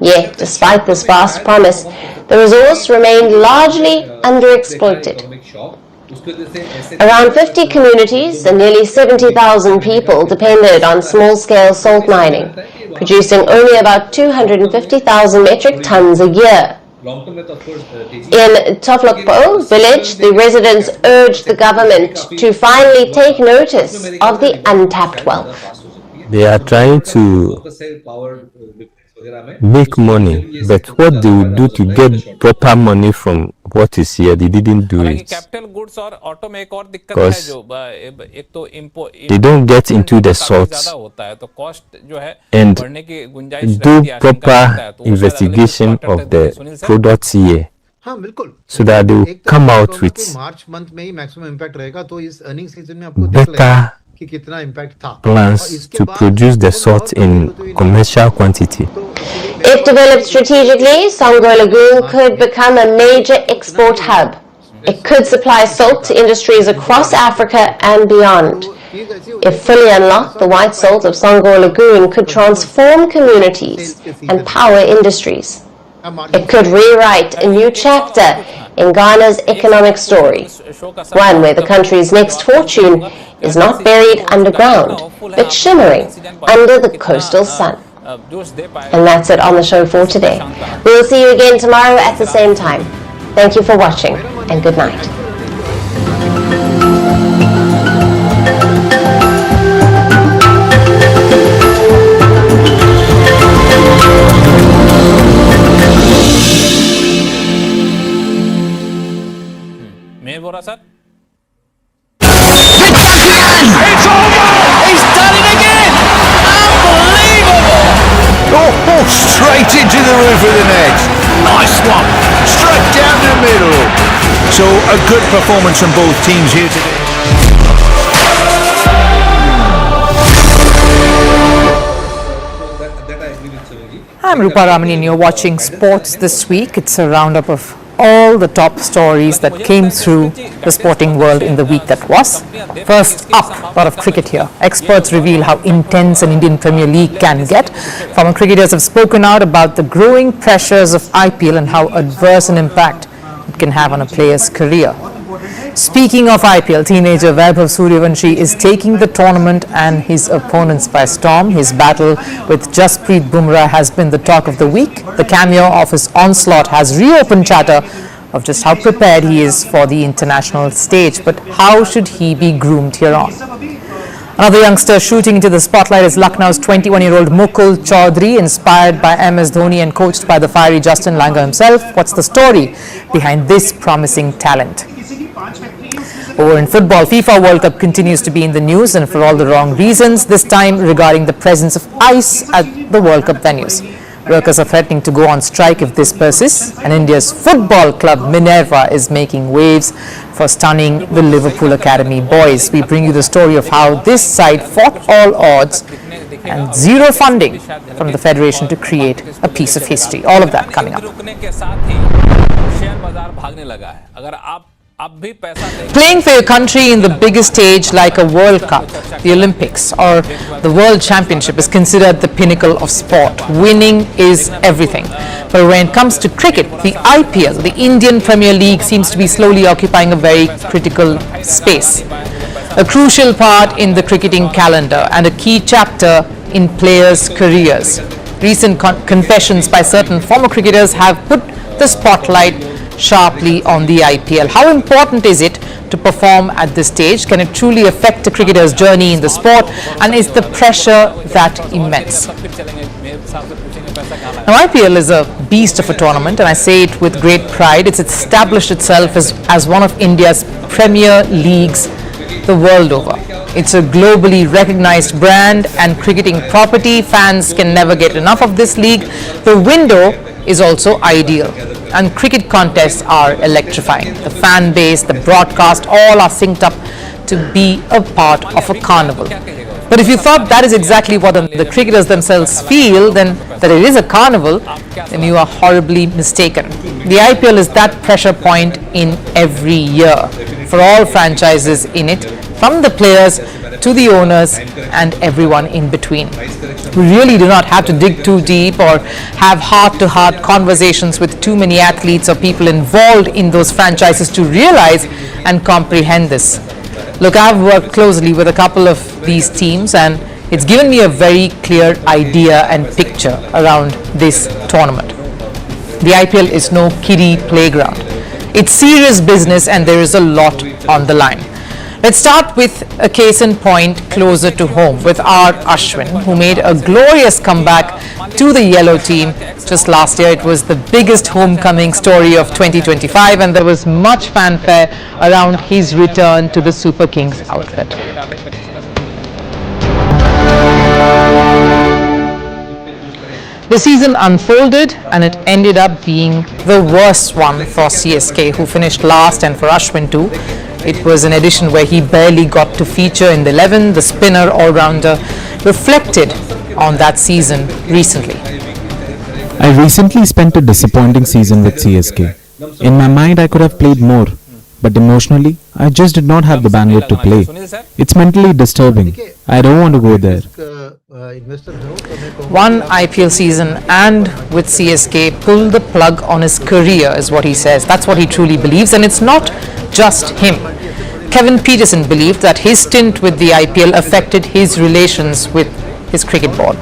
Yet, despite this vast promise, the resource remained largely underexploited. Around 50 communities and nearly 70,000 people depended on small-scale salt mining, producing only about 250,000 metric tons a year. In Toflokpo village, the residents urged the government to finally take notice of the untapped wealth. They are trying to make money, but what they will do to get proper money from what is here, they didn't do it. Because they don't get into the sorts and do proper investigation of the products here, so that they will come out with better plans to produce the salt in commercial quantity. If developed strategically, Songo Lagoon could become a major export hub. It could supply salt to industries across Africa and beyond. If fully unlocked, the white salt of Songo Lagoon could transform communities and power industries. It could rewrite a new chapter in Ghana's economic story, one where the country's next fortune is not buried underground, but shimmering under the coastal sun. And that's it on the show for today. We will see you again tomorrow at the same time. Thank you for watching, and good night. It's over! He's done it again! Unbelievable! Oh, straight into the roof of the net. Nice one. Straight down the middle. So a good performance from both teams here today. I'm Rupa Ramani and you're watching Sports This Week. It's a roundup of all the top stories that came through the sporting world in the week that was. First up, a lot of cricket here. Experts reveal how intense an Indian Premier League can get. Former cricketers have spoken out about the growing pressures of IPL and how adverse an impact it can have on a player's career. Speaking of IPL, teenager Vaibhav Suryavanshi is taking the tournament and his opponents by storm. His battle with Jasprit Bumrah has been the talk of the week. The cameo of his onslaught has reopened chatter of just how prepared he is for the international stage. But how should he be groomed here on? Another youngster shooting into the spotlight is Lucknow's 21-year-old Mukul Chaudhary, inspired by MS Dhoni and coached by the fiery Justin Langer himself. What's the story behind this promising talent? Over in football, FIFA World Cup continues to be in the news, and for all the wrong reasons, this time regarding the presence of ice at the World Cup venues. Workers are threatening to go on strike if this persists, and India's football club Minerva is making waves for stunning the Liverpool Academy boys. We bring you the story of how this side fought all odds and zero funding from the Federation to create a piece of history. All of that coming up. Playing for your country in the biggest stage like a World Cup, the Olympics or the World Championship is considered the pinnacle of sport. Winning is everything. But when it comes to cricket, the IPL, the Indian Premier League, seems to be slowly occupying a very critical space. A crucial part in the cricketing calendar and a key chapter in players' careers. Recent confessions by certain former cricketers have put the spotlight sharply on the IPL. How important is it to perform at this stage? Can it truly affect a cricketer's journey in the sport? And is the pressure that immense? Now, IPL is a beast of a tournament, and I say it with great pride. It's established itself as one of India's premier leagues the world over. It's a globally recognized brand and cricketing property. Fans can never get enough of this league. The window is also ideal, and cricket contests are electrifying. The fan base, the broadcast, all are synced up to be a part of a carnival. But if you thought that is exactly what the cricketers themselves feel, then that it is a carnival, then you are horribly mistaken. The IPL is that pressure point in every year for all franchises in it, from the players to the owners and everyone in between. We really do not have to dig too deep or have heart-to-heart conversations with too many athletes or people involved in those franchises to realize and comprehend this. Look, I've worked closely with a couple of these teams, and it's given me a very clear idea and picture around this tournament. The IPL is no kiddie playground. It's serious business, and there is a lot on the line. Let's start with a case in point closer to home with R. Ashwin, who made a glorious comeback to the yellow team just last year. It was the biggest homecoming story of 2025, and there was much fanfare around his return to the Super Kings outfit. The season unfolded, and it ended up being the worst one for CSK, who finished last, and for Ashwin too. It was an edition where he barely got to feature in the 11. The spinner all-rounder reflected on that season recently. I recently spent a disappointing season with CSK. In my mind, I could have played more, but emotionally, I just did not have the bandwidth to play. It's mentally disturbing. I don't want to go there. One IPL season and with CSK pulled the plug on his career is what he says. That's what he truly believes, and it's not just him. Kevin Peterson believed that his stint with the IPL affected his relations with his cricket board.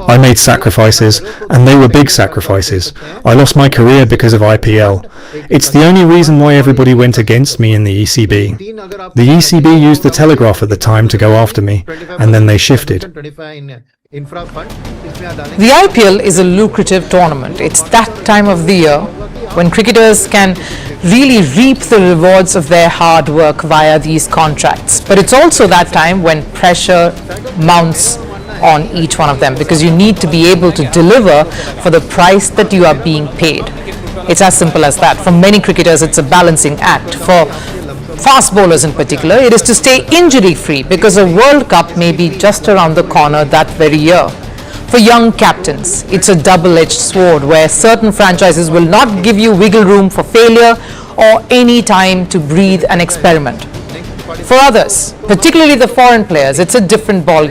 I made sacrifices, and they were big sacrifices. I lost my career because of IPL. It's the only reason why everybody went against me in the ECB. The ECB used the Telegraph at the time to go after me, and then they shifted. The IPL is a lucrative tournament. It's that time of the year when cricketers can really reap the rewards of their hard work via these contracts. But it's also that time when pressure mounts on each one of them, because you need to be able to deliver for the price that you are being paid. It's as simple as that. For many cricketers, it's a balancing act. For fast bowlers in particular, it is to stay injury-free, because a World Cup may be just around the corner that very year. For young captains, it's a double-edged sword where certain franchises will not give you wiggle room for failure or any time to breathe and experiment. For others, particularly the foreign players, it's a different ballgame.